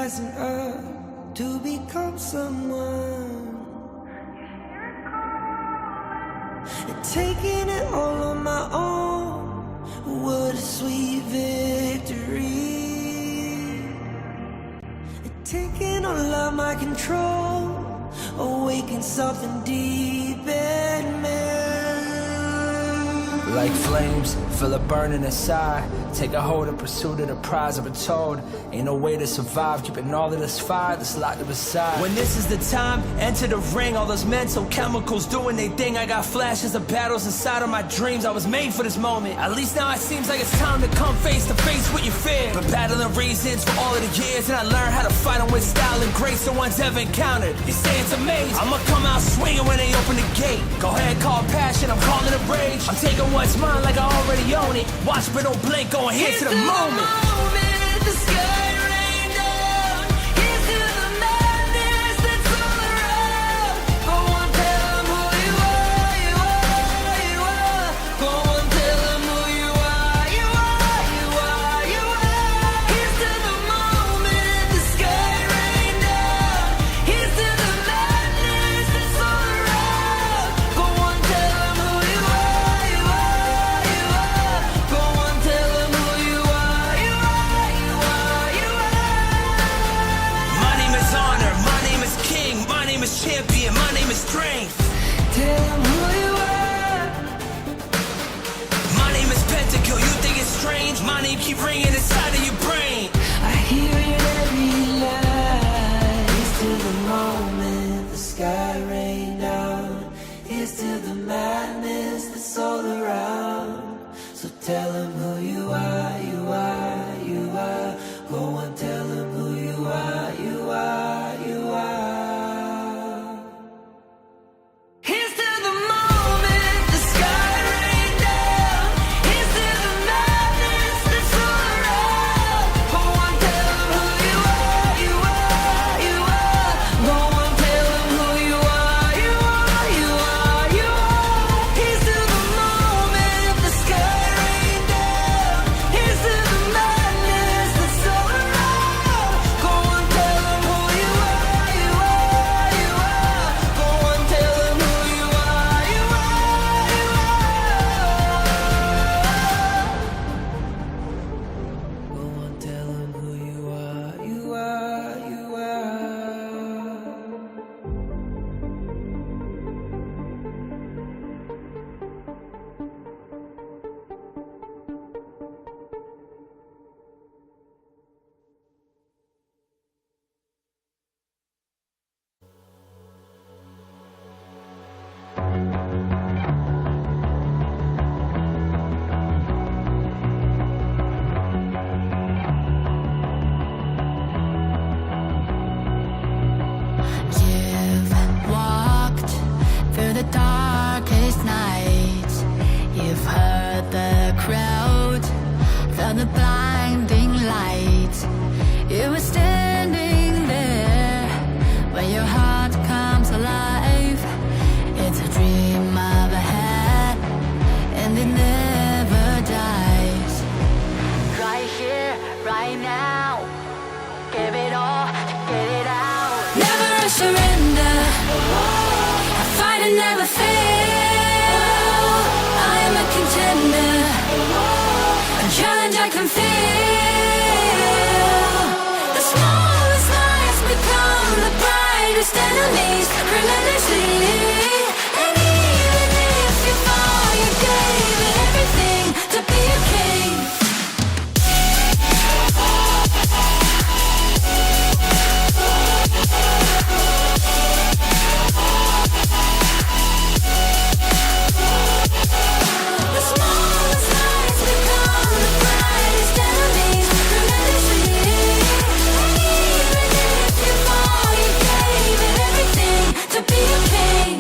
rising up to become someone, and taking it all on my own. What a sweet victory. And taking all of my control, awaken something deep in me. Like flames, feel it burning inside. Take a hold of pursuit of the prize. I've been told ain't no way to survive, keeping all of this fire that's locked up inside. When this is the time, enter the ring. All those mental chemicals doing their thing. I got flashes of battles inside of my dreams. I was made for this moment. At least now it seems like it's time to come face to face with your fear. Been battling reasons for all of the years, and I learned how to fight them with style and grace no one's ever encountered. You say it's amazing, I'ma come out swinging when they open the gate. Go ahead, call passion, I'm calling it rage. I'm taking what's mine like I already own it. Watch but don't blink, going here to the moment. The sky rain down. Here's to the madness that's all around. Go on, tell them who you are, you are, you are. Go on, tell them who you are, you are, you are, you are. Here's to the moment, the sky rain down. Here's to the madness that's all around. Go on, tell them who you are, you are, you are. Go on, tell them who you are, you are, you are, you are. My name is honor, my name is king, my name is champion, my name is strength. Tell them who you are. My name is Pentakill, you think it's strange? My name keep ringing inside of your brain. I hear it every night. Here's to the moment the sky rain down. Here's to the madness that's all around. So tell them who you are, you are, you are. Go and tell them who you are, you are, you are. Here's to the moment the sky rain down. Here's to the madness that's all around. Go on, tell them who you are, you are, you are. Go on, tell them who you are, you are, you are, you are. Here's to the moment the sky rain down. Here's to the madness that's all around. Go on, tell them who you are, you are, you are. Go on, tell them who you are, you are, you are. Go on, tell them who you are, you are, you are. You've walked through the darkest nights. You've heard the crowd, felt the blinding light. You were standing there when your heart comes alive. It's a dream of a hat, and it never dies. Right here, right now, give it all, get it out. Never surrender. I fight and never fail. I am a contender. A challenge I can feel. The smallest lies become the brightest enemies. Relentlessly. And even if you fall, you gave it everything to be a king. The smallest lies become the brightest enemies. Relentlessly. And even if you fall, you gave it everything to be a king.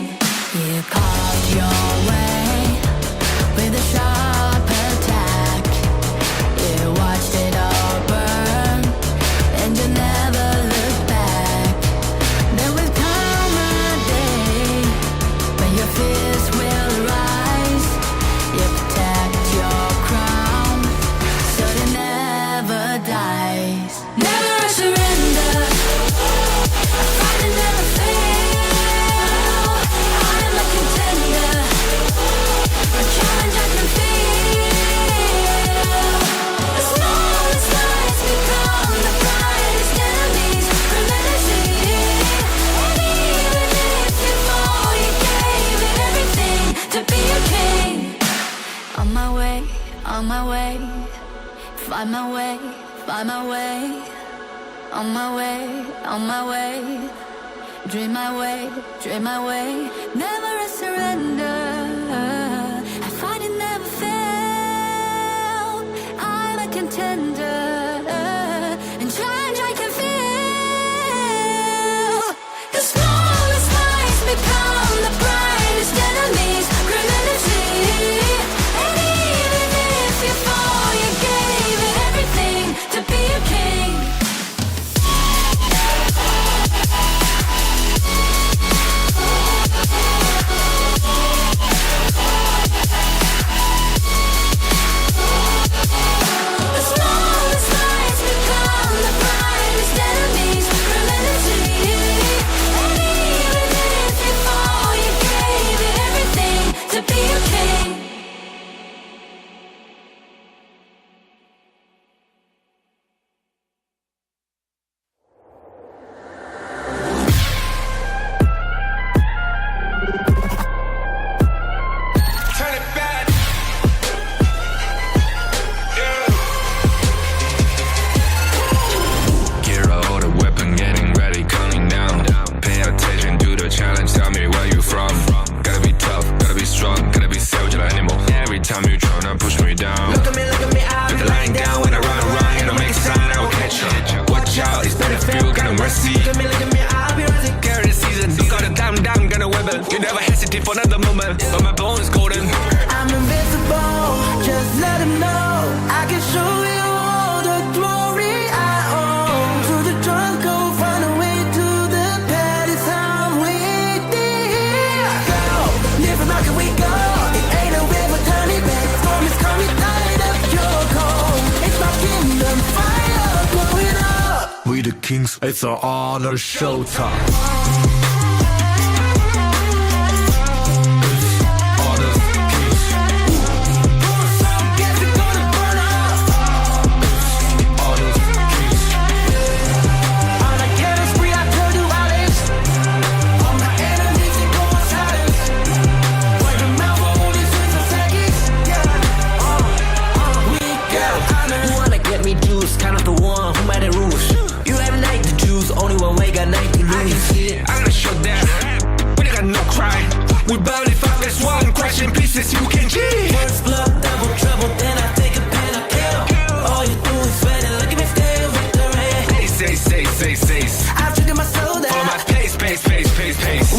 On my way, on my way. Find my way, find my way. On my way, on my way. Dream my way, dream my way. Never a surrender. I find it never failed. I'm a contender. And change I can feel. The smallest lies become the brightest enemies. Relentlessly. And even if you fall, you gave it everything to be a king. You never hesitate for another moment, but my bone is golden. I'm invincible, just let him know. I can show you all the glory I own. To the drunk, go find a way to the pad. It's how we did. Go, live from how can we go? It ain't a river, turn it back. Storm is coming, tired of your cold. It's my kingdom, fire, blow it up. We the kings, it's our honor, showtime. We burn it up as one, crash in pieces, you can cheat. First blood, double trouble, then I take a pen, I kill. All you do is sweat and look at me still victory. Say. I've triggered my soul down. For my pace.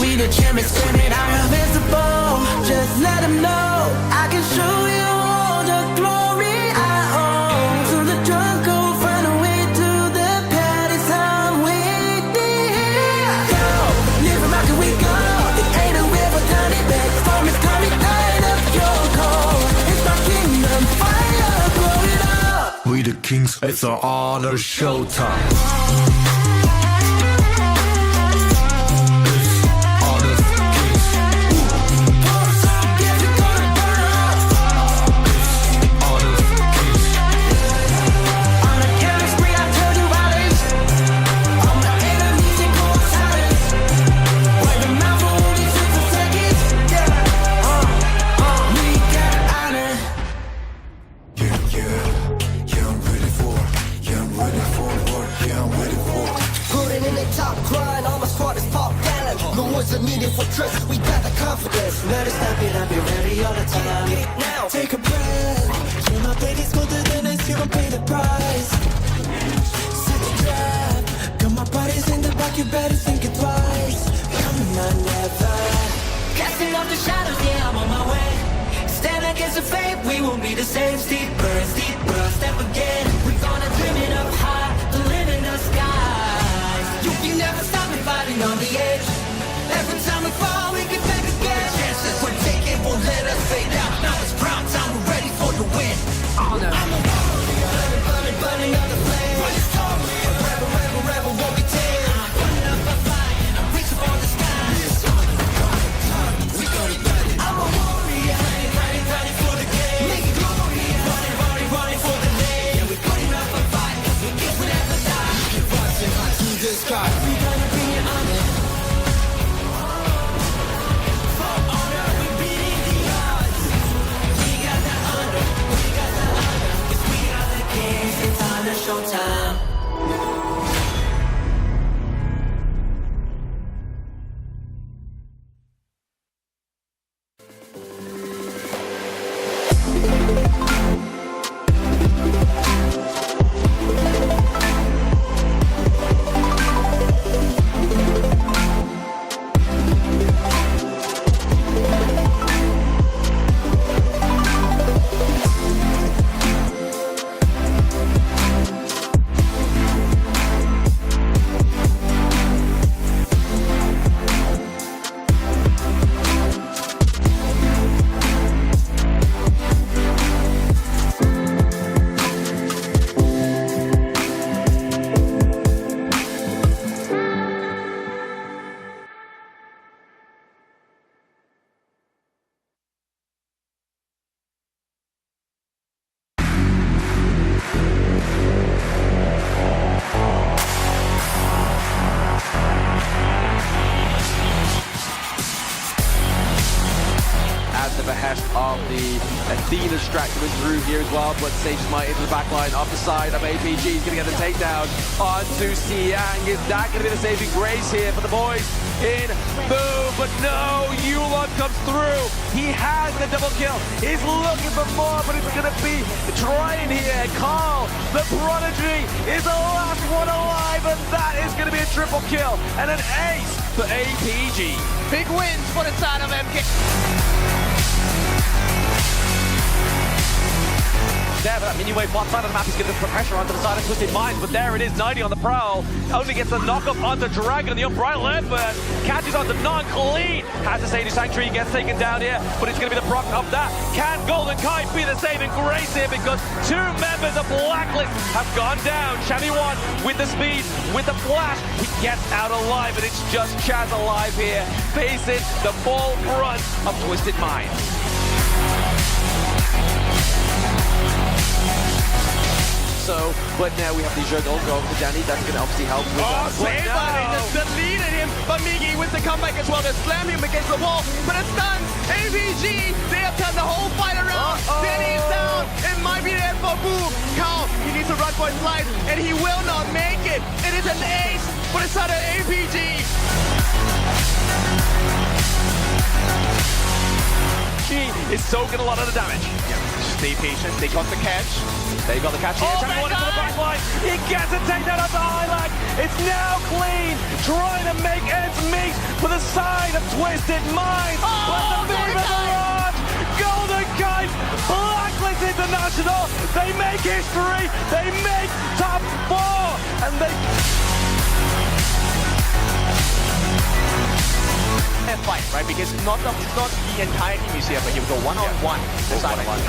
We the champions, screaming, I'm invincible. Just let them know I can show you all the glory I own. To the drunk, go find a way to the pad. It's how we did. Go, live from how can we go? It ain't a river, turn it back. Storm is coming, tired of your cold. It's my kingdom, fire, blow it up. We the kings, it's our honor, showtime. We got the confidence. Let us step it up, be ready all the time. Now, take a breath. You know, baby's colder than ice, you gon' pay the price. Set the trap. Got my body's in the back, you better think it twice. Coming on, never. Casting off the shadows, yeah, I'm on my way. Stand against the fate, we won't be the same. Steeper, step again. We're gonna dream it up high, to live in the skies. You can never stop me fighting on the edge. Every time we fall, we get back again. Chances we're taking won't let us fade out. Now it's prime time, we're ready for the win. Honor. I'm a warrior, burning up the flame. A rebel, won't be tamed. I'm burning up a fire, and I'm reaching for the sky. We gonna burn it. I'm a warrior, ready for the game. Make it global. being distracted with Drew here as well, but Sage Smite into the back line off the side of APG. He's going to get the takedown onto Siang. Is that going to be the saving grace here for the boys in Boom? But no, Yulon comes through. He has the double kill. He's looking for more, but it's going to be trying here. Carl, the prodigy, is the last one alive, and that is going to be a triple kill and an ace for APG. Big wins for the side of MK. There, but that mini-wave bot side of the map is going to put pressure onto the side of Twisted Minds, but there it is, 90 on the prowl. Only gets the knock-up onto Dragon, the unbridled Leopard. Catches onto Non-Clean. Has to say the Sanctuary gets taken down here, but it's going to be the proc of that. Can Golden Kite be the saving grace here? Because two members of Blacklist have gone down. Shabby One with the speed, with the flash. He gets out alive, and it's just Chaz alive here, facing the full brunt of Twisted Minds. So, but now we have the juggle going to Danny. That's going to obviously help with that. But just deleted him. But Miggy with the comeback as well. They slam him against the wall. But it's done. AVG, they have turned the whole fight around. Danny is down. It might be there for Boom. Carl, he needs to run for his life, and he will not make it. It is an ace for the side of APG. She is soaking a lot of the damage. Stay patient. They got the catch. They got the catch here. Oh One my into the back line. He gets a takedown off the highlight. It's now Clean, trying to make ends meet for the side of Twisted Minds. But the beam of the rod, Golden Kite, Blacklist International. They make history. They make top 4, and they. Fight, right? Because not the entire team is here, but he will go one-on-one.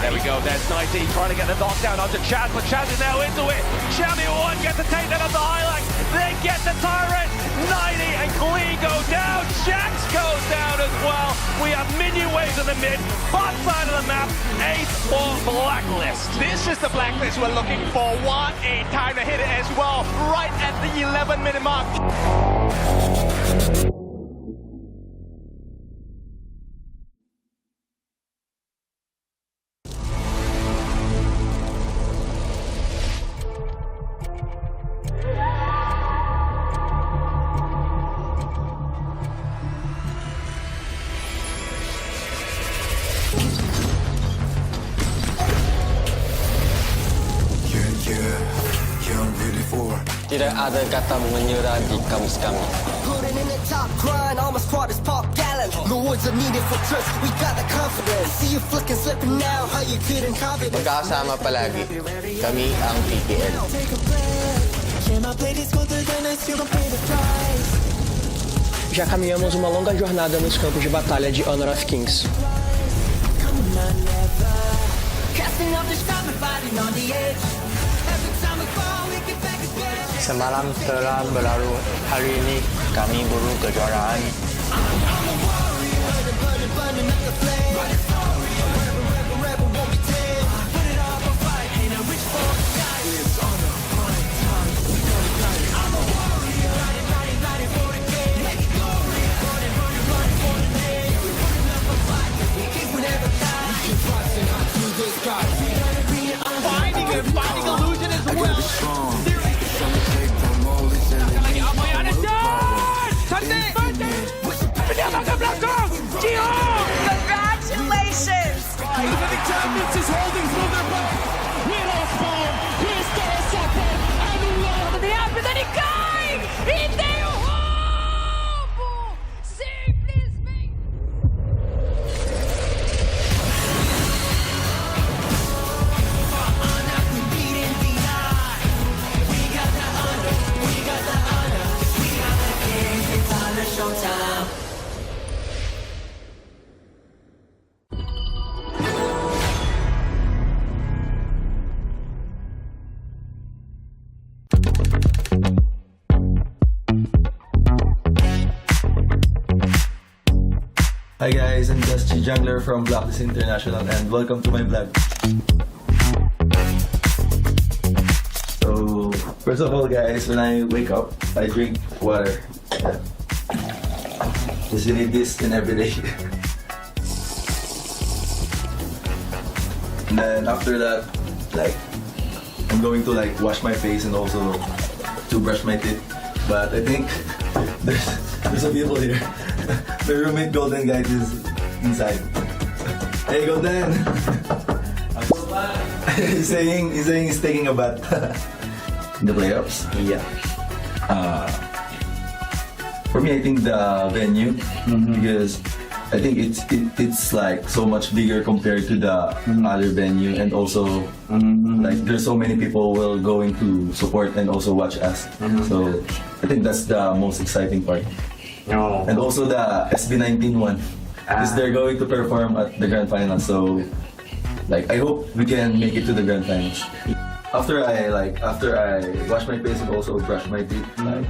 There we go. There's 19 trying to get the knockdown onto Chaz, but Chaz is now into it. Shabby One gets the takedown of the highlight. They get the Tyrant. 90 and Clean go down. Jax goes down as well. We have minion waves in the mid, bot side of the map. Ace for Blacklist. This is the Blacklist we're looking for. What a time to hit it as well, right at the 11-minute mark. Tidak ada kata menyerah di kamus kami. Putting in the top grind, all my squad is pop gallant. No words are needed for trust, we got the confidence. See you flicking, slipping now, how you couldn't confidence. Magkakasama palagi, kami ang PPL. Já caminhamos uma longa jornada nos campos de batalha de Honor of Kings. Semalam telah berlalu, hari ini kami buru kejuaraan. Fighting illusion as well. Congratulations! The champions is holding through their back. We're all spawn. Here's the support. Ele cai! E tem o roubo! Simplesmente! Hi guys, I'm Dusty Jungler from Blacklist International and welcome to my vlog. So, first of all guys, when I wake up, I drink water. Just need this in every day. And then after that, like, I'm going to like wash my face and also to brush my teeth. But I think there's some people here. My roommate Golden guys is inside. Hey Golden! he's saying he's taking a bath. In the playoffs? Yeah. For me, I think the venue, because I think it's like so much bigger compared to the other venue, and also like there's so many people will going to support and also watch us. So I think that's the most exciting part. Oh. And also the SB19 one, because they're going to perform at the grand finals. So like I hope we can make it to the grand finals. After I wash my face and also brush my teeth, like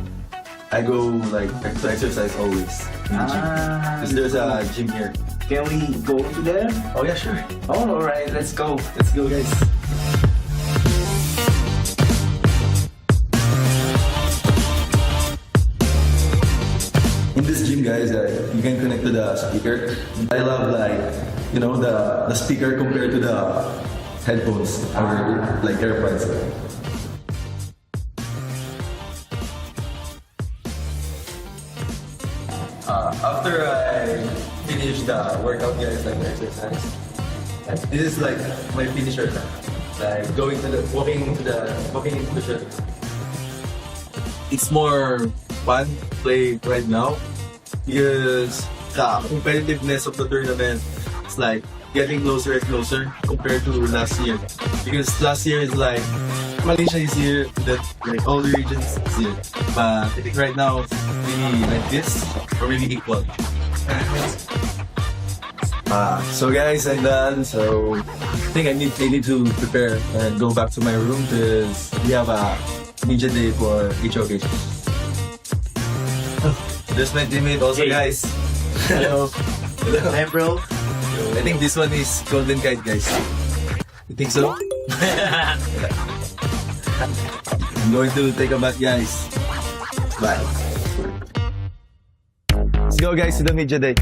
I go like to exercise always in the gym. Because there's a gym here. Can we go to there? Oh yeah, sure. Oh, alright, let's go. Let's go, guys. In this gym, guys, you can connect to the speaker. I love like, you know, the speaker compared to the headphones or like AirPods. After I finish the workout, guys, like the exercise, this is like my finisher now. Like walking into the shuttle. It's more fun to play right now because the competitiveness of the tournament is like getting closer and closer compared to last year. Because last year is like Malaysia is here, that like all the regions is here. But I think right now it's maybe like this or maybe equal. So guys, I'm done. So I think I need to prepare and go back to my room because we have a media day for HOK. There's my teammate also, guys. Hello. Hello. Hey, bro. I think this one is Golden Kite, guys. You think so? I'm going to take a bath, guys. Bye. Let's go, guys, to the media day.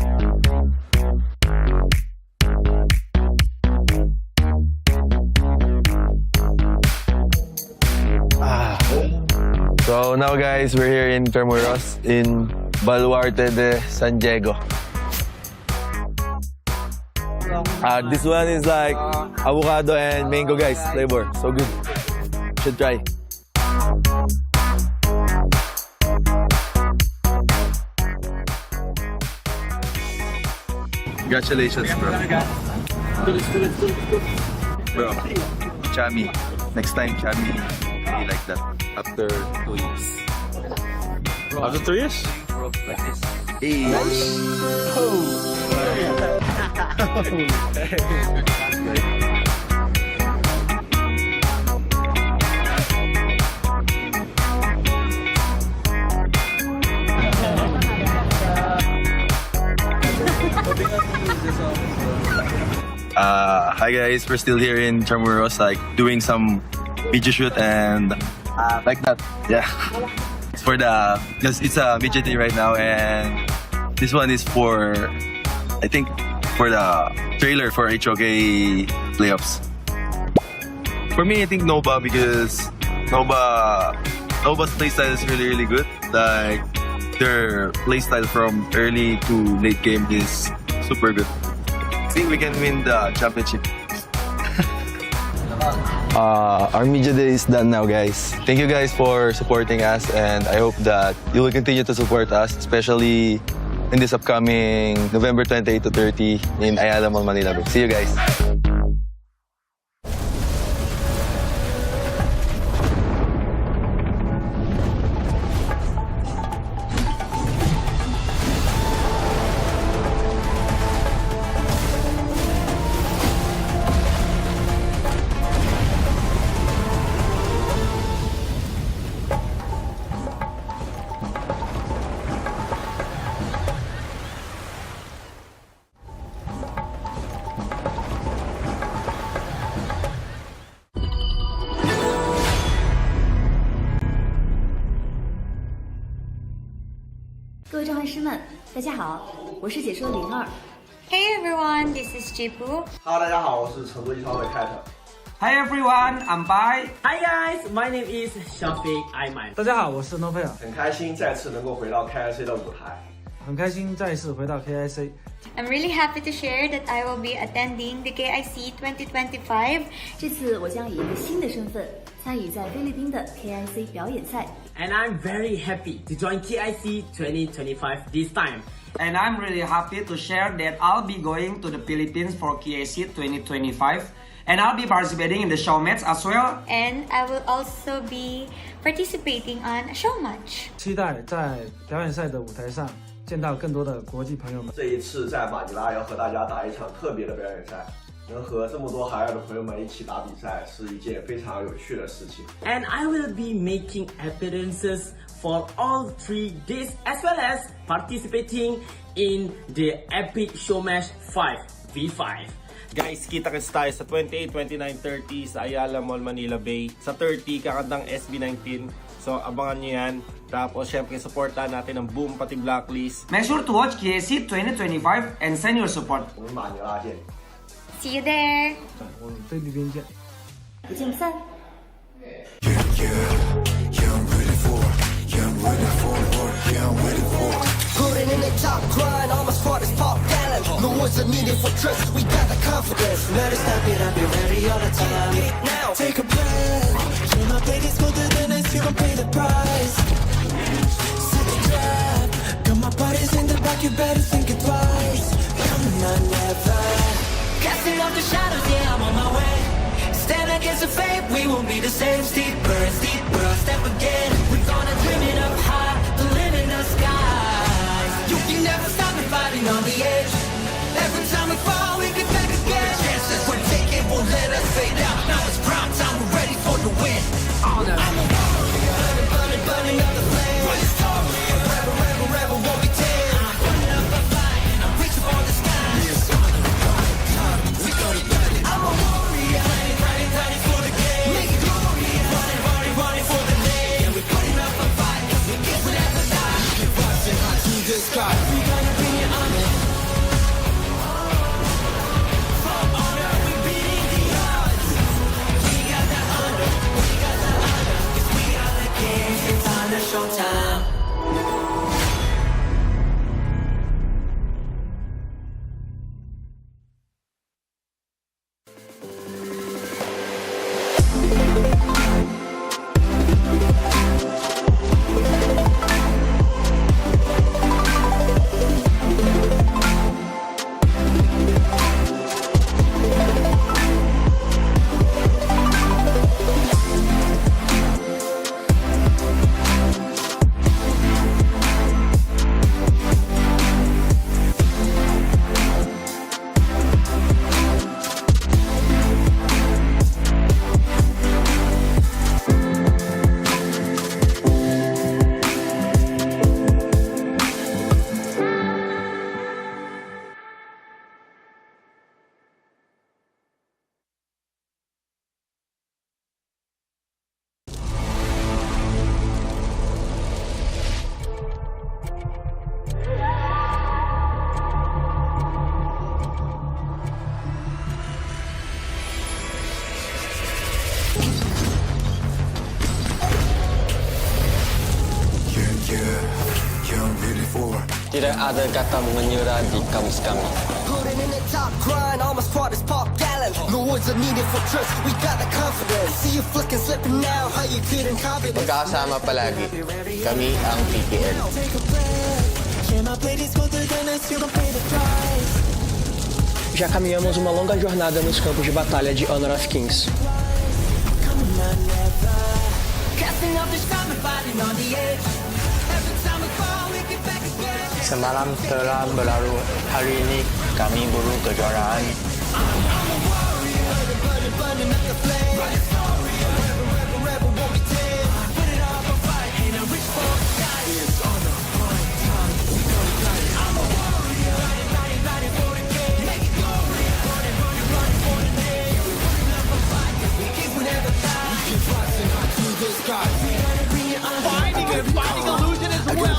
So now guys, we're here in Tremoros in Baluarte de San Diego. This one is like avocado and mango, guys, flavor. So good. Should try. Congratulations, bro. Bro, Chami. Next time, Chami, be like that. After 2 years. After 3 years? Like this. Hey. Hi guys, we're still here in Tremoros, like doing some video shoot and like that. Yeah. It's for because it's a midget day right now, and this one is for, I think, for the trailer for HOK playoffs. For me, I think Nova, because Nova's playstyle is really good. Like their playstyle from early to late game is super good. I think we can win the championship. Our media day is done now, guys. Thank you guys for supporting us, and I hope that you will continue to support us, especially in this upcoming November 28 to 30 in Ayala Mall, Manila. See you guys.各位召唤师们，大家好，我是解说02。Hey everyone, this is Jipu. Hello， 大家好，我是成都一超的 Cat。 Hi everyone, I'm Bai. Hi guys, my name is Shafiq Aiman. 大家好，我是 No Player。很开心再次能够回到 KIC 的舞台。很开心再次回到 KIC。 I'm really happy to share that I will be attending the KIC2025. 这次我将以一个新的身份参与在菲律宾的 KIC 表演赛。And I'm very happy to join KIC 2025 this time. And I'm really happy to share that I'll be going to the Philippines for KIC 2025. And I'll be participating in the show match as well. And I will also be participating on a show match. 期待在表演赛的舞台上见到更多的国际朋友们。这一次在马尼拉要和大家打一场特别的表演赛，能和这么多海外的朋友们一起打比赛，是一件非常有趣的事情。And I will be making appearances for all 3 days as well as participating in the epic show match 5v5. Guys, kita-kits tayo sa 28, 29, 30 sa Ayala Mall, Manila Bay. Sa 30, kakantang SB19. So, abangan nyo yan. Tapos, syempre, supportan natin ang Boom pati Blacklist. Make sure to watch KIC 2025 and send your support. 我们马尼拉见。 See you there. 我们菲律宾见。不见不散。 Putting in the top grind, all my squad is pop gallant. No words are needed for trust, we got the confidence. Let us step it up, be ready all the time. Now, take a breath. Yeah, my plate is smoother than ice, you gon' pay the price. Set the trap, got my bodies in the back, you better think it twice. Come on, never. Casting off the shadows, yeah, I'm on my way. Stand against the fate, we won't be the same. Steeper and steeper, I'll step again. We're gonna dream it up high, to live in the skies. You can never stop me fighting on the edge. Every time we fall, we get back again. The chances we're taking won't let us fade out. Now it's prime time, we're ready for the win. I'm a warrior, burning, burning up the flame. Rebel, rebel, rebel, won't be tamed. I'm burning up a fight, and I'm reaching for the sky. We go to burn it. I'm a warrior, running for the game. Make it glorious, running for the name. Yeah, we're putting up a fight, 'cause we get whatever die. We get rising high to the sky. We gonna bring it on it. For honor, we beating the odds. We got the honor, 'cause we are the kings. It's on the showtime. Tidak ada kata menyerah di kamus kami. Putting in the top grind, all my squad is pop gallant. No words are needed for trust, we got the confidence. See you flicking, slipping now, how you couldn't copy this. Magkakasama palagi. Kami ang PKL. Já caminhamos uma longa jornada nos campos de batalha de Honor of Kings. Semalam telah berlalu, hari ini kami buru kejuaraan. Fighting illusion as well.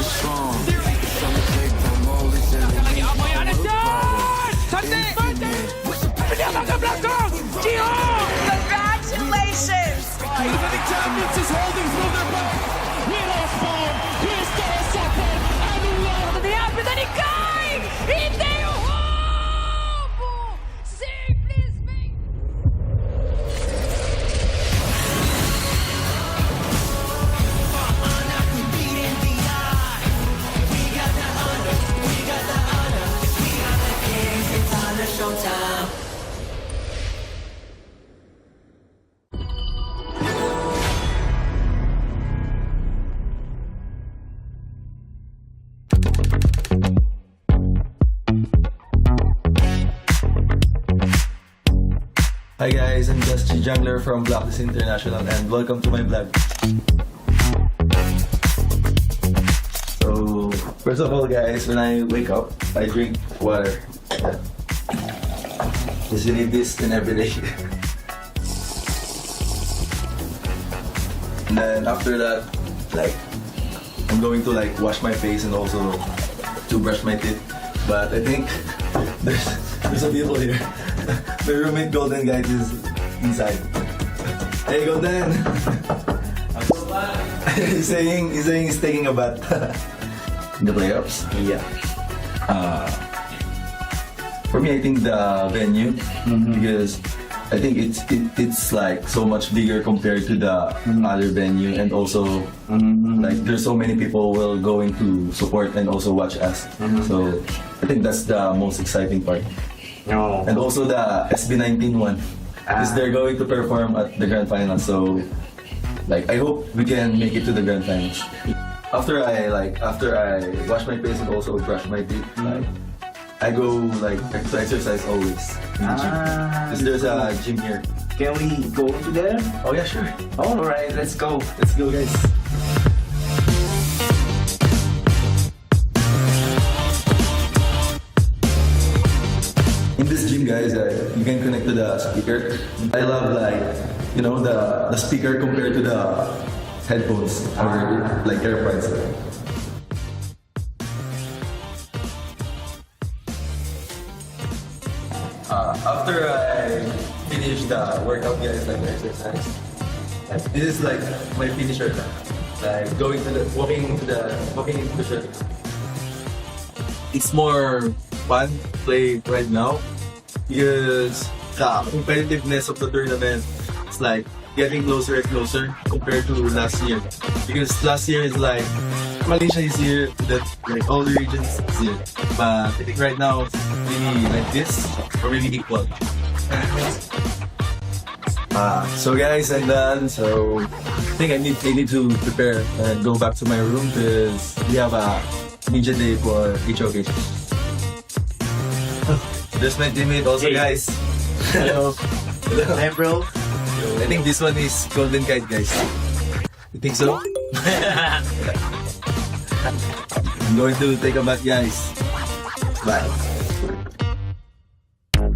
guys, I'm just a jungler from Blacklist International and welcome to my vlog. So, first of all guys, when I wake up, I drink water. Just need this in every day. And then after that, like, I'm going to like wash my face and also to brush my teeth. But I think there's some people here. My roommate Golden guys is inside. Hey Golden! he's saying he's taking a bath. In the playoffs? Yeah. For me, I think the venue, because I think it's like so much bigger compared to the other venue, and also like there's so many people will going to support and also watch us. So I think that's the most exciting part. And also the SB19 one, because they're going to perform at the grand final. So like I hope we can make it to the grand finals. After I wash my face and also brush my teeth, like I go like to exercise always in the gym. Because there's a gym here. Can we go to there? Oh yeah, sure. Alright, let's go. Let's go guys. In this gym guys, you can connect to the speaker. I love like, you know, the speaker compared to the headphones or like AirPods. After I finish the workout guys, like the exercise, this is like my finisher. Like walking into the shirt. It's more fun to play right now because the competitiveness of the tournament is like getting closer and closer compared to last year. Because last year is like Malaysia is here, that like all the regions is here. But I think right now it's really like this or really equal. So guys, I'm done. So I think I need to prepare and go back to my room because we have a media day for HOK. There's my teammate also, guys. Hello. Hello. Hey, bro. I think this one is Golden Kite, guys. You think so? I'm going to take a bath, guys. Bye.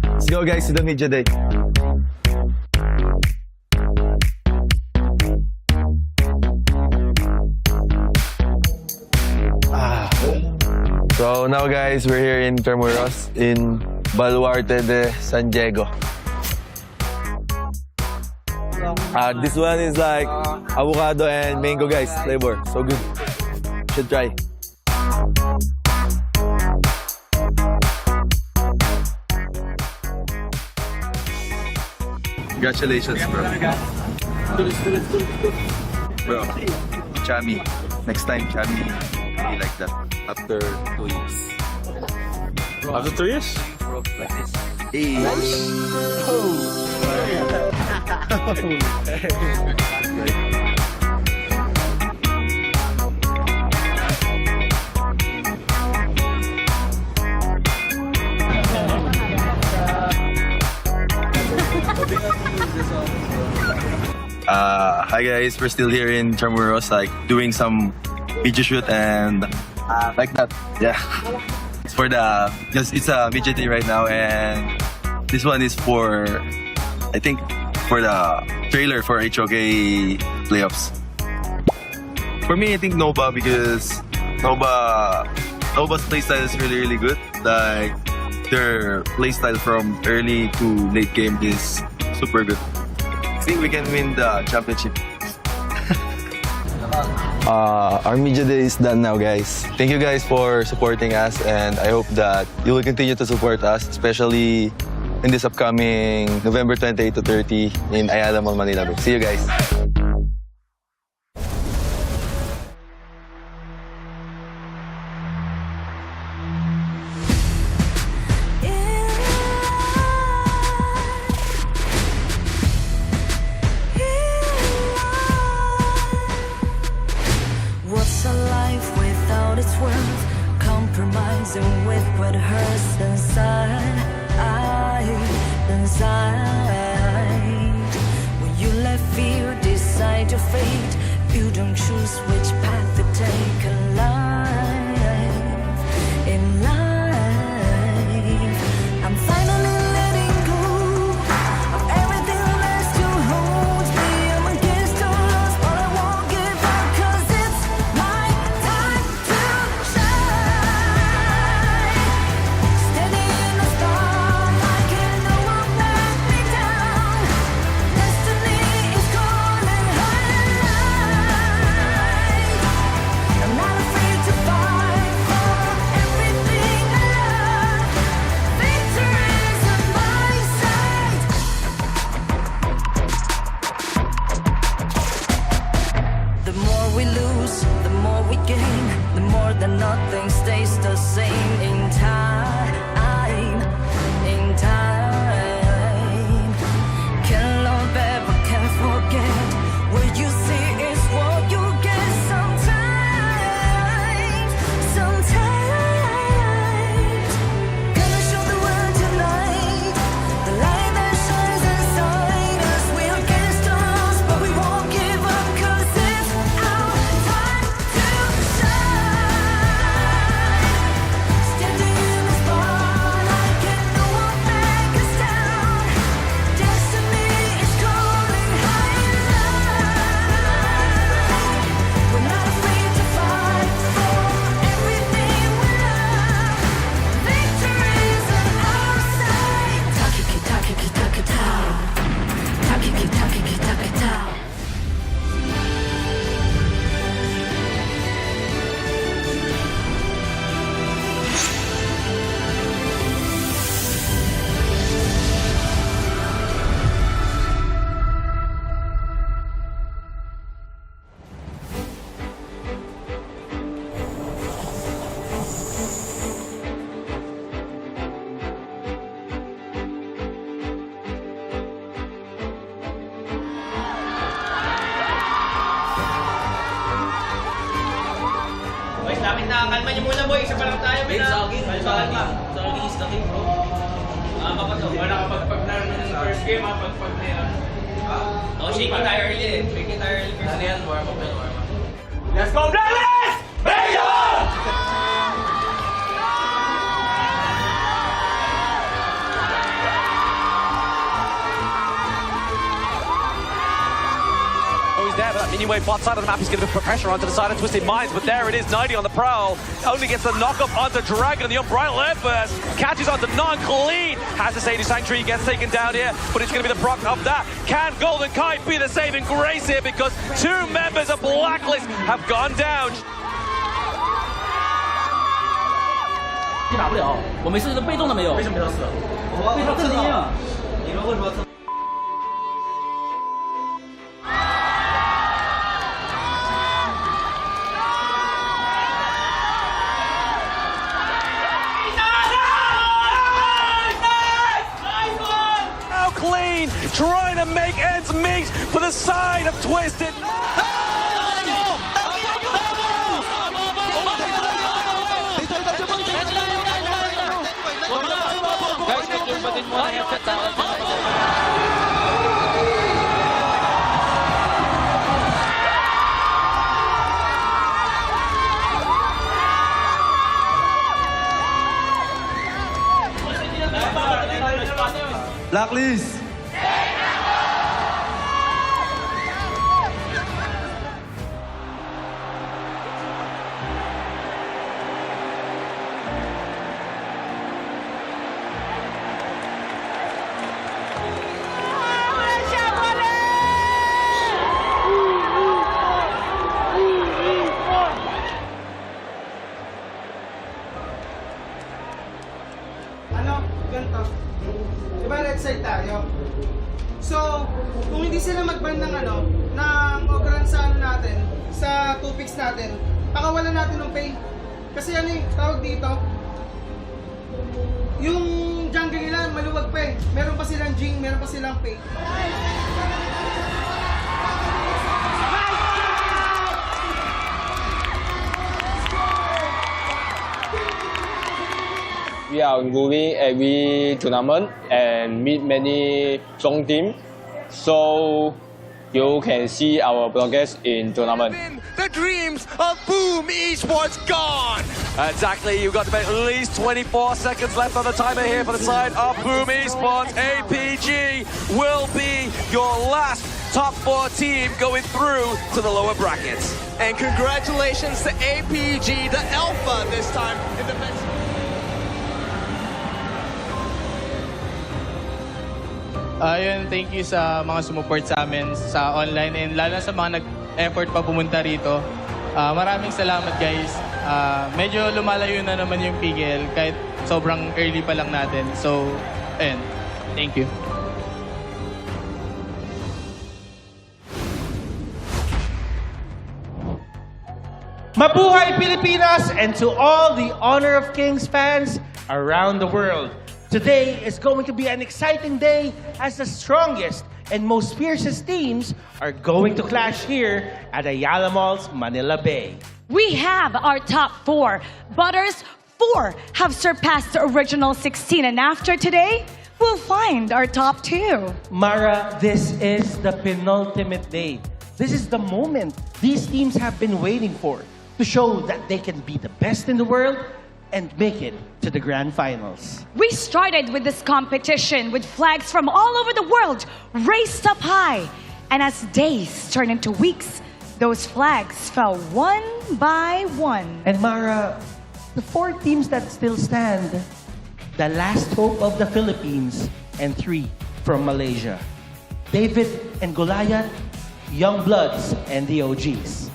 Let's go, guys, to the media day. So now guys, we're here in Termuros in Baluarte de San Diego. This one is like avocado and mango guys, flavor, so good. Should try. Congratulations, bro. Bro, Chami. Next time, Chami be like that. After 2 years. After 2 years? Like this. Hey. Hi guys, we're still here in Termuros, like doing some video shoot and like that. Yeah, it's for the it's a midget day right now, and this one is for I think for the trailer for HOK playoffs. For me, I think Nova, because Nova's playstyle is really good. Like their playstyle from early to late game is super good. I think we can win the championship. Our media day is done now, guys. Thank you guys for supporting us, and I hope that you will continue to support us, especially in this upcoming November 28 to 30 in Ayala Mall, Manila Bay. See you guys. What's a life without its worth? Compromising with what hurts inside. You don't choose which path to take in life. In life, I'm finally letting go of everything that still holds me. I'm against the odds, but I won't give up, 'cause it's my time to shine. Standing in the spotlight, and no one let me down. Destiny is calling high. I'm not afraid to fight for everything I love. Victory is on my side. The more we lose, the more we gain. The more that nothing stays the same. In time, in time. Can't love ever, can't forget. What you see is what you get. Sometimes, sometimes. Gonna show the world tonight the light that shines inside us. We're against the odds, but we won't give up, 'cause it's our time to shine. Standing in the spotlight, and no one back us down. Destiny is calling high in life. We're not afraid to fight for everything we love. Victory is on our side. Takiki takiki takita. Takiki takiki takita. Boys, lapit na. Kalma niyo muna, boy. Isa pa lang tayo, boy. Kalma. Soggy is the king, bro. Kapatid, wala kapag naroon ng first game, pag na yan. Shaking tayo early eh. Shaking tayo early first. Ano yan? Warm up yan, warm up. Let's go, Blacklist! Bring it on! He's there, but that mini-wave bot side of the map is going to put pressure onto the side of Twisted Minds, but there it is, 90 on the prowl. Only gets the knock-up onto Dragon, and the Unbridled Empress catches onto non-clean. Has to say the Sanctuary gets taken down here, but it's going to be the proc of that. Can Golden Kite be the saving grace here, because two members of Blacklist have gone down. 你打不了，我每次都被动的没有。为什么要死？被他刺啊！你说为什么？ Clean, trying to make ends meet for the side of Twisted. Blacklist! Ganito. Diba red side tayo? So, kung hindi sila mag-ban ng ng Ogran sa natin, sa 2 picks natin, pakawalan natin ng pay. Kasi tawag dito, yung jungle nila maluwag pa eh. Meron pa silang Jing, meron pa silang pay. We are going every tournament and meet many strong teams. So you can see our Blacklist in tournament. The dreams of Boom Esports gone! Exactly, you've got about at least 24 seconds left on the timer here for the side of Boom Esports. APG will be your last top 4 team going through to the lower brackets. And congratulations to APG, the Alpha this time in the men's. Ayun, thank you sa mga sumuport sa amin sa online and lalo sa mga nag-effort pa pumunta rito. Maraming salamat guys. Medyo lumalayo na naman yung PKL kahit sobrang early pa lang natin. So, ayun. Thank you. Mabuhay Pilipinas, and to all the Honor of Kings fans around the world. Today is going to be an exciting day as the strongest and most fiercest teams are going to clash here at Ayala Mall's Manila Bay. We have our top 4. Butters, 4 have surpassed the original 16, and after today, we'll find our top 2. Mara, this is the penultimate day. This is the moment these teams have been waiting for to show that they can be the best in the world and make it to the grand finals. We started with this competition with flags from all over the world raised up high. And as days turned into weeks, those flags fell one by one. And Mara, the 4 teams that still stand, the last hope of the Philippines and 3 from Malaysia. David and Goliath, Young Bloods, and the OGs.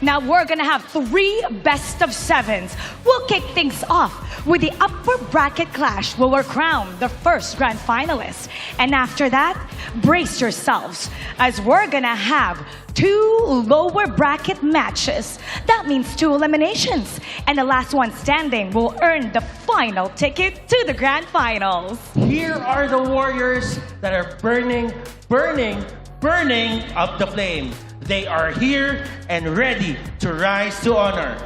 Now we're gonna have 3 best of 7s. We'll kick things off with the upper bracket clash where we're crowned the first grand finalist. And after that, brace yourselves as we're gonna have 2 lower bracket matches. That means 2 eliminations. And the last one standing will earn the final ticket to the grand finals. Here are the warriors that are burning up the flame. They are here and ready to rise to honor.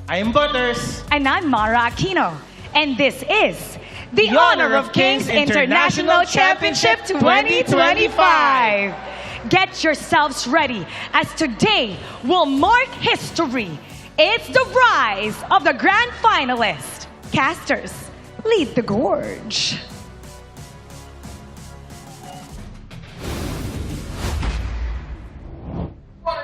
I'm Butters. And I'm Mara Aquino. And this is the Honor of Kings International Championship 2025. Get yourselves ready as today will mark history. It's the rise of the grand finalist. Casters, lead the gorge.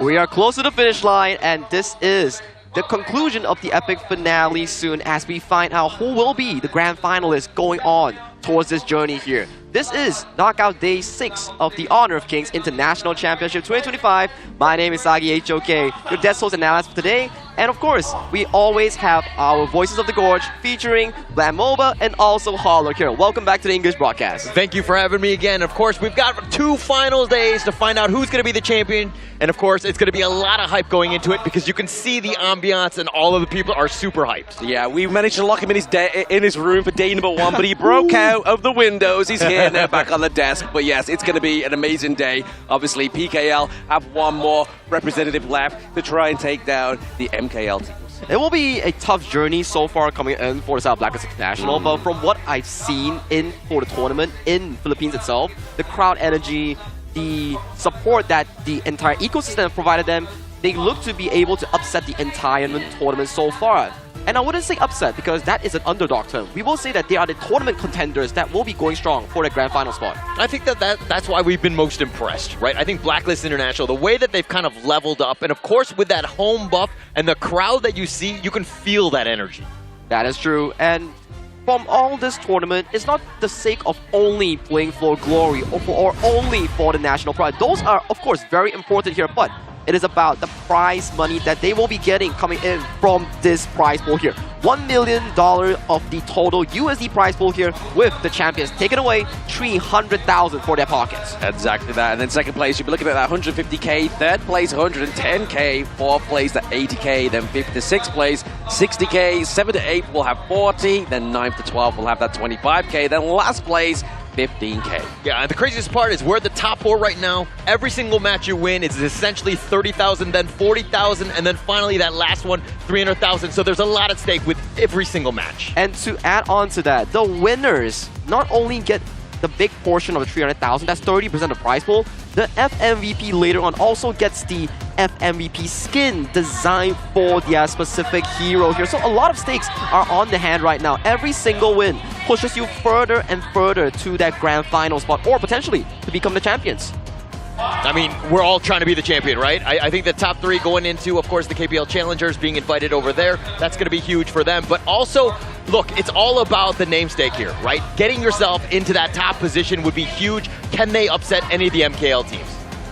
We are close to the finish line, and this is the conclusion of the epic finale soon as we find out who will be the grand finalists going on towards this journey here. This is Knockout Day 6 of the Honor of Kings International Championship 2025. My name is Sagi HOK, your guest host and analyst for today. And of course, we always have our Voices of the Gorge featuring Blamoba and also Holler here. Welcome back to the English broadcast. Thank you for having me again. Of course, we've got 2 final days to find out who's going to be the champion. And of course, it's going to be a lot of hype going into it because you can see the ambiance and all of the people are super hyped. Yeah, we managed to lock him in his room for day number 1, but he broke out of the windows. He's here now back on the desk. But yes, it's going to be an amazing day. Obviously, PKL have one more representative left to try and take down the MKL teams. It will be a tough journey so far coming in for the South Blacklist International, but from what I've seen for the tournament in Philippines itself, the crowd energy, the support that the entire ecosystem provided them, they look to be able to upset the entire tournament so far. And I wouldn't say upset because that is an underdog term. We will say that they are the tournament contenders that will be going strong for the grand final spot. I think that's why we've been most impressed, right? I think Blacklist International, the way that they've kind of leveled up, and of course with that home buff and the crowd that you see, you can feel that energy. That is true. And from all this tournament, it's not the sake of only playing for glory or only for the national pride. Those are, of course, very important here, but it is about the prize money that they will be getting coming in from this prize pool here. $1 million of the total USD prize pool here with the champions taking away $300,000 for their pockets. Exactly that. And then second place, you'll be looking at that 150k. Third place, 110k. Fourth place, that 80k. Then fifth to sixth place, 60k. 7 to 8 will have 40. Then 9th to 12 will have that 25k. Then last place, 15k. Yeah, and the craziest part is we're at the top 4 right now. Every single match you win is essentially 30,000, then 40,000, and then finally that last one, 300,000. So there's a lot at stake with every single match. And to add on to that, the winners not only get the big portion of the 300,000. That's 30% of the prize pool. The FMVP later on also gets the FMVP skin designed for their specific hero here. So a lot of stakes are on the hand right now. Every single win pushes you further and further to that grand final spot, or potentially to become the champions. I mean, we're all trying to be the champion, right? I think the top 3 going into, of course, the KPL Challengers being invited over there, that's going to be huge for them. But also, look, it's all about the name stake here, right? Getting yourself into that top position would be huge. Can they upset any of the MKL teams?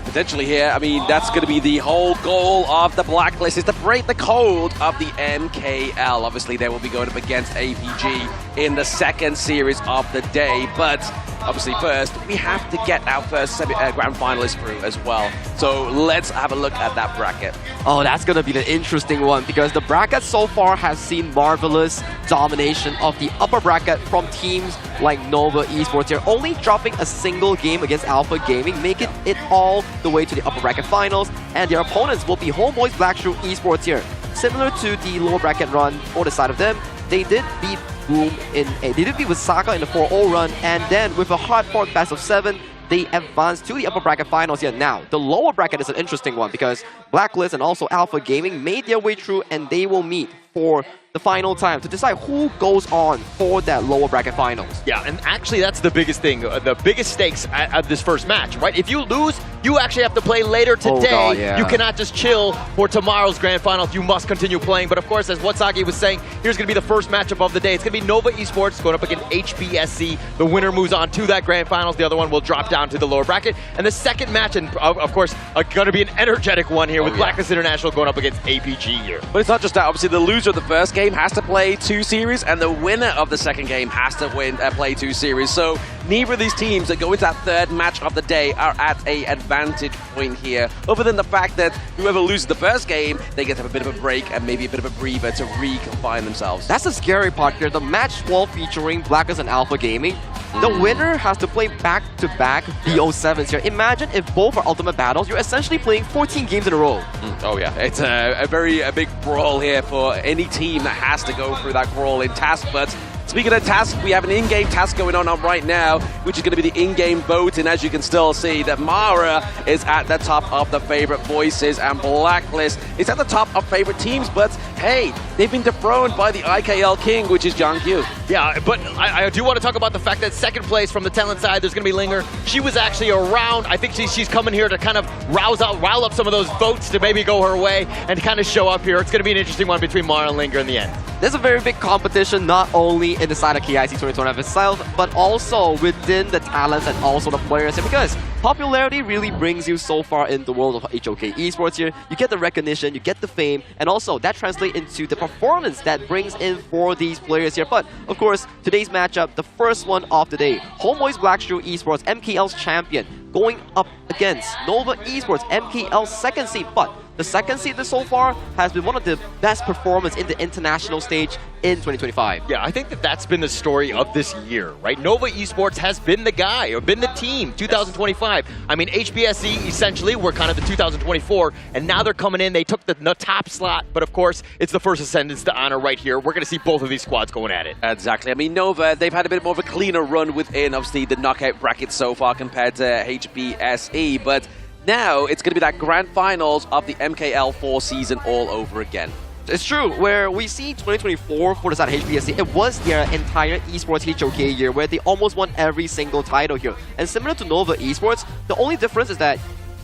Potentially here, I mean, that's going to be the whole goal of the Blacklist, is to break the code of the MKL. Obviously, they will be going up against APG in the second series of the day, but obviously first, we have to get our first grand finalist through as well. So let's have a look at that bracket. Oh, that's going to be the interesting one, because the bracket so far has seen marvelous domination of the upper bracket from teams like Nova Esports here, only dropping a single game against Alpha Gaming, making it all the way to the upper bracket finals, and their opponents will be HomeBois Blacklist Esports here. Similar to the lower bracket run for the side of them, they did beat they did beat Saga in the 4-0 run, and then with a hard-fought best of 7, they advanced to the upper bracket finals here. Now, the lower bracket is an interesting one because Blacklist and also Alpha Gaming made their way through, and they will meet for the final time to decide who goes on for that lower bracket finals. Yeah, and actually that's the biggest thing, the biggest stakes at this first match, right? If you lose, you actually have to play later today. Oh God, yeah. You cannot just chill for tomorrow's grand finals. You must continue playing. But of course, as Watsagi was saying, here's going to be the first matchup of the day. It's going to be Nova Esports going up against HBSC. The winner moves on to that grand finals. The other one will drop down to the lower bracket. And the second match, and of course, going to be an energetic one here with Blacklist International going up against APG here. But it's not just that. Obviously, the loser of the first game has to play 2 series, and the winner of the second game has to play 2 series. So neither of these teams that go into that third match of the day are at an advantage point here, other than the fact that whoever loses the first game, they get to have a bit of a break and maybe a bit of a breather to recombine themselves. That's the scary part here. The match 12 featuring Blacklist and Alpha Gaming, the winner has to play back-to-back BO7s here. Imagine if both are ultimate battles, you're essentially playing 14 games in a row. Oh yeah, it's a big brawl here for any team that has to go through that brawl in task. But speaking of tasks, we have an in-game task going on right now, which is going to be the in-game voting. As you can still see, that Mara is at the top of the favorite voices, and Blacklist is at the top of favorite teams. But hey, they've been dethroned by the IKL King, which is John Q. Yeah, but I do want to talk about the fact that second place from the talent side, there's going to be Linger. She was actually around. I think she's coming here to kind of rile up some of those votes to maybe go her way and kind of show up here. It's going to be an interesting one between Mara and Linger in the end. There's a very big competition, not only in the side of KIC2025 itself, but also within the talents and also the players. And because popularity really brings you so far in the world of HOK Esports here, you get the recognition, you get the fame, and also that translates into the performance that brings in for these players here. But of course, today's matchup, the first one of the day, HomeBois Blacklist Esports, MKL's champion, going up against Nova Esports, MKL's second seed. But the second seed so far has been one of the best performances in the international stage in 2025. Yeah, I think that's been the story of this year, right? Nova Esports has been the guy, or been the team, 2025. I mean, HBSC essentially were kind of the 2024, and now they're coming in. They took the top slot, but of course, it's the first ascendance to honor right here. We're going to see both of these squads going at it. Exactly. I mean, Nova, they've had a bit more of a cleaner run within, obviously, the knockout bracket so far compared to HBSE, but now it's going to be that grand finals of the MKL4 season all over again. It's true, where we see 2024 for the side of HBSC, it was their entire esports HOK year where they almost won every single title here. And similar to Nova Esports, the only difference is that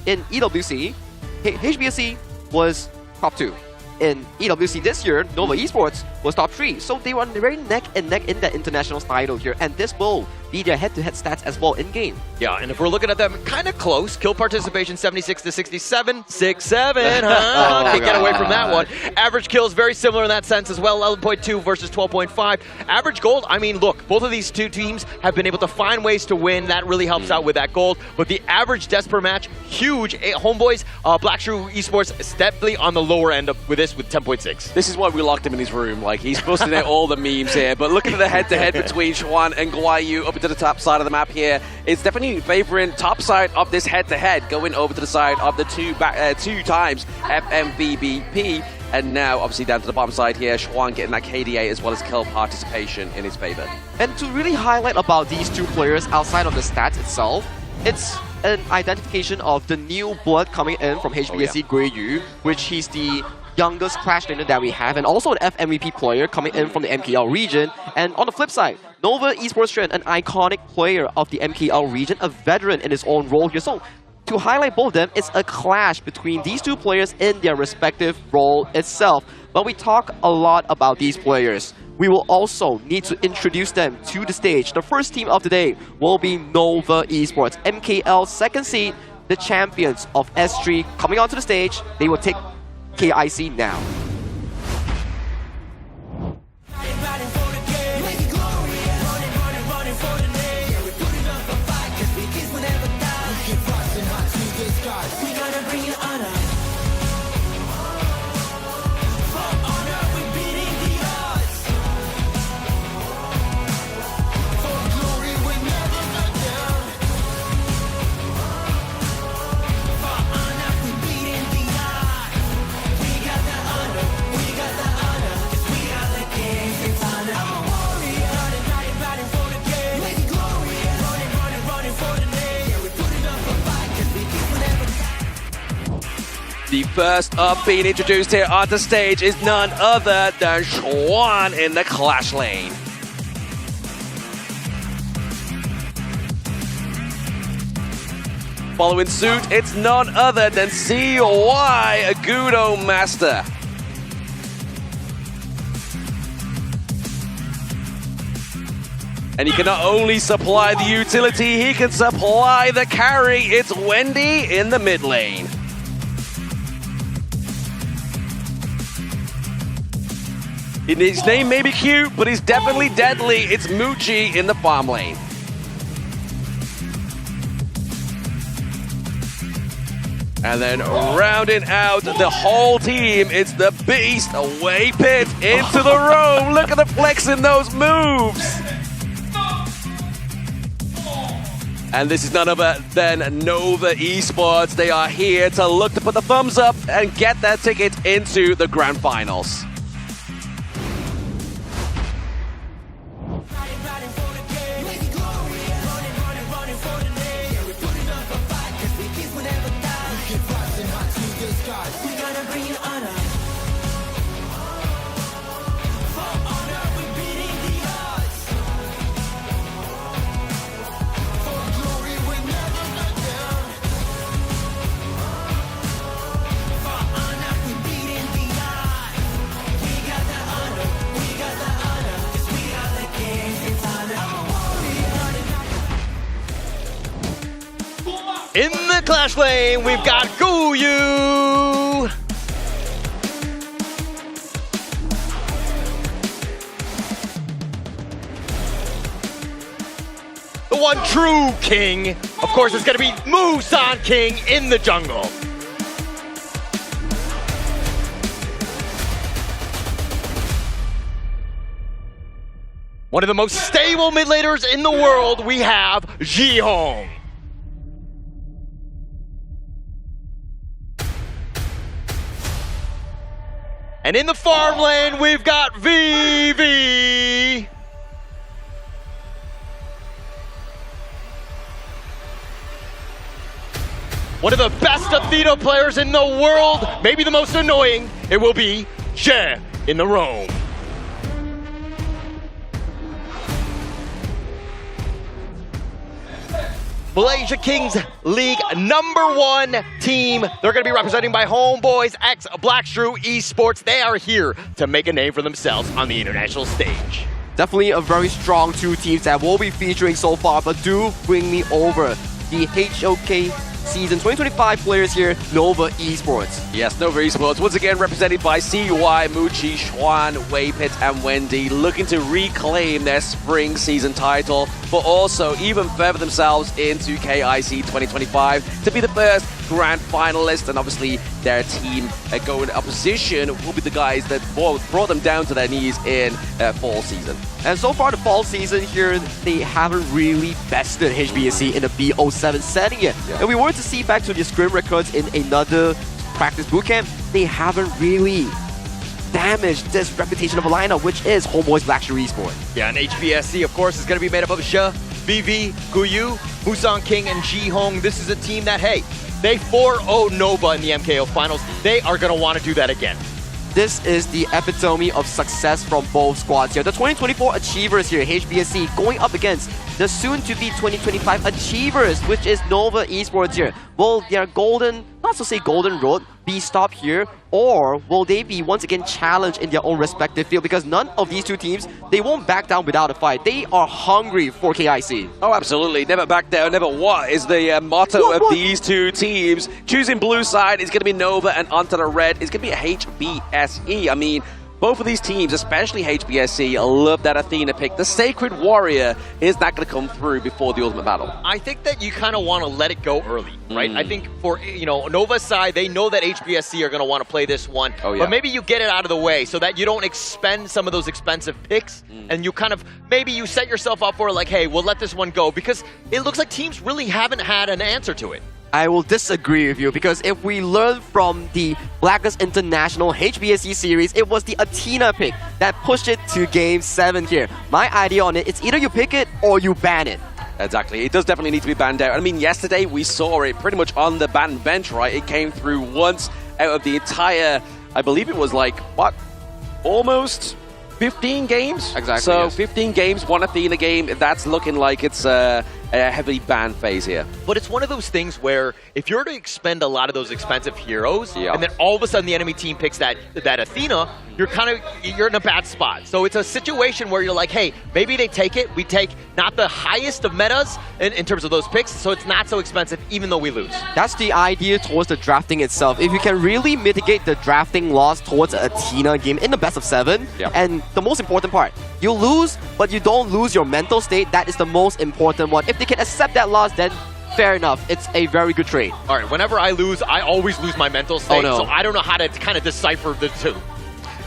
in EWC, HBSC was top 2. In EWC this year, Nova Esports was top 3. So they were very neck and neck in that international title here. And this will be their head-to-head stats as well in-game. Yeah, and if we're looking at them, kind of close. Kill participation 76 to 67. 6-7, huh? Can't get away from that one. Average kills very similar in that sense as well. 11.2 versus 12.5. Average gold, I mean, look, both of these two teams have been able to find ways to win. That really helps out with that gold. But the average deaths per match, huge. HomeBois, Blacklist Esports, definitely on the lower end with this with 10.6. This is why we locked him in his room. Like, he's busting out all the memes here. But looking at the head-to-head between Xuan and Guayu up over to the top side of the map here. It's definitely favoring top side of this head-to-head, going over to the side of the two times FMVBP. And now, obviously, down to the bottom side here, Schwan getting that KDA as well as kill participation in his favor. And to really highlight about these two players outside of the stats itself, it's an identification of the new blood coming in from HBSC Gui Yu, which he's the youngest Clash laner that we have, and also an FMVP player coming in from the MKL region. And on the flip side, Nova Esports Trend, an iconic player of the MKL region, a veteran in his own role here. So to highlight both of them, it's a clash between these two players in their respective role itself. But we talk a lot about these players. We will also need to introduce them to the stage. The first team of the day will be Nova Esports, MKL second seed, the champions of S3 coming onto the stage. They will take KIC now. The first up being introduced here on the stage is none other than Schwan in the Clash lane. Following suit, it's none other than CY, a Gudo Master. And he can not only supply the utility, he can supply the carry. It's Wendy in the mid lane. His name may be cute, but he's definitely deadly. It's Muji in the farm lane. And then rounding out the whole team, it's the Beast, away pit into the roam. Look at the flex in those moves. And this is none other than Nova Esports. They are here to look to put the thumbs up and get their ticket into the grand finals. In the Clash lane, we've got Guyu. The one true king. Of course, it's going to be Musan King in the jungle. One of the most stable mid laners in the world, we have Jihong. And in the farm lane, we've got Vivi. One of the best Athena players in the world, maybe the most annoying, it will be Je in the roam. Malaysia Kings League #1 team. They're going to be represented by HomeBois x Blacklist Esports. They are here to make a name for themselves on the international stage. Definitely a very strong two teams that we'll be featuring so far, but do bring me over the HOK Season 2025 players here, Nova Esports. Yes, Nova Esports, once again represented by CY, Muji, Schwan, Waypit, and Wendy, looking to reclaim their spring season title, but also even further themselves into KIC 2025 to be the first grand finalists, and obviously their team going opposition will be the guys that brought them down to their knees in fall season. And so far the fall season here, they haven't really bested HBSC in a BO7 setting yet. And we were to see back to the scrim records in another practice bootcamp, they haven't really damaged this reputation of a lineup, which is HomeBois Blacklist Esports. Yeah, and HBSC, of course, is going to be made up of Sha, VV, Guyu, Musang King, and Ji-Hong. This is a team that, hey, they 4-0 Nova in the MKO finals. They are going to want to do that again. This is the epitome of success from both squads here. The 2024 Achievers here, HBSC, going up against the soon-to-be 2025 Achievers, which is Nova Esports here. Will their golden, not to say golden road, be stopped here, or will they be once again challenged in their own respective field? Because none of these two teams, they won't back down without a fight. They are hungry for KIC. Oh, absolutely. Never back down, never what is the motto of these two teams. Choosing blue side is going to be Nova, and onto the red is going to be HBSE. I mean, both of these teams, especially HBSC, love that Athena pick. The Sacred Warrior is not going to come through before the Ultimate Battle. I think that you kind of want to let it go early, right? I think for, Nova's side, they know that HBSC are going to want to play this one. Oh, yeah. But maybe you get it out of the way so that you don't expend some of those expensive picks. And you kind of, maybe you set yourself up for like, hey, we'll let this one go. Because it looks like teams really haven't had an answer to it. I will disagree with you, because if we learn from the Blacklist International HBSC series, it was the Athena pick that pushed it to Game 7 here. My idea on it, it's either you pick it or you ban it. Exactly. It does definitely need to be banned out. I mean, yesterday we saw it pretty much on the ban bench, right? It came through once out of the entire, I believe it was like, what, almost 15 games? Exactly, So yes. 15 games, one Athena game. That's looking like it's a heavily banned phase here. But it's one of those things where if you're to expend a lot of those expensive heroes, and then all of a sudden the enemy team picks that Athena, you're in a bad spot. So it's a situation where you're like, hey, maybe they take it. We take not the highest of metas in terms of those picks, so it's not so expensive even though we lose. That's the idea towards the drafting itself. If you can really mitigate the drafting loss towards an Athena game in the best of 7, and the most important part, you lose, but you don't lose your mental state. That is the most important one. If they can accept that loss, then fair enough. It's a very good trade. All right, whenever I lose, I always lose my mental state, Oh, no. so I don't know how to kind of decipher the two.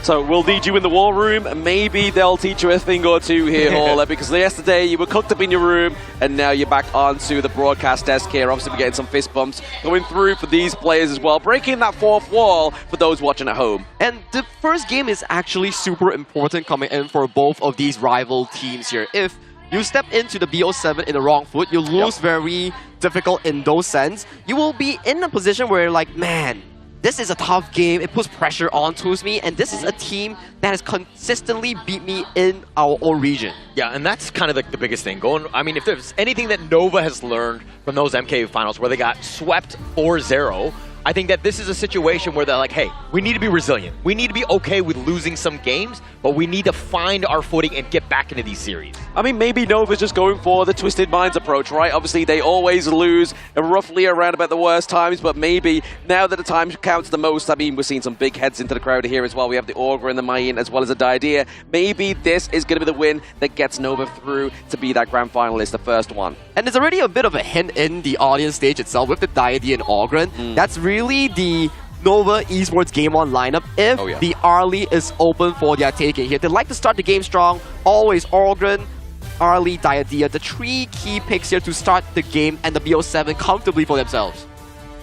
So we'll need you in the war room. Maybe they'll teach you a thing or two here, Hauler, because yesterday you were cooked up in your room and now you're back onto the broadcast desk here. Obviously, we're getting some fist bumps going through for these players as well, breaking that fourth wall for those watching at home. And the first game is actually super important coming in for both of these rival teams here. If you step into the BO7 in the wrong foot, you lose very difficult in those sense. You will be in a position where you're like, man, this is a tough game. It puts pressure onto me, and this is a team that has consistently beat me in our own region. Yeah, and that's kind of the biggest thing. I mean, if there's anything that Nova has learned from those MKU finals where they got swept 4-0, I think that this is a situation where they're like, hey, we need to be resilient. We need to be okay with losing some games, but we need to find our footing and get back into these series. I mean, maybe Nova's just going for the Twisted Minds approach, right? Obviously, they always lose roughly around about the worst times, but maybe now that the time counts the most, I mean, we're seeing some big heads into the crowd here as well. We have the Augur and the Mayan as well as the Diadea. Maybe this is going to be the win that gets Nova through to be that grand finalist, the first one. And there's already a bit of a hint in the audience stage itself with the Diadea and Augur. That's really the Nova Esports Game 1 lineup if the Arlie is open for their taking here. They like to start the game strong, always Augur, Arlie, Diadea, the 3 key picks here to start the game and the BO7 comfortably for themselves.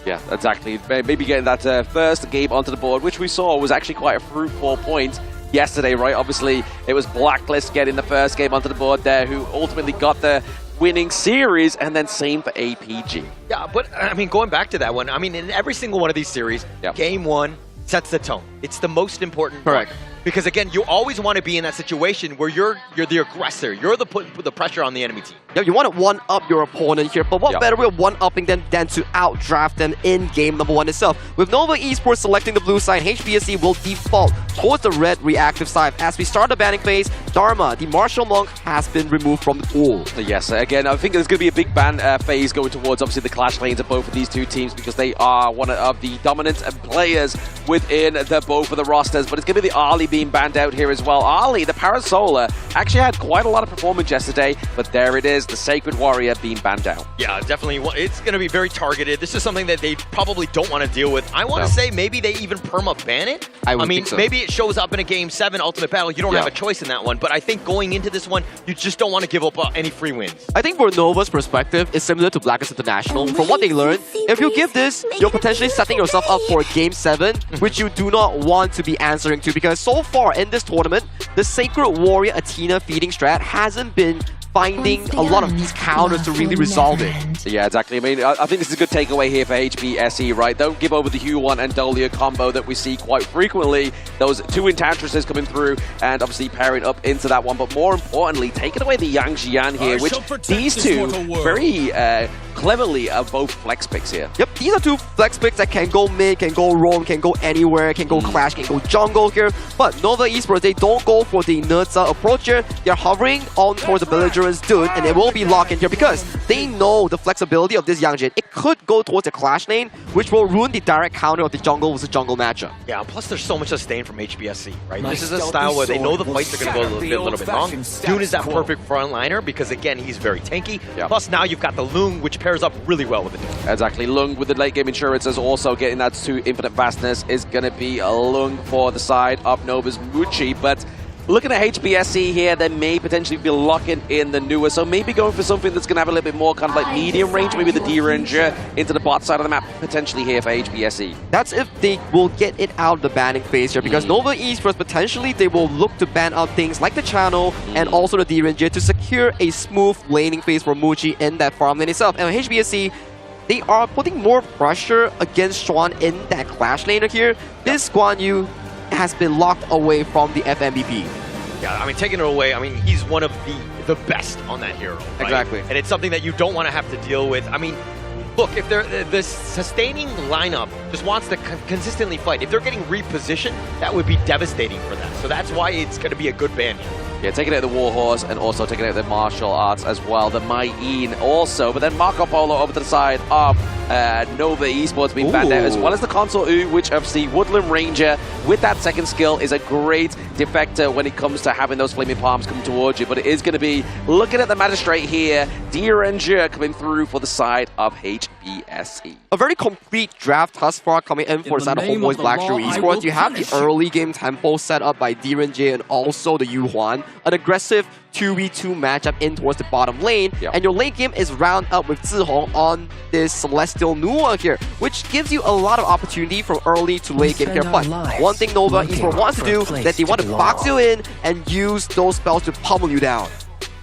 Yeah, exactly. Maybe getting that first game onto the board, which we saw was actually quite a fruitful point yesterday, right? Obviously, it was Blacklist getting the first game onto the board there, who ultimately got the winning series, and then same for APG. Yeah, but I mean, going back to that one, I mean, in every single one of these series, Game 1 sets the tone. It's the most important one. Because again, you always want to be in that situation where you're the aggressor. You're put the pressure on the enemy team. Yeah, you want to one-up your opponent here, but what better way of one-upping them than to outdraft them in game number 1 itself? With Nova Esports selecting the blue side, HBSC will default towards the red reactive side. As we start the banning phase, Dharma, the martial monk, has been removed from the pool. Yes, again, I think there's going to be a big ban phase going towards obviously the clash lanes of both of these two teams, because they are one of the dominant players within both of the rosters, but it's going to be the Arlie being banned out here as well. Ali, the Parasolar, actually had quite a lot of performance yesterday, but there it is, the Sacred Warrior being banned out. Yeah, definitely. It's going to be very targeted. This is something that they probably don't want to deal with. I want to say maybe they even perma-ban it. I would mean, think so. maybe it shows up in a Game 7 Ultimate Battle. You don't have a choice in that one, but I think going into this one, you just don't want to give up any free wins. I think for Nova's perspective, it's similar to Blacklist International. From what they learned, if you give this, you're potentially setting yourself up for Game 7, which you do not want to be answering to, because so far in this tournament, the Sacred Warrior Athena feeding strat hasn't been finding a lot of these counters to really resolve it. Yeah, exactly. I mean, I think this is a good takeaway here for HBSE, right? Don't give over the Huon and Dolia combo that we see quite frequently. Those two Enchantresses coming through and obviously pairing up into that one. But more importantly, taking away the Yang Jian here, which these two very cleverly are both flex picks here. Yep, these are two flex picks that can go mid, can go roam, can go anywhere, can go clash, can go jungle here. But Nova Esports, they don't go for the Nurza approach here. They're hovering on towards the Belligerent's Dune, and they will be locked in here because they know the flexibility of this Yang Jin. It could go towards the clash lane, which will ruin the direct counter of the jungle versus jungle matchup. Yeah, plus there's so much sustain from HBSC, right? This is a style where they know the fights are going to go a little bit long. Dune is that perfect frontliner because, again, he's very tanky. Plus now you've got the Lung, which pairs up really well with the Dune. Exactly. Lung with the late game insurance is also getting that to infinite vastness is going to be a Lung for the side of Nova's Muchi, but looking at HBSC here, they may potentially be locking in the newer, so maybe going for something that's going to have a little bit more kind of like medium range, maybe the D-Ranger into the bot side of the map, potentially here for HBSC. That's if they will get it out of the banning phase here, because Nova Esports, potentially, they will look to ban out things like the channel and also the D-Ranger to secure a smooth laning phase for Muchi in that farm lane itself. And HBSC, they are putting more pressure against Xuan in that clash lane here. This Guan Yu has been locked away from the FMVP. Yeah, I mean, taking it away, I mean, he's one of the best on that hero, right? Exactly. And it's something that you don't want to have to deal with. I mean, look, if they're the sustaining lineup just wants to consistently fight, if they're getting repositioned, that would be devastating for them. So that's why it's going to be a good ban here. Yeah, taking out the Warhorse and also taking out the martial arts as well. The Mai-In also, but then Marco Polo over to the side of Nova Esports being banned out, as well as the Consort U, which obviously Woodland Ranger with that second skill is a great defector when it comes to having those flaming palms come towards you. But it is going to be looking at the Magistrate here, D-Ranger coming through for the side of HBSE. A very complete draft thus far coming in for the side of HomeBois Blackstreet Esports. You have the early game tempo set up by D-Ranger and also the Yu Huan. An aggressive 2v2 matchup in towards the bottom lane, and your late game is round up with Zihong on this Celestial Nua here, which gives you a lot of opportunity from early to late game here. But one thing Nova Esports wants to do is that they want to box you in and use those spells to pummel you down.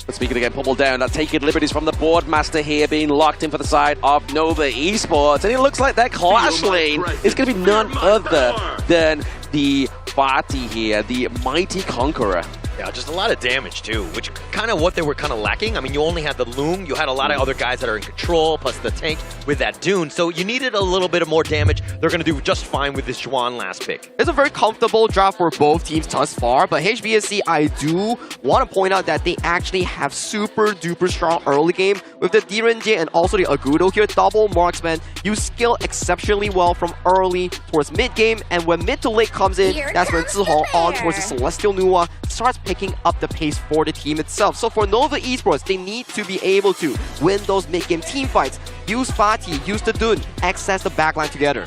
But speaking again, pummel down, taking liberties from the Boardmaster here, being locked in for the side of Nova Esports. And it looks like that clash lane is going to be none other than the Bati here, the Mighty Conqueror. Yeah, just a lot of damage too, which kind of what they were kind of lacking. I mean, you only had the Loom, you had a lot of other guys that are in control, plus the tank with that Dune, so you needed a little bit of more damage. They're going to do just fine with this Xuan last pick. It's a very comfortable draft for both teams thus far, but HBSC, I do want to point out that they actually have super duper strong early game with the D-Ranger and also the Agudo here, double marksman. You skill exceptionally well from early towards mid game, and when mid to late comes in, that's when Zihong on towards the Celestial Nua starts picking up the pace for the team itself. So for Nova Esports, they need to be able to win those mid-game team fights, use Fatih, use the Dune, access the backline together.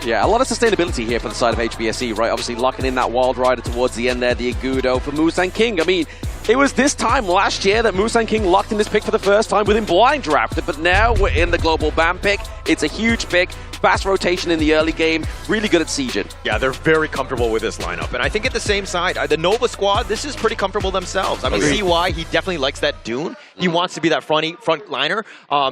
Yeah, a lot of sustainability here for the side of HBSE, right? Obviously locking in that Wild Rider towards the end there, the Agudo for Musang King. I mean, it was this time last year that Musang King locked in this pick for the first time within blind drafted, but now we're in the global ban pick. It's a huge pick, fast rotation in the early game, really good at sieging. Yeah, they're very comfortable with this lineup. And I think at the same side, the Nova squad, this is pretty comfortable themselves. I mean, see why he definitely likes that Dune. He wants to be that front liner.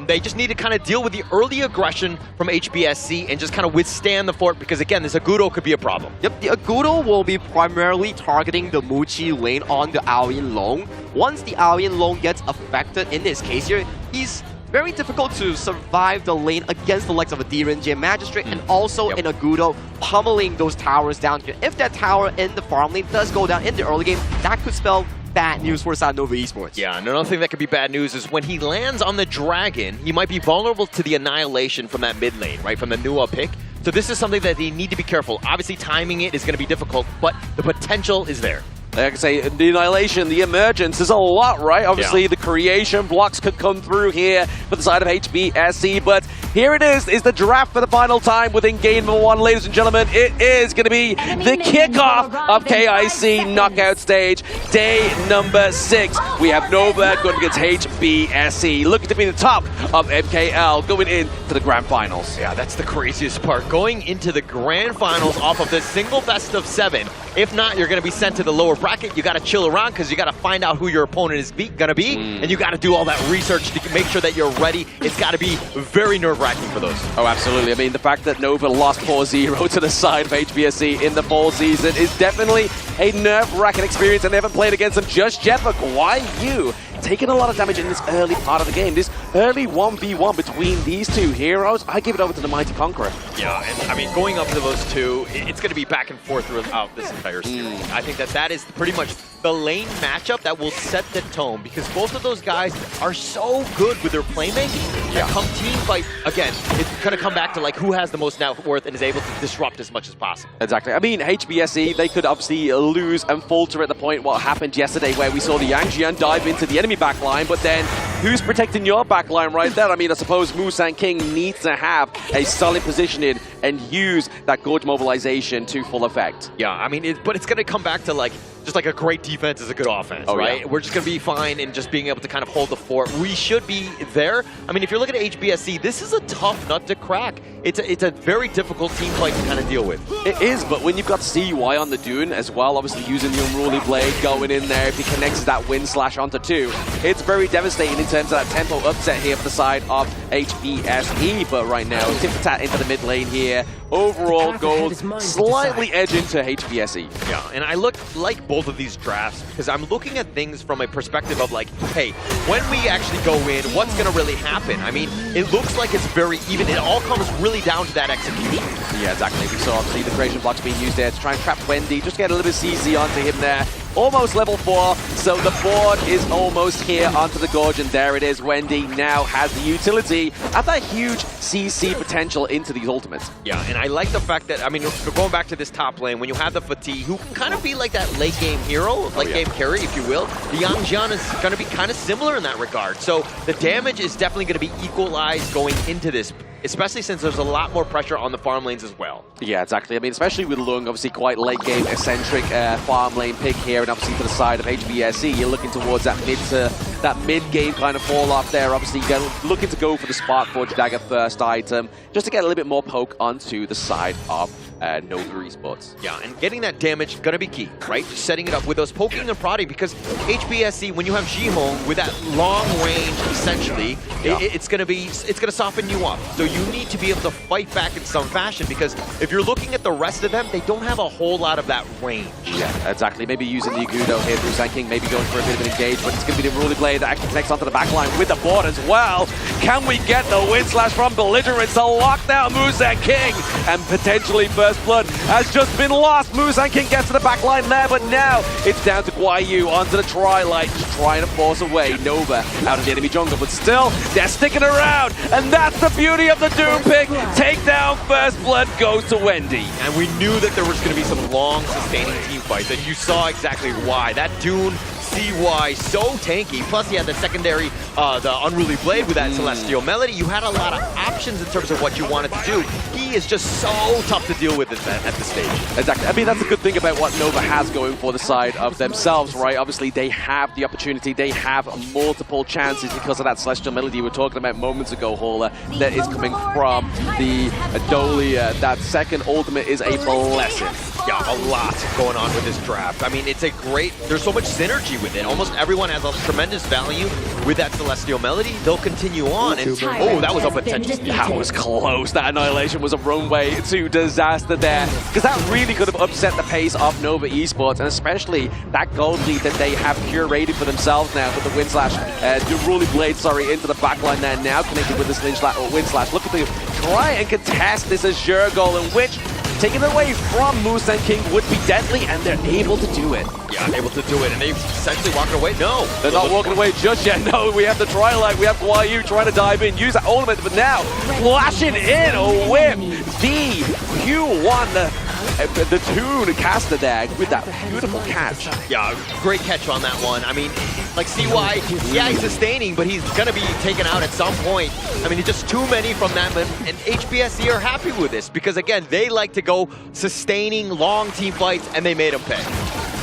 They just need to kind of deal with the early aggression from HBSC and just kind of withstand the fort, because again, this Agudo could be a problem. Yep, the Agudo will be primarily targeting the Muchi lane on the Aoyin Long. Once the Aoyin Long gets affected, in this case here, he's very difficult to survive the lane against the likes of a D-Ranger Magistrate and also an Agudo pummeling those towers down here. If that tower in the farm lane does go down in the early game, that could spell bad news for side Nova Esports. Yeah, and another thing that could be bad news is when he lands on the Dragon, he might be vulnerable to the annihilation from that mid lane, right? From the Nua pick. So this is something that they need to be careful. Obviously, timing it is going to be difficult, but the potential is there. Like I say, the Annihilation, the Emergence, there's a lot, right? Obviously, the creation blocks could come through here for the side of HBSC, but here it is the draft for the final time within game number 1, ladies and gentlemen. It is going to be the kickoff of KIC knockout stage, day number 6. We have Nova going against HBSC, looking to be the top of MKL going into the grand finals. Yeah, that's the craziest part. Going into the grand finals off of this single best of 7. If not, you're going to be sent to the lower bracket. You got to chill around because you got to find out who your opponent is going to be, and you got to do all that research to make sure that you're ready. It's got to be very nerve-wracking for those. Oh, absolutely. I mean, the fact that Nova lost 4-0 to the side of HBSC in the fall season is definitely a nerve-wracking experience, and they haven't played against them just yet. But YU taking a lot of damage in this early part of the game. This early 1v1 between these two heroes, I give it over to the Mighty Conqueror. Yeah, and I mean, going up to those two, it's going to be back and forth throughout this entire series. I think that is pretty much the lane matchup that will set the tone, because both of those guys are so good with their playmaking. Yeah. Come team fight, again, it's going to come back to like who has the most net worth and is able to disrupt as much as possible. Exactly. I mean, HBSC, they could obviously lose and falter at the point what happened yesterday where we saw the Yangjian dive into the enemy backline, but then who's protecting your backline right there? I mean, I suppose Musang King needs to have a solid positioning and use that Gorge mobilization to full effect. Yeah, I mean, but it's going to come back to like, just like a great defense is a good offense, right? Yeah. We're just going to be fine in just being able to kind of hold the fort. We should be there. I mean, if you're looking at HBSC, this is a tough nut to crack. It's a very difficult team fight to kind of deal with. It is, but when you've got CY on the Dune as well, obviously using the Unruly Blade, going in there, if he connects that Wind Slash onto 2, it's very devastating in terms of that tempo upset here for the side of HBSE. But right now, tip-for-tat into the mid lane here. Overall gold slightly edging to HBSE. Yeah, and I like both of these drafts because I'm looking at things from a perspective of like, hey, when we actually go in, what's going to really happen? I mean, it looks like it's very even. It all comes really down to that execution. Yeah, exactly. We saw obviously the creation blocks being used there to try and trap Wendy, just get a little bit CZ onto him there. Almost level 4, so the board is almost here onto the Gorge, and there it is. Wendy now has the utility and that huge CC potential into these ultimates. Yeah, and I like the fact that, I mean, going back to this top lane, when you have the Fatigue, who can kind of be like that late game hero, late game carry, if you will, the Yangjian is going to be kind of similar in that regard. So the damage is definitely going to be equalized going into this, especially since there's a lot more pressure on the farm lanes as well. Yeah, exactly. I mean, especially with Lung, obviously quite late game eccentric farm lane pick here, and obviously to the side of HBSC, you're looking towards that mid game kind of fall off there. Obviously, you're looking to go for the Sparkforge Dagger first item, just to get a little bit more poke onto the side of Nova Esports. Yeah, and getting that damage gonna be key, right? Just setting it up with those poking and prodding, because HBSC, when you have Jihong with that long range, essentially, it's gonna soften you up. So you need to be able to fight back in some fashion, because if you're looking at the rest of them, they don't have a whole lot of that range. Yeah, exactly. Maybe using the Agudo here through Sun King, maybe going for a bit of an engage, but it's going to be the Unruly Blade that actually connects onto the backline with the board as well. Can we get the Wind Slash from Belligerent to lock down Musang King? And potentially First Blood has just been lost. Musang King gets to the backline there, but now it's down to Guayu onto the Tri-Light, just trying to force away Nova out of the enemy jungle, but still, they're sticking around, and that's the beauty of the Doom pick. Take down First Blood goes to Wendy. And we knew that there was going to be some long, sustaining team fights, and you saw exactly why. That Dune CY so tanky, plus he had the secondary, the Unruly Blade with that Celestial Melody. You had a lot of options in terms of what you wanted to do. He is just so tough to deal with at this stage. Exactly. I mean, that's a good thing about what Nova has going for the side of themselves, right? Obviously, they have the opportunity. They have multiple chances because of that Celestial Melody we were talking about moments ago, Hauler, that is coming from the Adolia. That second ultimate is a blessing. Yeah, a lot going on with this draft. I mean, it's a great, there's so much synergy with it. Almost everyone has a tremendous value with that Celestial Melody. They'll continue on. And oh, that was up at 10. That was close. That Annihilation was a runway to disaster there, because that really could have upset the pace of Nova Esports, and especially that gold lead that they have curated for themselves now with the Wind Slash, the Unruly Blade, sorry, into the backline there, now connected with this Wind Slash, looking to try and contest this Azure goal, in which taking it away from Moose and King would be deadly, and they're able to do it. Yeah, able to do it, and they've essentially walking away. No, they're not walking away just yet. No, we have the Twilight, we have Guai Yu trying to dive in, use that ultimate, but now flashing in with the Q1, the Toon caster there with that beautiful catch. Yeah, great catch on that one. I mean, like CY, yeah, he's sustaining, but he's gonna be taken out at some point. I mean, it's just too many from them, and HBSC are happy with this because again, they like to go sustaining long team fights, and they made him pay.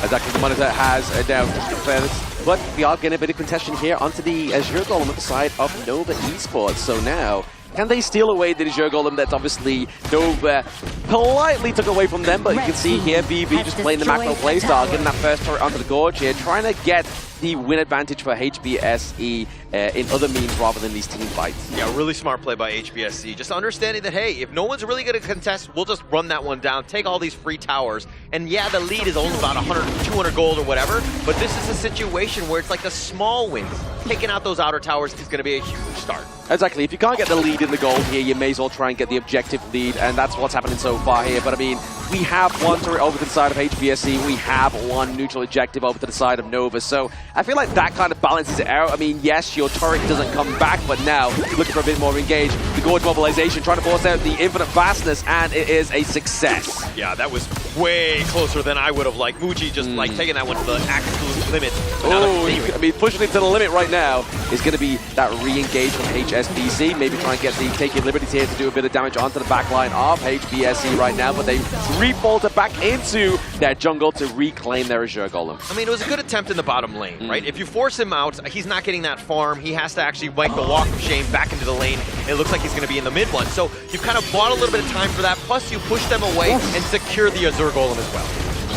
Exactly, the monitor has down fairness, but we are getting a bit of contention here onto the Azure Golem at the side of Nova Esports. So now, can they steal away the Azure Golem that's obviously Nova politely took away from them? But you can see here, VV just playing the macro playstyle, getting that first turret onto the gorge here, trying to get the win advantage for HBSE in other means rather than these team fights. Yeah, really smart play by HBSC. Just understanding that, hey, if no one's really going to contest, we'll just run that one down, take all these free towers. And yeah, the lead is only about 100, 200 gold or whatever, but this is a situation where it's like a small win. Taking out those outer towers is going to be a huge start. Exactly. If you can't get the lead in the gold here, you may as well try and get the objective lead, and that's what's happening so far here. But I mean, we have one turret over to the side of HBSC, we have one neutral objective over to the side of Nova, so I feel like that kind of balances it out. I mean, yes, your turret doesn't come back, but now looking for a bit more engage. The gorge mobilization, trying to force out the infinite fastness, and it is a success. Yeah, that was way closer than I would have liked. Muji just like taking that one to the absolute limit. Oh, I mean, pushing it to the limit right now is going to be that re-engage from HSBC. Maybe try and get the taking liberties here to do a bit of damage onto the backline of HBSC right now, but they re-bolted back into their jungle to reclaim their Azure Golem. I mean, it was a good attempt in the bottom lane, right? If you force him out, he's not getting that farm. He has to actually make the walk of shame back into the lane. It looks like he's going to be in the mid one. So you've kind of bought a little bit of time for that, plus you push them away and secure the Azure Golem as well.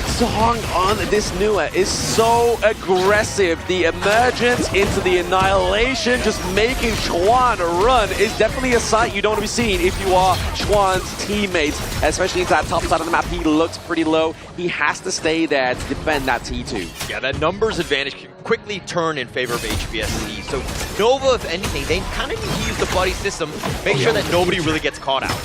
Song on this Nua is so aggressive. The emergence into the annihilation, just making Chuan run, is definitely a sight you don't want to be seeing if you are Chuan's teammates, especially into that top side of the map. He looks pretty low. He has to stay there to defend that T2. Yeah, that numbers advantage can quickly turn in favor of HBSC. So Nova, if anything, they kind of need to use the buddy system, make sure that nobody really gets caught out.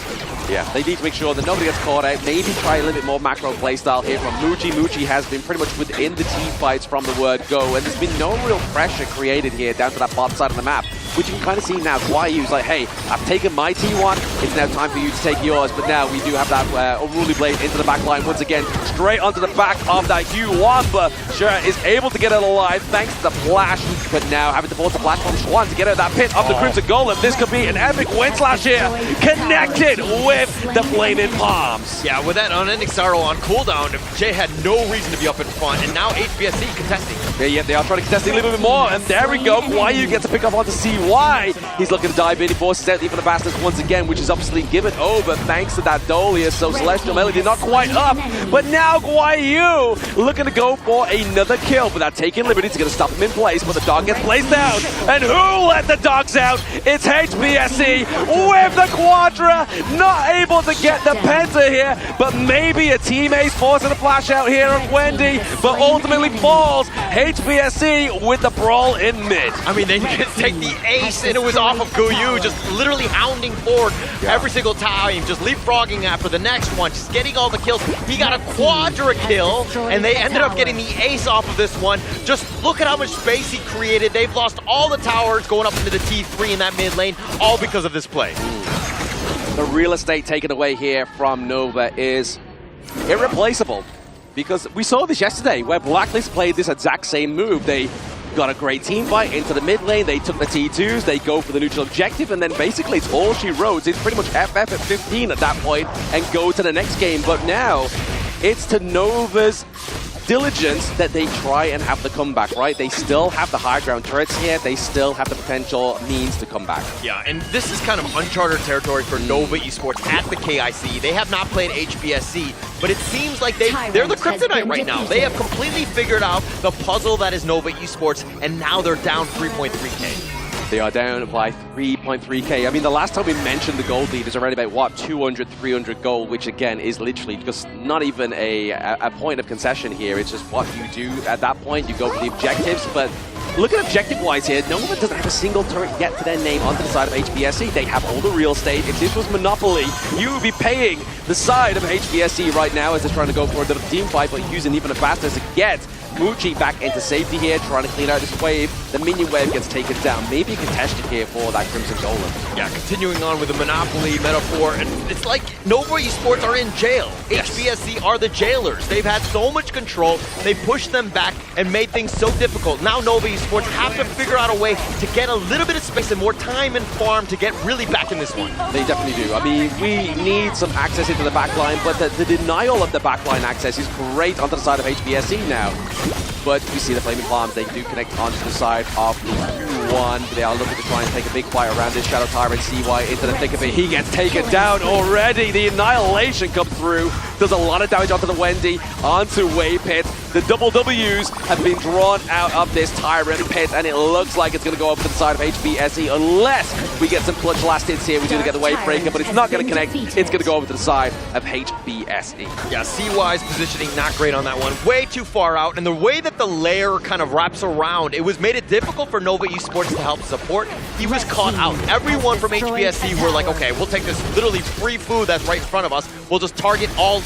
Yeah, they need to make sure that nobody gets caught out. Maybe try a little bit more macro playstyle here from Muji. Muji has been pretty much within the team fights from the word go, and there's been no real pressure created here down to that bottom side of the map, which you can kind of see now. Guai Yu's like, hey, I've taken my T1, it's now time for you to take yours. But now we do have that Unruly Blade into the back line once again, straight onto the back of that Q1, but Sure is able to get it alive thanks to the flash, but now having to force the flash from Schwan to get out of that pit of the Crimson Golem. This could be an epic win slash here, connected with the Flaming Palms. Yeah, with that unending sorrow on cooldown, Jay had no reason to be up in front, and now HBSC contesting. Yeah, they are trying to contest a little bit more, and there we go. Guai Yu gets to pick up onto CY. He's looking to dive in, he forces out even the Bastards once again, which is obviously given over thanks to that Dolius. So Celestial Melody not quite up, but now Guai Yu looking to go for another kill, but that taking liberties is going to stop him in place, but the dog gets placed down. And who let the dogs out? It's HBSC with the Quadra, not able to get the Penta here, but maybe a teammate's forcing the flash out here of Wendy, but ultimately falls. HBSC with the brawl in mid. I mean, they could take the ace, and it was off of Guyu, just literally hounding forward every single time, just leapfrogging after the next one, just getting all the kills. He got a quadra kill, and they ended up getting the ace off of this one. Just look at how much space he created. They've lost all the towers going up into the T3 in that mid lane, all because of this play. The real estate taken away here from Nova is irreplaceable, because we saw this yesterday where Blacklist played this exact same move. They got a great team fight into the mid lane, they took the T2s, they go for the neutral objective, and then basically it's all she wrote. It's pretty much FF at 15 at that point and go to the next game. But now it's to Nova's diligence that they try and have the comeback, right? They still have the high ground turrets here, they still have the potential means to come back. Yeah, and this is kind of uncharted territory for Nova Esports at the KIC. They have not played HBSC, but it seems like they're the kryptonite right now. They have completely figured out the puzzle that is Nova Esports, and now they're down 3.3k. They are down by 3.3k. I mean, the last time we mentioned the gold lead is around about, what, 200, 300 gold, which again is literally just not even a point of concession here. It's just what you do at that point. You go for the objectives, but look at objective-wise here. Nova doesn't have a single turret yet to their name onto the side of HBSC. They have all the real estate. If this was Monopoly, you would be paying the side of HBSC right now as they're trying to go for a little team fight, but using even a faster to get Muchi back into safety here, trying to clean out this wave. The minion wave gets taken down. Maybe contested here for that Crimson Golem. Yeah, continuing on with the Monopoly metaphor, and it's like Nova Esports are in jail. Yes. HBSC are the jailers. They've had so much control. They pushed them back and made things so difficult. Now Nova Esports have to figure out a way to get a little bit of space and more time and farm to get really back in this one. They definitely do. I mean, we need some access into the backline, but the denial of the backline access is great onto the side of HBSC now. But we see the Flaming Palms, they do connect onto the side of the Q1. They are looking to try and take a big fight around this Shadow Tyrant. CY into the thick of it. He gets taken down already. The Annihilation comes through. Does a lot of damage onto the Wendy, onto Wave Pit. The double W's have been drawn out of this Tyrant Pit, and it looks like it's going to go over to the side of HBSC unless we get some clutch last hits here. We do get the Wave Breaker, but it's not going to connect. It's going to go over to the side of HBSC. Yeah, CY's positioning not great on that one. Way too far out, and the way that the layer kind of wraps around, it made it difficult for Nova Esports to help support. He was caught out. Everyone from HBSC were like, okay, we'll take this literally free food that's right in front of us. We'll just target all,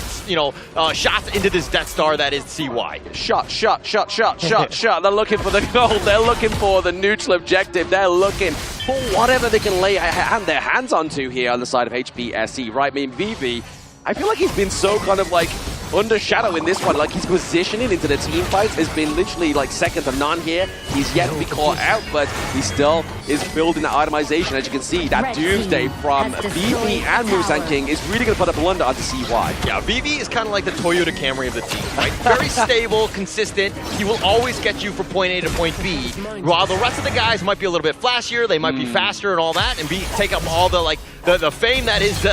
shots into this Death Star that is CY. Shot. They're looking for the gold. They're looking for the neutral objective. They're looking for whatever they can lay their hands onto here on the side of HBSC, right? I mean, VV, I feel like he's been so kind of like under shadow in this one. Like his positioning into the team fights has been literally like second to none here. He's yet to be caught out, but he still is building that itemization. As you can see, that Doomsday from VV and Musan King is really going to put a blunder onto CY. Yeah, VV is kind of like the Toyota Camry of the team, right? Very stable, consistent. He will always get you from point A to point B, while the rest of the guys might be a little bit flashier, they might be faster and all that, and take up all the the fame that is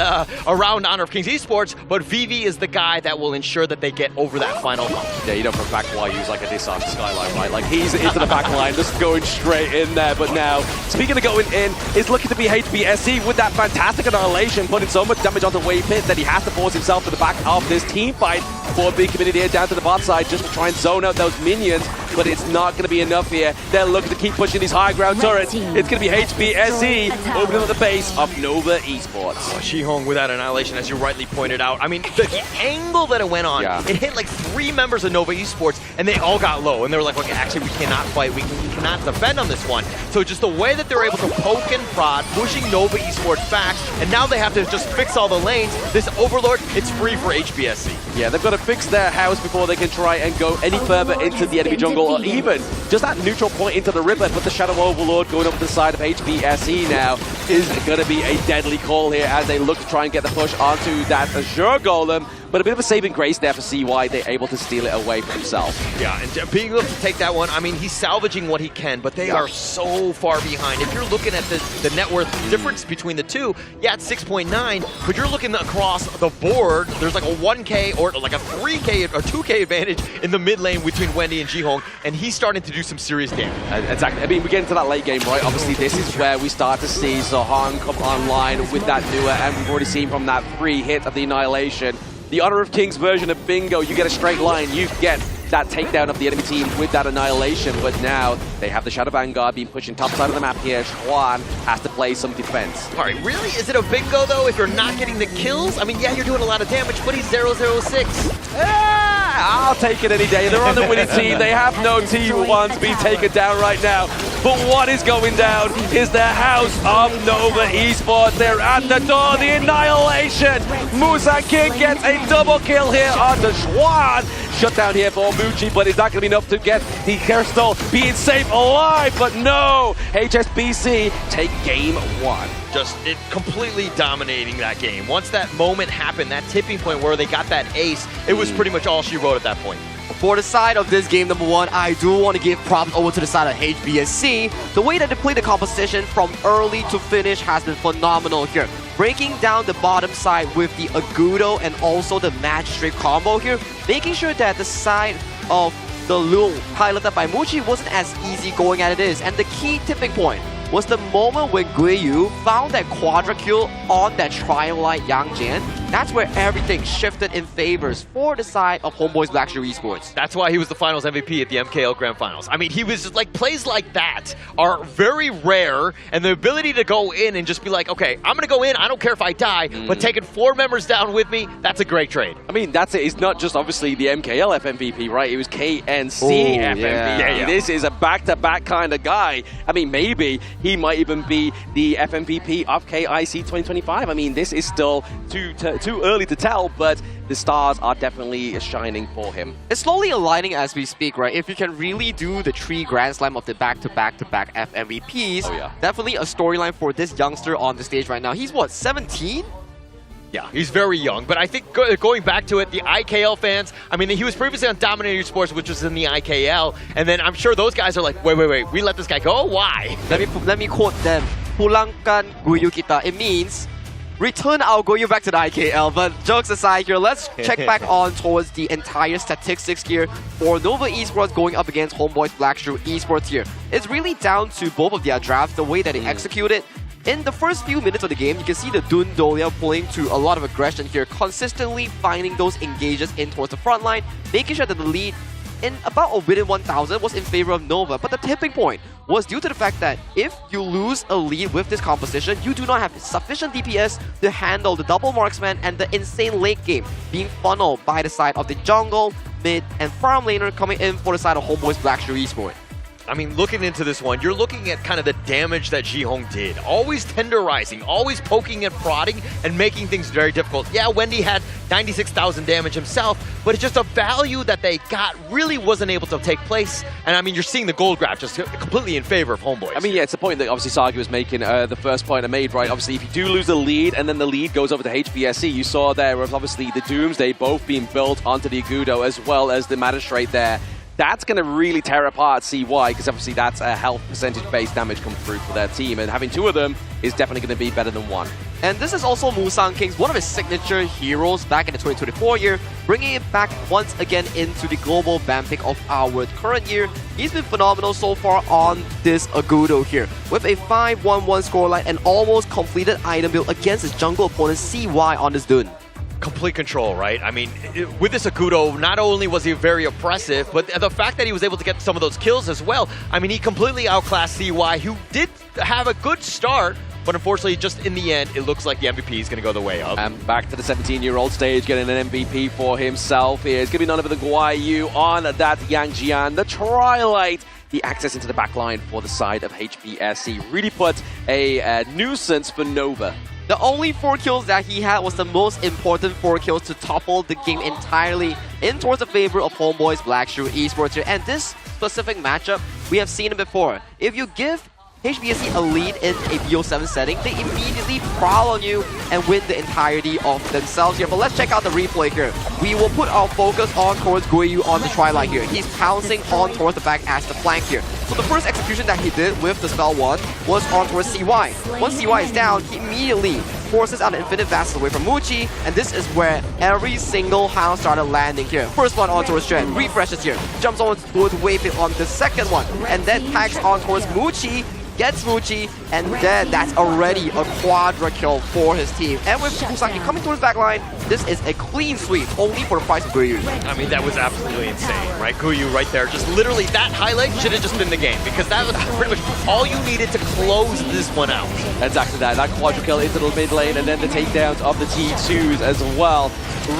around Honor of Kings Esports, but VV is the guy that will ensure that they get over that final hump. Yeah, you know for a fact why he was like a Nissan Skyline, right? Like he's into the back line, just going straight in there. But now, speaking of going in, it's looking to be HBSC with that fantastic Annihilation, putting so much damage onto Wave Pit that he has to force himself to the back of this team fight for a big community here down to the bot side just to try and zone out those minions. But it's not going to be enough here. They're looking to keep pushing these high ground turrets. It's going to be HBSC opening up the base of Nova Esports. Oh, Shihong with that Annihilation, as you rightly pointed out. I mean, the angle that it went on, it hit like 3 members of Nova Esports, and they all got low. And they were like, okay, actually, we cannot fight. We cannot defend on this one. So just the way that they're able to poke and prod, pushing Nova Esports back, and now they have to just fix all the lanes. This Overlord, it's free for HBSC. Yeah, they've got to fix their house before they can try and go any further into the enemy jungle, or even just that neutral point into the river. But the Shadow Overlord going up the side of HBSC now is going to be a deadly call here as they look to try and get the push onto that Azure Golem. But a bit of a saving grace there for CY. They're able to steal it away for themselves. Yeah, and being able to take that one, I mean, he's salvaging what he can, but they are so far behind. If you're looking at the net worth difference between the two, yeah, it's 6.9, but you're looking across the board, there's like a 1K or like a 3K or 2K advantage in the mid lane between Wendy and Jihong, and he's starting to do some serious damage. Exactly. I mean, we get into that late game, right? Obviously, this is where we start to see Zohan come online with that newer, and we've already seen from that free hit of the Annihilation. The Honor of Kings version of Bingo, you get a straight line, you get that takedown of the enemy team with that Annihilation, but now they have the Shadow Vanguard being pushed top side of the map here. Xuan has to play some defense. All right, really? Is it a Bingo, though, if you're not getting the kills? I mean, yeah, you're doing a lot of damage, but he's 006. I'll take it any day. They're on the winning team. They have no T1s being taken down right now. But what is going down is the house of Nova Esports. They're at the door. The Annihilation. Musan King gets a double kill here on the Xuan. Shut down here for Muchi, but it's not going to be enough to get the Crystal being safe alive. But no, HSBC take game 1. Just completely dominating that game. Once that moment happened, that tipping point where they got that ace, it was pretty much all she wrote at that point. For the side of this game, number 1, I do want to give props over to the side of HBSC. The way that they play the composition from early to finish has been phenomenal here. Breaking down the bottom side with the Agudo and also the Match Strip combo here, making sure that the side of the Loom piloted by Muchi wasn't as easy going as it is. And the key tipping point was the moment when Guiyu found that quadra kill on that Triolite Yang Jian. That's where everything shifted in favors for the side of HomeBois Blacklist Esports. That's why he was the finals MVP at the MKL Grand Finals. I mean, he was just like, plays like that are very rare, and the ability to go in and just be like, okay, I'm gonna go in, I don't care if I die, but taking 4 members down with me, that's a great trade. I mean, that's it. It's not just obviously the MKL FMVP, right? It was KNC FMVP. Yeah. This is a back-to-back kind of guy. I mean, maybe he might even be the FMVP of KIC 2025. I mean, this is still too early to tell, but the stars are definitely shining for him. It's slowly aligning as we speak, right? If you can really do the 3 Grand Slam of the back-to-back-to-back FMVPs, definitely a storyline for this youngster on the stage right now. He's what, 17? Yeah, he's very young, but I think going back to it, the IKL fans, I mean, he was previously on Dominator Esports, which was in the IKL, and then I'm sure those guys are like, wait, we let this guy go? Why? Let me quote them. Pulangkan Guiyu kita. It means return our Guiyu back to the IKL. But jokes aside here, let's check back on towards the entire statistics here for Nova Esports going up against HomeBois Blacklist Esports here. It's really down to both of their drafts, the way that they execute it. In the first few minutes of the game, you can see the Dun Dolia pulling to a lot of aggression here, consistently finding those engages in towards the front line, making sure that the lead in about a within 1,000 was in favor of Nova. But the tipping point was due to the fact that if you lose a lead with this composition, you do not have sufficient DPS to handle the double marksman and the insane late game being funneled by the side of the jungle, mid, and farm laner coming in for the side of HomeBois Blacklist Esports. I mean, looking into this one, you're looking at kind of the damage that Jihong did. Always tenderizing, always poking and prodding, and making things very difficult. Yeah, Wendy had 96,000 damage himself, but it's just a value that they got really wasn't able to take place. And I mean, you're seeing the gold graph just completely in favor of HomeBois. I mean, yeah, it's the point that obviously Sagi was making, the first point I made, right? Obviously, if you do lose the lead, and then the lead goes over to HBSC, you saw there was obviously the Doomsday both being built onto the Agudo as well as the Magistrate there. That's going to really tear apart CY, because obviously that's a health percentage-based damage come through for their team, and having 2 of them is definitely going to be better than 1. And this is also Musang King's one of his signature heroes back in the 2024 year, bringing it back once again into the global ban pick of our current year. He's been phenomenal so far on this Agudo here, with a 5-1-1 scoreline and almost completed item build against his jungle opponent CY on this Dune. Complete control, right? I mean, with this Agudo, not only was he very oppressive, but the fact that he was able to get some of those kills as well. I mean, he completely outclassed CY, who did have a good start, but unfortunately, just in the end, it looks like the MVP is going to go the way of. And back to the 17-year-old stage, getting an MVP for himself here. It's going to be none other than Guiyu on that Yangjian, the Trilite. The access into the backline for the side of HBSC really put a nuisance for Nova. The only 4 kills that he had was the most important 4 kills to topple the game entirely in towards the favor of HomeBois Blacklist Esports here. And this specific matchup, we have seen it before. If you give HBSC a lead in a BO7 setting, they immediately prowl on you and win the entirety of themselves here. But let's check out the replay here. We will put our focus on towards Guiyu on the Twilight here. He's pouncing on towards the back as the flank here. So the first execution that he did with the spell 1 was on towards CY. Once CY is down, he immediately forces out an Infinite Vassal away from Muchi, and this is where every single hound started landing here. First one on towards Jen, refreshes here, jumps on towards Waypit on the second one, and then tags on towards Muchi, gets Muchi, and then that's already a quadra kill for his team. And with Kusaki coming towards the backline, this is a clean sweep, only for the price of Guiyu. I mean, that was absolutely insane, right? Guiyu right there, just literally that highlight should have just been the game, because that was pretty much all you needed to close this one out. Exactly that quadra kill into the mid lane, and then the takedowns of the T2s as well.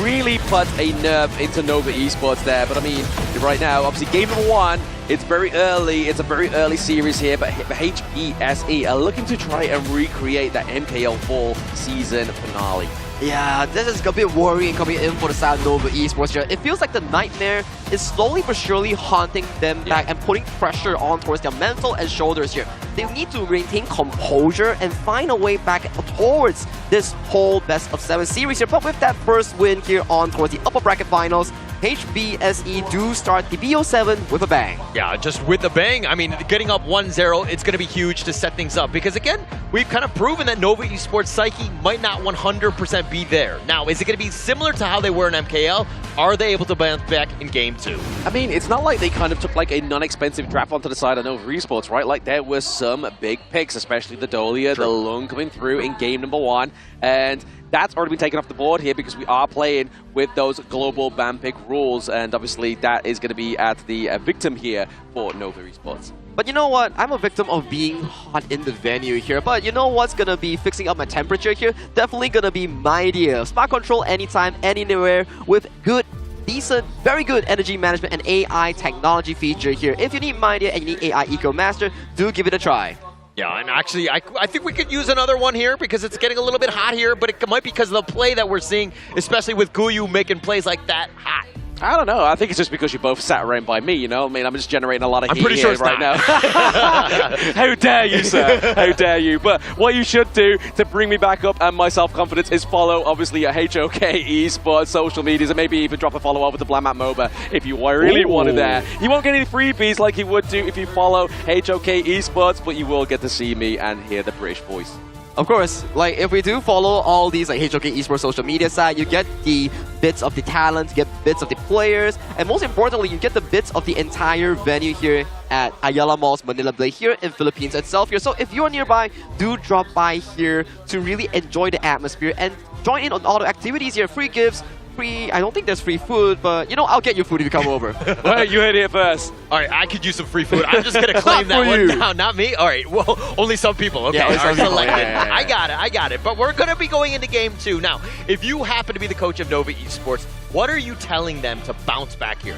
Really put a nerve into Nova Esports there, but I mean, right now, obviously game number 1, it's very early, it's a very early series here, but HBSE are looking to try and recreate that MKL Fall season finale. Yeah, this is a bit worrying coming in for the side of Nova Esports here. It feels like the nightmare is slowly but surely haunting them back and putting pressure on towards their mental and shoulders here. They need to maintain composure and find a way back towards this whole best of 7 series here. But with that first win here on towards the upper bracket finals, HBSE do start the BO7 with a bang. Yeah, just with a bang. I mean, getting up 1-0, it's going to be huge to set things up. Because again, we've kind of proven that Nova Esports Psyche might not 100% be there. Now, is it going to be similar to how they were in MKL? Are they able to bounce back in Game 2? I mean, it's not like they kind of took like a non-expensive draft onto the side of Nova Esports, right? Like there was some big picks, especially the Dolia, the Lung coming through in game number 1. And that's already been taken off the board here because we are playing with those global ban pick rules. And obviously that is going to be at the victim here for Nova Esports. But you know what? I'm a victim of being hot in the venue here. But you know what's gonna be fixing up my temperature here? Definitely gonna be Mightier. Smart control anytime, anywhere with good, decent, very good energy management and AI technology feature here. If you need Mightier and you need AI Eco Master, do give it a try. Yeah, and actually, I think we could use another one here because it's getting a little bit hot here, but it might be because of the play that we're seeing, especially with Guyu making plays like that hot. I don't know. I think it's just because you both sat around by me, you know? I mean, I'm just generating a lot of heat pretty sure it's right not. now. How dare you, sir? How dare you? But what you should do to bring me back up and my self-confidence is follow, obviously, at HOK Esports social medias and maybe even drop a follow over to Blamat MOBA if you really want it there. You won't get any freebies like you would do if you follow HOK Esports, but you will get to see me and hear the British voice. Of course, like if we do follow all these like HOK Esports social media side, you get the bits of the talent, you get bits of the players, and most importantly, you get the bits of the entire venue here at Ayala Mall's Manila Bay here in Philippines itself here. So if you're nearby, do drop by here to really enjoy the atmosphere and join in on all the activities here. Free gifts, free, I don't think there's free food, but you know, I'll get you food if you come over. Well, you heard it first. All right, I could use some free food. I'm just going to claim that one down. Not me? All right, well, only some people. Okay, yeah, all right, selected. Yeah. I got it. But we're going to be going into game 2. Now, if you happen to be the coach of Nova Esports, what are you telling them to bounce back here?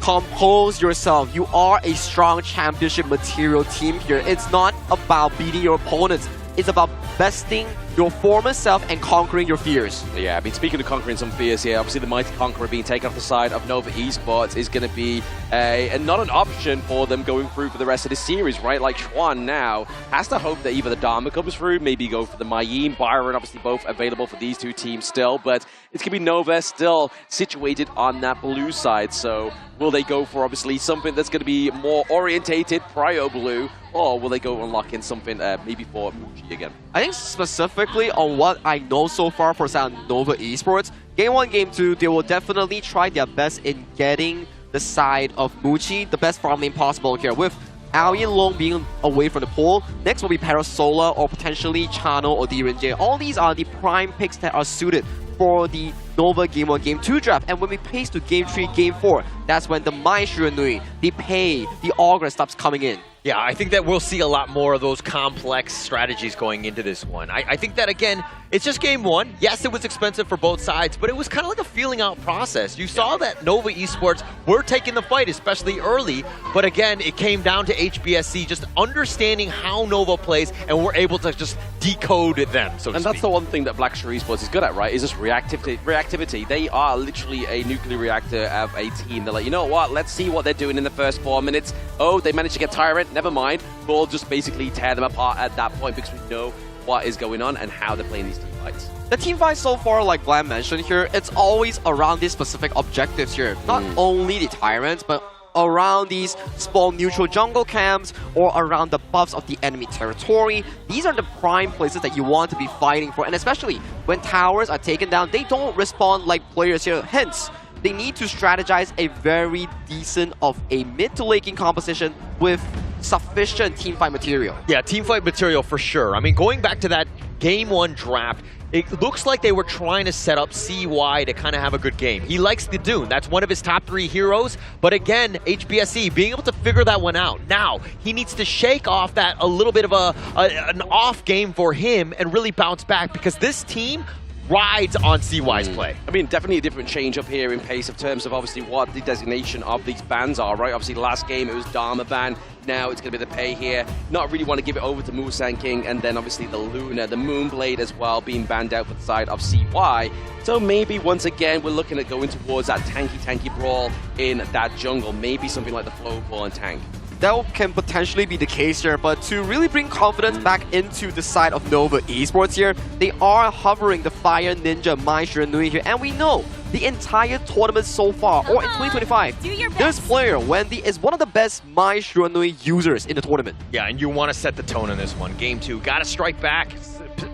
Compose yourself. You are a strong championship material team here. It's not about beating your opponents. It's about besting your former self and conquering your fears. Yeah, I mean, speaking of conquering some fears here, obviously the Mighty Conqueror being taken off the side of Nova Esports is going to be not an option for them going through for the rest of the series, right? Like, Schwan now has to hope that either the Dharma comes through, maybe go for the Mayim, Byron, obviously both available for these two teams still, but it's going to be Nova still situated on that blue side, so will they go for, obviously, something that's going to be more orientated, Prio Blue, or will they go and lock in something maybe for Muji again? I think specifically on what I know so far for Nova Esports, Game 1, Game 2, they will definitely try their best in getting the side of Muji, the best farm lane possible here, with Alien Long being away from the pool. Next will be Parasola or potentially Chano or Direnjay. All these are the prime picks that are suited for the Nova Game 1, Game 2 draft. And when we pace to Game 3, Game 4, that's when the Mai Shiranui, the Pei, the Augur stops coming in. Yeah, I think that we'll see a lot more of those complex strategies going into this one. I think that, again, it's just game 1. Yes, it was expensive for both sides, but it was kind of like a feeling out process. You saw that Nova Esports were taking the fight, especially early, but again, it came down to HBSC just understanding how Nova plays, and we're able to just decode them, so to speak. And that's the one thing that Blackshire Esports is good at, right? Is just reactivity. They are literally a nuclear reactor of a team. They're like, you know what? Let's see what they're doing in the first 4 minutes. Oh, they managed to get Tyrant. Never mind. We'll just basically tear them apart at that point because we know what is going on and how they're playing these team fights. The team fights so far, like Vlad mentioned here, it's always around these specific objectives here. Not only the Tyrants, but around these small neutral jungle camps or around the buffs of the enemy territory. These are the prime places that you want to be fighting for. And especially when towers are taken down, they don't respond like players here. Hence, they need to strategize a very decent of a mid to late game composition with sufficient teamfight material. Yeah, teamfight material for sure. I mean, going back to that Game 1 draft, it looks like they were trying to set up CY to kind of have a good game. He likes the Dune. That's one of his top 3 heroes. But again, HBSC being able to figure that one out. Now, he needs to shake off that a little bit of an off game for him and really bounce back because this team rides on CY's play. I mean, definitely a different change up here in pace in terms of obviously what the designation of these bans are, right? Obviously, last game it was Dharma ban. Now it's going to be the Pei here. Not really want to give it over to Musan King, and then obviously the Luna, the Moonblade as well, being banned out for the side of CY. So maybe once again we're looking at going towards that tanky brawl in that jungle. Maybe something like the Flow Ball and Tank. That can potentially be the case here, but to really bring confidence back into the side of Nova Esports here, they are hovering the Fire Ninja Mai Shiranui here, and we know the entire tournament so far, or in 2025, this player, Wendy, is one of the best Mai Shiranui users in the tournament. Yeah, and you want to set the tone in this one. Game 2, got to strike back.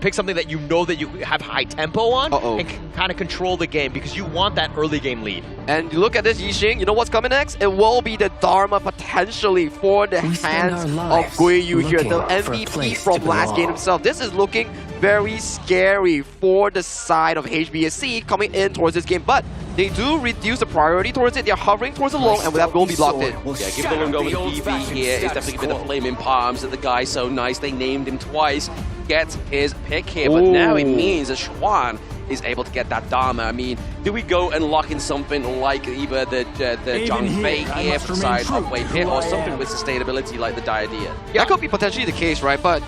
pick something that you know that you have high tempo on and can kind of control the game because you want that early game lead. And you look at this Yixing, you know what's coming next? It will be the Dharma potentially for the hands of Guiyu here, the MVP from last game himself. This is looking very scary for the side of HBSC coming in towards this game, but they do reduce the priority towards it. They're hovering towards the long, and that will be locked in. Yeah, give the long go with PV here. It's definitely been the flaming palms that the guy's so nice. They named him twice. Gets his pick here, but now it means that Schwan is able to get that Dharma. I mean, do we go and lock in something like either the Zhang Fei here for the side of Wei Pit or something with sustainability like the Diadea? Yeah, that could be potentially the case, right? But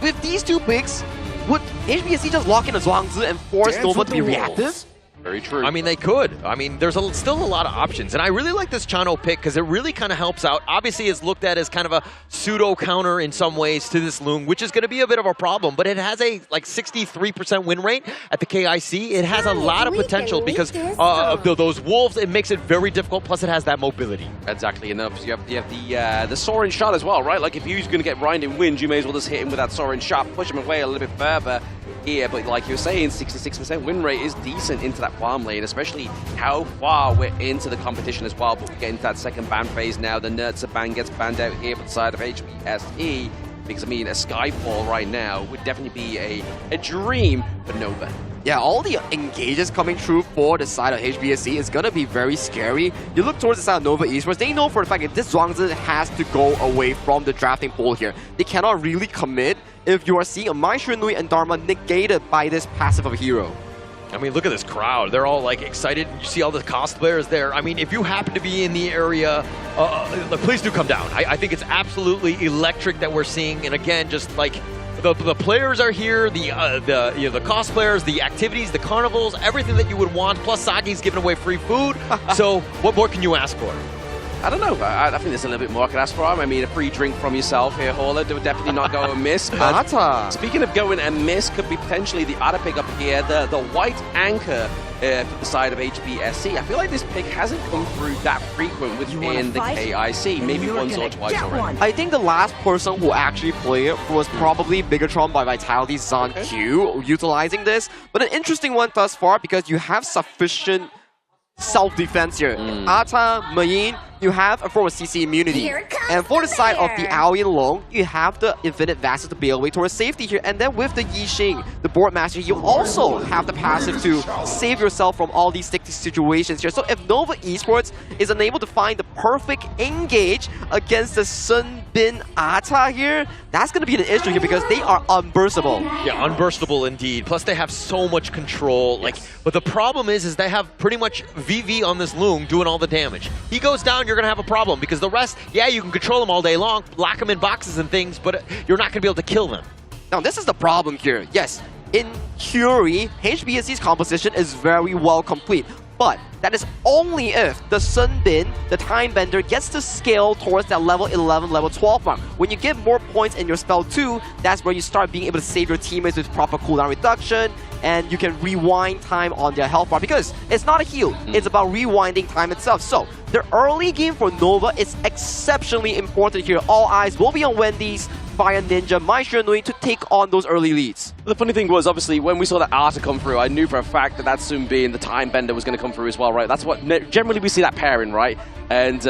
with these two picks, would HBSC just lock in a Zhuangzi and force Nova to be reactive? Very true. I mean, they could. I mean, there's still a lot of options. And I really like this Chano pick because it really kind of helps out. Obviously, it's looked at as kind of a pseudo counter in some ways to this Loon, which is going to be a bit of a problem. But it has a 63% win rate at the KIC. It has a lot of potential because of those wolves. It makes it very difficult. Plus, it has that mobility. Exactly. And you have the soaring shot as well, right? Like if he's going to get Ryan in wins, you may as well just hit him with that soaring shot, push him away a little bit further. Here, but like you're saying, 66% win rate is decent into that farm lane, especially how far we're into the competition as well. But we get into that second ban phase now. The Nurtza ban gets banned out here for the side of HBSE, because I mean, a Skyfall right now would definitely be a dream for Nova. Yeah, all the engages coming through for the side of HBSC is going to be very scary. You look towards the side of Nova Esports, they know for the fact that this Zhuangzi has to go away from the drafting pool here. They cannot really commit if you are seeing a Mai Shinui and Dharma negated by this passive of a hero. I mean, look at this crowd. They're all like excited. You see all the cosplayers there. I mean, if you happen to be in the area, please do come down. I think it's absolutely electric that we're seeing. And again, just like the players are here, the cosplayers, the activities, the carnivals, everything that you would want. Plus, Sagi's giving away free food. So what more can you ask for? I don't know. I think there's a little bit more I could ask for him. I mean, a free drink from yourself here, Hauler, would definitely not go amiss. But speaking of going amiss, could be potentially the other pick up here, the white anchor for the side of HBSC. I feel like this pick hasn't come through that frequent within the KIC, maybe once or twice already. I think the last person who actually played it was probably Bigatron by Vitality Zan Q, utilizing this. But an interesting one thus far because you have sufficient self-defense here. Ata, Mayin, you have a form of CC immunity. And for the side of the Aoyin Long, you have the Infinite Vassal to bail away towards safety here. And then with the Yixing, the Board Master, you also have the passive to save yourself from all these sticky situations here. So if Nova Esports is unable to find the perfect engage against the Sun Bin Ata here, that's going to be an issue here because they are unburstable. Yeah, unburstable indeed. Plus they have so much control. But the problem is they have pretty much VV on this Loon doing all the damage. He goes down, you're going to have a problem because the rest, yeah, you can control them all day long, lock them in boxes and things, but you're not going to be able to kill them. Now, this is the problem here. Yes, in theory, HBSC's composition is very well complete, but that is only if the Sun Bin, the Time Bender, gets to scale towards that level 11, level 12 mark. When you get more points in your spell 2, that's where you start being able to save your teammates with proper cooldown reduction, and you can rewind time on their health bar because it's not a heal, it's about rewinding time itself. So the early game for Nova is exceptionally important here. All eyes will be on Wendy's, Fire Ninja, Mai Shinui to take on those early leads. The funny thing was, obviously, when we saw that Arta come through, I knew for a fact that Sun Bin, the Time Bender, was going to come through as well, right? That's what generally we see that pairing, right? And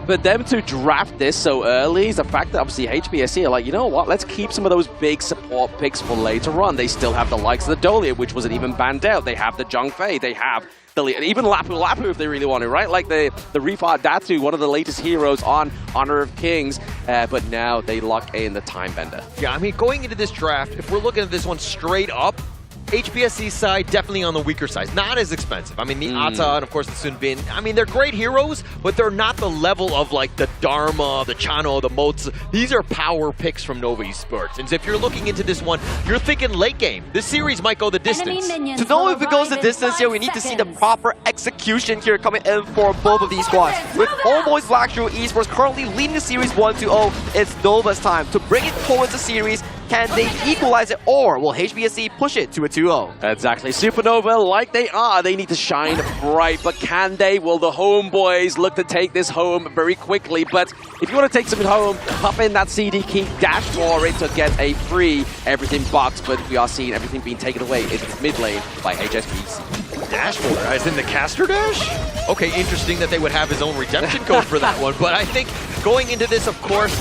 for them to draft this so early is the fact that obviously HBSC are like, you know what, let's keep some of those big support picks for later on. They still have the likes of the Dolia, which wasn't even banned out. They have the Zhang Fei. They have even Lapu if they really want to, right? Like the Rifat Datu, one of the latest heroes on Honor of Kings, but now they lock in the Time Bender. Yeah, I mean, going into this draft, if we're looking at this one straight up, HBSC side definitely on the weaker side. Not as expensive. I mean, the Ata and of course the Sun Bin, I mean, they're great heroes, but they're not the level of like the Dharma, the Chano, the Mots. These are power picks from Nova Esports. And if you're looking into this one, you're thinking late game. This series might go the distance. To know if it goes the distance here, we need to see the proper execution here coming in for both of these squads. With HomeBois Blackstreet Esports currently leading the series 1-0, it's Nova's time to bring it towards the series, Can they equalize it, or will HBSC push it to a 2-0? Exactly. Supernova, like they are, they need to shine bright, but can they? Will the HomeBois look to take this home very quickly? But if you want to take something home, pop in that CD key, dash for it to get a free everything box, but we are seeing everything being taken away into the mid lane by HSBC. Dash for it, as in the caster dash? Okay, interesting that they would have his own redemption code for that one, but I think going into this, of course,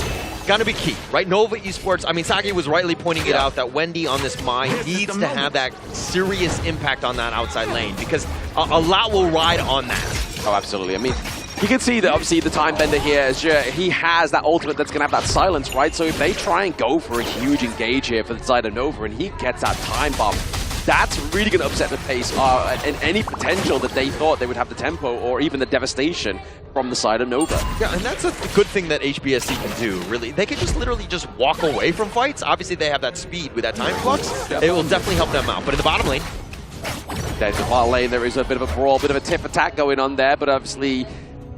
gonna be key, right? Nova Esports, I mean, Saki was rightly pointing it out that Wendy on this mine needs to have that serious impact on that outside lane because a lot will ride on that. Oh, absolutely. I mean, you can see that obviously the time bender here, Azure, he has that ultimate that's going to have that silence, right? So if they try and go for a huge engage here for the side of Nova and he gets that time bomb, that's really going to upset the pace and any potential that they thought they would have the tempo or even the devastation from the side of Nova. Yeah, and that's a good thing that HBSC can do, really. They can just literally just walk away from fights. Obviously, they have that speed with that time flux. Yep. It will definitely help them out. But in the bottom lane, there's the bottom lane, there is a bit of a brawl, bit of a tip attack going on there, but obviously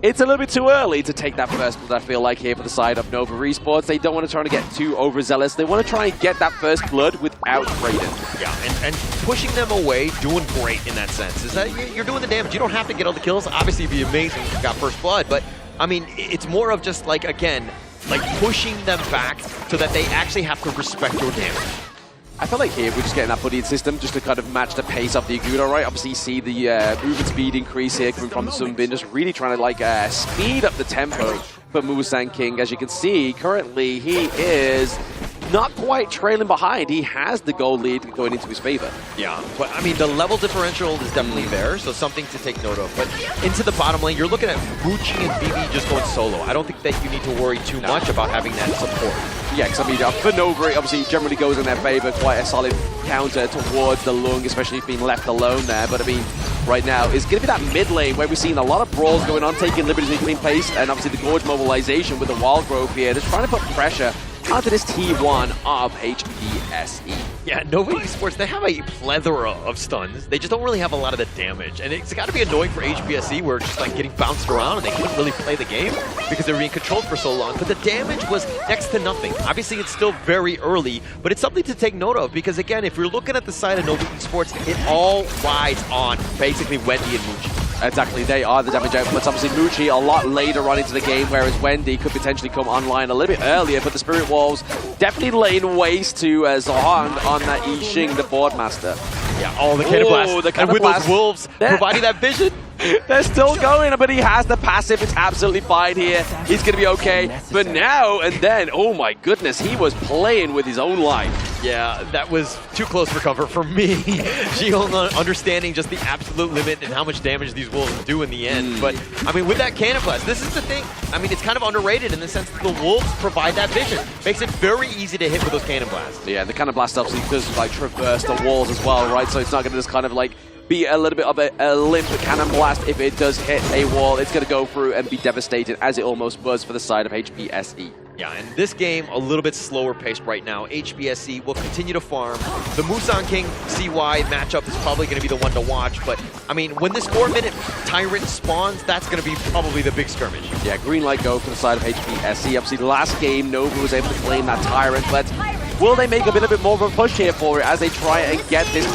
it's a little bit too early to take that first blood, I feel like, here for the side of Nova Esports. They don't want to try to get too overzealous. They want to try and get that first blood without trading. yeah, and pushing them away, doing great in that sense. Is that you're doing the damage. You don't have to get all the kills. Obviously, it'd be amazing if you got first blood, but I mean, it's more of just like, again, like pushing them back so that they actually have to respect your damage. I feel like here we're just getting that buddying system just to kind of match the pace of the Agudo, right? Obviously you see the movement speed increase here coming from the Sunbin, just really trying to like speed up the tempo for Musang King. As you can see, currently he is not quite trailing behind. He has the gold lead going into his favor. Yeah, but I mean, the level differential is definitely there, so something to take note of. But into the bottom lane, you're looking at Muchi and BB just going solo. I don't think that you need to worry too much about having that support. Yeah, because I mean, for Nova, it obviously generally goes in their favor, quite a solid counter towards the Lung, especially if being left alone there. But I mean, right now, it's going to be that mid lane where we're seeing a lot of brawls going on, taking liberties in clean pace, and obviously the Gorge mobilization with the Wild Growth here. Just trying to put pressure onto this T1 of HBSE. Yeah, Nova Esports, they have a plethora of stuns. They just don't really have a lot of the damage. And it's got to be annoying for HBSE where it's just like getting bounced around and they couldn't really play the game because they were being controlled for so long. But the damage was next to nothing. Obviously, it's still very early, but it's something to take note of because, again, if you're looking at the side of Nova Esports, it all rides on basically Wendy and Muchi. Exactly, they are the damage outputs. Obviously, Muchi a lot later on into the game, whereas Wendy could potentially come online a little bit earlier, but the Spirit Wolves definitely laying waste to Zohang on that I Ching, the Boardmaster. Yeah, oh, the Cannon Blast. And with those wolves providing that vision. They're still going, but he has the passive. It's absolutely fine here. He's going to be okay. But now and then, oh my goodness, he was playing with his own life. Yeah, that was too close for comfort for me. Jihoon understanding just the absolute limit and how much damage these wolves do in the end. But, I mean, with that Cannon Blast, this is the thing. I mean, it's kind of underrated in the sense that the wolves provide that vision. Makes it very easy to hit with those Cannon Blasts. Yeah, the Cannon Blast obviously does like traverse the walls as well, right? So it's not going to just kind of like be a little bit of a limp Cannon Blast. If it does hit a wall, it's going to go through and be devastated, as it almost was for the side of HBSE. Yeah, and this game, a little bit slower paced right now. HBSC will continue to farm. The Musang King CY matchup is probably going to be the one to watch, but, I mean, when this 4-minute Tyrant spawns, that's going to be probably the big skirmish. Yeah, green light go for the side of HBSC. Obviously, the last game, Nova was able to claim that Tyrant, but will they make a bit more of a push here for it as they try and get this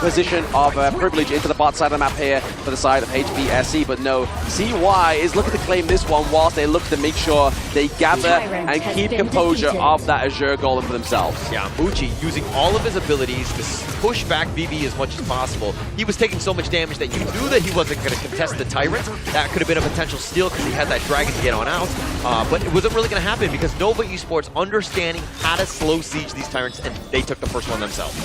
position of privilege into the bot side of the map here for the side of HBSC? But no, CY is looking to claim this one whilst they look to make sure they gather and keep composure of that Azure Golem for themselves. Yeah, Muchi using all of his abilities to push back BB as much as possible. He was taking so much damage that you knew that he wasn't going to contest the Tyrant. That could have been a potential steal because he had that Dragon to get on out. But it wasn't really going to happen because Nova Esports understanding how to slow siege these Tyrants, and they took the first one themselves.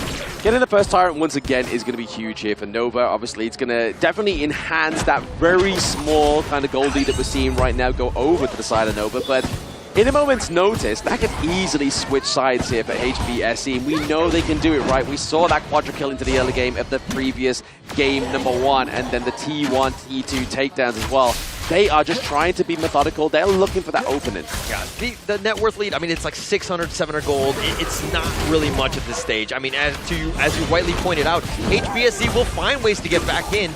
Getting the first Tyrant once again is going to be huge here for Nova. Obviously, it's going to definitely enhance that very small kind of gold lead that we're seeing right now go over to the side of Nova, but in a moment's notice, that could easily switch sides here for HBSC, and we know they can do it, right? We saw that quadra kill into the early game of the previous game #1, and then the T1, T2 takedowns as well. They are just trying to be methodical. They're looking for that opening. Yeah, the net worth lead, I mean, it's like 600, 700 gold. It's not really much at this stage. I mean, as you rightly pointed out, HBSC will find ways to get back in.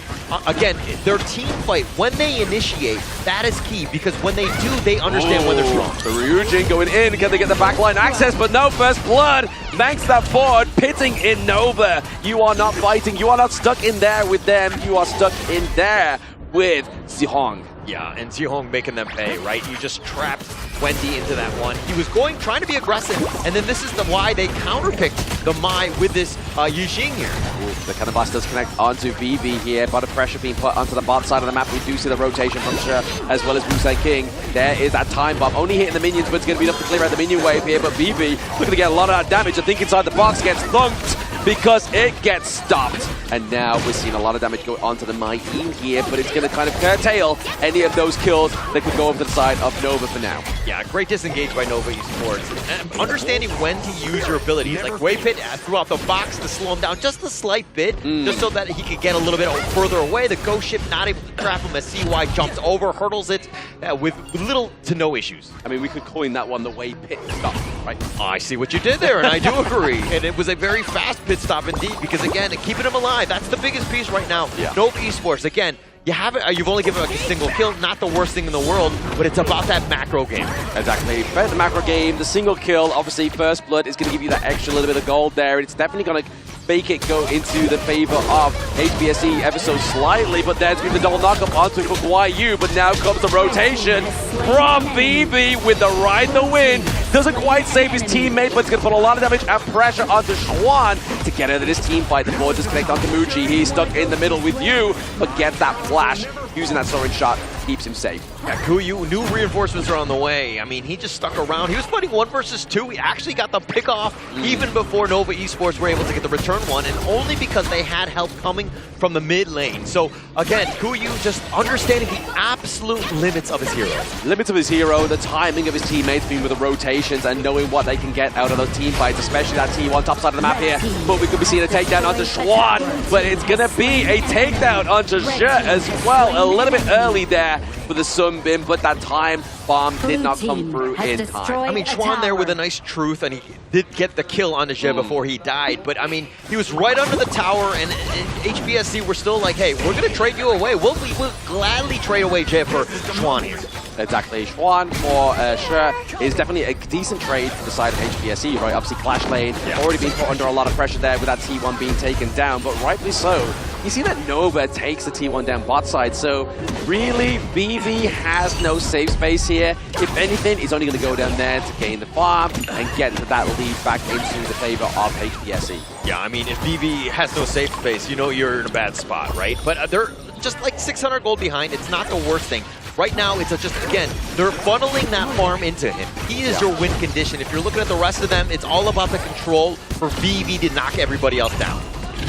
again, their team fight, when they initiate, that is key, because when they do, they understand when they're strong. The Ryujin going in, can they get the backline access? But no, first blood, banks that forward, pitting in Nova. You are not fighting, you are not stuck in there with them, you are stuck in there with Zihong. Yeah, and Zihong making them pay, right? You just trapped Wendy into that one. He was trying to be aggressive, and then this is why they counterpicked the Mai with this Yijing here. The Cannon Blast does connect onto VV here, but the pressure being put onto the bot side of the map. We do see the rotation from Sher as well as Musai King. There is that time bomb, only hitting the minions, but it's going to be enough to clear out the minion wave here. But VV looking to get a lot of that damage. I think inside the box gets thunked because it gets stopped. And now we're seeing a lot of damage go onto the Mai team here, but it's going to kind of curtail any of those kills that could go over to the side of Nova for now. Yeah, great disengage by Nova Esports. And understanding when to use your abilities, like Wave Pit throughout the box to slow him down just a slight bit, just so that he could get a little bit further away. The Ghost Ship not able to trap him as CY jumps over, hurdles it with little to no issues. I mean, we could coin that one the Wave Pit stop, right? I see what you did there, and I do agree. And it was a very fast pit stop indeed, because again, keeping him alive, that's the biggest piece right now. Yeah. Nova Esports, again, you've only given like a single kill, not the worst thing in the world, but it's about that macro game. Exactly. Better the macro game, the single kill, obviously first blood is going to give you that extra little bit of gold there. It's definitely going to make it go into the favor of HBSE ever so slightly, but there's been the double knockup onto Yu, but now comes the rotation from BB with the ride the win. Doesn't quite save his teammate, but it's going to put a lot of damage and pressure onto Schwan to get out of this team fight. The board disconnect onto Muji. He's stuck in the middle with Yu, but gets that flash. Using that soaring shot keeps him safe. Yeah, Kuyu, new reinforcements are on the way. I mean, he just stuck around. He was fighting 1 versus 2. He actually got the pick off even before Nova Esports were able to get the return one, and only because they had help coming from the mid lane. So again, Kuyu just understanding the absolute limits of his hero. Limits of his hero, the timing of his teammates being with the rotations and knowing what they can get out of those team fights, especially that T1 top side of the map here. But we could be seeing a takedown onto Schwan, but it's going to be a takedown onto Zhe as well. A little bit early there for the Sunbin, but that time bomb did not come through in time. I mean, Schwan there with a nice truth, and he did get the kill on Zhe before he died, but I mean, he was right under the tower, and HBSC were still like, hey, we're going to trade you away. We'll gladly trade away Zhe for Schwan here. Exactly. Schwan for Sher is definitely a decent trade for the side of HBSE, right? Obviously, Clash Lane already being put under a lot of pressure there with that T1 being taken down, but rightly so. You see that Nova takes the T1 down bot side, so really, BV has no safe space here. If anything, he's only going to go down there to gain the farm and get that lead back into the favor of HBSE. Yeah, I mean, if BV has no safe space, you know you're in a bad spot, right? But they're just like 600 gold behind. It's not the worst thing. Right now, it's just, again, they're funneling that farm into him. He is your win condition. If you're looking at the rest of them, it's all about the control for BV to knock everybody else down.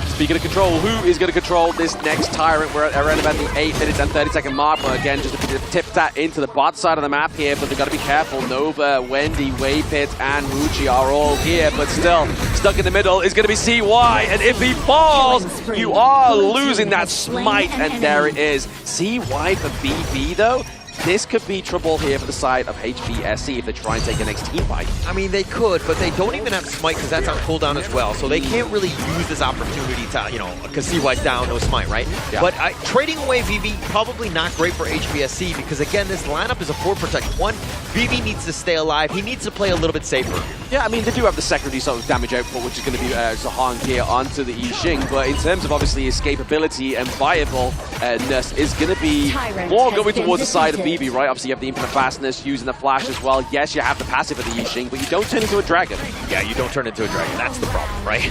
Speaking of control, who is going to control this next Tyrant? We're at around about the 8 minutes and 30-second mark, but again, just a tip that into the bot side of the map here, but they've got to be careful. Nova, Wendy, Waypit, and Muji are all here, but still, stuck in the middle is going to be CY, and if he falls, you are losing that smite, and there it is. CY for BB, though? This could be trouble here for the side of HBSE if they try and take the next team fight. I mean, they could, but they don't even have Smite because that's on cooldown as well. So they can't really use this opportunity to, you know, because CY's down, no Smite, right? Yeah. But trading away VV, probably not great for HBSE because, again, this lineup is a 4 protect. One, VV needs to stay alive. He needs to play a little bit safer. Yeah, I mean, they do have the secondary sort of damage output, which is going to be Zahong here onto the Yixing, but in terms of obviously escapability and viableness is going to be more going towards the side of BB, right? Obviously, you have the infinite fastness, using the flash as well. Yes, you have the passive of the Yixing, but you don't turn into a dragon. Yeah, you don't turn into a dragon. That's the problem, right?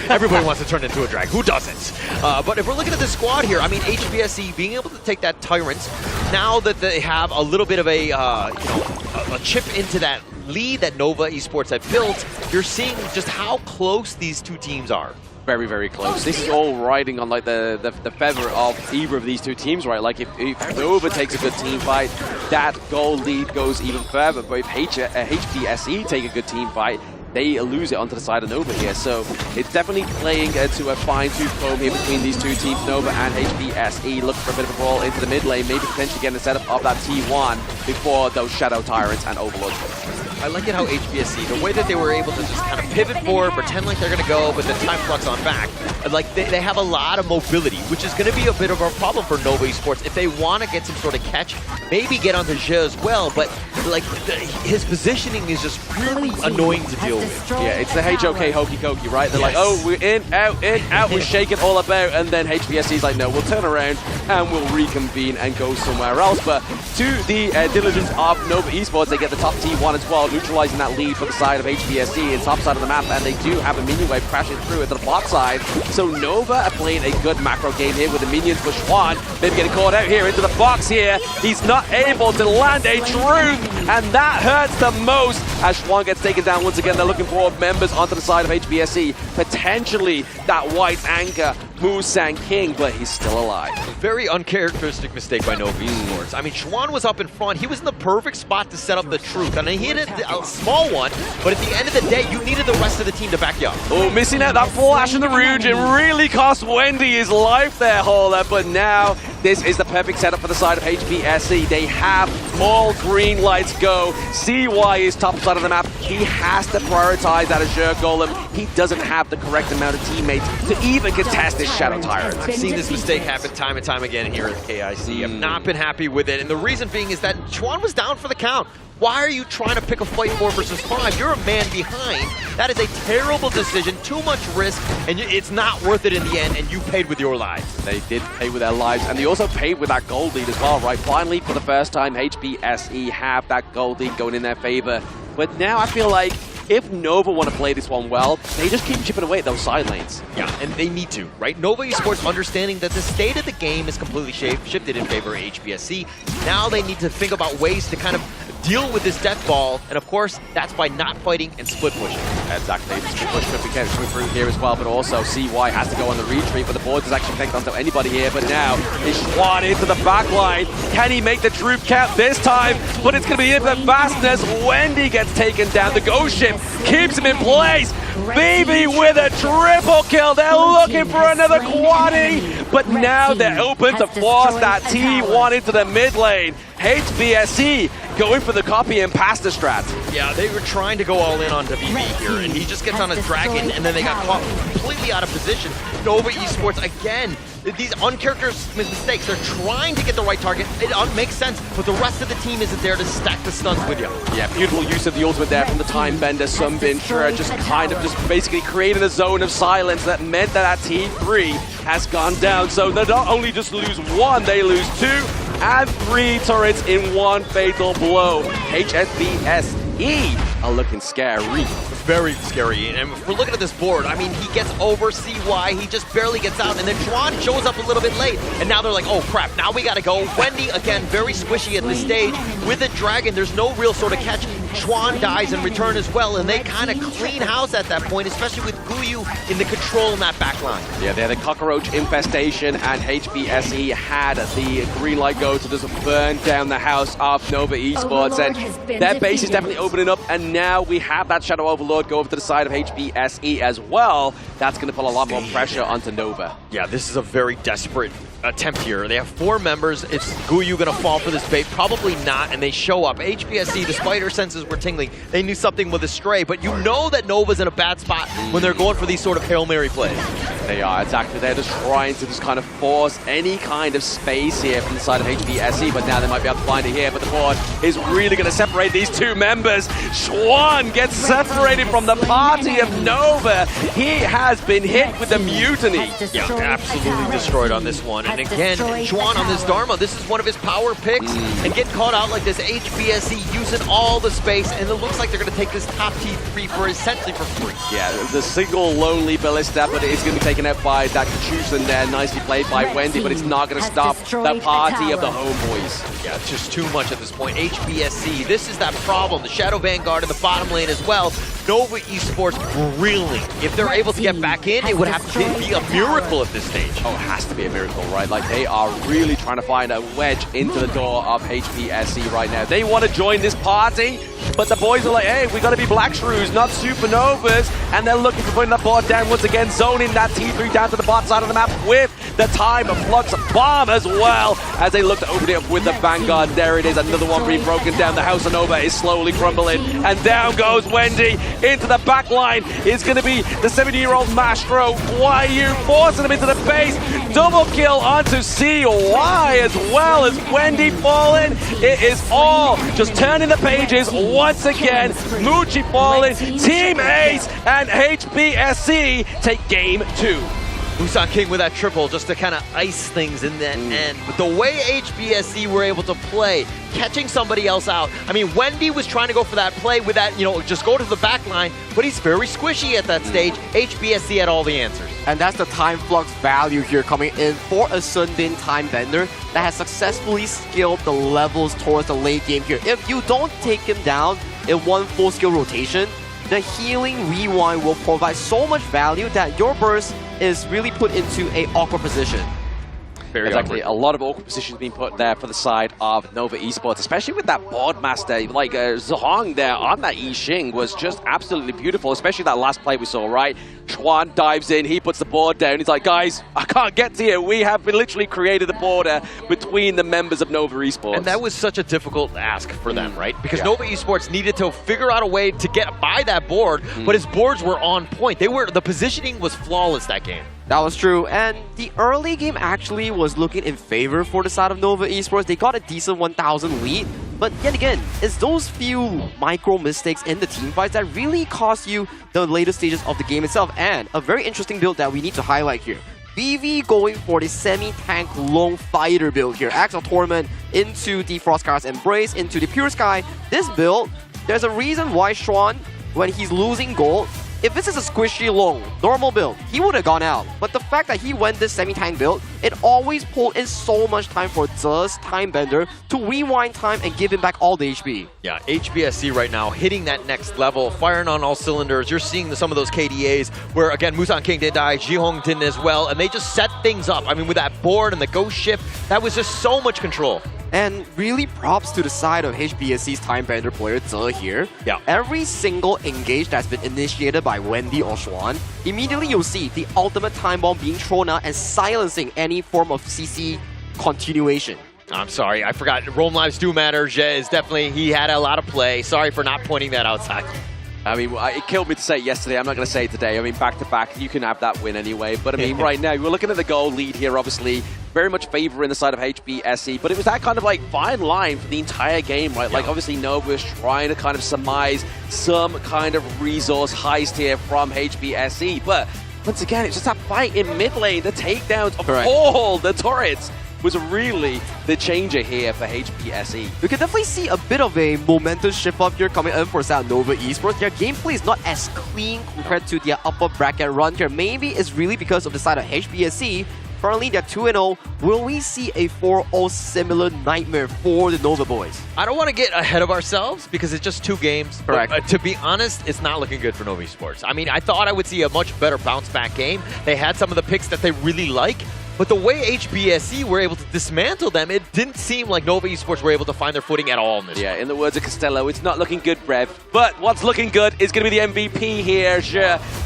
Everybody wants to turn into a dragon. Who doesn't? But if we're looking at the squad here, I mean, HBSE being able to take that Tyrant, now that they have a little bit of a, a chip into that lead that Nova Esports have built, you're seeing just how close these two teams are. Very, very close. This is all riding on like the feather of either of these two teams, right? Like if Nova takes a good team fight, that goal lead goes even further. But if HBSE take a good team fight, they lose it onto the side of Nova here. So it's definitely playing to a fine-tooth comb here between these two teams, Nova and HBSE. Looking for a bit of a brawl into the mid lane, maybe potentially getting a setup of that T1 before those Shadow Tyrants and Overlords. I like it how HBSC, the way that they were able to just kind of pivot forward, pretend like they're going to go, but then time flux on back. Like, they have a lot of mobility, which is going to be a bit of a problem for Nova Esports. If they want to get some sort of catch, maybe get onto Je as well, but like his positioning is just really annoying to deal with. Yeah, it's the HOK hokey cokey, right? They're like, oh, we're in, out, we shake it all about, and then HBSC's like, no, we'll turn around and we'll reconvene and go somewhere else. But to the diligence of Nova Esports, they get the top T1 as well, neutralizing that lead for the side of HBSC in top side of the map, and they do have a minion wave crashing through at the bot side. So Nova are playing a good macro game here with the minions for Schwan. Maybe getting caught out here into the box here. He's not able to land a truth, and that hurts the most as Schwan gets taken down once again. They're looking for members onto the side of HBSC. Potentially that white anchor, Musang King, but he's still alive. Very uncharacteristic mistake by Nova Esports. I mean, Schwan was up in front. He was in the perfect spot to set up the truth. And he hit a small one, but at the end of the day, you needed the rest of the team to back you up. Oh, missing out that flash in the Rouge. It really cost Wendy his life there, Holler. But now, this is the perfect setup for the side of HBSC. They have all green lights go. CY is top side of the map. He has to prioritize that Azure Golem. He doesn't have the correct amount of teammates to even contest this Shadow Tyrant. I've seen this mistake happen time and time again here at KIC. I've not been happy with it, and the reason being is that Schwan was down for the count. Why are you trying to pick a fight 4 versus 5? You're a man behind. That is a terrible decision, too much risk, and it's not worth it in the end, and you paid with your lives. They did pay with their lives, and they also paid with that gold lead as well, right? Finally, for the first time, HBSE have that gold lead going in their favor. But now I feel like if Nova want to play this one well, they just keep chipping away at those side lanes. Yeah, and they need to, right? Nova Esports understanding that the state of the game is completely shifted in favor of HBSC. Now they need to think about ways to kind of deal with this death ball, and of course, that's by not fighting and split pushing. Exactly, the split push could be coming through here as well, but also CY has to go on the retreat, but the board doesn't actually connect onto anybody here, but now is Schwan into the back line. Can he make the troop count this time? But it's going to be infinite fastness. Wendy gets taken down. The ghost ship keeps him in place. Baby with a triple kill. They're looking for another quadding, but now they're open to force that T1 into the mid lane. HBSC going for the copy and pasta strat. Yeah, they were trying to go all in on WB here, and he just gets on a dragon, and then they got caught completely out of position. Nova Esports, again, these uncharacteristic mistakes. They're trying to get the right target. It makes sense, but the rest of the team isn't there to stack the stuns with you. Yeah, beautiful use of the ultimate there from the Time Bender. Sunbin just kind of basically created a zone of silence that meant that T3 has gone down. So they not only just lose one, they lose 2 and 3 turrets in one fatal blow. HSBSE are looking scary. Very scary, and if we're looking at this board, I mean, he gets over CY, he just barely gets out, and then Schwan shows up a little bit late, and now they're like, oh crap, now we gotta go. Wendy, again, very squishy at this stage. With a dragon, there's no real sort of catch. Schwan dies in return as well, and they kind of clean house at that point, especially with Guyu in the control in that back line. Yeah, they had a cockroach infestation, and HBSE had the green light go to just burn down the house of Nova Esports, and their base is definitely opening up, and now we have that Shadow Overlord go over to the side of HBSE as well. That's going to put a lot more pressure onto Nova. Yeah, this is a very desperate attempt here. They have 4 members. Is Guyu going to fall for this bait? Probably not, and they show up. HBSC, the spider senses were tingling. They knew something with a stray, but you know that Nova's in a bad spot when they're going for these sort of Hail Mary plays. They are, exactly. They're just trying to just kind of force any kind of space here from the side of HBSC, but now they might be able to find it here, but the board is really going to separate these 2 members. Schwan gets separated from the party of Nova. He has been hit with the mutiny. Yeah, absolutely destroyed on this one. And again, Schwan on this Dharma, this is one of his power picks, and get caught out like this. HBSC using all the space, and it looks like they're going to take this top T3 for essentially for free. Yeah, the single lonely ballista, but it's going to be taken out by that Kachusen there. Nicely played by Wendy, but it's not going to stop the party of the HomeBois. Yeah, it's just too much at this point. HBSC, this is that problem. The Shadow Vanguard in the bottom lane as well. Nova Esports really, if they're able to get back in, it would have to be a miracle at this stage. Oh, it has to be a miracle, right? Like, they are really trying to find a wedge into the door of HPSC right now. They want to join this party, but the boys are like, hey, we got to be Black Shrews, not Supernovas, and they're looking for putting the board down once again, zoning that T3 down to the bot side of the map with the time of Flux Bomb as well, as they look to open it up with the Vanguard. There it is, another one being broken down. The House of Nova is slowly crumbling, and down goes Wendy into the back line. It's going to be the 70-year-old Mastro. Why are you forcing him into the base? Double kill onto CY as well as Wendy falling. It is all just turning the pages once again. Muchi falling, Team Ace and HPSC take game 2. Musan King with that triple just to kind of ice things in that end. But the way HBSC were able to play, catching somebody else out. I mean, Wendy was trying to go for that play with that, just go to the back line, but he's very squishy at that stage. HBSC had all the answers. And that's the time flux value here coming in for a Sundin time vendor that has successfully scaled the levels towards the late game here. If you don't take him down in one full skill rotation, the healing rewind will provide so much value that your burst is really put into an awkward position. Very exactly. A lot of awkward positions being put there for the side of Nova Esports, especially with that board master. Like Zhong there on that Yixing was just absolutely beautiful, especially that last play we saw, right? Chuan dives in, he puts the board down. He's like, guys, I can't get to you. We have literally created a border between the members of Nova Esports. And that was such a difficult ask for them, right? Because Nova Esports needed to figure out a way to get by that board, but his boards were on point. The positioning was flawless that game. That was true, and the early game actually was looking in favor for the side of Nova Esports. They got a decent 1,000 lead, but yet again, it's those few micro mistakes in the team fights that really cost you the later stages of the game itself. And a very interesting build that we need to highlight here. BV going for the semi-tank lone fighter build here. Axel Torment into the Frostcast Embrace, into the Pure Sky. This build, there's a reason why Xuan, when he's losing gold, if this is a squishy long, normal build, he would have gone out. But the fact that he went this semi-tank build, it always pulled in so much time for Ze's time bender to rewind time and give him back all the HP. Yeah, HBSC right now hitting that next level, firing on all cylinders. You're seeing some of those KDAs where, again, Musan King did die, Jihong didn't as well, and they just set things up. I mean, with that board and the ghost shift, that was just so much control. And really props to the side of HBSC's time bender player Ze here. Yeah. Every single engage that's been initiated by Wendy or Xuan, immediately you'll see the ultimate time bomb being thrown out and silencing any form of CC continuation. I'm sorry, I forgot. Roam lives do matter. Zhe is definitely, he had a lot of play. Sorry for not pointing that out, Zach. I mean, it killed me to say it yesterday. I'm not going to say it today. I mean, back-to-back, you can have that win anyway. But I mean, right now, we're looking at the goal lead here, obviously. Very much favoring the side of HBSC. But it was that kind of, like, fine line for the entire game, right? Like, obviously, Nova was trying to kind of surmise some kind of resource heist here from HBSC. But once again, it's just that fight in mid lane, the takedowns of all the turrets was really the changer here for HPSE. We can definitely see a bit of a momentum shift up here coming in for South Nova Esports. Their gameplay is not as clean compared to their upper bracket run here. Maybe it's really because of the side of HPSE. Currently, they're 2-0. Will we see a 4-0 similar nightmare for the Nova boys? I don't want to get ahead of ourselves because it's just 2 games. Correct. But, to be honest, it's not looking good for Nova Esports. I mean, I thought I would see a much better bounce-back game. They had some of the picks that they really like. But the way HBSC were able to dismantle them, it didn't seem like Nova Esports were able to find their footing at all in this. Yeah, in the words of Costello, it's not looking good, Rev. But what's looking good is going to be the MVP here,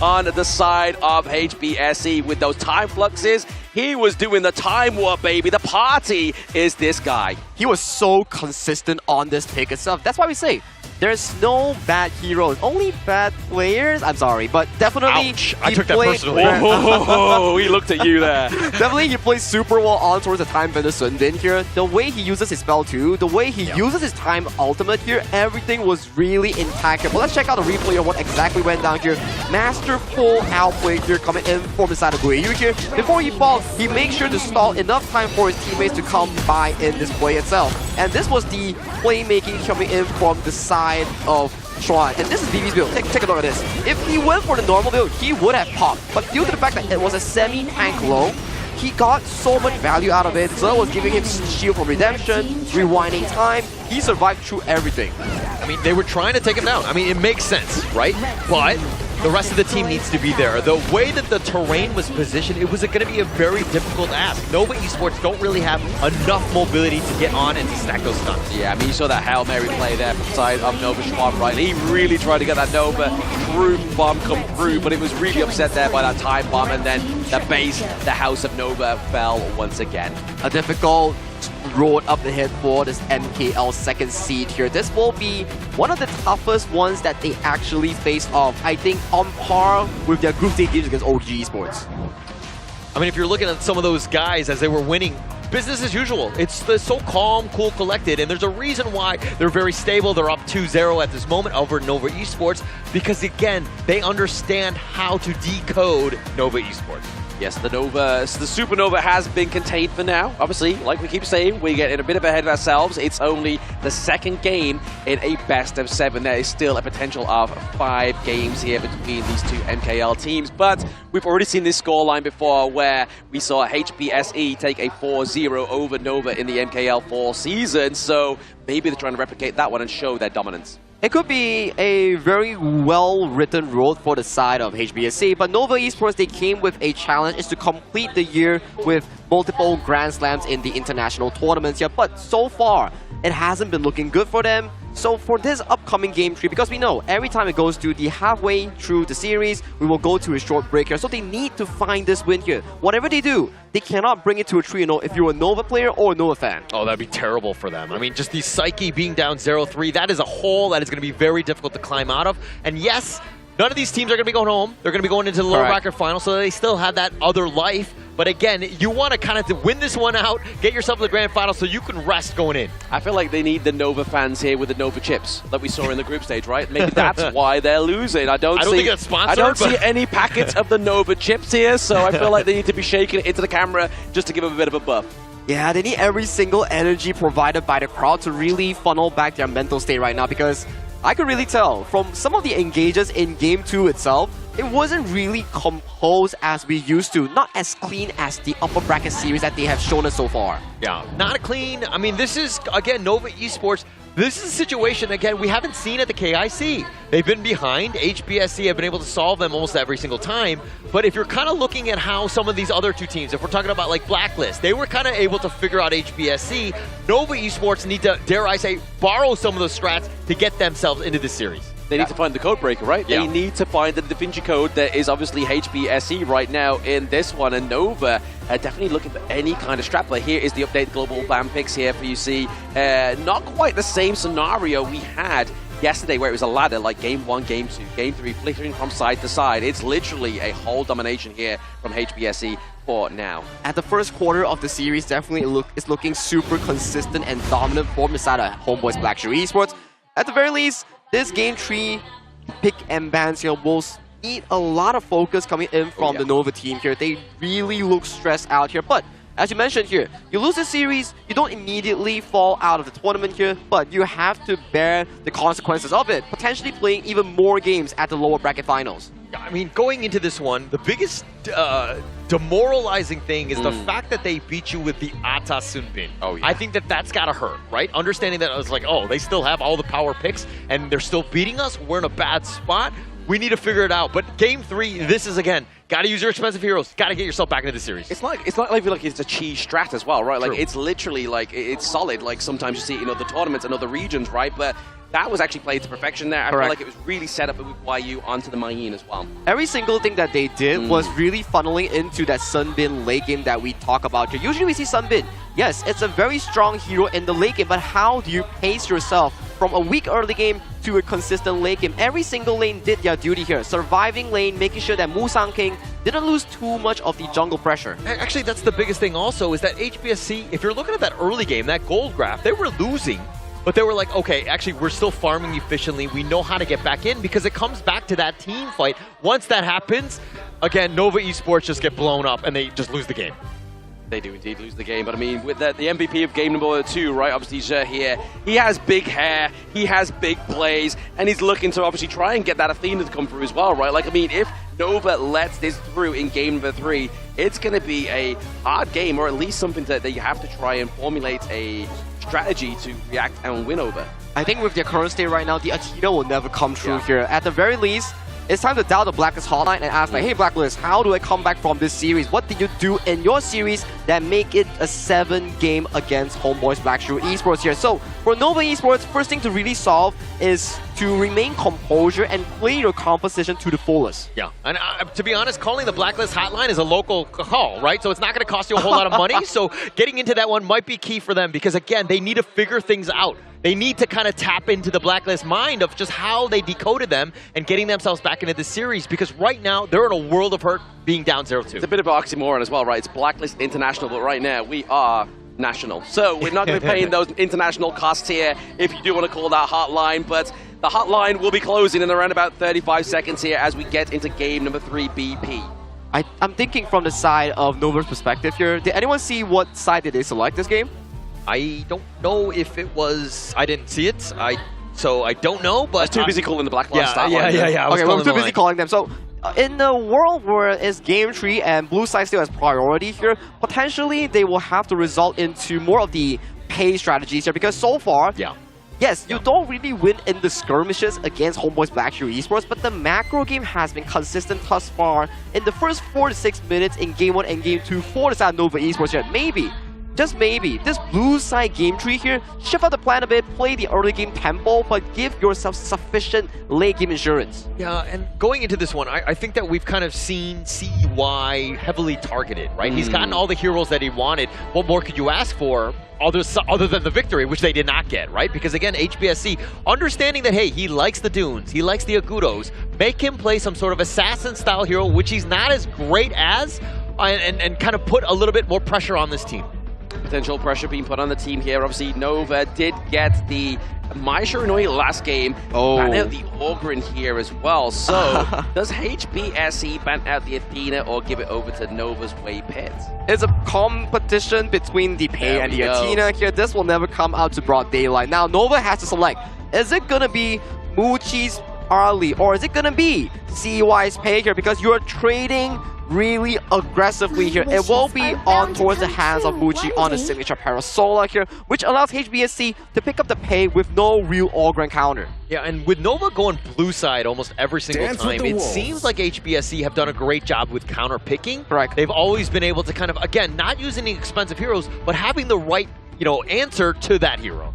on the side of HBSC with those time fluxes. He was doing the time warp, baby. The party is this guy. He was so consistent on this pick itself. That's why we say there's no bad heroes, only bad players. I'm sorry, but definitely. Ouch. I took that personally. Whoa, he looked at you there. Definitely, he plays super well on towards the time vendor Sundin here. The way he uses his spell too, the way he uses his time ultimate here, everything was really intact. But let's check out the replay of what exactly went down here. Masterful outplay here coming in from the side of Guiyu here. Before he falls, he makes sure to stall enough time for his teammates to come by in this play itself. And this was the playmaking coming in from the side of Xuan. And this is BB's build. Take a look at this. If he went for the normal build, he would have popped. But due to the fact that it was a semi-tank low, he got so much value out of it. Zero was giving him shield for redemption, rewinding time. He survived through everything. I mean, they were trying to take him down. I mean, it makes sense, right? But the rest of the team needs to be there. The way that the terrain was positioned, it was going to be a very difficult ask. Nova Esports don't really have enough mobility to get on and to stack those stuns. Yeah, I mean, you saw that Hail Mary play there from the side of Nova Schwab, right? He really tried to get that Nova Groove bomb come through, but it was really upset there by that time bomb, and then the base, the House of Nova, fell once again. A difficult road up ahead for this MKL second seed here. This will be one of the toughest ones that they actually face off. I think on par with their group stage games against OG Esports. I mean, if you're looking at some of those guys as they were winning, business as usual. It's so calm, cool, collected, and there's a reason why they're very stable. They're up 2-0 at this moment over Nova Esports because, again, they understand how to decode Nova Esports. Yes, the Supernova has been contained for now. Obviously, like we keep saying, we get a bit of ahead of ourselves. It's only the second game in a best of 7. There is still a potential of 5 games here between these two MKL teams. But we've already seen this scoreline before where we saw HBSE take a 4-0 over Nova in the MKL fall season. So maybe they're trying to replicate that one and show their dominance. It could be a very well-written road for the side of HBSC, but Nova Esports, they came with a challenge is to complete the year with multiple Grand Slams in the international tournaments here, but so far, it hasn't been looking good for them. So for this upcoming Game 3, because we know every time it goes to the halfway through the series, we will go to a short break here. So they need to find this win here. Whatever they do, they cannot bring it to a 3-0 if you're a Nova player or a Nova fan. Oh, that'd be terrible for them. I mean, just the Psyche being down 0-3, that is a hole that is going to be very difficult to climb out of. And yes, none of these teams are going to be going home. They're going to be going into the lower bracket final, so they still have that other life. But again, you want to kind of win this one out, get yourself to the grand final so you can rest going in. I feel like they need the Nova fans here with the Nova chips that we saw in the group stage, right? Maybe that's why they're losing. I don't think that's sponsored. I don't see any packets of the Nova chips here, so I feel like they need to be shaking it into the camera just to give them a bit of a buff. Yeah, they need every single energy provided by the crowd to really funnel back their mental state right now, because I could really tell from some of the engages in Game 2 itself, it wasn't really composed as we used to, not as clean as the upper bracket series that they have shown us so far. Yeah, not clean. I mean, this is, again, Nova Esports. This is a situation, again, we haven't seen at the KIC. They've been behind. HBSC have been able to solve them almost every single time. But if you're kind of looking at how some of these other two teams, if we're talking about like Blacklist, they were kind of able to figure out HBSC. Nova Esports need to, dare I say, borrow some of those strats to get themselves into this series. They need to find the code breaker, right? Yeah. They need to find the Da Vinci code that is obviously HBSE right now in this one. And Nova definitely looking for any kind of strap. But here is the update global ban picks here for you see. Not quite the same scenario we had yesterday where it was a ladder like Game 1, Game 2, Game 3, flickering from side to side. It's literally a whole domination here from HBSE for now. At the first quarter of the series, definitely it's looking super consistent and dominant for the side of HomeBois Black Shoe Esports. At the very least, this Game 3 pick and bans here will need a lot of focus coming in from the Nova team here. They really look stressed out here. But as you mentioned here, you lose the series, you don't immediately fall out of the tournament here, but you have to bear the consequences of it, potentially playing even more games at the lower bracket finals. I mean, going into this one, the biggest demoralizing thing is the fact that they beat you with the Ata Sunbin. Oh, yeah. I think that that's got to hurt, right? Understanding that it was like, oh, they still have all the power picks and they're still beating us. We're in a bad spot. We need to figure it out. But Game 3, this is, again, got to use your expensive heroes. Got to get yourself back into the series. It's not like it's a cheese strat as well, right? Like, it's literally like, it's solid. Like, sometimes you see it in other tournaments and other regions, right? But that was actually played to perfection there. I feel like it was really set up with YU onto the Mayin as well. Every single thing that they did was really funneling into that Sunbin late game that we talk about here. Usually we see Sunbin. Yes, it's a very strong hero in the late game, but how do you pace yourself from a weak early game to a consistent late game? Every single lane did their duty here. Surviving lane, making sure that Musang King didn't lose too much of the jungle pressure. Actually, that's the biggest thing also, is that HBSC, if you're looking at that early game, that gold graph, they were losing. But they were like, okay, actually, we're still farming efficiently. We know how to get back in, because it comes back to that team fight. Once that happens, again, Nova Esports just get blown up and they just lose the game. They do indeed lose the game, but I mean, with the MVP of game number 2, right, obviously Zhe here, he has big hair, he has big plays, and he's looking to obviously try and get that Athena to come through as well, right? Like, I mean, if Nova lets this through in game number 3, it's going to be a hard game, or at least something that you have to try and formulate a strategy to react and win over. I think with their current state right now, the Athena will never come true here. At the very least, it's time to dial the Blacklist hotline and ask like, hey Blacklist, how do I come back from this series? What did you do in your series that make it a 7-game against HomeBois Black Shoe Esports here? So for Nova Esports, first thing to really solve is to remain composure and play your composition to the fullest. Yeah, and to be honest, calling the Blacklist hotline is a local call, right? So it's not going to cost you a whole lot of money. So getting into that one might be key for them because, again, they need to figure things out. They need to kind of tap into the Blacklist mind of just how they decoded them and getting themselves back into the series, because right now they're in a world of hurt being down 0-2. It's a bit of an oxymoron as well, right? It's Blacklist International, but right now we are national. So we're not going to be paying those international costs here if you do want to call that hotline, but the hotline will be closing in around about 35 seconds here as we get into game number 3 BP. I'm thinking from the side of Nova's perspective here. Did anyone see what side did they select this game? I don't know if it was... I didn't see it, so I don't know, but... I was too busy calling the Blacklist. Yeah. Okay, well, I'm too busy calling them. So, in the world where it's game 3 and blue side still has priority here, potentially they will have to result into more of the pay strategies here, because so far... Yes, you don't really win in the skirmishes against HomeBois Black Shoe Esports, but the macro game has been consistent thus far in the first 4 to 6 minutes in Game 1 and Game 2 for the side of Nova Esports here. Maybe, just maybe, this blue side game tree here, shift out the plan a bit, play the early game tempo, but give yourself sufficient late game insurance. Yeah, and going into this one, I think that we've kind of seen CY heavily targeted, right? He's gotten all the heroes that he wanted. What more could you ask for other than the victory, which they did not get, right? Because again, HBSC, understanding that, hey, he likes the Dunes, he likes the Agudos, make him play some sort of assassin-style hero, which he's not as great as, and kind of put a little bit more pressure on this team. Potential pressure being put on the team here. Obviously, Nova did get the Mai Shiranui last game. Ban out the Ogren here as well. So, does HBSC ban out the Athena or give it over to Nova's Way Pit? It's a competition between the Pei and the Athena here. This will never come out to broad daylight. Now, Nova has to select. Is it going to be Muchi's Arlie or is it going to be CY's Pei here? Because you're trading really aggressively here. It will be on towards the hands of Muchi on the signature Parasola here, which allows HBSC to pick up the pay with no real all-grand counter. Yeah, and with Nova going blue side almost every single time, it seems like HBSC have done a great job with counter picking. Correct. They've always been able to kind of, again, not using the expensive heroes, but having the right, answer to that hero.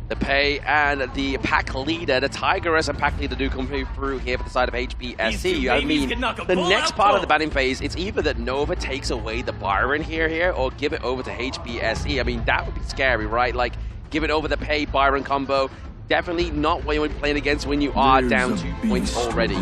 The Pei and the pack leader, the Tigress and pack leader do come through here for the side of HBSC. I mean, the next part of the banning phase, it's either that Nova takes away the Byron here or give it over to HBSC. I mean, that would be scary, right? Like, give it over the Pei Byron combo. Definitely not what you're playing against when you are down 2 points already.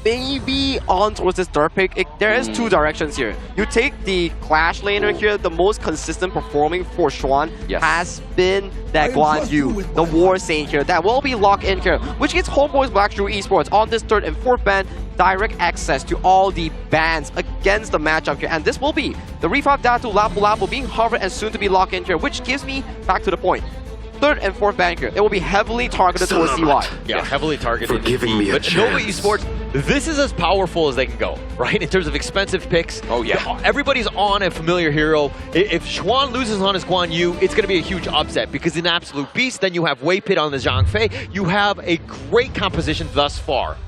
Maybe on towards this third pick, there is 2 directions here. You take the Clash laner here, the most consistent performing for Xuan has been that Guan Yu, the War Saint here, that will be locked in here, which gives HomeBois Black Shoe Esports on this 3rd and 4th ban direct access to all the bans against the matchup here. And this will be the Revive Datu Lapu Lapu being hovered and soon to be locked in here, which gives me back to the point. 3rd and 4th ban here, it will be heavily targeted towards CY. Yeah, heavily targeted. For giving me a but chance. Nova Esports, this is as powerful as they can go, right? In terms of expensive picks. Oh, yeah. Everybody's on a familiar hero. If Xuan loses on his Guan Yu, it's going to be a huge upset because in Absolute Beast, then you have Wei Pit on the Zhang Fei. You have a great composition thus far.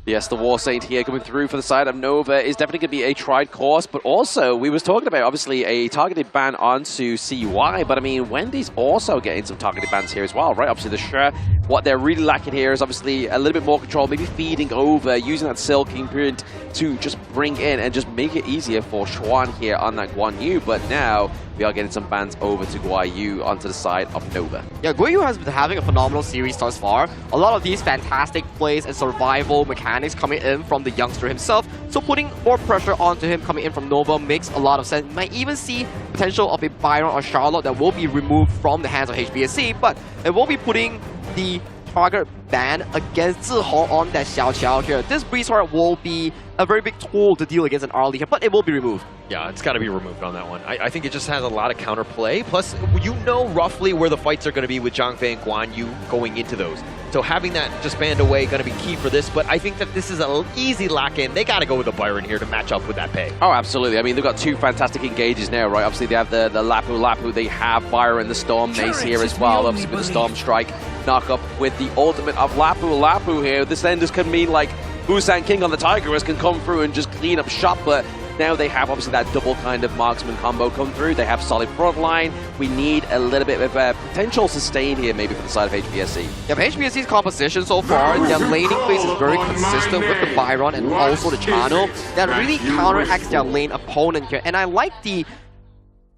Yes, the War Saint here coming through for the side of Nova is definitely going to be a tried course, but also we was talking about obviously a targeted ban onto CY, but I mean Wendy's also getting some targeted bans here as well, right? Obviously the Sure, what they're really lacking here is obviously a little bit more control, maybe feeding over, using that Silking Print to just bring in and just make it easier for Xuan here on that Guan Yu, but now we are getting some bans over to Guan Yu onto the side of Nova. Yeah, Guan Yu has been having a phenomenal series thus far. A lot of these fantastic plays and survival mechanics coming in from the youngster himself, so putting more pressure onto him coming in from Nova makes a lot of sense. Might even see potential of a Byron or Charlotte that will be removed from the hands of HBSC, but it will be putting the target ban against Zihong on that Xiao Qiao here. This Breeze Heart will be a very big tool to deal against an early here, but it will be removed. Yeah, it's got to be removed on that one. I think it just has a lot of counterplay. Plus, you know roughly where the fights are going to be with Zhang Fei and Guan Yu going into those. So having that just banned away going to be key for this, but I think that this is an easy lock-in. They got to go with a Byron here to match up with that pay. Oh, absolutely. I mean, they've got two fantastic engages now, right? Obviously, they have the Lapu Lapu. They have Byron, the Storm Mace here as well, obviously with the Storm Strike knock-up with the ultimate of Lapu Lapu here. This then just can mean, like, Busan King on the Tigress can come through and just clean up shop, but now they have obviously that double kind of marksman combo come through. They have solid front line. We need a little bit of potential sustain here maybe for the side of HBSC. Yeah, but HBSC's composition so far, their laning phase is very consistent with the Byron and also the channel. That really counteracts their lane opponent here. And I like the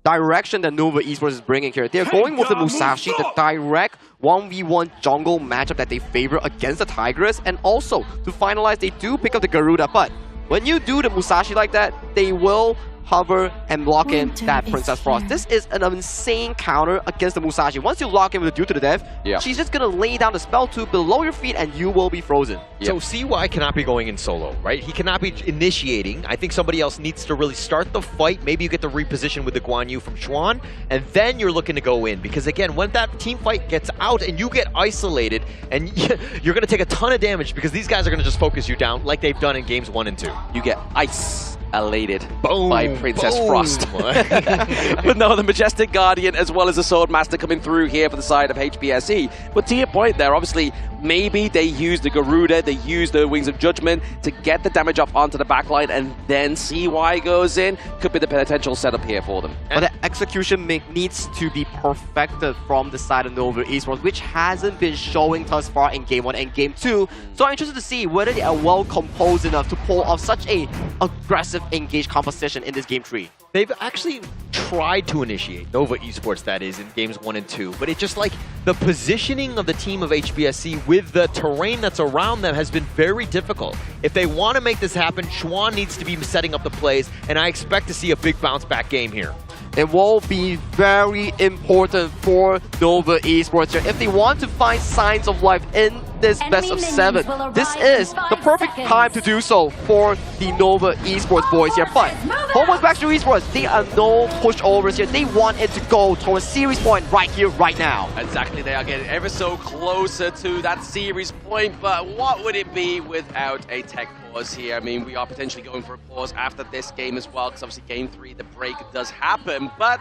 direction that Nova Esports is bringing here. They're going with the Musashi, the direct 1v1 jungle matchup that they favor against the Tigress. And also, to finalize, they do pick up the Garuda, but when you do the Musashi like that, they will hover and lock in that Princess Frost. This is an insane counter against the Musashi. Once you lock in with the Due to the Death, she's just going to lay down the spell 2 below your feet and you will be frozen. So CY cannot be going in solo, right? He cannot be initiating. I think somebody else needs to really start the fight. Maybe you get the reposition with the Guan Yu from Xuan, and then you're looking to go in. Because again, when that team fight gets out and you get isolated, and you're going to take a ton of damage because these guys are going to just focus you down like they've done in games 1 and 2. You get isolated by Princess Frost. But no, the Majestic Guardian as well as the Swordmaster coming through here for the side of HBSE. But to your point there, obviously, maybe they use the Garuda, they use the Wings of Judgment to get the damage up onto the backline, and then CY goes in. Could be the potential setup here for them. But the execution needs to be perfected from the side of Nova Esports, which hasn't been showing thus far in Game 1 and Game 2. So I'm interested to see whether they are well composed enough to pull off such a aggressive engaged composition in this Game 3. They've actually tried to initiate, Nova Esports that is, in games 1 and 2, but it just like the positioning of the team of HBSC with the terrain that's around them has been very difficult. If they want to make this happen, Xuan needs to be setting up the plays, and I expect to see a big bounce back game here. It will be very important for Nova Esports here. If they want to find signs of life in this best of 7, this is the perfect time to do so for the Nova Esports boys here. But HomeBois back to Esports, they are no pushovers here. They want it to go towards series point right here, right now. Exactly, they are getting ever so closer to that series point, but what would it be without a tech pause here? I mean, we are potentially going for a pause after this game as well, because obviously Game 3, the break does happen, but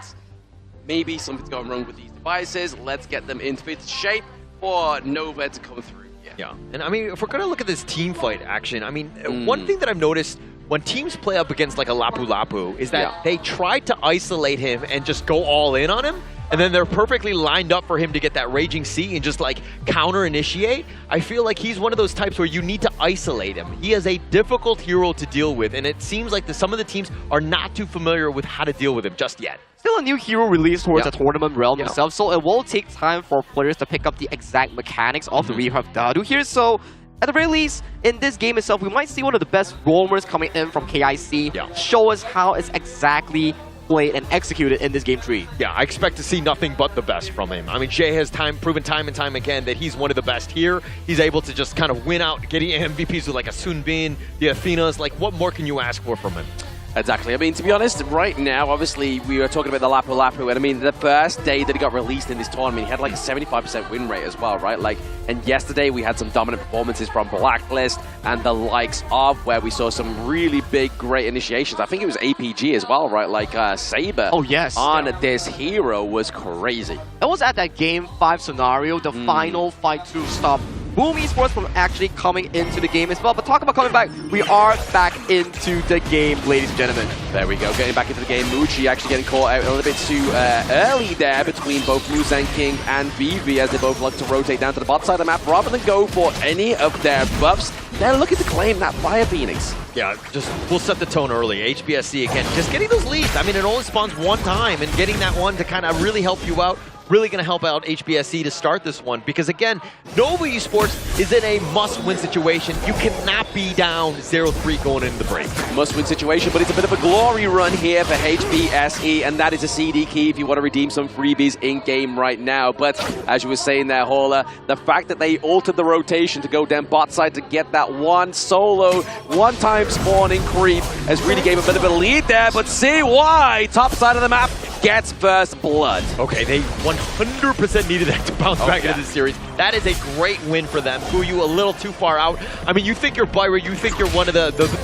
maybe something's going wrong with these devices. Let's get them in fit shape for Nova to come through. Yeah, and I mean, if we're going to look at this team fight action, I mean, one thing that I've noticed when teams play up against like a Lapu Lapu is that they try to isolate him and just go all in on him, and then they're perfectly lined up for him to get that Raging Sea and just like counter-initiate. I feel like he's one of those types where you need to isolate him. He is a difficult hero to deal with, and it seems like some of the teams are not too familiar with how to deal with him just yet. Still a new hero released towards the tournament realm itself, so it will take time for players to pick up the exact mechanics of the Reaper of Dadu here. So at the very least, in this game itself, we might see one of the best roamers coming in from KIC show us how it's exactly played and executed in this Game 3. Yeah, I expect to see nothing but the best from him. I mean, Jay has proven time and time again that he's one of the best here. He's able to just kind of win out, getting MVPs with like a Sun Bin, the Athenas. Like, what more can you ask for from him? Exactly. I mean, to be honest, right now, obviously, we were talking about the Lapu Lapu, and I mean, the first day that he got released in this tournament, he had like a 75% win rate as well, right? Like, and yesterday we had some dominant performances from Blacklist and the likes of, where we saw some really big, great initiations. I think it was APG as well, right? Like, Saber on this hero was crazy. It was at that Game 5 scenario, the final fight to stop Boom Esports from actually coming into the game as well. But talk about coming back, we are back into the game, ladies and gentlemen. There we go, getting back into the game. Muchi actually getting caught out a little bit too early there between both Musan King and Vivi, as they both like to rotate down to the bot side of the map rather than go for any of their buffs. They're looking to claim that Fire Phoenix. Yeah, just we'll set the tone early. HBSC again, just getting those leads. I mean, it only spawns one time, and getting that one to kind of really help you out really going to help out HBSC to start this one. Because again, Nova Esports is in a must-win situation. You cannot be down 0-3 going into the break. Must-win situation, but it's a bit of a glory run here for HBSE, and that is a CD key if you want to redeem some freebies in-game right now. But as you were saying there, Hauler, the fact that they altered the rotation to go down bot side to get that one solo, one-time spawning creep has really gave a bit of a lead there, but CY, top side of the map, gets first blood. Okay, they 100% needed that to bounce back into this series. That is a great win for them. Kuyu a little too far out. I mean, you think you're Byra, you think you're one of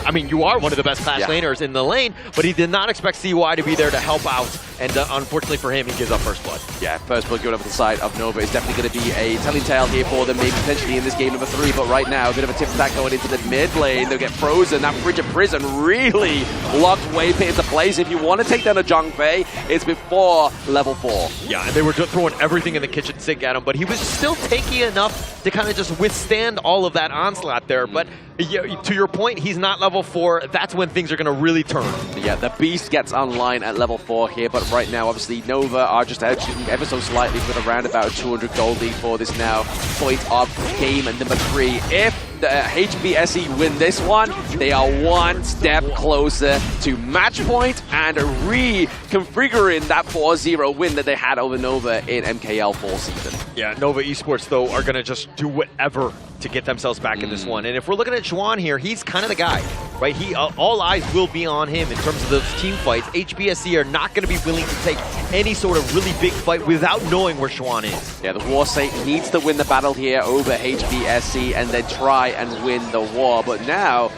I mean, you are one of the best fast laners in the lane, but he did not expect CY to be there to help out, and unfortunately for him, he gives up first blood. Yeah, first blood going over the side of Nova is definitely going to be a telling tale here for them, maybe potentially in this game number 3, but right now, a bit of a tip stack going into the mid lane. They'll get frozen. That Bridge of Prison really locked Wave into place. If you want to take down a Zhongfei, it's before level 4. Yeah, and they were just throwing everything in the kitchen sink at him, but he was still tanky enough to kind of just withstand all of that onslaught there. But yeah, to your point, he's not level 4. That's when things are going to really turn. Yeah, the Beast gets online at level 4 here, but right now, obviously, Nova are just edging ever so slightly with around about 200 gold lead for this now point of game number 3. If the HBSE win this one, they are one step closer to match point and reconfiguring that 4-0 win that they had over Nova in MKL fall season. Yeah, Nova Esports, though, are going to just do whatever to get themselves back in this one. And if we're looking at Xuan here, he's kind of the guy, right? All eyes will be on him in terms of those team fights. HBSC are not going to be willing to take any sort of really big fight without knowing where Xuan is. Yeah, the War Saint needs to win the battle here over HBSC and then try and win the war. But now,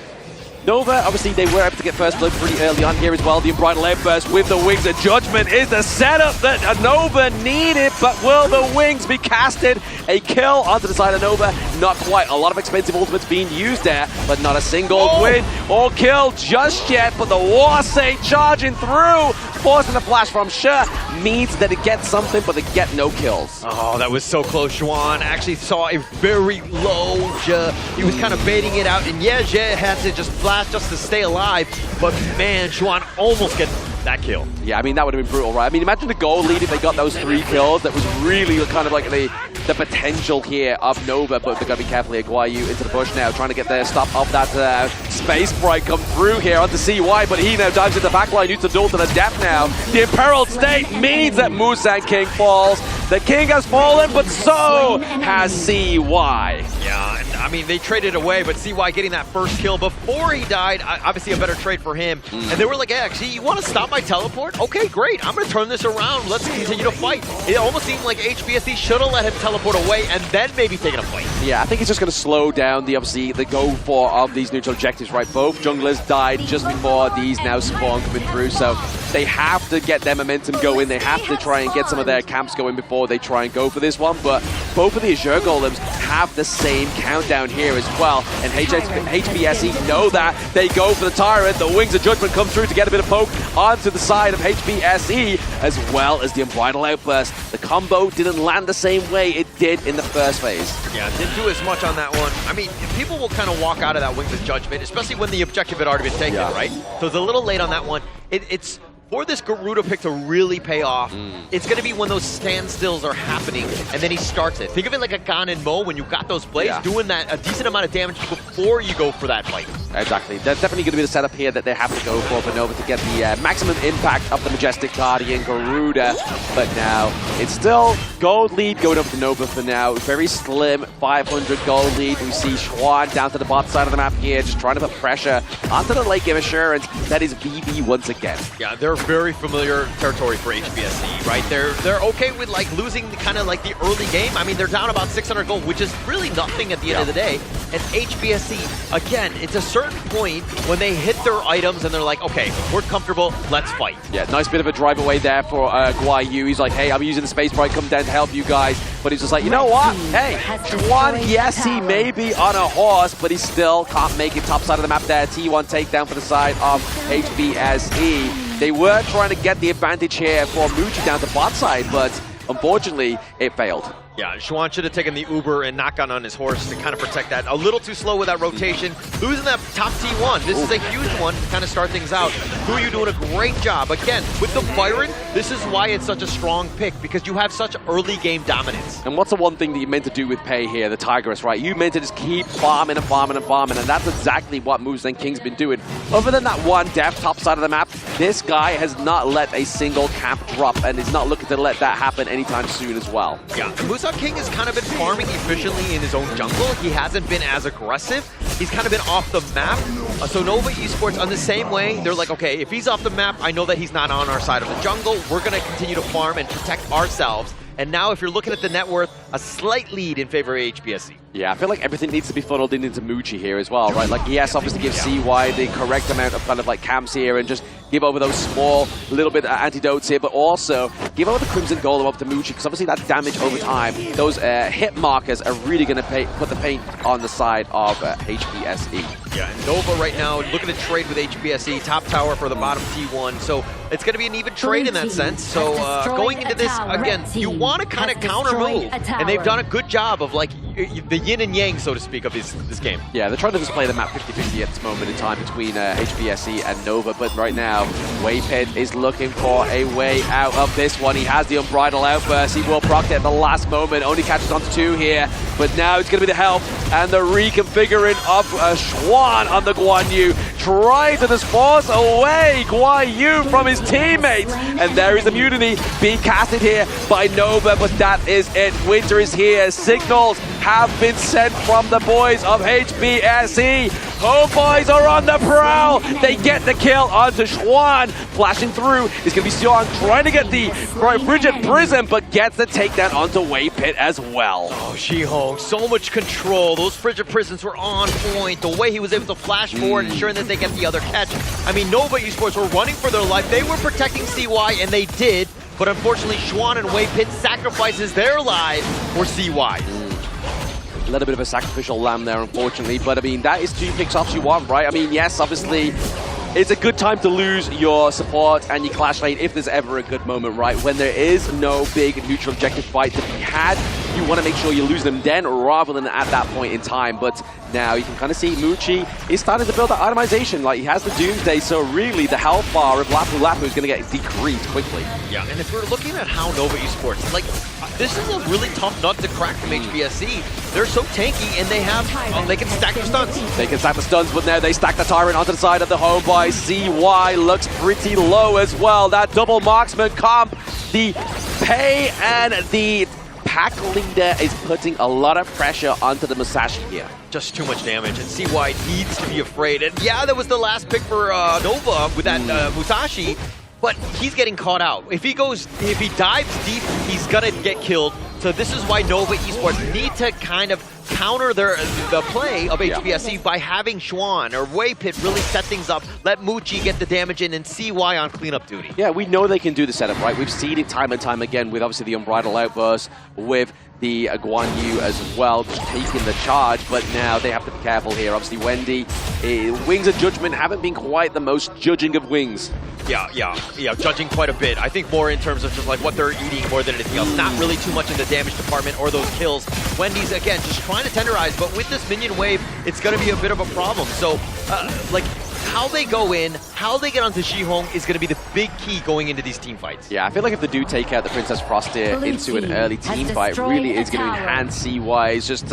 Nova, obviously, they were able to get first blood pretty early on here as well. The Unbridled Outburst with the Wings of Judgment is the setup that Nova needed, but will the Wings be casted? A kill onto the side of Nova. Not quite. A lot of expensive ultimates being used there, but not a single win or kill just yet. But the War Saint charging through, forcing the flash from Sher, means that it gets something, but they get no kills. Oh, that was so close. Xuan actually saw a very low Je. He was kind of baiting it out, and yeah, Je had to just flash just to stay alive, but man, Xuan almost gets that kill. Yeah, I mean, that would have been brutal, right? I mean, imagine the gold lead if they got those 3 kills. That was really kind of like the potential here of Nova, but they've got to be careful here. Guayu into the bush now, trying to get the stop of that Space Sprite come through here onto CY, but he now dives into the backline, used to duel to the death now. The Imperiled State means that Musang King falls. The King has fallen, but so has CY. Yeah, and I mean, they traded away, but CY getting that first kill before he died, obviously a better trade for him. And they were like, hey, actually, you want to stop my teleport? Okay, great. I'm going to turn this around. Let's continue to fight. It almost seemed like HBSC should have let him teleport away and then maybe taken a fight. Yeah, I think it's just going to slow down obviously the go for of these neutral objectives, right? Both junglers died just before these now spawn coming through, so they have to get their momentum going. They have to try and get some of their camps going before they try and go for this one. But both of the Azure Golems have the same countdown here as well, and HBSE know that. They go for the Tyrant. The Wings of Judgment come through to get a bit of poke onto the side of HBSE, as well as the Unbridled Outburst. The combo didn't land the same way it did in the first phase. Yeah, didn't do as much on that one. I mean, people will kind of walk out of that Wings of Judgment, especially when the objective had already been taken, right? So it's a little late on that one. It's for this Garuda pick to really pay off, it's going to be when those standstills are happening, and then he starts it. Think of it like a Gan and Mo when you got those blades, doing that a decent amount of damage before you go for that fight. Exactly. That's definitely going to be the setup here that they have to go for Nova to get the maximum impact of the Majestic Guardian Garuda. But now, it's still gold lead going up to Nova for now. Very slim 500 gold lead. We see Xuan down to the bot side of the map here, just trying to put pressure onto the late game assurance. That is BB once again. Yeah, they're very familiar territory for HBSC, right? They're okay with like losing kind of like the early game. I mean, they're down about 600 gold, which is really nothing at the end of the day. And HBSC, again, it's a certain point when they hit their items and they're like, okay, we're comfortable, let's fight. Yeah, nice bit of a drive away there for Guayu. He's like, hey, I'm using the Space Sprite, come down to help you guys. But he's just like, you know what? Hey, Xuan, yes, he may be on a horse, but he still can't make it top side of the map there. T1 takedown for the side of HBSE. They were trying to get the advantage here for Muji down to bot side, but unfortunately, it failed. Yeah, Xuan should have taken the Uber and not gone on his horse to kind of protect that. A little too slow with that rotation. Losing that top T1. This is a huge one. kind of start things out. Who you doing a great job. Again, with the Byron, this is why it's such a strong pick, because you have such early game dominance. And what's the one thing that you meant to do with Pei here, the Tigress, right? You meant to just keep farming and farming and farming, and that's exactly what Moose and King's been doing. Other than that one death top side of the map, this guy has not let a single camp drop, and is not looking to let that happen anytime soon as well. Yeah, Musa King has kind of been farming efficiently in his own jungle. He hasn't been as aggressive. He's kind of been off the map. So Nova Esports, on the same way, they're like, okay, if he's off the map, I know that he's not on our side of the jungle. We're going to continue to farm and protect ourselves. And now if you're looking at the net worth, a slight lead in favor of HBSC. Yeah, I feel like everything needs to be funneled into Mucci here as well, right? Like, yes, obviously give CY the correct amount of kind of like camps here and just give over those small little bit antidotes here, but also give over the Crimson Golem up to Mucci, because obviously that damage over time, those hit markers are really going to put the paint on the side of HBSE. Yeah, and Nova right now looking to trade with HBSE, top tower for the bottom T1, so it's going to be an even trade in that sense. So going into this, again, you want to kind of counter move, and they've done a good job of like the yin and yang, so to speak, of this game. Yeah, they're trying to just play the map 50-50 at this moment in time between HBSE and Nova, but right now, Waypit is looking for a way out of this one. He has the Unbridled Outburst. He will proc it at the last moment, only catches onto 2 here, but now it's going to be the help and the reconfiguring of Schwan on the Guan Yu, trying to just force away Guan Yu from his teammates, and there is the mutiny being casted here by Nova, but that is it. Winter is here. Signals have been sent from the boys of HBSE. HomeBois are on the prowl. They get the kill onto Schwan. Flashing through is going to be Sion trying to get the Frigid Prism, but gets the takedown onto Waypit as well. Oh, Shihong, so much control. Those Frigid Prisms were on point. The way he was able to flash forward, ensuring that they get the other catch. I mean, Nova Esports were running for their life. They were protecting CY, and they did. But unfortunately, Schwan and Waypit sacrifices their lives for CY. A little bit of a sacrificial lamb there, unfortunately, but I mean, that is 2 picks off you want, right? I mean, yes, obviously, it's a good time to lose your support and your clash lane if there's ever a good moment, right? When there is no big neutral objective fight to be had, you want to make sure you lose them then rather than at that point in time. But now you can kind of see Mucci is starting to build that itemization. Like, he has the Doomsday, so really the health bar of Lapu Lapu is going to get decreased quickly. Yeah, and if we're looking at how Nova Esports, like, this is a really tough nut to crack from HBSE. They're so tanky, and they have, they can stack their stuns. They can stack the stuns, but now they stack the Tyrant onto the side of the HomeBois. CY looks pretty low as well. That double marksman comp, the Pei and the pack leader is putting a lot of pressure onto the Musashi here. Just too much damage, and CY needs to be afraid. And yeah, that was the last pick for Nova with that Musashi, but he's getting caught out. If he dives deep, he's gonna get killed. So this is why Nova Esports need to kind of counter the play of HBSE by having Schwan or Waypit really set things up, let Mucci get the damage in, and CY on cleanup duty. Yeah, we know they can do the setup, right? We've seen it time and time again with obviously the Unbridled Outburst, with the Guan Yu as well, just taking the charge, but now they have to be careful here. Obviously, Wendy, Wings of Judgment haven't been quite the most judging of Wings. Yeah, judging quite a bit. I think more in terms of just like what they're eating more than anything else. Not really too much in the damage department or those kills. Wendy's, again, just trying to tenderize, but with this minion wave, it's going to be a bit of a problem. So, like, how they go in, how they get onto Shihong is going to be the big key going into these team fights. Yeah, I feel like if they do take out the Princess Frost here into an early team fight, really is going to enhance CY's just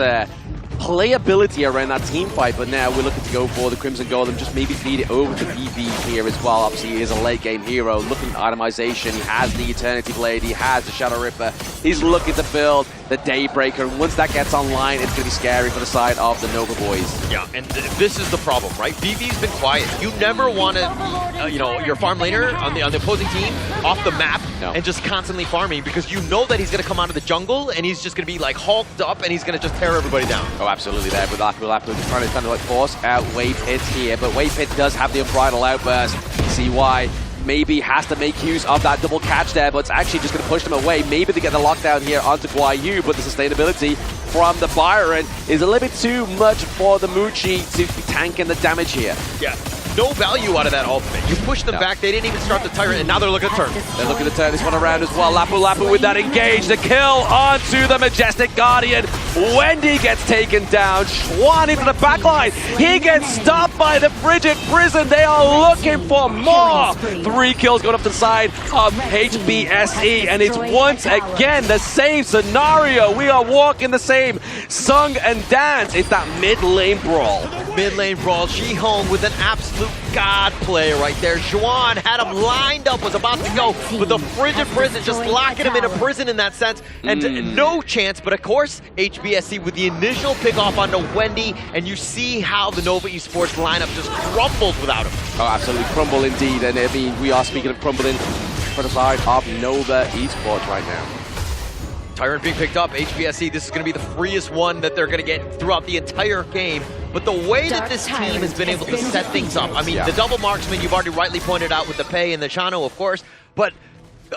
playability around that team fight, but now we're looking to go for the Crimson Golem, just maybe feed it over to BB here as well. Obviously, he is a late game hero, looking at itemization. He has the Eternity Blade, he has the Shadow Ripper. He's looking to build the Daybreaker, and once that gets online, it's going to be scary for the side of the Nova boys. Yeah, and this is the problem, right? BB's been quiet. You never want to, you know, your farm laner on the opposing team off the map and just constantly farming, because you know that he's going to come out of the jungle and he's just going to be like hulked up and he's going to just tear everybody down. Oh, absolutely there with Lapu trying to kind of like force out Waypit here, but Waypit does have the Unbridled Outburst. CY maybe has to make use of that double catch there, but it's actually just going to push them away. Maybe they get the lockdown here onto Guan Yu, but the sustainability from the Byron is a little bit too much for the Mucci to be tanking the damage here. Yeah. No value out of that ultimate. You pushed them back, they didn't even start the Tyrant, and now they're looking to turn. They're looking to turn this one around as well. Lapu with that engage, the kill onto the Majestic Guardian. Wendy gets taken down. Schwan into the backline. He gets stopped by the Frigid Prison. They are looking for more. 3 kills going up to the side of HBSE, and it's once again the same scenario. We are walking the same song and dance. It's that mid lane brawl. Mid lane brawl. Ji-Hong with an absolute god play right there. Juan had him lined up, was about to go, but the Frigid Prison just locking him in a prison in that sense, and no chance. But of course, HBSC with the initial pick off onto Wendy, and you see how the Nova Esports lineup just crumbled without him. Oh, absolutely crumble indeed. And I mean, we are speaking of crumbling for the side of Nova Esports right now. Tyrant being picked up, HBSC, this is going to be the freest one that they're going to get throughout the entire game. But the way that this team has been able to set things up, I mean, the double marksman, you've already rightly pointed out with the Pei and the Chano, of course, but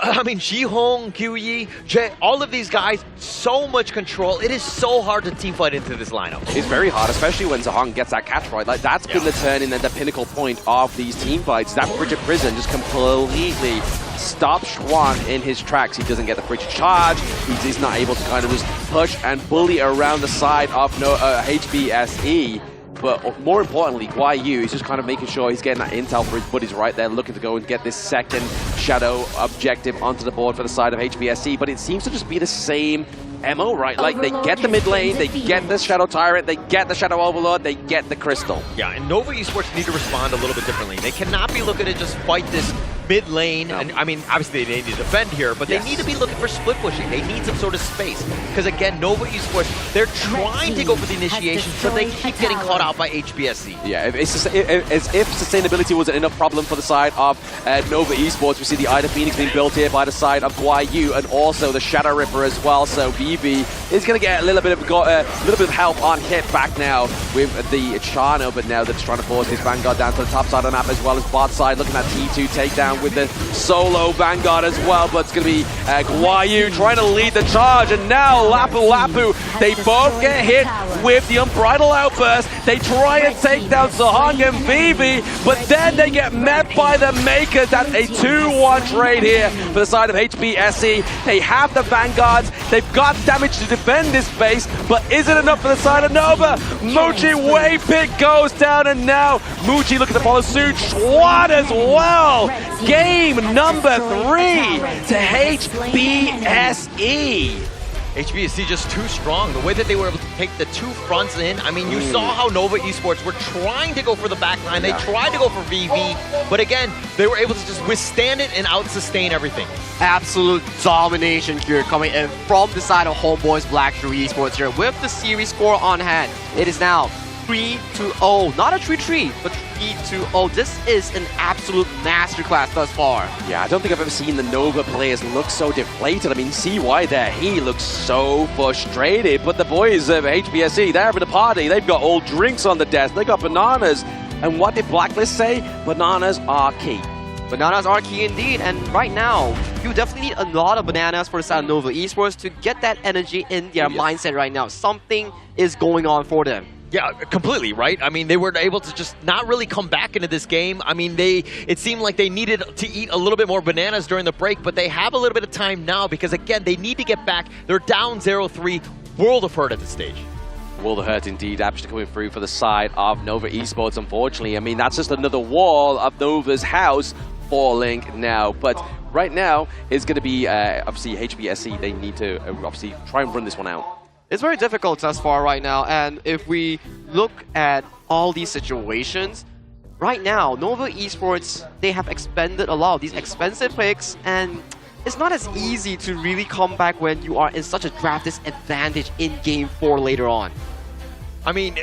I mean, Ji-Hong, QE, Jay, all of these guys, so much control. It is so hard to team fight into this lineup. It's very hard, especially when Zahong gets that catch right. Like, that's been the turning and the pinnacle point of these team fights. That Frigid Prison just completely stops Schwan in his tracks. He doesn't get the Frigid charge. He's not able to kind of just push and bully around the side of HBSE. But more importantly, YU is just kind of making sure he's getting that intel for his buddies right there, looking to go and get this second Shadow objective onto the board for the side of HBSC. But it seems to just be the same MO, right? Like, they get the mid lane, they get the Shadow Tyrant, they get the Shadow Overlord, they get the Crystal. Yeah, and Nova Esports need to respond a little bit differently. They cannot be looking to just fight this mid lane, and I mean, obviously they need to defend here, but they need to be looking for split pushing. They need some sort of space, because again, Nova Esports, they're trying to go for the initiation, but they keep getting caught out by HBSC. Yeah, as if sustainability wasn't enough problem for the side of Nova Esports, we see the Ida Phoenix being built here by the side of YU, and also the Shadow Ripper as well. So BB is going to get a little bit of help on hit back now with the Chano, but now they're just trying to force this Vanguard down to the top side of the map, as well as bot side, looking at T2 takedown with the solo Vanguard as well. But it's going to be YU trying to lead the charge, and now Lapu, they both get hit with the Unbridled Outburst. They try and take down Zahong and Vivi, but then they get met by the Makers. That's a 2-1 trade here for the side of HBSC. They have the Vanguards, they've got damage to defend this base, but is it enough for the side of Nova? Muji wave pick goes down, and now Muji looking to follow suit. Schwan as well. Game number 3 to HBSE. HBSC just too strong. The way that they were able to take the 2 fronts in, I mean, you saw how Nova Esports were trying to go for the backline. They tried to go for VV, but again, they were able to just withstand it and out-sustain everything. Absolute domination here coming in from the side of HomeBois Blacklist Esports here with the series score on hand. It is now 3-0, not a 3-3, but 3-0. This is an absolute masterclass thus far. Yeah, I don't think I've ever seen the Nova players look so deflated. I mean, CY there, he looks so frustrated. But the boys of HBSC, they're having a party. They've got all drinks on the desk. They got bananas. And what did Blacklist say? Bananas are key. Bananas are key indeed, and right now, you definitely need a lot of bananas for the side of Nova Esports to get that energy in their mindset right now. Something is going on for them. Yeah, completely, right? I mean, they were able to just not really come back into this game. I mean, it seemed like they needed to eat a little bit more bananas during the break, but they have a little bit of time now because, again, they need to get back. They're down 0-3, world of hurt at this stage. World of hurt indeed, actually coming through for the side of Nova Esports, unfortunately. I mean, that's just another wall of Nova's house falling now, but right now it's going to be obviously HBSC. They need to obviously try and run this one out. It's very difficult thus far right now, and if we look at all these situations, right now, Nova Esports, they have expended a lot of these expensive picks, and it's not as easy to really come back when you are in such a draft disadvantage in Game 4 later on. I mean,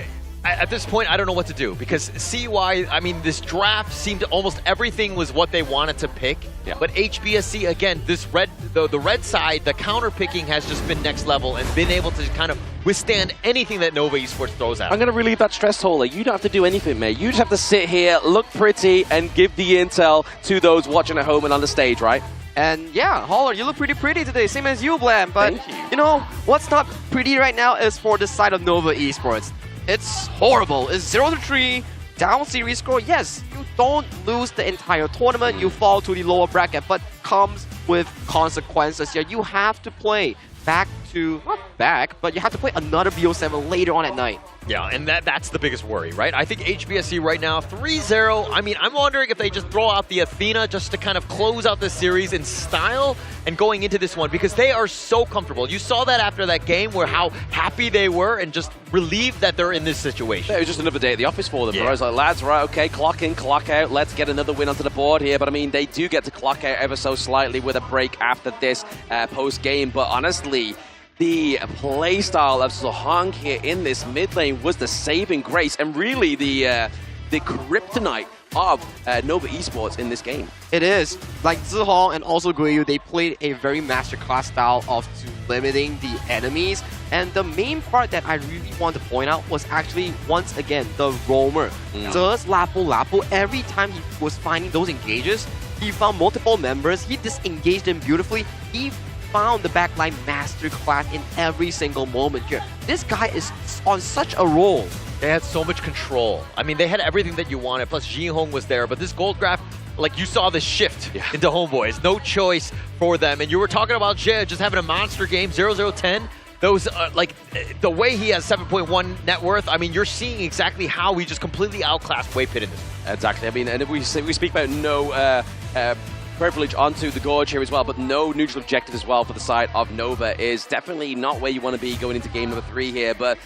at this point, I don't know what to do because CY, I mean, this draft seemed almost everything was what they wanted to pick. Yeah. But HBSC, again, this the red side, the counter picking has just been next level and been able to kind of withstand anything that Nova Esports throws at. I'm going to relieve that stress, Tola. You don't have to do anything, mate. You just have to sit here, look pretty, and give the intel to those watching at home and on the stage, right? And yeah, Holler, you look pretty today, same as you, Blam. But you know, what's not pretty right now is for the side of Nova Esports. It's horrible. It's 0-3, down series score. Yes, you don't lose the entire tournament, you fall to the lower bracket, but comes with consequences here. You have to play back to, not back, but you have to play another BO7 later on at night. Yeah, and that's the biggest worry, right? I think HBSC right now, 3-0. I mean, I'm wondering if they just throw out the Athena just to kind of close out this series in style and going into this one, because they are so comfortable. You saw that after that game where how happy they were and just relieved that they're in this situation. It was just another day at the office for them. Yeah. I was like, lads, right, okay, clock in, clock out. Let's get another win onto the board here. But I mean, they do get to clock out ever so slightly with a break after this post-game. But honestly, the play style of Sohang here in this mid lane was the saving grace and really the kryptonite of Nova Esports in this game. It is. Like Zihong and also Guiyu, they played a very masterclass style of limiting the enemies. And the main part that I really want to point out was actually, once again, the roamer. Just Lapu, every time he was finding those engages, he found multiple members, he disengaged them beautifully, he found the backline masterclass in every single moment here. This guy is on such a roll. They had so much control. I mean, they had everything that you wanted, plus Jinhong was there, but this gold graph, like you saw this shift into HomeBois. No choice for them. And you were talking about Jay just having a monster game, 0-0-10. Those, like, the way he has 7.1 net worth, I mean, you're seeing exactly how he just completely outclassed Waypit in this. Exactly. I mean, and if we speak about no privilege onto the Gorge here as well, but no neutral objective as well for the side of Nova is definitely not where you want to be going into game number 3 here. But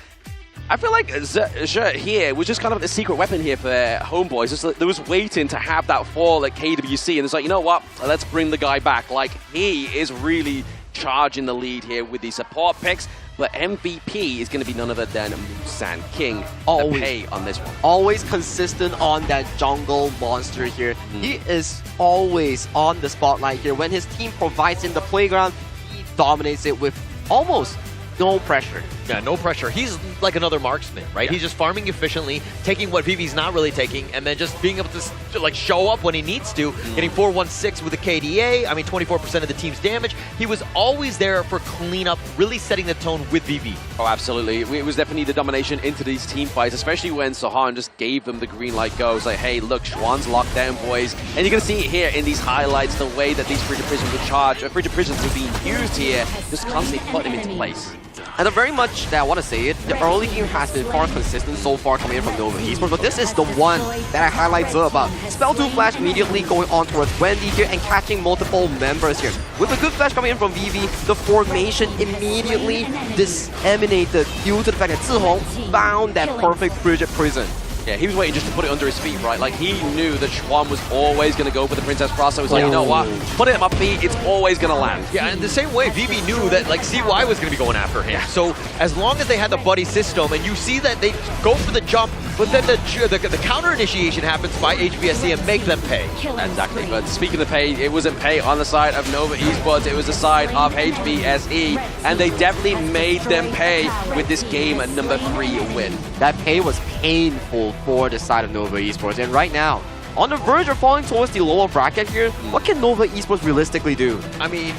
I feel like Zhe here was just kind of the secret weapon here for HomeBois. Just like, there was waiting to have that fall at KWC, and it's like, you know what? Let's bring the guy back. Like, he is really charging the lead here with the support picks, but MVP is going to be none other than Musan King. Always pay on this one. Always consistent on that jungle monster here. He is always on the spotlight here. When his team provides him the playground, he dominates it with almost no pressure. Yeah, no pressure. He's like another marksman, right? He's just farming efficiently, taking what Vivi's not really taking, and then just being able to like show up when he needs to, getting 4-1-6 with a KDA. I mean, 24% of the team's damage. He was always there for cleanup, really setting the tone with Vivi. Oh, absolutely. It was definitely the domination into these team fights, especially when Sohan just gave them the green light go. It's like, hey, look, Schwann's locked down, boys. And you're going to see it here in these highlights, the way that these frigid prisons are being used here, just constantly putting them into place. And the very much that I want to say it, the early game has been far consistent so far coming in from Nova Esports, but this is the one that I highlight about. Spell 2 flash immediately going on towards Wendy here and catching multiple members here. With a good flash coming in from Vivi, the formation immediately disseminated due to the fact that Zihong found that perfect frigid prison. Yeah, he was waiting just to put it under his feet, right? Like, he knew that Schwann was always going to go for the Princess Cross, so he's like, you know what? Put it at my feet, it's always going to land. Yeah, and the same way, Vivi knew that, like, CY was going to be going after him. So, as long as they had the buddy system, and you see that they go for the jump, but then the counter initiation happens by HBSC and make them pay. Exactly, but speaking of pay, it wasn't pay on the side of Nova Esports, it was the side of HBSE, and they definitely made them pay with this game at number 3 win. That pay was painful for the side of Nova Esports, and right now, on the verge of falling towards the lower bracket here, what can Nova Esports realistically do? I mean,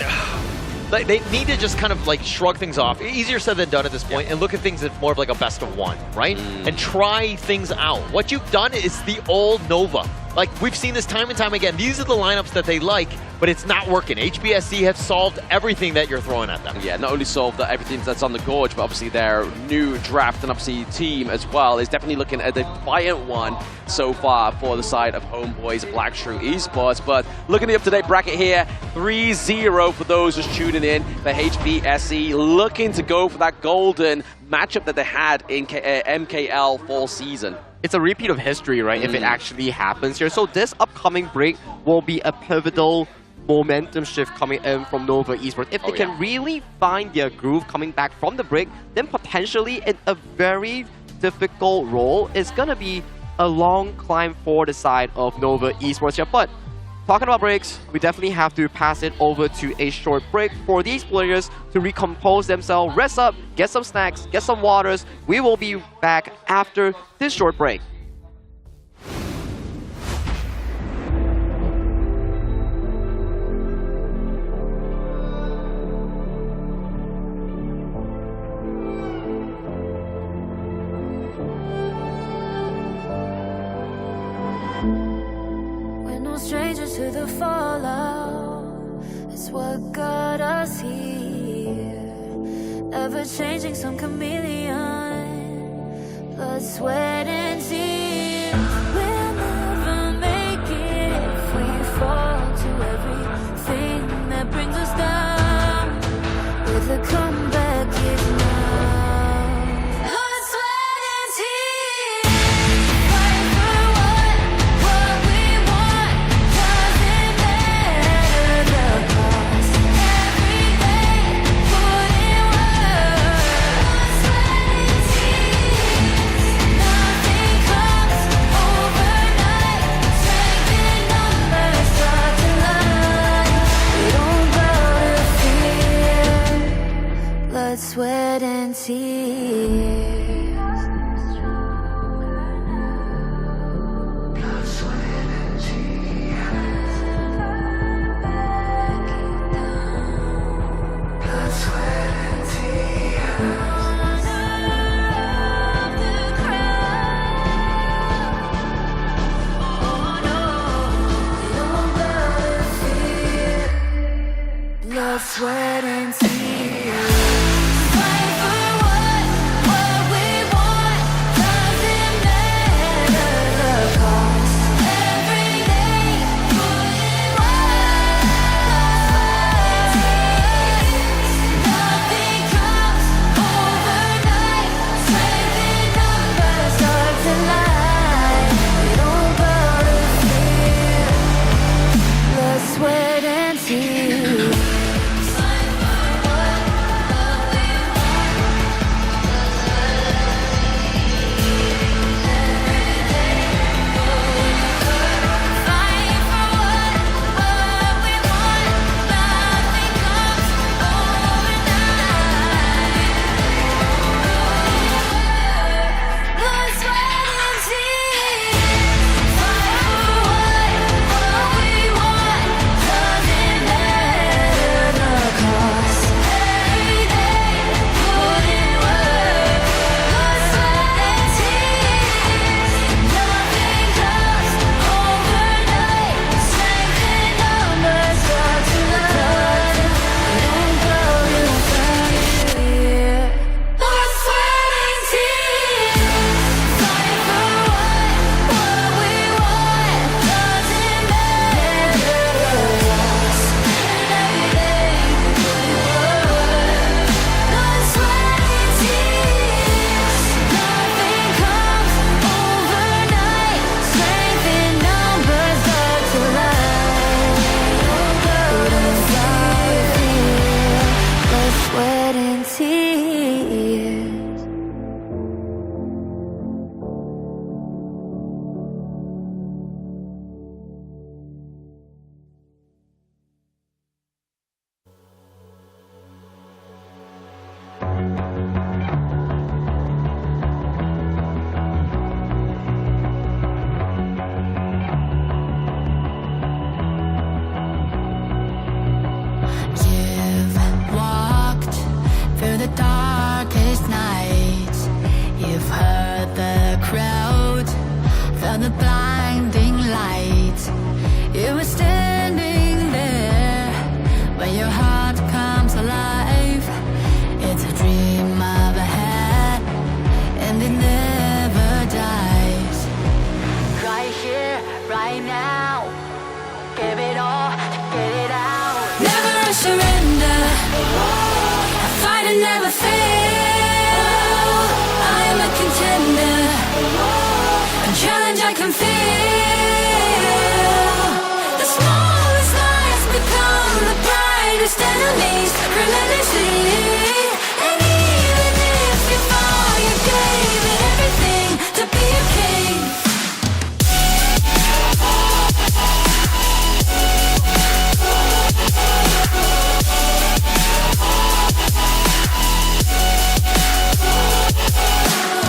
they need to just kind of like shrug things off. Easier said than done at this point, and look at things as more of like a best of one, right? And try things out. What you've done is the old Nova. Like, we've seen this time and time again. These are the lineups that they like, but it's not working. HBSC have solved everything that you're throwing at them. Yeah, not only solved everything that's on the Gorge, but obviously their new draft and obviously team as well is definitely looking at a defiant one so far for the side of HomeBois Black Shrew Esports. But looking at the up-to-date bracket here, 3-0 for those just tuning in for HBSC, looking to go for that golden matchup that they had in MKL fall season. It's a repeat of history, right, if it actually happens here. So this upcoming break will be a pivotal momentum shift coming in from Nova Esports. If they can really find their groove coming back from the break, then potentially in a very difficult role, it's going to be a long climb for the side of Nova Esports here. But talking about breaks, we definitely have to pass it over to a short break for these players to recompose themselves, rest up, get some snacks, get some waters. We will be back after this short break. Strangers to the fallout, it's what got us here. ever changing, some chameleon. Blood, sweat, and tears. We'll never make it if we fall to everything that brings us down. With a comeback is now. Blood, sweat, and tears. Fight for what we want. Doesn't matter the cost. Every day, put in work. Blood, sweat, and tears. Nothing comes overnight. Strength in numbers start to line. We don't bow to fear. Blood, sweat, and tears. Blood, sweat, and tears. Fight for what we want. Doesn't matter the cost. Every day, put in work. Nothing comes overnight. Strength in numbers start to line. We don't bow to fear. Blood, sweat, and tears. Blood, sweat, and tears. Fight for what we want. Doesn't matter the cost. Every day, put in work. Blood, sweat, and tears. Nothing comes overnight. Strength in numbers start to line. We don't go to fear. Blood, sweat, and tears. Fight for what we want. Doesn't matter the cost. Every day, put in work. Blood, sweat, and tears. Nothing comes overnight. Strength in numbers start to line. Don't go to fear. Blood, sweat, and tears. You've walked through the darkest nights. You've heard the crowd, felt the blinding light. You were standing there when your heart comes alive. It's a dream of a hat, and it never dies. Right here, right now, give it all, get it out. Never surrender. I fight and never fail. I am a contender. A challenge I can feel. The smallest lies become the brightest enemies. Relentlessly. And even if you fall, you gave it everything to be a king.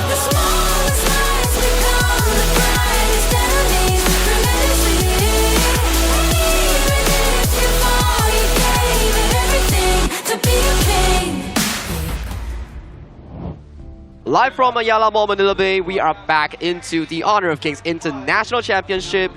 The smallest lies become the brightest enemies. Relentlessly. And even if you fall, you gave it everything to be a king. Live from Ayala Mall, Manila Bay, we are back into the Honor of Kings International Championship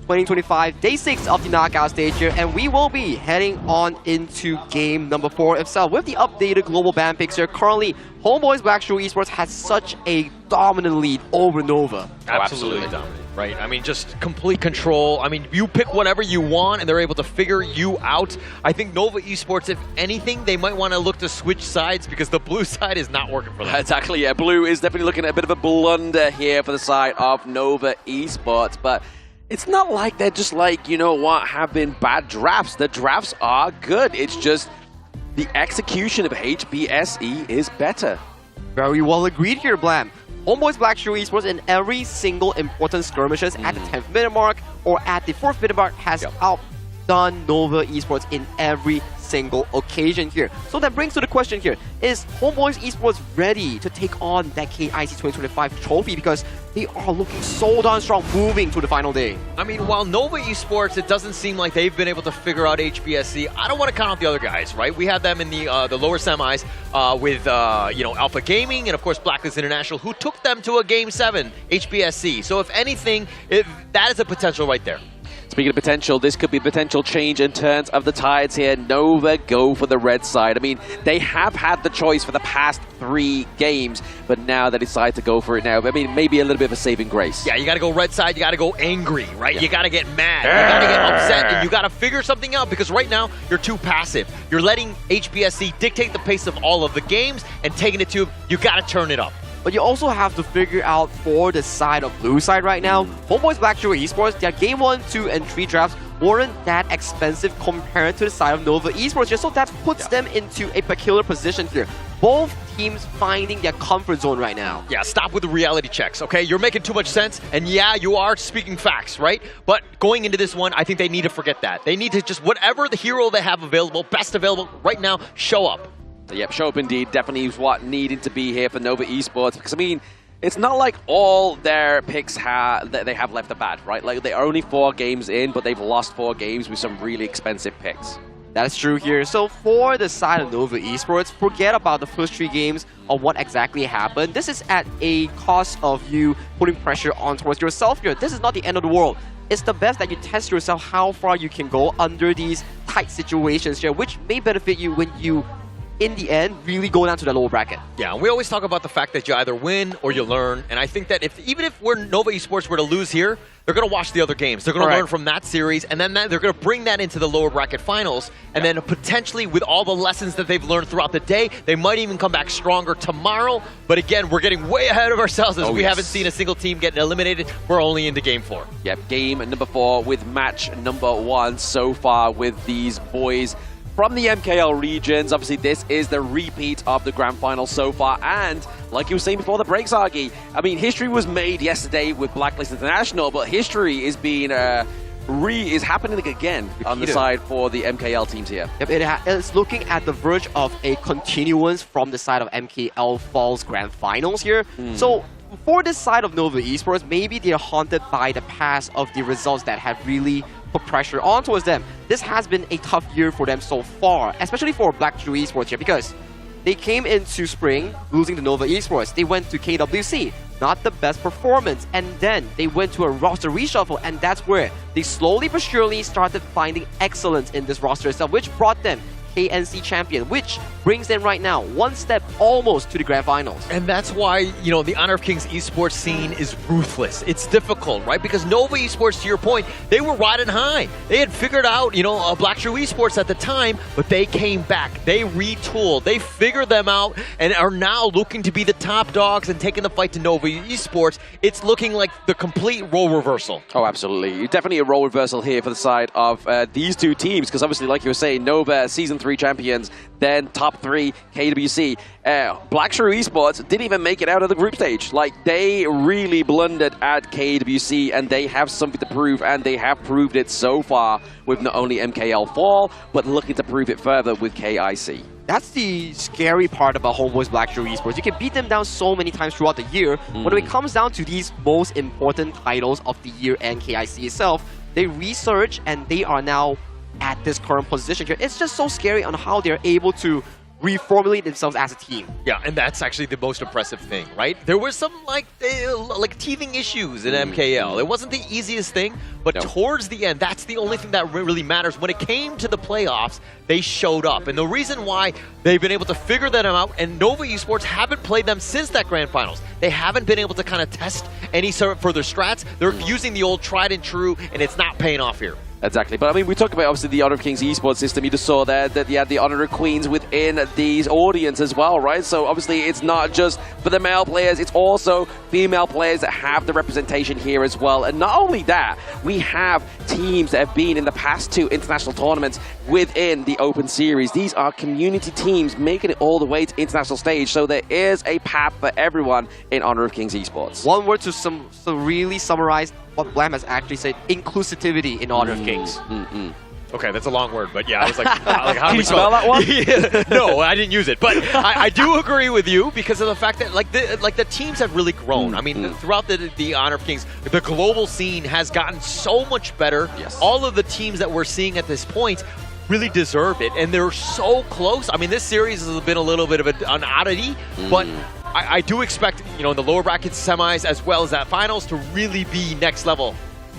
2025, day 6 of the knockout stage here, and we will be heading on into game number 4 itself with the updated global ban picks here. Currently, HomeBois Blackstreet Esports has such a dominant lead over Nova. Absolutely dominant, right? I mean, just complete control. I mean, you pick whatever you want, and they're able to figure you out. I think Nova Esports, if anything, they might want to look to switch sides because the blue side is not working for them. Exactly, yeah. Blue is definitely looking at a bit of a blunder here for the side of Nova Esports, but it's not like they're just like, you know what, have been bad drafts. The drafts are good. It's just the execution of HBSE is better. Very well agreed here, Blam. HomeBois Blackstreet Esports in every single important skirmishes at the 10th minute mark or at the 4th minute mark has outdone Nova Esports in every single occasion here. So that brings to the question here, is HomeBois Esports ready to take on that KIC 2025 trophy? Because they are looking so darn strong moving to the final day. I mean, while Nova Esports, it doesn't seem like they've been able to figure out HBSC. I don't want to count out the other guys, right? We had them in the lower semis with you know, Alpha Gaming and of course Blacklist International, who took them to a Game 7 HBSC. So if anything, that is a potential right there. Speaking of potential, this could be potential change in turns of the tides here. Nova go for the red side. I mean, they have had the choice for the past 3 games, but now they decide to go for it now. I mean, maybe a little bit of a saving grace. Yeah, you got to go red side. You got to go angry, right? Yeah. You got to get mad. You got to get upset, and you got to figure something out because right now you're too passive. You're letting HBSC dictate the pace of all of the games and taking it to you got to turn it up. But you also have to figure out for the side of blue side right now, HomeBois Blackstreet Esports, their game 1, 2, and 3 drafts weren't that expensive compared to the side of Nova Esports, just so that puts them into a peculiar position here. Both teams finding their comfort zone right now. Yeah, stop with the reality checks, okay? You're making too much sense, and yeah, you are speaking facts, right? But going into this one, I think they need to forget that. They need to just, whatever the hero they have available, best available right now, show up. Yep, show up indeed. Definitely is what needed to be here for Nova Esports. Because, I mean, it's not like all their picks they have left the bad, right? Like, they are only 4 games in, but they've lost 4 games with some really expensive picks. That's true here. So for the side of Nova Esports, forget about the first 3 games of what exactly happened. This is at a cost of you putting pressure on towards yourself here. This is not the end of the world. It's the best that you test yourself how far you can go under these tight situations here, which may benefit you when you, in the end, really go down to the lower bracket. Yeah, we always talk about the fact that you either win or you learn, and I think that even if Nova Esports were to lose here, they're going to watch the other games. They're going to learn from that series, and then they're going to bring that into the lower bracket finals, and then potentially with all the lessons that they've learned throughout the day, they might even come back stronger tomorrow. But again, we're getting way ahead of ourselves as we haven't seen a single team get eliminated. We're only into game 4. Yep, game number 4 with match number 1 so far with these boys from the MKL regions. Obviously, this is the repeat of the grand final so far, and like you were saying before the breaks, Argy, I mean, history was made yesterday with Blacklist International, but history is being is happening again on the side for the MKL teams here. Yep, it's looking at the verge of a continuance from the side of MKL Falls Grand Finals here. So for this side of Nova Esports, maybe they're haunted by the past of the results that have really put pressure on towards them. This has been a tough year for them so far, especially for Blackstreet Esports here, because they came into spring losing to Nova Esports. They went to KWC, not the best performance, and then they went to a roster reshuffle, and that's where they slowly but surely started finding excellence in this roster itself, which brought them KNC champion, which brings them right now 1 step almost to the grand finals. And that's why, you know, the Honor of Kings esports scene is ruthless. It's difficult, right? Because Nova Esports, to your point, they were riding high. They had figured out, you know, Blackstreet Esports at the time, but they came back. They retooled. They figured them out and are now looking to be the top dogs and taking the fight to Nova Esports. It's looking like the complete role reversal. Oh, absolutely. Definitely a role reversal here for the side of these 2 teams, because obviously, like you were saying, Nova Season 3 champions, then top 3 KWC. Blackstreet Esports didn't even make it out of the group stage. Like, they really blundered at KWC, and they have something to prove, and they have proved it so far with not only MKL Fall, but looking to prove it further with KIC. That's the scary part about HomeBois Blackstreet Esports. You can beat them down so many times throughout the year, but when it comes down to these most important titles of the year and KIC itself, they research and they are now at this current position here. It's just so scary on how they're able to reformulate themselves as a team. Yeah, and that's actually the most impressive thing, right? There were some like teething issues in MKL. It wasn't the easiest thing, but towards the end, that's the only thing that really matters. When it came to the playoffs, they showed up. And the reason why they've been able to figure that out, and Nova Esports haven't played them since that Grand Finals. They haven't been able to kind of test any sort of further strats. They're using the old tried and true, and it's not paying off here. Exactly, but I mean, we talk about obviously the Honor of Kings esports system. You just saw there that you had the Honor of Queens within these audience as well, right? So obviously it's not just for the male players, it's also female players that have the representation here as well. And not only that, we have teams that have been in the past 2 international tournaments within the Open Series. These are community teams making it all the way to international stage. So there is a path for everyone in Honor of Kings esports. One word to really summarize what Blam has actually said: inclusivity in Honor of Kings. Okay, that's a long word, but yeah, I was like, how Can do you spell that one? Yeah, no, I didn't use it, but I do agree with you because of the fact that the teams have really grown. I mean, throughout the Honor of Kings, the global scene has gotten so much better. Yes. All of the teams that we're seeing at this point really deserve it, and they're so close. I mean, this series has been a little bit of an oddity, but I do expect, you know, the lower bracket semis as well as that finals to really be next level.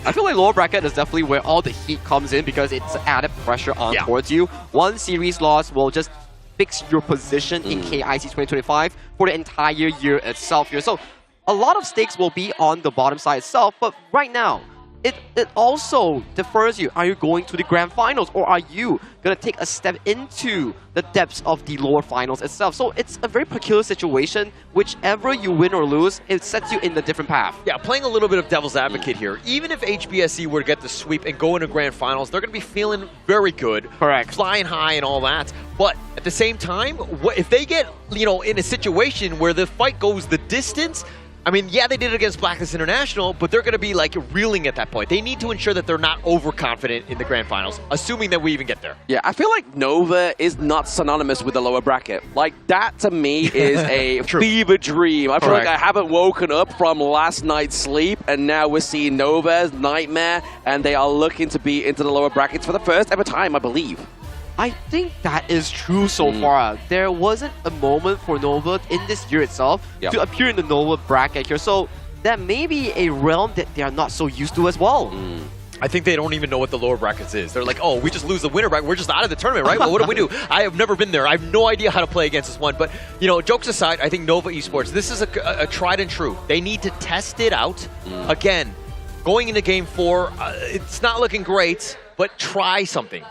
I feel like lower bracket is definitely where all the heat comes in because it's added pressure on towards you. One series loss will just fix your position in KIC2025 for the entire year itself here. So a lot of stakes will be on the bottom side itself, but right now, it also defers you. Are you going to the grand finals, or are you going to take a step into the depths of the lower finals itself? So it's a very peculiar situation. Whichever you win or lose, it sets you in a different path. Yeah, playing a little bit of devil's advocate here. Even if HBSE were to get the sweep and go into grand finals, they're going to be feeling very good. Correct. Flying high and all that. But at the same time, if they get, you know, in a situation where the fight goes the distance, I mean, yeah, they did it against Blacklist International, but they're going to be like reeling at that point. They need to ensure that they're not overconfident in the grand finals, assuming that we even get there. Yeah, I feel like Nova is not synonymous with the lower bracket. Like, that to me is a fever dream. I feel like I haven't woken up from last night's sleep, and now we're seeing Nova's nightmare, and they are looking to be into the lower brackets for the first ever time, I believe. I think that is true so far. There wasn't a moment for Nova in this year itself to appear in the Nova bracket here. So that may be a realm that they are not so used to as well. I think they don't even know what the lower brackets is. They're like, oh, we just lose the winner bracket. We're just out of the tournament, right? Well, what do we do? I have never been there. I have no idea how to play against this one. But, you know, jokes aside, I think Nova Esports, this is a tried and true. They need to test it out. Again, going into Game 4, it's not looking great, but try something.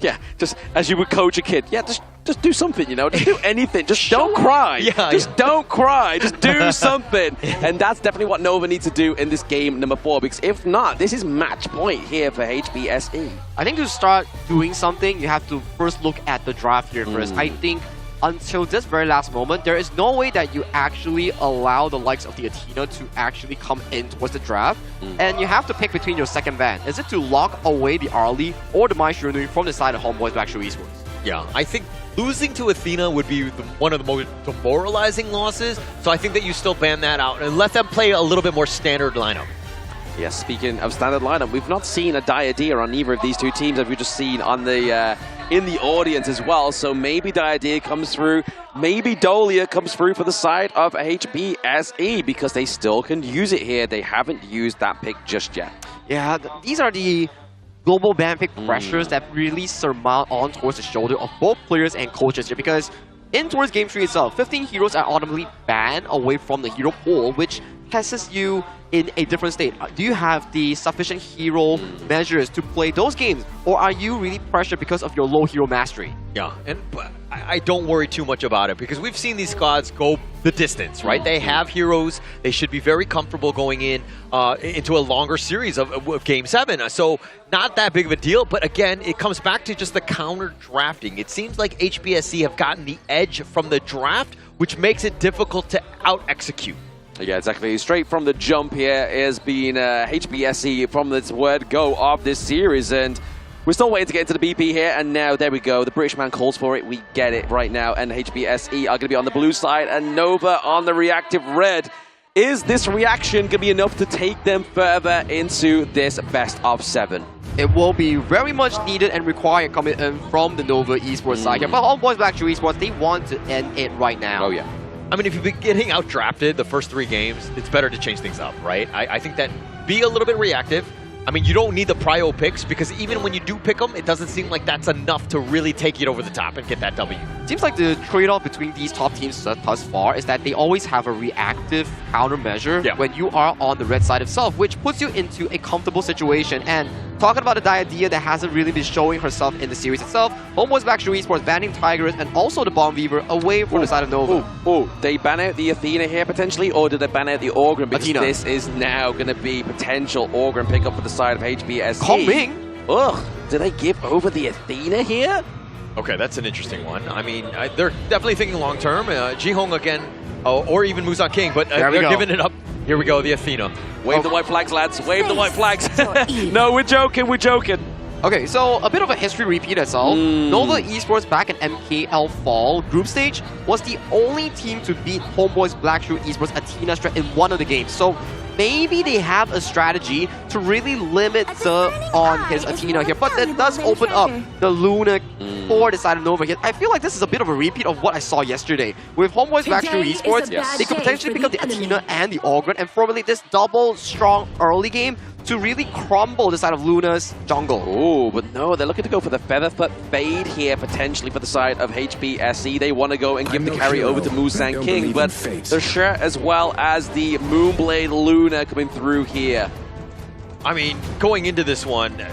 Yeah, just as you would coach a kid. Yeah, just do something, you know. Just do anything. Just don't cry. Just don't cry. Just do something. And that's definitely what Nova needs to do in this game number 4. Because if not, this is match point here for HBSE. I think to start doing something, you have to first look at the draft here first. I think until this very last moment, there is no way that you actually allow the likes of the Athena to actually come in towards the draft. And you have to pick between your second ban. Is it to lock away the Arlie or the Mai Shirunui from the side of HomeBois Back Esports? Yeah, I think losing to Athena would be one of the most demoralizing losses. So I think that you still ban that out and let them play a little bit more standard lineup. Yes, speaking of standard lineup, we've not seen a Diadea on either of these two teams, as we've just seen on the in the audience as well. So maybe Diadea comes through, maybe Dolia comes through for the side of HBSE, because they still can use it here. They haven't used that pick just yet. Yeah, these are the global ban pick pressures that really surmount on towards the shoulder of both players and coaches here, because in towards Game 3 itself, 15 heroes are automatically banned away from the hero pool, which places you in a different state. Do you have the sufficient hero measures to play those games, or are you really pressured because of your low hero mastery? Yeah, and I don't worry too much about it, because we've seen these squads go the distance, right? They have heroes. They should be very comfortable going into a longer series of Game 7. So not that big of a deal, but again, it comes back to just the counter drafting. It seems like HBSE have gotten the edge from the draft, which makes it difficult to out-execute. Yeah, exactly. Straight from the jump here is being HBSE from this word go of this series, and we're still waiting to get into the BP here, and now there we go. The British man calls for it. We get it right now, and HBSE are going to be on the blue side, and Nova on the reactive red. Is this reaction going to be enough to take them further into this best of 7? it will be very much needed and required coming in from the Nova Esports side here. But HomeBois Blackstreet Esports, they want to end it right now. Oh, yeah. I mean, if you've been getting out-drafted the first 3 games, it's better to change things up, right? I think that be a little bit reactive. I mean, you don't need the prio picks because even when you do pick them, it doesn't seem like that's enough to really take it over the top and get that W. Seems like the trade-off between these top teams thus far is that they always have a reactive countermeasure when you are on the red side itself, which puts you into a comfortable situation. And talking about a Diadea that hasn't really been showing herself in the series itself, HomeBois Blackstreet Esports banning Tigress and also the Bomb Weaver away from the side of Nova. They ban out the Athena here potentially, or did they ban out the Orgrim? Because Athena. this is now going to be potential Orgrim pickup for the side of HBSC. Coming! Ugh, do they give over the Athena here? Okay, that's an interesting one. I mean, they're definitely thinking long-term. Jihong again, or even Musan King, but they're giving it up. Here we go, the Athena. Wave the white flags, lads. Wave the white flags. No, we're joking. We're joking. Okay, so a bit of a history repeat itself. Nova Esports back in MKL Fall group stage was the only team to beat HomeBois Blackstreet Esports Athena Strat in one of the games. So maybe they have a strategy to really limit on his Athena here, but that does open up the Luna for the side of Nova here. I feel like this is a bit of a repeat of what I saw yesterday. With HomeBois Blackstreet Esports, they could potentially pick up the Athena and the Ogren and formulate this double strong early game to really crumble the side of Luna's jungle. Oh, but no, they're looking to go for the Featherfoot Fade here, potentially for the side of HBSC. They want to go and give the carry over to Musan King, but the Sher as well as the Moonblade Luna coming through here. I mean, going into this one,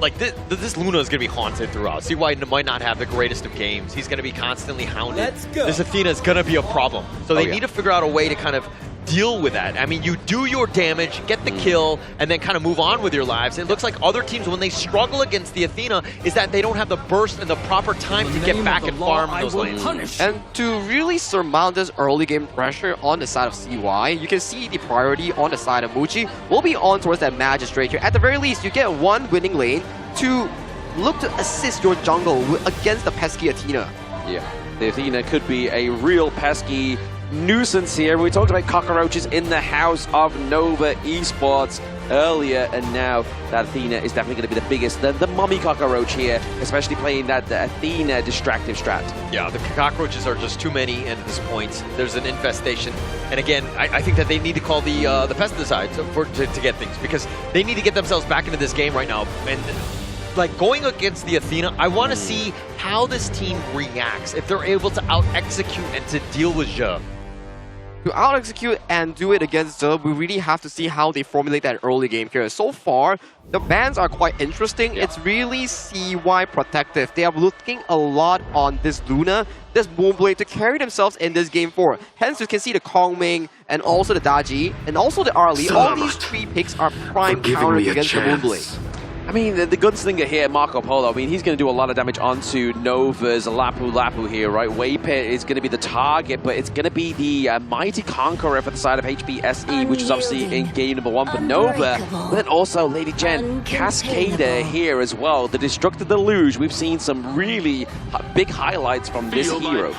like this Luna is going to be haunted throughout. CY might not have the greatest of games. He's going to be constantly hounded. Let's go. This Athena is going to be a problem. So they need to figure out a way to kind of deal with that. I mean, you do your damage, get the kill, and then kind of move on with your lives. It looks like other teams, when they struggle against the Athena, is that they don't have the burst and the proper time to get back and farm those lanes. And to really surmount this early game pressure on the side of CY, you can see the priority on the side of Muchi will be on towards that Magistrate here. At the very least, you get one winning lane to look to assist your jungle against the pesky Athena. Yeah, the Athena could be a real pesky nuisance here. We talked about cockroaches in the house of Nova Esports earlier, and now that Athena is definitely going to be the biggest, the mummy cockroach here, especially playing that the Athena distractive strat. Yeah, the cockroaches are just too many, and at this point, there's an infestation. And again, I think that they need to call the pesticide to get things, because they need to get themselves back into this game right now. And like going against the Athena, I want to see how this team reacts, if they're able to out-execute and to deal with Zhe. To out-execute and do it against Zhe, we really have to see how they formulate that early game here. So far, the bans are quite interesting. It's really CY protective. They are looking a lot on this Luna, this Moonblade to carry themselves in this game 4. Hence, you can see the Kongming and also the Daji and also the Arlie. All these 3 picks are prime counters against the Moonblade. I mean, the gunslinger here, Marco Polo, I mean, he's going to do a lot of damage onto Nova's Lapu Lapu here, right? Waypit is going to be the target, but it's going to be the Mighty Conqueror for the side of HBSE, which is obviously in game number 1 for Nova. But then also, Lady Jen, Cascader here as well. The Destructor Deluge, we've seen some really big highlights from this hero.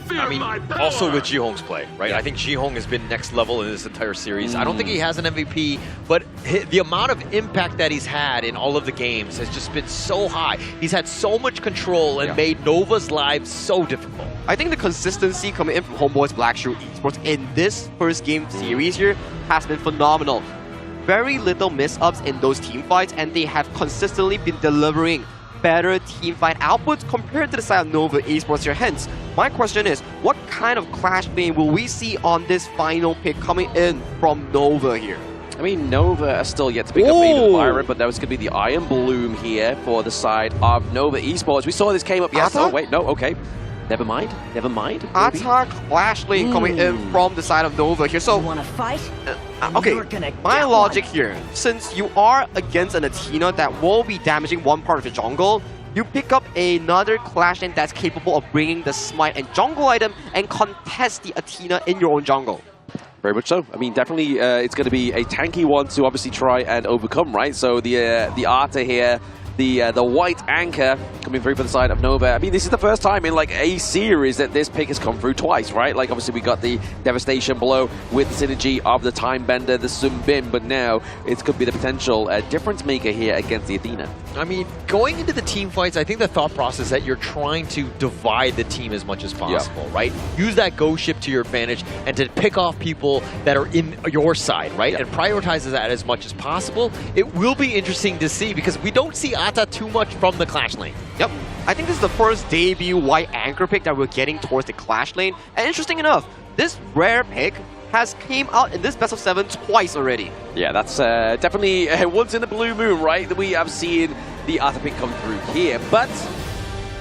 I mean, also with Jihong's play, right? I think Jihong has been next level in this entire series. I don't think he has an MVP, but the amount of impact that he's had in all of the games has just been so high. He's had so much control and made Nova's lives so difficult. I think the consistency coming in from HomeBois Blackstreet Esports in this first game series here has been phenomenal. Very little miss-ups in those team fights, and they have consistently been delivering better team fight outputs compared to the side of Nova Esports here. Hence, my question is, what kind of clash game will we see on this final pick coming in from Nova here? I mean, Nova are still yet to pick up Maiden Fire, but that was going to be the Iron Bloom here for the side of Nova Esports. We saw this came up yesterday. Oh, wait, no, okay. Never mind. Never mind. Attack Clash Lane coming in from the side of Nova here. So, want to fight? Okay, my logic here, since you are against an Athena that will be damaging one part of the jungle, you pick up another Clash Lane that's capable of bringing the Smite and jungle item and contest the Athena in your own jungle. Very much so. I mean, definitely it's going to be a tanky one to obviously try and overcome, right? So the Arta here the white anchor coming through for the side of Nova. I mean, this is the first time in like a series that this pick has come through twice, right? Like obviously we got the devastation blow with the synergy of the time bender, the Sunbin, but now it could be the potential difference maker here against the Athena. I mean, going into the team fights, I think the thought process is that you're trying to divide the team as much as possible, right? Use that go ship to your advantage and to pick off people that are in your side, right? And prioritize that as much as possible. It will be interesting to see because we don't see Ata too much from the Clash lane. Yep. I think this is the first debut white anchor pick that we're getting towards the Clash lane. And interesting enough, this rare pick has came out in this best of 7 twice already. Yeah, that's definitely once in a blue moon, right? That we have seen the Ata pick come through here. But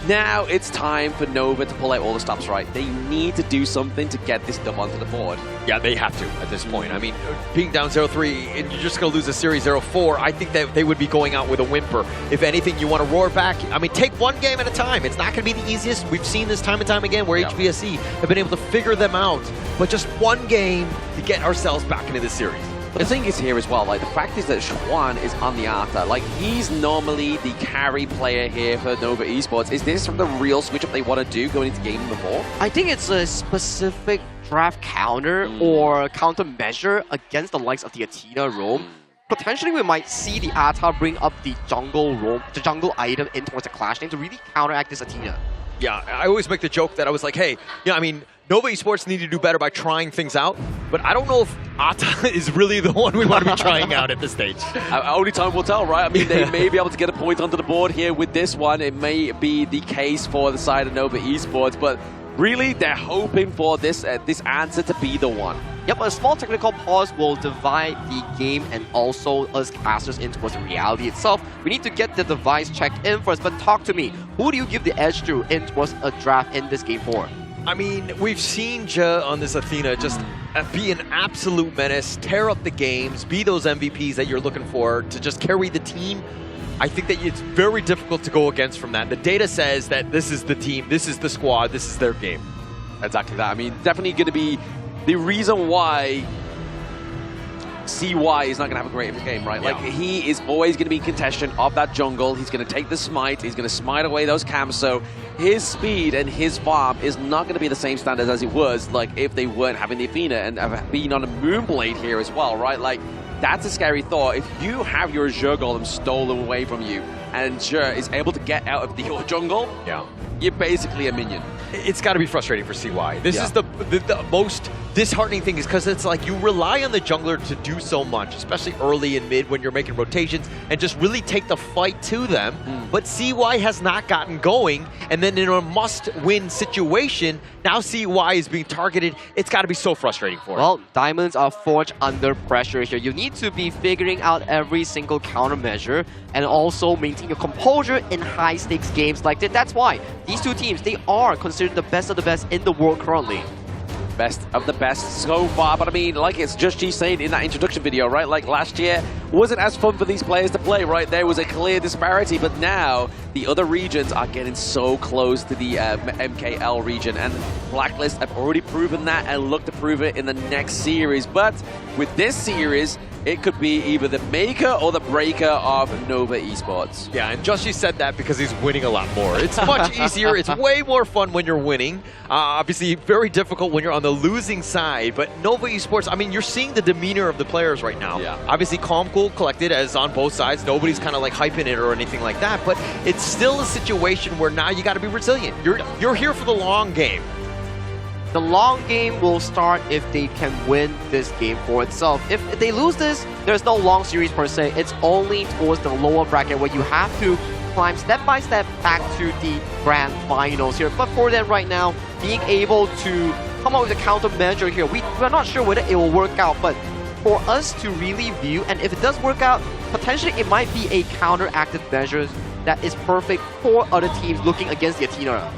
now it's time for Nova to pull out all the stops, right? They need to do something to get this dub onto the board. Yeah, they have to at this point. I mean, being down 0-3 and you're just going to lose a series 0-4, I think that they would be going out with a whimper. If anything, you want to roar back. I mean, take one game at a time. It's not going to be the easiest. We've seen this time and time again where HBSC have been able to figure them out. But just one game to get ourselves back into this series. But the thing is here as well, like the fact is that Schwan is on the Ata. Like he's normally the carry player here for Nova Esports. Is this from the real switch up they want to do going into game number 4? I think it's a specific draft counter or countermeasure against the likes of the Athena roam. Potentially we might see the Ata bring up the jungle roam, the jungle item in towards the Clash lane to really counteract this Athena. Yeah, I always make the joke that I was like, hey, I mean, Nova Esports need to do better by trying things out, but I don't know if Ata is really the one we want to be trying out at this stage. Only time will tell, right? I mean, they may be able to get a point onto the board here with this one. It may be the case for the side of Nova Esports, but really, they're hoping for this answer to be the one. Yep, a small technical pause will divide the game and also us casters in towards the reality itself. We need to get the device checked in first, but talk to me. Who do you give the edge to in towards a draft in this game 4? I mean, we've seen Ja on this Athena just be an absolute menace, tear up the games, be those MVPs that you're looking for to just carry the team. I think that it's very difficult to go against from that. The data says that this is the team, this is the squad, this is their game. Exactly that. I mean, definitely going to be the reason why CY is not going to have a great game, right? Like, he is always going to be contestant of that jungle. He's going to take the smite. He's going to smite away those camps. So his speed and his farm is not going to be the same standard as it was, like, if they weren't having the Athena and being on a Moonblade here as well, right? Like, that's a scary thought. If you have your Azure Golem stolen away from you and Azure is able to get out of your jungle, you're basically a minion. It's got to be frustrating for CY. This is the most disheartening thing is because it's like you rely on the jungler to do so much, especially early and mid when you're making rotations and just really take the fight to them. But CY has not gotten going, and then in a must-win situation, now CY is being targeted. It's got to be so frustrating for Well, diamonds are forged under pressure here. You need to be figuring out every single countermeasure and also maintain your composure in high-stakes games like that. That's why these two teams, they are considered the best of the best in the world currently. Best of the best so far, but I mean, like it's just G saying in that introduction video, right? Like last year wasn't as fun for these players to play, right? There was a clear disparity, but now the other regions are getting so close to the MKL region, and Blacklist have already proven that and look to prove it in the next series. But with this series, it could be either the maker or the breaker of Nova Esports. Yeah, and Joshi said that because he's winning a lot more. It's much easier. It's way more fun when you're winning. Obviously, very difficult when you're on the losing side. But Nova Esports, I mean, you're seeing the demeanor of the players right now. Obviously, calm, cool, collected as on both sides. Nobody's kind of like hyping it or anything like that. But it's still a situation where now you got to be resilient. You're here for the long game. The long game will start if they can win this game for itself. If they lose this, there's no long series per se. It's only towards the lower bracket where you have to climb step by step back to the grand finals here. But for them right now, being able to come up with a countermeasure here, we're not sure whether it will work out, but for us to really view, and if it does work out, potentially it might be a counteractive measure that is perfect for other teams looking against the Athena.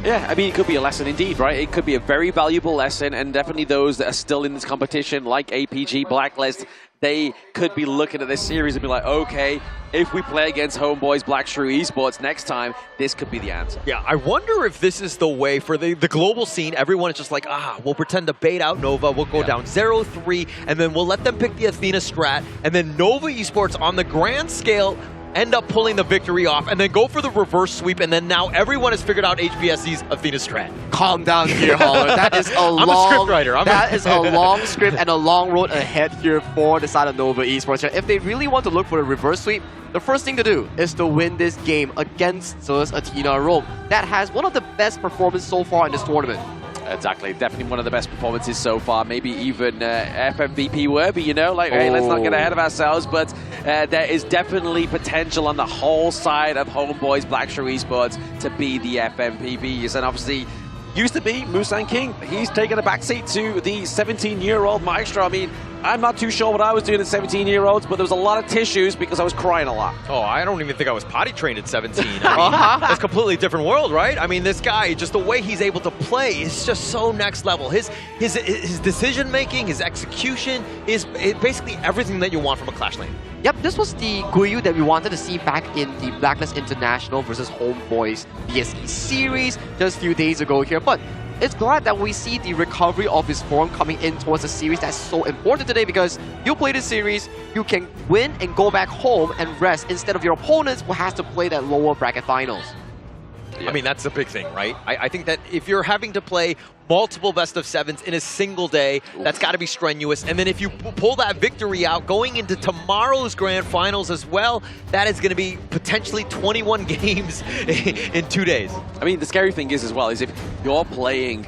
Yeah, I mean, it could be a lesson indeed, right? It could be a very valuable lesson, and definitely those that are still in this competition, like APG, Blacklist, they could be looking at this series and be like, okay, if we play against HomeBois, Black Shrew Esports next time, this could be the answer. Yeah, I wonder if this is the way for the global scene. Everyone is just like, we'll pretend to bait out Nova, we'll go down 0-3, and then we'll let them pick the Athena strat, and then Nova Esports on the grand scale end up pulling the victory off, and then go for the reverse sweep, and then now everyone has figured out HPSC's Athena strat. Calm down here, Holler. That is a I'm a script writer. That is a long script and a long road ahead here for the side of Nova Esports. If they really want to look for a reverse sweep, the first thing to do is to win this game against Zeus Athena Rome. That has one of the best performances so far in this tournament. Exactly, definitely one of the best performances so far, maybe even FMVP worthy, you know, like, hey, let's not get ahead of ourselves, but there is definitely potential on the whole side of HomeBois Blackstreet Esports to be the FMVPs, and obviously used to be Musan King. He's taken a backseat to the 17-year-old Maestro. I mean, I'm not too sure what I was doing at 17-year-olds, but there was a lot of tissues because I was crying a lot. Oh, I don't even think I was potty trained at 17. I mean, that's a completely different world, right? I mean, this guy, just the way he's able to play is just so next level. His decision-making, his execution is basically everything that you want from a Clash lane. Yep, this was the Guiyu that we wanted to see back in the Blacklist International versus HomeBois BSE series just a few days ago here. But it's glad that we see the recovery of his form coming in towards the series. That's so important today because you play this series, you can win and go back home and rest instead of your opponents who has to play that lower bracket finals. I mean, that's the big thing, right? I think that if you're having to play multiple best of sevens in a single day, that's got to be strenuous. And then if you pull that victory out going into tomorrow's grand finals as well, that is going to be potentially 21 games in 2 days. I mean, the scary thing is as well is if you're playing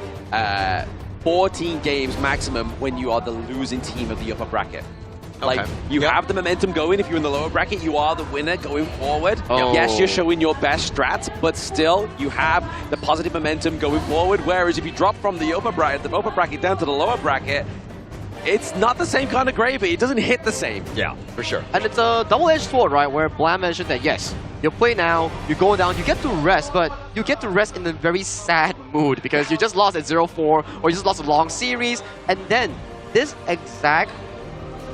14 games maximum when you are the losing team of the upper bracket. Like, you have the momentum going. If you're in the lower bracket, you are the winner going forward. Yes, you're showing your best strats, but still, you have the positive momentum going forward. Whereas if you drop from the upper bracket down to the lower bracket, it's not the same kind of gravy. It doesn't hit the same. Yeah, for sure. And it's a double-edged sword, right? Where Blam mentioned that, yes, you play now, you go down, you get to rest, but you get to rest in a very sad mood because you just lost at 0-4 or you just lost a long series. And then this exact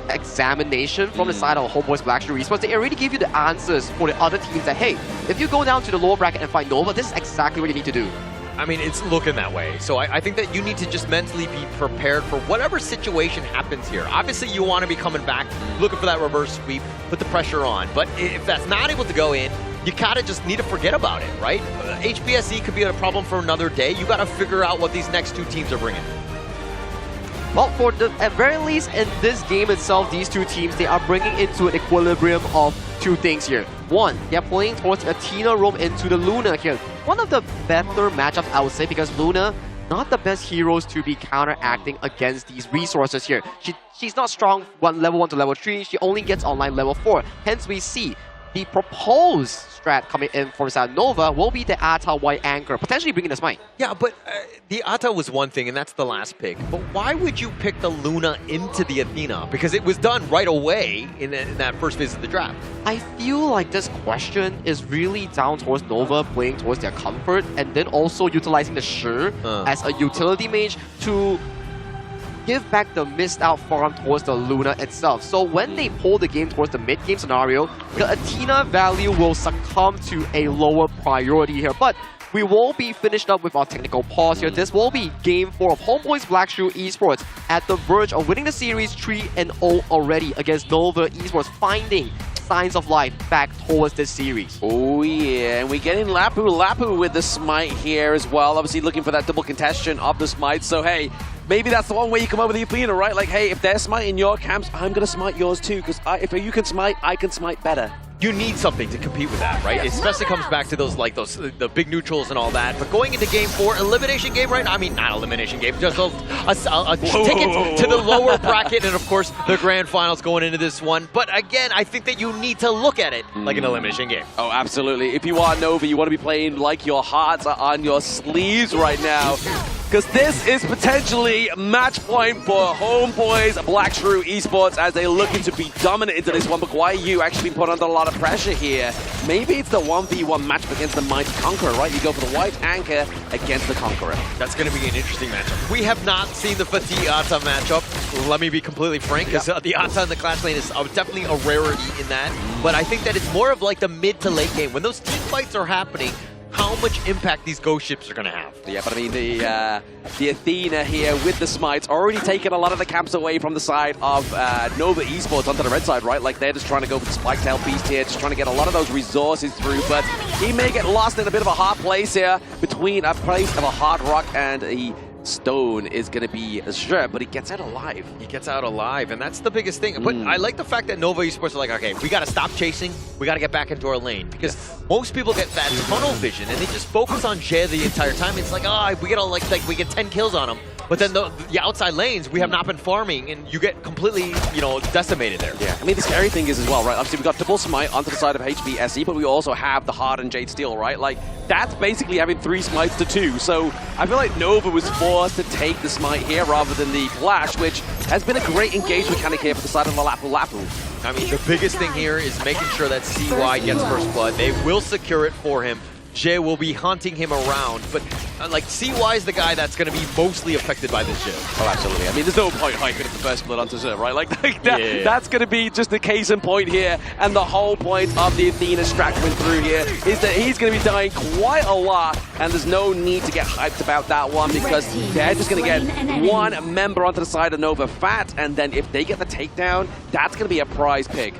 examination from the side of HomeBois Blackstreet Esports, they already give you the answers for the other teams that, hey, if you go down to the lower bracket and fight Nova, this is exactly what you need to do. I mean, it's looking that way. So I think that you need to just mentally be prepared for whatever situation happens here. Obviously, you want to be coming back, looking for that reverse sweep, put the pressure on. But if that's not able to go in, you kind of just need to forget about it, right? HPSC could be a problem for another day. You got to figure out what these next two teams are bringing. Well, at very least in this game itself, these two teams, they are bringing into an equilibrium of two things here. One, they're playing towards Athena Rome into the Luna here. One of the better matchups, I would say, because Luna, not the best heroes to be counteracting against these resources here. She's not strong level 1 to level 3, she only gets online level 4. Hence we see the proposed strat coming in from San Nova will be the Ata White Anchor, potentially bringing the Smite. Yeah, but the Ata was one thing, and that's the last pick. But why would you pick the Luna into the Athena? Because it was done right away in that first phase of the draft. I feel like this question is really down towards Nova playing towards their comfort, and then also utilizing the Shi as a utility mage to give back the missed out farm towards the Luna itself. So when they pull the game towards the mid-game scenario, the Athena value will succumb to a lower priority here. But we will be finished up with our technical pause here. This will be Game 4 of HomeBois Blackstreet Esports at the verge of winning the series 3-0 already against Nova Esports, finding signs of life back towards this series. Oh yeah, and we're getting Lapu with the Smite here as well. Obviously looking for that double contestation of the Smite. So hey, maybe that's the one way you come over the Athena, right? Like, hey, if they're smiting your camps, I'm going to smite yours too, because if you can smite, I can smite better. You need something to compete with that, right? It especially comes back to the big neutrals and all that. But going into Game 4, elimination game, right? I mean, not elimination game, just a ticket to the lower bracket, and of course, the grand finals going into this one. But again, I think that you need to look at it like an elimination game. Oh, absolutely. If you are Nova, you want to be playing like your hearts are on your sleeves right now. Because this is potentially match point for HomeBois Blackstreet Esports as they're looking to be dominant into this one. But Guiyu actually put under a lot of pressure here. Maybe it's the 1v1 matchup against the Mighty Conqueror, right? You go for the White Anchor against the Conqueror. That's going to be an interesting matchup. We have not seen the Fatih Ata matchup. Let me be completely frank, because the Ata in the Clash lane is definitely a rarity in that. But I think that it's more of like the mid to late game. When those team fights are happening, how much impact these ghost ships are going to have. Yeah, but I mean, the Athena here with the smites already taken a lot of the camps away from the side of Nova Esports onto the red side, right? Like, they're just trying to go for the Spike Tail Beast here, just trying to get a lot of those resources through, but he may get lost in a bit of a hard place here between a place of a hard rock and a stone is going to be Azure, but he gets out alive. He gets out alive, and that's the biggest thing. But I like the fact that Nova Esports are like, okay, we got to stop chasing. We got to get back into our lane, because most people get that tunnel vision and they just focus on Jay the entire time. It's like, oh, we get all like we get 10 kills on him. But then the outside lanes, we have not been farming, and you get completely, decimated there. Yeah, I mean, the scary thing is as well, right? Obviously, we got double smite onto the side of HBSE, but we also have the hardened Jade Steel, right? Like, that's basically having 3 smites to 2. So I feel like Nova was forced to take the smite here rather than the flash, which has been a great engagement mechanic here for the side of the Lapu Lapu. I mean, the biggest thing here is making sure that CY gets first blood. They will secure it for him. Jay will be hunting him around, but CY is the guy that's going to be mostly affected by this Jay. Oh, absolutely. I mean, there's no point hyping up the first blood onto Zerg, right? Like that's going to be just the case in point here, and the whole point of the Athena strat coming through here is that he's going to be dying quite a lot, and there's no need to get hyped about that one because they're just going to get one member onto the side of Nova Fat, and then if they get the takedown, that's going to be a prize pick.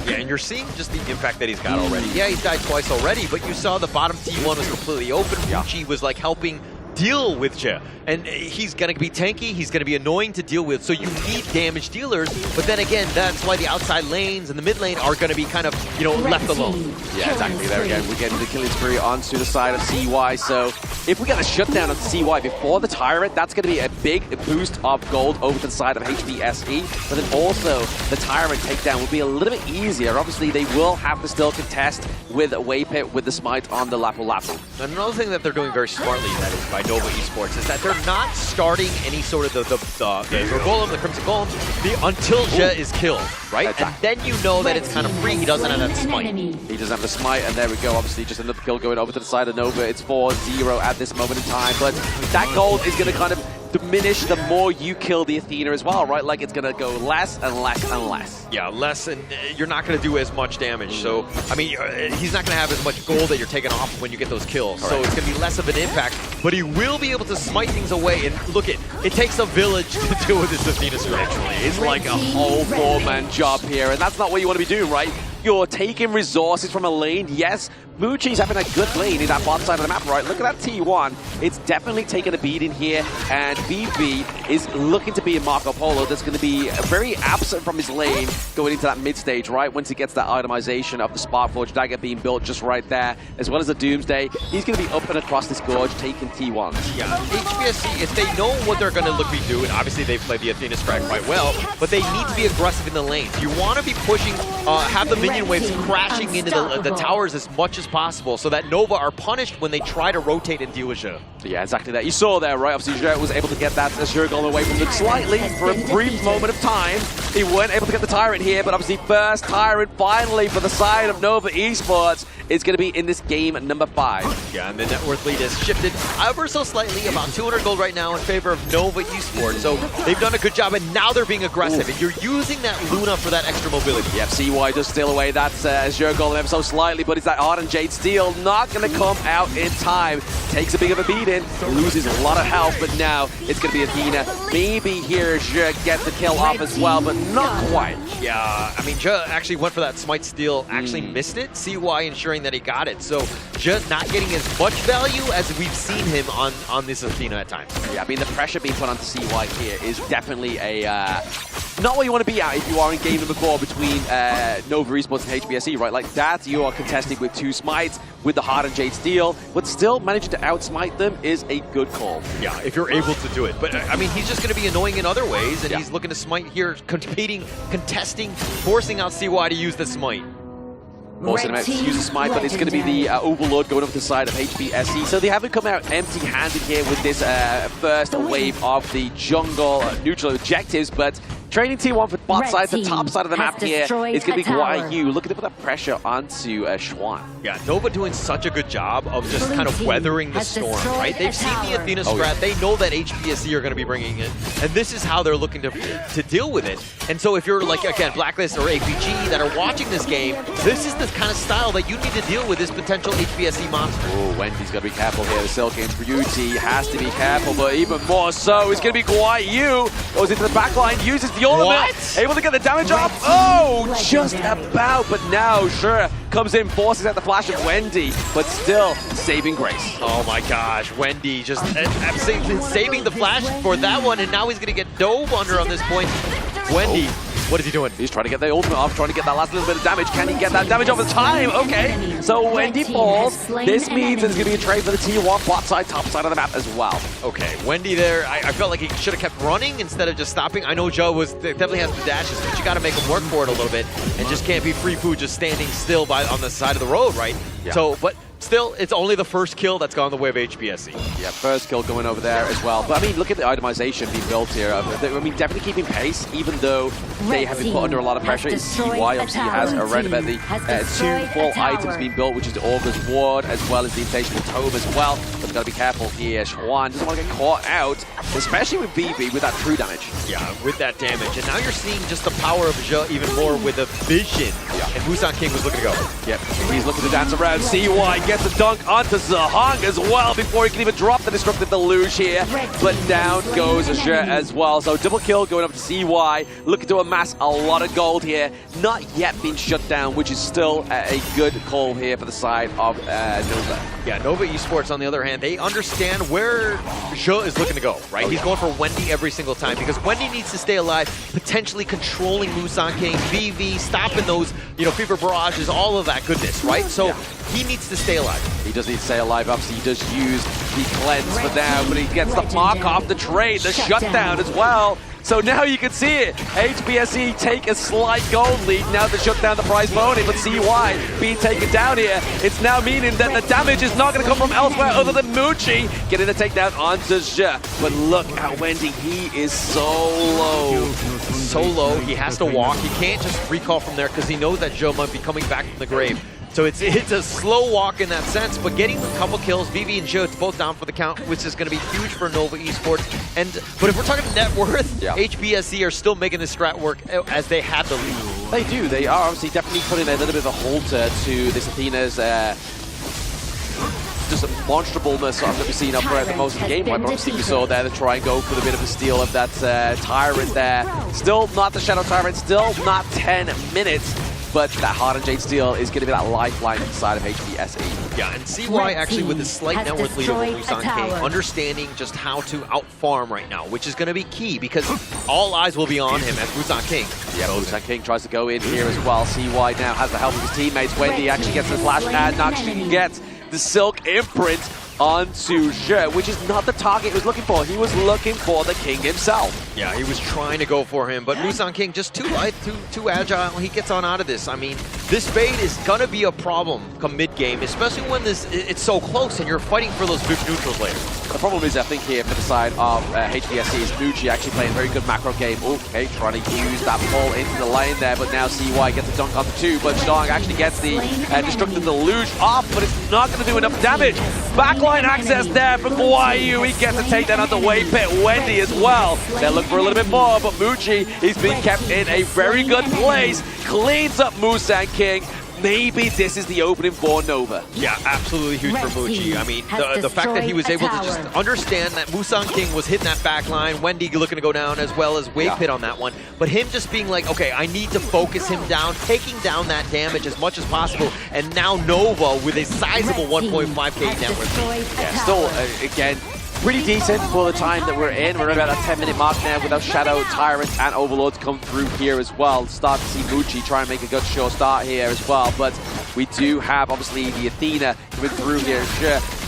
Yeah, and you're seeing just the impact that he's got already. Yeah, he's died twice already, but you saw the bottom T1 was completely open. Muchi was like helping deal with Jay. And he's going to be tanky, he's going to be annoying to deal with, so you need damage dealers, but then again, that's why the outside lanes and the mid lane are going to be kind of, left alone. Yeah, exactly. There again, we're getting the killing spree onto the side of CY, so if we get a shutdown on CY before the Tyrant, that's going to be a big boost of gold over to the side of HBSE, but then also the Tyrant takedown will be a little bit easier. Obviously, they will have to still contest with Waypit with the smite on the Lapu Lapu. And another thing that they're doing very smartly, that is by Nova Esports, is that they're not starting any sort of the Golem, the Crimson Golem, until Jay is killed, right? And then you know that it's kind of free. He doesn't have that smite. He doesn't have the smite, and there we go. Obviously, just another kill going over to the side of Nova. It's 4-0 at this moment in time, but that gold is going to kind of diminish the more you kill the Athena as well, right? Like, it's going to go less and less and less. Yeah, less, and you're not going to do as much damage. So, I mean, he's not going to have as much gold that you're taking off when you get those kills. So it's going to be less of an impact, but he will be able to smite things away. And look, it takes a village to deal with this Athena strategy. It's like a whole 4-man job here, and that's not what you want to be doing, right? You're taking resources from a lane, yes. Muchi's having a good lane in that bottom side of the map, right? Look at that T1. It's definitely taking a beating here, and BB is looking to be a Marco Polo that's going to be very absent from his lane going into that mid stage, right? Once he gets that itemization of the Sparkforge dagger being built just right there, as well as the Doomsday, he's going to be up and across this gorge taking T1s. Yeah, HBSC, if they know what they're going to be doing, obviously they've played the Athena strat quite well, but they need to be aggressive in the lanes. You want to be pushing, have the minion waves crashing into the towers as much as possible so that Nova are punished when they try to rotate and deal with Azure. Yeah, exactly that. You saw there, right? Obviously, Azure was able to get that Azure golem away from them slightly for a brief moment of time. He weren't able to get the Tyrant here, but obviously first Tyrant finally for the side of Nova Esports is going to be in this game number 5. Yeah, and the net worth lead has shifted ever so slightly, about 200 gold right now in favor of Nova Esports. So they've done a good job, and now they're being aggressive. And you're using that Luna for that extra mobility. Yep, CY does steal away that Azure golem ever so slightly, but it's that Ardent Jade Steel not going to come out in time. Takes a big of a beating, loses a lot of health, but now it's going to be Athena. Maybe here Azure gets the kill off as well, but not quite. Yeah, I mean, Ja actually went for that Smite Steal, actually missed it. CY ensuring that he got it. So Ja not getting as much value as we've seen him on this Athena at times. Yeah, I mean, the pressure being put onto CY here is definitely a not what you want to be at if you are in game number 4 between Nova Esports and HBSE, right? Like that, you are contesting with 2 smites, with the Hardened Jade Steel, but still managing to outsmite them is a good call. Yeah, if you're able to do it. But, I mean, he's just going to be annoying in other ways, and he's looking to smite here, competing, contesting, forcing out CY to use the smite. Forcing him out to use a smite, but it's going to be the Overlord going up to the side of HBSE. So they haven't come out empty-handed here with this first wave of the jungle neutral objectives, but Training T1 for bot Red side, the team top side of the has map here destroyed is going a to be tower. YU looking to put that pressure onto Schwan. Yeah, Nova doing such a good job of just Blue kind of team weathering the has storm, destroyed right? a They've seen the tower. Athena Oh, strat. yeah. They know that HPSC are going to be bringing it, and this is how they're looking to deal with it. And so if you're like, again, Blacklist or APG that are watching this game, this is the kind of style that you need to deal with this potential HPSC monster. Oh, Wendy's got to be careful here. The Silk and Beauty has to be careful, but even more so, it's going to be YU. Goes into the back line, uses the ornament. What? Able to get the damage off. Oh, just about, but now, sure, comes in, forces out the flash of Wendy, but still saving grace. Oh my gosh, Wendy just saving the flash for that one, and now he's going to get dove under on this point. Wendy, what is he doing? He's trying to get the ultimate off, trying to get that last little bit of damage. Can he get that damage over time? Okay, so Wendy falls. This means there's going to be a trade for the T1 bot side, top side of the map as well. Okay, Wendy there, I felt like he should have kept running instead of just stopping. I know Joe definitely has the dashes, but you got to make him work for it a little bit, and just can't be free food just standing still on the side of the road, right? Yeah. So, but still, it's only the first kill that's gone the way of HPSC. Yeah, first kill going over there as well. But I mean, look at the itemization being built here. I mean, definitely keeping pace, even though they have been put under a lot of pressure. You see why obviously he has around about the two full items being built, which is the Augur's Ward as well as the Insatiable Tome as well. But they've got to be careful here. Schwan doesn't want to get caught out, especially with BB with that true damage. Yeah, with that damage. And now you're seeing just the power of Zhe even more with a vision. Yeah. And Busan King was looking to go. Yep, he's looking to dance around. CY gets a dunk onto Zahang as well before he can even drop the Destructive Deluge here. But down goes Zhe as well. So double kill going up to CY, looking to amass a lot of gold here. Not yet been shut down, which is still a good call here for the side of Nova. Yeah, Nova Esports, on the other hand, they understand where Zhe is looking to go, right? Oh, He's going for Wendy every single time because Wendy needs to stay alive, potentially controlling Busan King, VV, stopping those, Fever Barrages, all of that goodness, right? So he needs to stay alive. He does need to stay alive. Obviously, he does use the cleanse for now, but he gets the mark off the trade, the shutdown as well. So now you can see it. HPSC take a slight gold lead. Now they shut down the prize pony, but CY being taken down here. It's now meaning that the damage is not going to come from elsewhere other than Muchi getting the takedown onto Zhe. But look at Wendy. He is so low. So low, he has to walk. He can't just recall from there because he knows that Zhe might be coming back from the grave. So it's a slow walk in that sense, but getting a couple kills, Vivi and Zhe both down for the count, which is going to be huge for Nova Esports. But if we're talking net worth, HPSC are still making this strat work as they had the lead. They do. They are obviously definitely putting a little bit of a halter to this Athena's just a monstrableness I've never seen up throughout the most of the game. But obviously you saw there to try and go for the bit of a steal of that Tyrant there. Still not the Shadow Tyrant, still not 10 minutes. But that Hardened Jade Steel is going to be that lifeline inside of HPSC. Yeah, and CY actually with a slight net worth lead over Busan King, understanding just how to out-farm right now, which is going to be key because all eyes will be on him as Busan King. Yeah, Busan King tries to go in here as well. CY now has the help of his teammates. Wendy actually gets the flash and actually gets the Silk Imprint onto Zhe, which is not the target he was looking for. He was looking for the King himself. Yeah, he was trying to go for him, but Busan King just too light, too agile. He gets on out of this. I mean, this fade is going to be a problem come mid-game, especially when it's so close and you're fighting for those big neutrals later. The problem is, I think, here for the side of HPSC is Muji actually playing a very good macro game. Okay, trying to use that pull into the lane there, but now CY gets a dunk on the two, but Zhang actually gets the Destructive Deluge off, but it's not going to do enough damage. Backline access there from YU. He gets to take that on the way pit. Wendy as well. They're looking for a little bit more, but Muji is being kept in a very good place. Cleans up Busan King. Maybe this is the opening for Nova. Yeah, absolutely huge for Muji. I mean, the fact that he was able to just understand that Busan King was hitting that back line, Wendy looking to go down as well as Wave Pit on that one, but him just being like, okay, I need to focus him down, taking down that damage as much as possible, and now Nova with a sizable 1.5k net worth. Yeah, still, again, pretty decent for the time that we're in. We're about a 10-minute mark now without Shadow, Tyrant, and Overlords come through here as well. Start to see Muji try and make a good sure start here as well. But we do have, obviously, the Athena coming through here.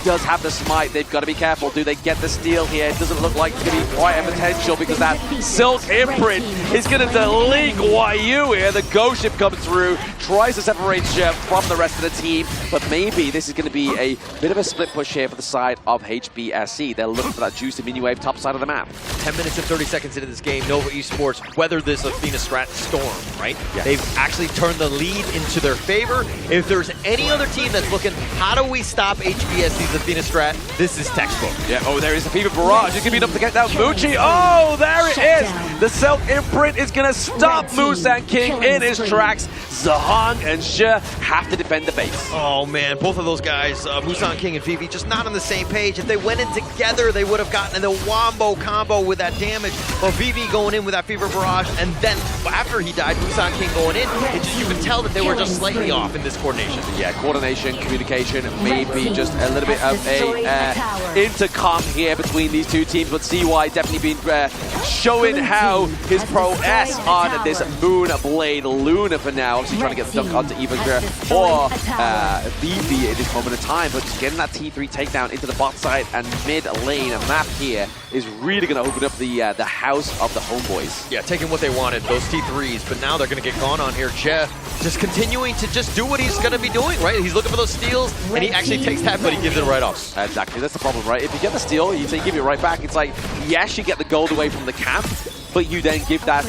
does have the smite. They've got to be careful. Do they get the steal here? It doesn't look like it's going to be quite a potential because that Silk imprint is going to delete YU here. The ghost ship comes through, tries to separate Shep from the rest of the team, but maybe this is going to be a bit of a split push here for the side of HBSC. They're looking for that juicy mini wave top side of the map. 10 minutes and 30 seconds into this game, Nova Esports weather this Athena Strat storm, right? Yeah. They've actually turned the lead into their favor. If there's any other team that's looking, how do we stop HBSC's Athena Strat? This is textbook. Yeah, oh, there is the Fever Barrage. It's going to be enough to get down Muchi. Oh, there it is. The Silk imprint is going to stop Musang King in his tracks. Zahang and She have to defend the base. Oh man, both of those guys, Musang King and Vivi, just not on the same page. If they went in together, they would have gotten the wombo combo with that damage. But Vivi going in with that Fever Barrage, and then after he died, Musang King going in, you could tell that they were just slightly off in this coordination. Yeah, coordination, communication, maybe just a little bit of a intercom here between these two teams, but CY definitely been showing how his prowess on this Moon Blade Luna for now. Obviously trying to get the dunk onto Eva or Vivi at this moment in time, but just getting that T3 takedown into the bot side and mid lane map here is really going to open up the house of the HomeBois. Yeah, taking what they wanted, those T3s, but now they're going to get gone on here. Jeff just continuing to just do what he's going to be doing, right? He's looking for those steals, and he actually takes that, but he gives it right off. Exactly, that's the problem, right? If you get the steal, you give it right back. It's like, yes, you get the gold away from the camp, but you then give that,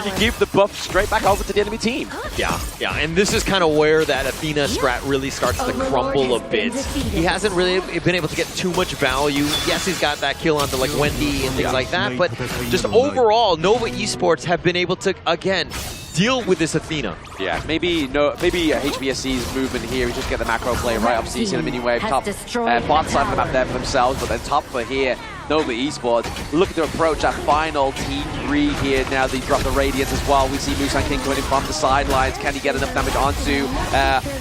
you give the buff straight back over to the enemy team. Yeah, and this is kind of where that Athena strat really starts to crumble a bit. He hasn't really been able to get too much value. Yes, he's got that kill onto like Wendy and things like that, but just overall, Nova Esports have been able to, again, deal with this Athena. Yeah, maybe HBSC's movement here is just get the macro play right. Obviously, you see the mini wave top bot side of the map there for themselves, but then top for here, Nova Esports looking to approach that final T3 here. Now they drop the Radiance as well. We see Musang King coming in from the sidelines. Can he get enough damage onto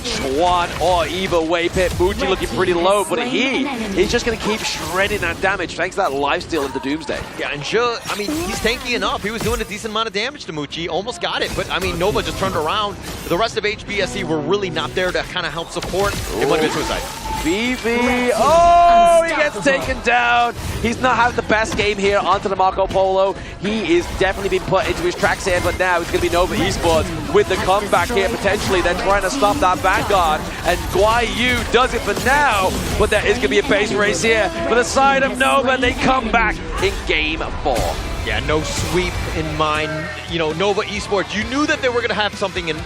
Schwan or Eva Waypit? Muji looking pretty low, but he's just going to keep shredding that damage thanks to that lifesteal into Doomsday. Yeah, and Zhe, I mean, he's tanky enough. He was doing a decent amount of damage to Muji, almost got it, but I mean, Nova just turned around. The rest of HBSC were really not there to kind of help support. It might have been suicide. Vivi, oh, he gets taken down. He's not having the best game here onto the Marco Polo. He is definitely being put into his tracks here, but now it's going to be Nova Esports with the comeback here potentially. They're trying to stop that Vanguard, and Guayu does it for now, but there is going to be a base race here for the side of Nova. They come back in game 4. Yeah, no sweep in mind. You know, Nova Esports, you knew that they were going to have something in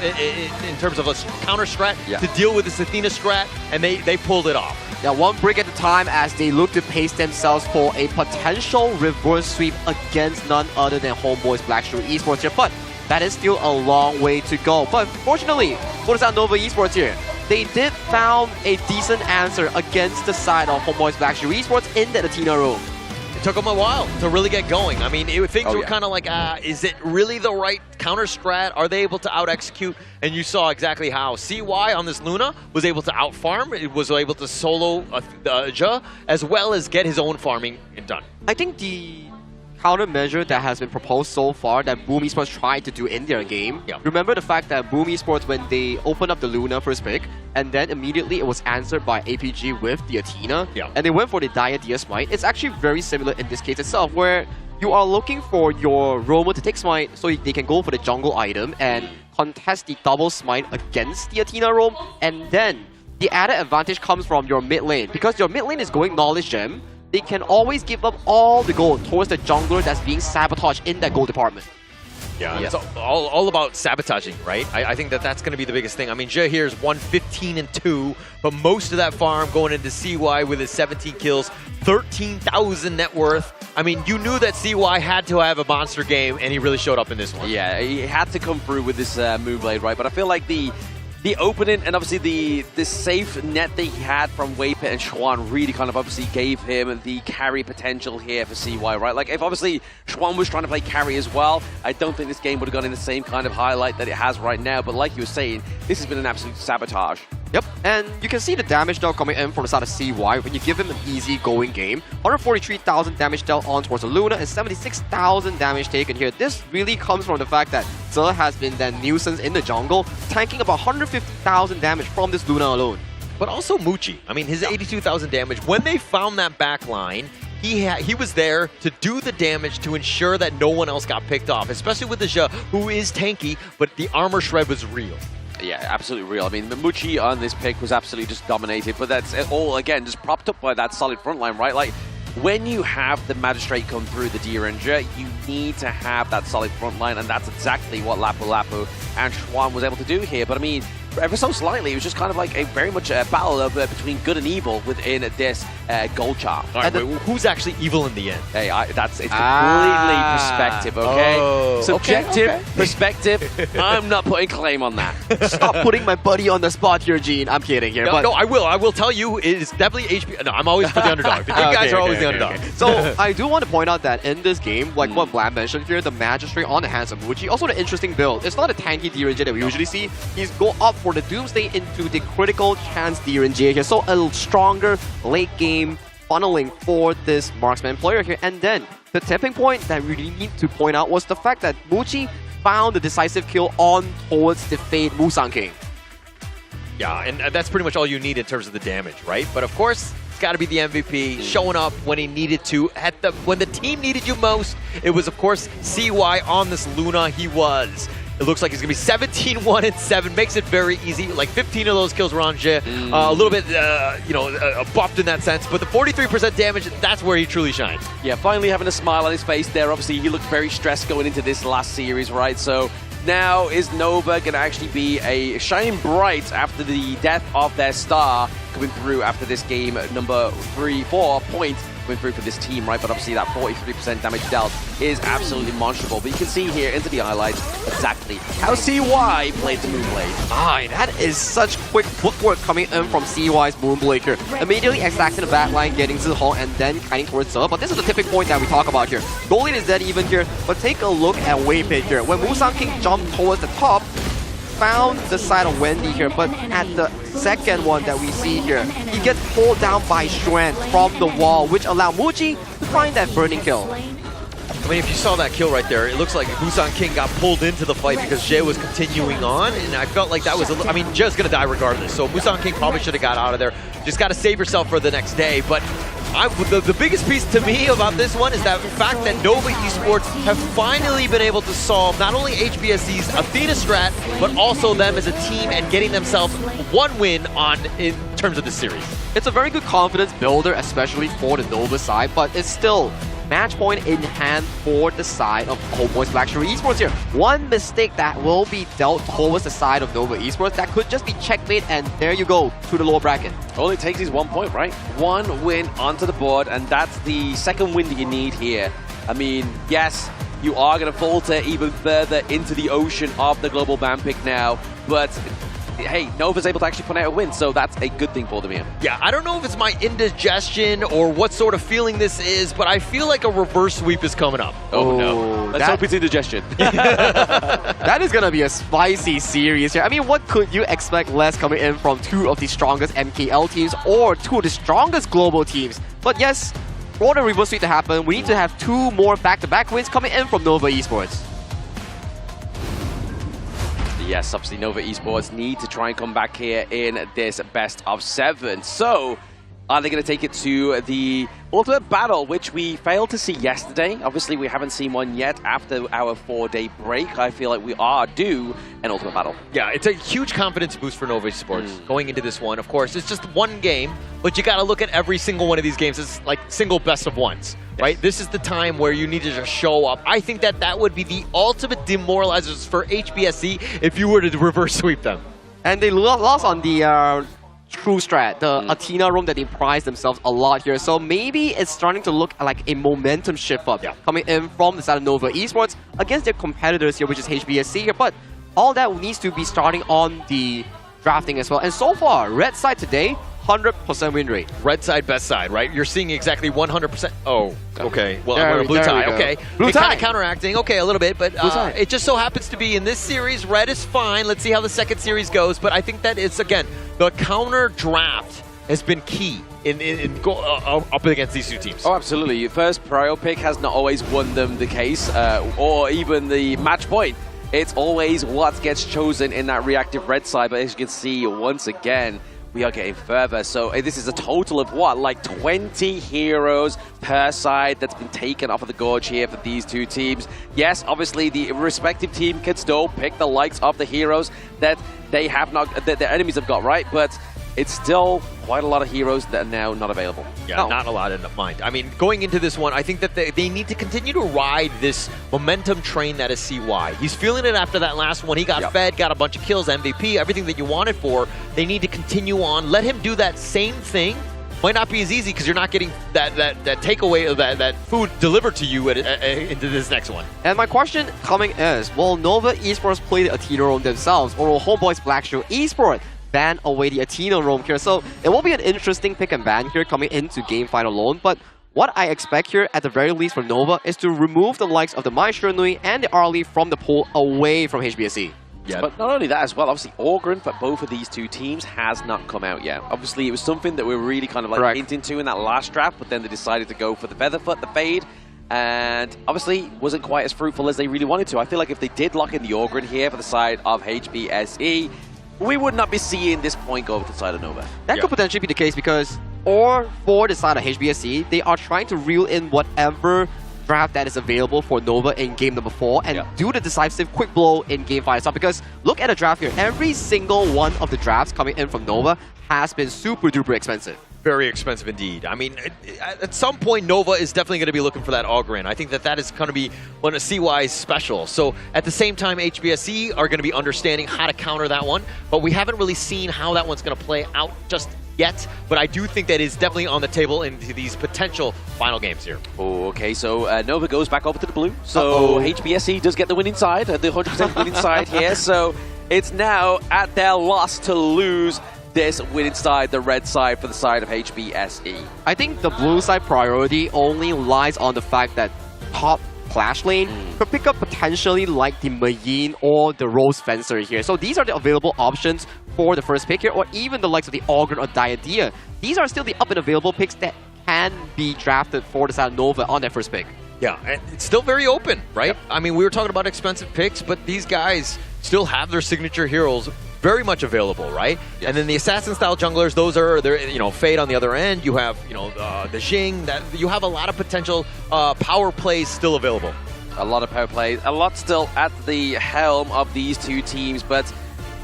terms of a counter strat to deal with this Athena strat, and they pulled it off. Yeah, one break at a time as they look to pace themselves for a potential reverse sweep against none other than HomeBois Blacklist Esports here. But that is still a long way to go. But fortunately, what is our Nova Esports here? They did found a decent answer against the side of HomeBois Blacklist Esports in the Athena room. It took them a while to really get going. I mean, things were kind of like, is it really the right counter strat? Are they able to out-execute? And you saw exactly how. CY on this Luna was able to out-farm. It was able to solo Zhe, as well as get his own farming done. I think the countermeasure that has been proposed so far that Boom Esports tried to do in their game. Yeah. Remember the fact that Boom Esports, when they opened up the Luna first pick, and then immediately it was answered by APG with the Athena, and they went for the Dire Dia Smite. It's actually very similar in this case itself, where you are looking for your roamer to take Smite so they can go for the jungle item and contest the double Smite against the Athena roam, and then the added advantage comes from your mid lane. Because your mid lane is going Knowledge Gem, they can always give up all the gold towards the jungler that's being sabotaged in that gold department. Yeah, it's all about sabotaging, right? I think that's going to be the biggest thing. I mean, Zhe here is 115-2, but most of that farm going into CY with his 17 kills, 13,000 net worth. I mean, you knew that CY had to have a monster game, and he really showed up in this one. Yeah, he had to come through with this Moonblade, right? But I feel like the opening and obviously the safe net that he had from Waypit and Schwan really kind of obviously gave him the carry potential here for CY, right? Like if obviously Schwan was trying to play carry as well, I don't think this game would have gone in the same kind of highlight that it has right now. But like you were saying, this has been an absolute sabotage. Yep, and you can see the damage dealt coming in from the side of CY when you give him an easy going game. 143,000 damage dealt on towards the Luna and 76,000 damage taken here. This really comes from the fact that Zhe has been that nuisance in the jungle, tanking about 150,000 damage from this Luna alone. but also Muchi. I mean, his 82,000 damage. When they found that back line, he was there to do the damage to ensure that no one else got picked off, especially with the Zhe, who is tanky, but the armor shred was real. Yeah, absolutely real. I mean, Muchi on this pick was absolutely just dominated, but that's all, again, just propped up by that solid front line, right? Like, when you have the Magistrate come through the D-Ranger, you need to have that solid front line, and that's exactly what Lapu Lapu and Schwan was able to do here. But I mean, ever so slightly, it was just kind of like a very much a battle of between good and evil within this gold chart. All right, who's actually evil in the end? Hey, it's completely perspective, okay? Oh, Subjective perspective. I'm not putting claim on that. Stop putting my buddy on the spot here, Gene. I'm kidding here. No, I will. I will tell you, it is definitely HP. No, I'm always for the underdog. The good guys are always the underdog. So I do want to point out that in this game, like what Vlad mentioned here, the Magistrate on the hands of Muchi, also an interesting build. It's not a tanky D-Ranger that we usually see. He's go up for the Doomsday into the critical chance D-Ranger here. So a stronger late game funneling for this marksman player here. And then the tipping point that we really need to point out was the fact that Muchi found the decisive kill on towards the Fade Musang King. Yeah, and that's pretty much all you need in terms of the damage, right? But of course, it's got to be the MVP, showing up when he needed to. When the team needed you most, it was, of course, CY on this Luna. He was. It looks like he's going to be 17-1-7. Makes it very easy. Like 15 of those kills were on Zhe. A little bit, buffed in that sense. But the 43% damage, that's where he truly shines. Yeah, finally having a smile on his face there. Obviously, he looked very stressed going into this last series, right? So now is Nova going to actually be a shining bright after the death of their star coming through after this game number 4 points coming through for this team, right? But obviously that 43% damage dealt is absolutely monstrable. But you can see here into the highlights exactly how CY played the Moonblade. That is such quick footwork coming in from CY's Moonblade here. Immediately extracting the back line, getting Zihong, and then kiting towards Zhe. But this is the tipping point that we talk about here. Goal lead is dead even here, but take a look at Waypit here. When Musang King jumped towards the top, found the side of Wendy here, but at the second one that we see here, he gets pulled down by Xuan from the wall, which allowed Muchi to find that burning kill. I mean, if you saw that kill right there, it looks like Musang King got pulled into the fight because Zhe was continuing on, and I felt like that was, I mean, Zhe's going to die regardless, so Musang King probably should have got out of there. Just got to save yourself for the next day, but the biggest piece to me about this one is that fact that Nova Esports have finally been able to solve not only HBSC's Athena strat, but also them as a team and getting themselves one win in terms of the series. It's a very good confidence builder, especially for the Nova side, but it's still match point in hand for the side of HomeBois Black Shuri Esports here. One mistake that will be dealt towards the side of Nova Esports, that could just be checkmate, and there you go, to the lower bracket. All it takes is 1 point, right? One win onto the board, and that's the second win that you need here. I mean, yes, you are going to falter even further into the ocean of the global ban pick now, but hey, Nova's able to actually put out a win, so that's a good thing for them here. Yeah, I don't know if it's my indigestion or what sort of feeling this is, but I feel like a reverse sweep is coming up. Oh no. Let's hope it's indigestion. That is going to be a spicy series here. I mean, what could you expect less coming in from two of the strongest MKL teams or two of the strongest global teams? But yes, for the reverse sweep to happen, we need to have two more back-to-back wins coming in from Nova Esports. Yes, obviously Nova Esports need to try and come back here in this best of 7. So, are they going to take it to the ultimate battle, which we failed to see yesterday? Obviously, we haven't seen one yet after our 4-day break. I feel like we are due an ultimate battle. Yeah, it's a huge confidence boost for Nova Esports going into this one. Of course, it's just one game, but you got to look at every single one of these games as like single best of ones. Right? This is the time where you need to just show up. I think that would be the ultimate demoralizers for HBSC if you were to reverse sweep them. And they lost on the true strat, the Athena roam that they prized themselves a lot here. So maybe it's starting to look like a momentum shift up coming in from the side of Nova Esports against their competitors here, which is HBSC here. But all that needs to be starting on the drafting as well. And so far, red side today, 100% win rate. Red side, best side, right? You're seeing exactly 100%. Oh, okay. Well, there, we're a blue tie. Okay. Blue tie. Kind of counteracting. Okay, a little bit, but it just so happens to be in this series, red is fine. Let's see how the second series goes. But I think that it's, again, the counter draft has been key up against these two teams. Oh, absolutely. Your first prio pick has not always won them the case, or even the match point. It's always what gets chosen in that reactive red side. But as you can see, once again, we are getting further. So this is a total of what, like 20 heroes per side that's been taken off of the gorge here for these two teams. Yes, obviously the respective team can still pick the likes of the heroes that they have not, that their enemies have got, right? But it's still quite a lot of heroes that are now not available. Yeah, not a lot in mind. I mean, going into this one, I think that they need to continue to ride this momentum train that is CY. He's feeling it after that last one. He got fed, got a bunch of kills, MVP, everything that you wanted for. They need to continue on. Let him do that same thing. Might not be as easy because you're not getting that takeaway of that food delivered to you into this next one. And my question coming is, will Nova Esports play the Athena roam themselves, or will HomeBois Blacklist Esports ban away the Athena roam here? So it will be an interesting pick and ban here coming into game fight alone, but what I expect here at the very least from Nova is to remove the likes of the Mai Shiranui and the Arlie from the pool away from HBSC. Yeah. But not only that as well, obviously Orgren for both of these two teams has not come out yet. Obviously it was something that we were really kind of like hinting to in that last draft, but then they decided to go for the Featherfoot, the Fade, and obviously wasn't quite as fruitful as they really wanted to. I feel like if they did lock in the Orgren here for the side of HBSE, we would not be seeing this point go over to the side of Nova. That could potentially be the case because, or for the side of HBSC, they are trying to reel in whatever draft that is available for Nova in game number 4 and do the decisive quick blow in game 5 itself. Because look at the draft here, every single one of the drafts coming in from Nova has been super duper expensive. Very expensive indeed. I mean, at some point, Nova is definitely going to be looking for that Ogren. I think that is going to be one of CY's special. So at the same time, HBSC are going to be understanding how to counter that one, but we haven't really seen how that one's going to play out just yet. But I do think that is definitely on the table into these potential final games here. Oh, okay, so Nova goes back over to the blue. So HBSC does get the winning side, the 100% winning side here. So it's now at their loss to lose this winning side, the red side, for the side of HBSE. I think the blue side priority only lies on the fact that top Clash lane could pick up potentially like the Mayin or the Rose Fencer here. So these are the available options for the first pick here, or even the likes of the Ogren or Diadea. These are still the up and available picks that can be drafted for the side of Nova on their first pick. Yeah, and it's still very open, right? I mean, we were talking about expensive picks, but these guys still have their signature heroes very much available, right? And then the assassin-style junglers, those are, Fade on the other end. You have, the Jing. That you have a lot of potential power plays still available. A lot of power plays, a lot still at the helm of these two teams, but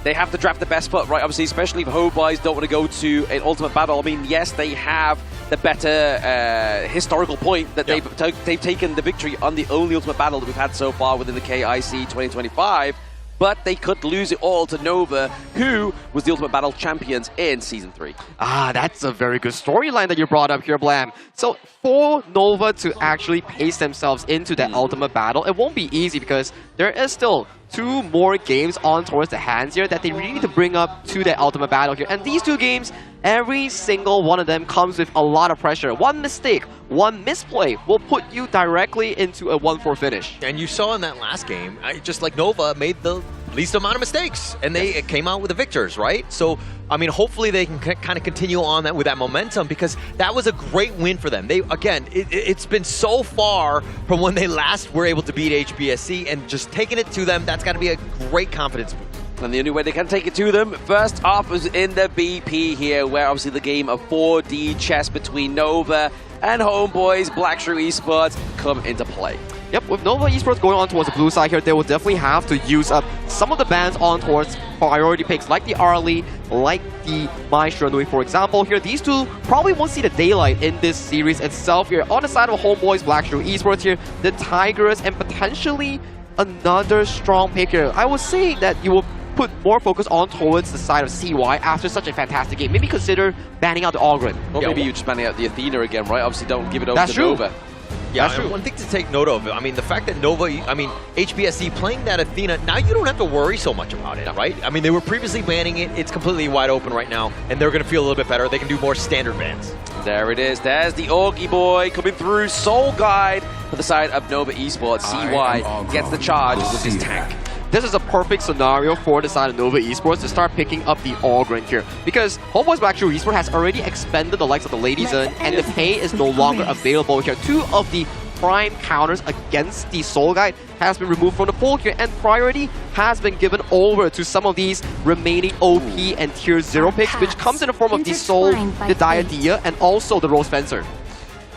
they have to draft the best spot, right? Obviously, especially if HomeBois don't want to go to an ultimate battle. I mean, yes, they have the better historical point that they've taken the victory on the only ultimate battle that we've had so far within the KIC2025. But they could lose it all to Nova, who was the Ultimate Battle champions in Season 3. Ah, that's a very good storyline that you brought up here, Blam. So for Nova to actually pace themselves into that Ultimate Battle, it won't be easy because there is still 2 more games on towards the hands here that they really need to bring up to that Ultimate Battle here. And these 2 games, every single one of them comes with a lot of pressure. One mistake, one misplay will put you directly into a 1-4 finish. And you saw in that last game, just like Nova made the least amount of mistakes, and they came out with the victors, right? So, I mean, hopefully they can kind of continue on that with that momentum, because that was a great win for them. They, again, it's been so far from when they last were able to beat HBSC, and just taking it to them, that's got to be a great confidence boost. And the only way they can take it to them, first off, is in the BP here, where obviously the game of 4D chess between Nova and HomeBois, Blacklist Esports, come into play. Yep, with Nova Esports going on towards the blue side here, they will definitely have to use up some of the bans on towards priority picks like the Arlie, like the Mai Shiranui, for example. Here, these 2 probably won't see the daylight in this series itself here. On the side of HomeBois, Blacklist Esports here, the Tigers, and potentially another strong pick here. I would say that you will put more focus on towards the side of CY after such a fantastic game. Maybe consider banning out the Ogren. Or maybe you just banning out the Athena again, right? Obviously, don't give it over to Nova. Yeah, and one thing to take note of, I mean, the fact that Nova, HBSC playing that Athena, now you don't have to worry so much about it, right? I mean, they were previously banning it. It's completely wide open right now, and they're going to feel a little bit better. They can do more standard bans. There it is. There's the Augie boy coming through. Soul Guide for the side of Nova Esports. CY gets the charge with his tank. This is a perfect scenario for the side of Nova Esports to start picking up the Ogren here. Because HomeBois Blacklist Esports has already expended the likes of the Lady Zone, and the pay is no longer available here. 2 of the prime counters against the Soul Guide has been removed from the pool here, and priority has been given over to some of these remaining OP and tier 0 picks, which comes in the form of the Soul, the Diadia, and also the Rose Fencer.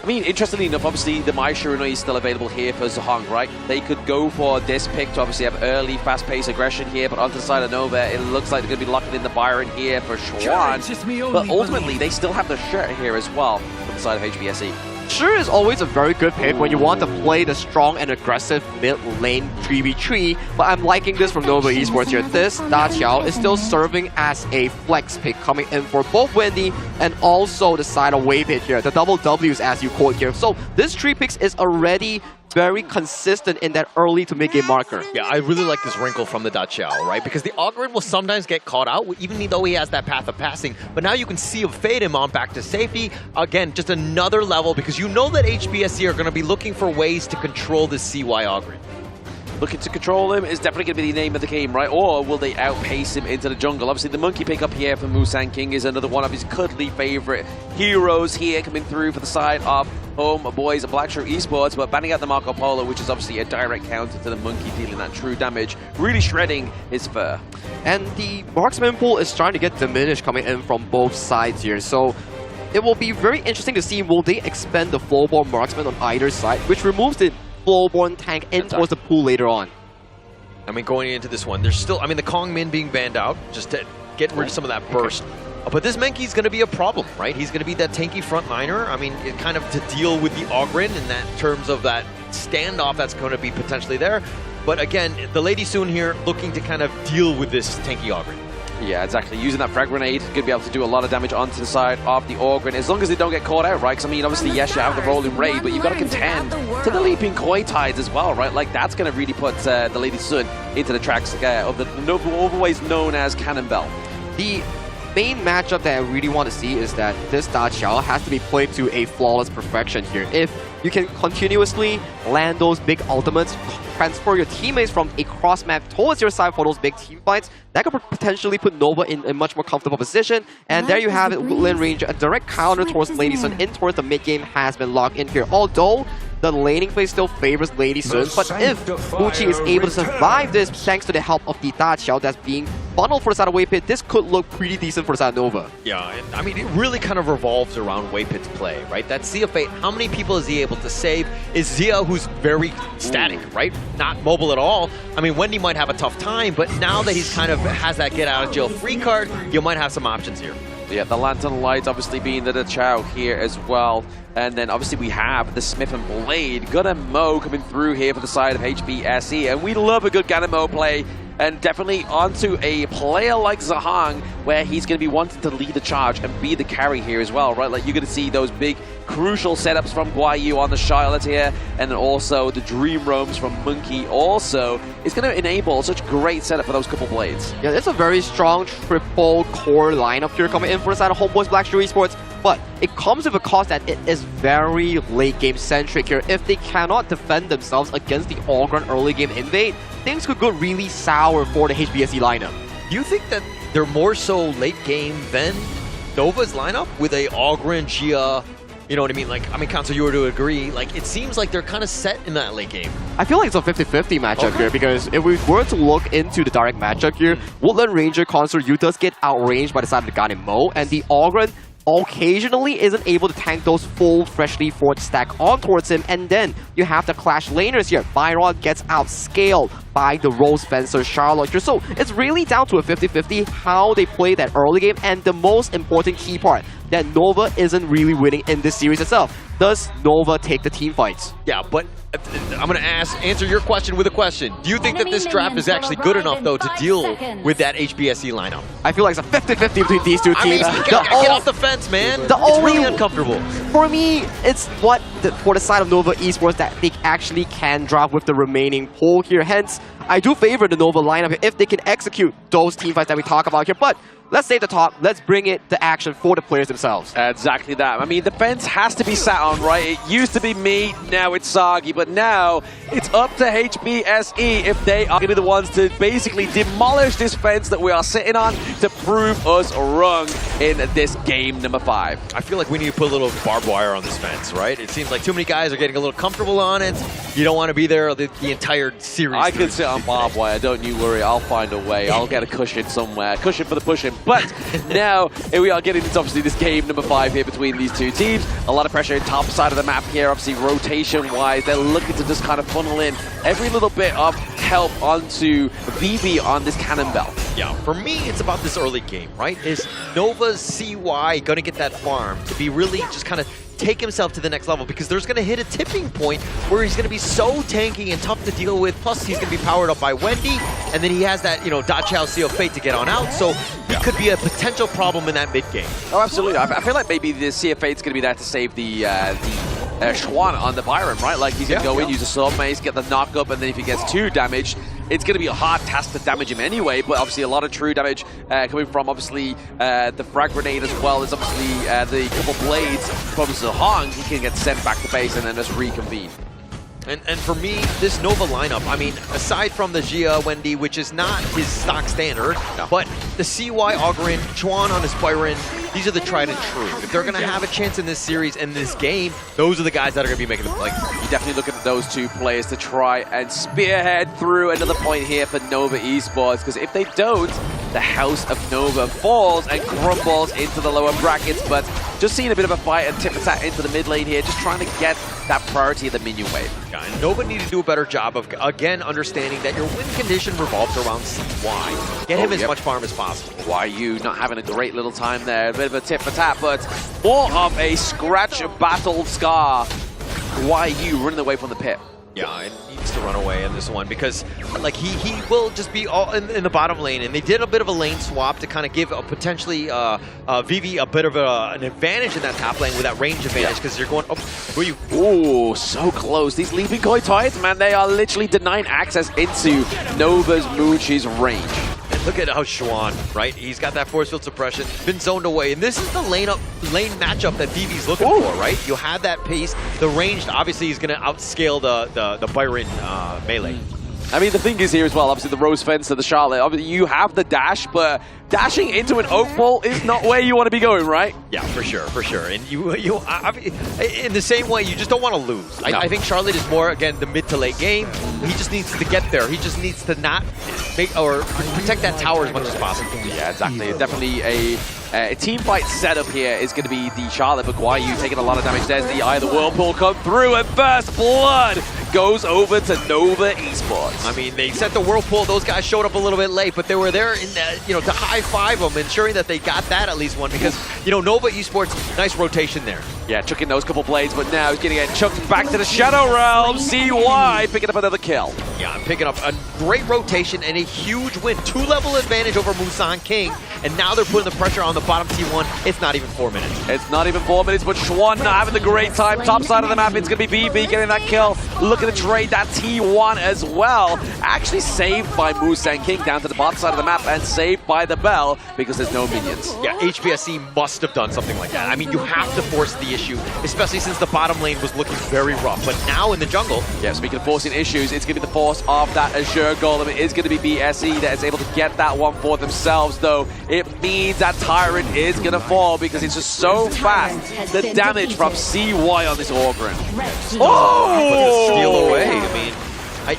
I mean, interestingly enough, obviously the Mai Shiranui is still available here for Zhang, right? They could go for this pick to obviously have early, fast-paced aggression here, but onto the side of Nova, it looks like they're going to be locking in the Byron here for Schwan. But ultimately, they still have the shirt here as well from the side of HBSE. Sure is always a very good pick when you want to play the strong and aggressive mid lane 3v3, but I'm liking this from Nova Esports here. This Da Xiao is still serving as a flex pick coming in for both Wendy and also the side of Waypit here, the double W's as you quote here. So this 3 picks is already very consistent in that early to mid-game marker. Yeah, I really like this wrinkle from the Da Xiao, right? Because the Ogryn will sometimes get caught out, even though he has that path of passing. But now you can see him fade him on back to safety. Again, just another level, because you know that HBSE are going to be looking for ways to control this CY Ogryn. Looking to control him is definitely going to be the name of the game, right? Or will they outpace him into the jungle? Obviously, the monkey pickup here for Musang King is another one of his cuddly favorite heroes here coming through for the side of HomeBois and Blacklist Esports, but banning out the Marco Polo, which is obviously a direct counter to the monkey dealing that true damage, really shredding his fur. And the marksman pool is starting to get diminished coming in from both sides here, so it will be very interesting to see, will they expand the Flowborn marksman on either side, which removes the Flowborn tank in towards the pool later on. I mean, going into this one, there's still, I mean, the Kong Min being banned out, just to get rid of some of that burst. But this Menki's going to be a problem, right? He's going to be that tanky frontliner. I mean, it kind of to deal with the Ogryn in that terms of that standoff that's going to be potentially there. But again, the Lady Soon here looking to kind of deal with this tanky Ogryn. Yeah, exactly. Using that frag grenade, going to be able to do a lot of damage onto the side of the Ogryn, as long as they don't get caught out, right? Because, I mean, obviously, yes, you have the rolling raid, but you've got to contend to the leaping koi tides as well, right? Like, that's going to really put the Lady Sun into the tracks of the always known as Cannonbell. The main matchup that I really want to see is that this Da Xiao has to be played to a flawless perfection here. If you can continuously land those big ultimates, transfer your teammates from a cross map towards your side for those big team fights, that could potentially put Nova in a much more comfortable position. And there you have it, Woodland Ranger, a direct counter towards Lady Sun in towards the mid game has been locked in here. Although the laning phase still favors Lady Sun, but if Uchi is able to survive this thanks to the help of the Da Xiao that's being funneled for the side of Waypit, this could look pretty decent for the side of Nova. Yeah, and I mean, it really kind of revolves around Waypit's play, right? That Sea of Fate, how many people is he able to save? Is Zia, who's very static, right? Not mobile at all. I mean, Wendy might have a tough time, but now that he's kind of has that get out of jail free card, you might have some options here. Yeah, the Lantern Light obviously being the Chow here as well. And then obviously we have the Smith and Blade. Gunnar Mo coming through here for the side of HBSE. And we love a good Gunnar Mo play. And definitely onto a player like Zhang, where he's going to be wanting to lead the charge and be the carry here as well, right? Like, you're going to see those big, crucial setups from Guayu on the Charlotte here, and then also the Dream Roams from Monkey also. It's going to enable such great setup for those couple blades. Yeah, it's a very strong triple core lineup here coming in for the side of HomeBois Blacklist Esports, but it comes with a cost that it is very late game centric here. If they cannot defend themselves against the Ogryn early game invade, things could go really sour for the HBSE lineup. Do you think that they're more so late game than Nova's lineup with a Ogryn, Gia, you know what I mean? Like, I mean, Council, you were to agree, like, it seems like they're kind of set in that late game. I feel like it's a 50-50 matchup here, because if we were to look into the direct matchup here, Woodland Ranger Consort Yu does get outranged by the side of the Gunnar Mo, and the Ogryn occasionally isn't able to tank those full freshly forged stack on towards him, and then you have the Clash laners here. Byron gets outscaled by the Rose Fencer Charlotte here. So it's really down to a 50-50 how they play that early game, and the most important key part, that Nova isn't really winning in this series itself. Does Nova take the team fights? Yeah, but I'm going to answer your question with a question. Do you think that this draft is actually good enough, though, to deal with that HBSE lineup? I feel like it's a 50-50 between these two teams. I mean, get off the fence, man. It's really uncomfortable. For me, it's for the side of Nova Esports that they actually can draft with the remaining pool here. Hence, I do favor the Nova lineup if they can execute those team fights that we talk about here. But let's save the talk. Let's bring it to action for the players themselves. Exactly that. I mean, the fence has to be sat on, right? It used to be me, now it's Sagi, but now it's up to HBSE if they are going to be the ones to basically demolish this fence that we are sitting on to prove us wrong in this game number 5. I feel like we need to put a little barbed wire on this fence, right? It seems like too many guys are getting a little comfortable on it. You don't want to be there the entire series. I can sit on barbed wire, don't you worry. I'll find a way. I'll get a cushion somewhere. Cushion for the pushing. But now, here we are getting into obviously this game number 5 here between these two teams. A lot of pressure in top side of the map here, obviously rotation-wise. They're looking to just kind of funnel in every little bit of help onto VV on this cannon belt. Yeah, for me, it's about this early game, right? Is Nova's CY going to get that farm to be really just kind of take himself to the next level, because there's going to hit a tipping point where he's going to be so tanky and tough to deal with, plus he's going to be powered up by Wendy, and then he has that, you know, Da Chao Seal Fate to get on out, so he could be a potential problem in that mid game. Oh, absolutely. I feel like maybe the Sea of Fate's going to be there to save the Schwan on the Byron, right? Like, he's going to go in, use a Sword Mace, get the knock up, and then if he gets 2 damage, it's going to be a hard task to damage him anyway, but obviously a lot of true damage coming from obviously the frag grenade, as well as obviously the couple blades from Zahong. He can get sent back to base and then just reconvene. And for me, this Nova lineup, I mean, aside from the Gia Wendy, which is not his stock standard, but the CY Augurin, Chuan on his Byron, these are the tried and true. If they're going to have a chance in this series and this game, those are the guys that are going to be making the play. You definitely look at those 2 players to try and spearhead through another point here for Nova Esports, because if they don't, the House of Nova falls and crumbles into the lower brackets. But just seeing a bit of a fight and tip-attack into the mid lane here, just trying to get that priority of the minion wave. Yeah, and Nova need to do a better job of, again, understanding that your win condition revolves around CY. Get him as much farm as possible. YU not having a great little time there. A bit of a tip-for-tap, but more of a scratch battle Scar. YU running away from the pit. Yeah, it needs to run away in this one, because like he will just be all in the bottom lane, and they did a bit of a lane swap to kind of give potentially VV a bit of an advantage in that top lane with that range advantage, because you're going up. Ooh, so close. These leaping koi tides, man, they are literally denying access into Nova's Moochie's range. Look at how Schwan, right? He's got that force field suppression, been zoned away, and this is the lane matchup that VV's looking for, right? You have that pace, the range, obviously he's going to outscale the Byron melee. I mean, the thing is here as well, obviously the Rose Fence and the Charlotte, obviously you have the dash, but dashing into an oak wall is not where you want to be going, right? Yeah, for sure, for sure. And you in the same way, you just don't want to lose. No. I think Charlotte is more, again, the mid to late game. He just needs to get there. He just needs to not make or protect that tower as much as possible. Yeah, exactly. Definitely a team fight setup here is going to be the Charlotte, but YU taking a lot of damage. There's the Eye of the Whirlpool come through, and first blood goes over to Nova Esports. I mean, they set the Whirlpool. Those guys showed up a little bit late, but they were there in the, you know, to high-five them, ensuring that they got that at least one, because, you know, Nova Esports, nice rotation there. Yeah, chucking those couple blades, but now he's getting it chucked back to the Shadow Realm. CY picking up another kill. Yeah, I'm picking up a great rotation and a huge win. 2-level advantage over Musan King, and now they're putting the pressure on the bottom T1. It's not even 4 minutes. It's not even 4 minutes, but Schwan not having the great time. Top side of the map, it's going to be VV getting that kill. Looking to trade that T1 as well. Actually saved by Musan King down to the bottom side of the map, and saved by the Bell because there's no minions. Yeah, HBSC must have done something like that. I mean, you have to force the issue, especially since the bottom lane was looking very rough. But now in the jungle... Yeah, speaking of forcing issues, it's going to be the force of that Azure Golem. It is going to be BSE that is able to get that one for themselves, though. It means that Tyrant is going to fall because it's just so fast. The damage from CY on this Augurin. Oh! Steal away. I mean,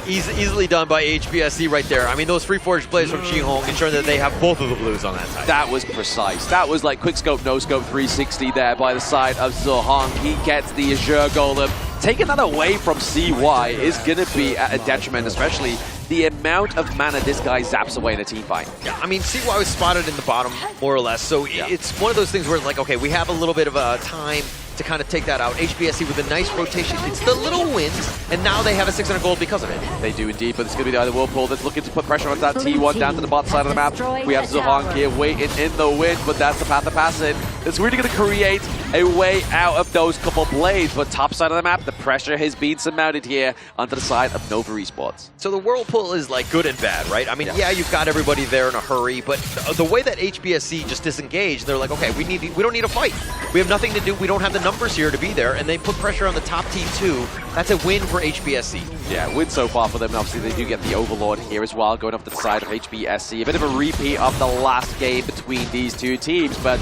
easily done by HBSC right there. I mean, those free forage plays from Xihong ensuring that they have both of the blues on that side. That was precise. That was like quick scope, no scope 360 there by the side of Zahong. He gets the Azure Golem. Taking that away from CY is going to be at a detriment, especially the amount of mana this guy zaps away in a team fight. Yeah, I mean, CY was spotted in the bottom, more or less, so it's one of those things where it's like, okay, we have a little bit of a time to kind of take that out. HBSC with a nice rotation. It's the little wins, and now they have a 600 gold because of it. They do indeed, but it's going to be the other Whirlpool that's looking to put pressure on that T1 down to the bottom side of the map. We have Zahong here waiting in the wind, but that's the path of passing. It's really going to create a way out of those couple blades. But top side of the map, the pressure has been surmounted here onto the side of Nova Esports. So the whirlpool is like good and bad, right? I mean, yeah, you've got everybody there in a hurry, but the way that HBSC just disengaged, they're like, okay, we don't need a fight. We have nothing to do. We don't have the numbers here to be there, and they put pressure on the top team too. That's a win for HBSC. Yeah, win so far for them. Obviously, they do get the Overlord here as well, going off to the side of HBSC. A bit of a repeat of the last game between these two teams, but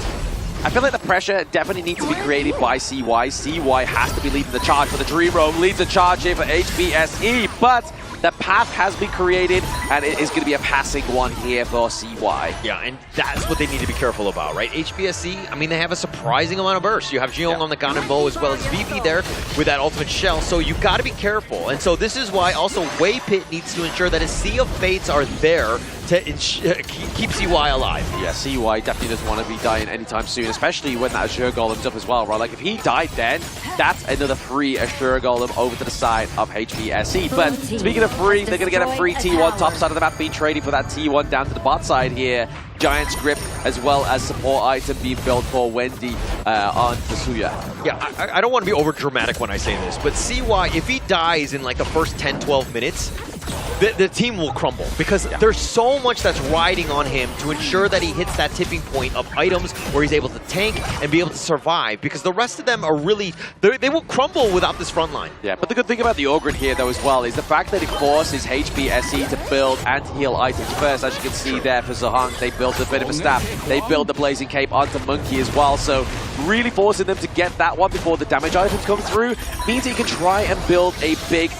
I feel like the pressure definitely needs to be created by CY. CY has to be leading the charge for the Dream Roam, leads the charge here for HBSE, but the path has been created, and it is going to be a passing one here for CY. Yeah, and that's what they need to be careful about, right? HBSC, I mean, they have a surprising amount of burst. You have Jiyoung on the Ganonbo as well as VP there with that ultimate shell, so you've got to be careful. And so this is why also Waypit needs to ensure that his Sea of Fates are there to keep CY alive. Yeah, CY definitely doesn't want to be dying anytime soon, especially when that Azure Golem's up as well, right? Like, if he died then, that's another free Azure Golem over to the side of HBSC. But speaking of free, they're going to get a free T1 top side of the map, being traded for that T1 down to the bot side here. Giant script as well as support item being built for Wendy on Tasuya. Yeah, I don't want to be over dramatic when I say this, but CY, if he dies in like the first 10-12 minutes, the team will crumble because there's so much that's riding on him to ensure that he hits that tipping point of items where he's able to tank and be able to survive, because the rest of them are really, they will crumble without this front line. Yeah, but the good thing about the Ogren here though as well is the fact that it forces HBSE to build anti-heal items first. As you can see there for Zahang, they built a bit of a staff, they built the Blazing Cape onto Monkey as well, so really forcing them to get that one before the damage items come through means that you can try and build a big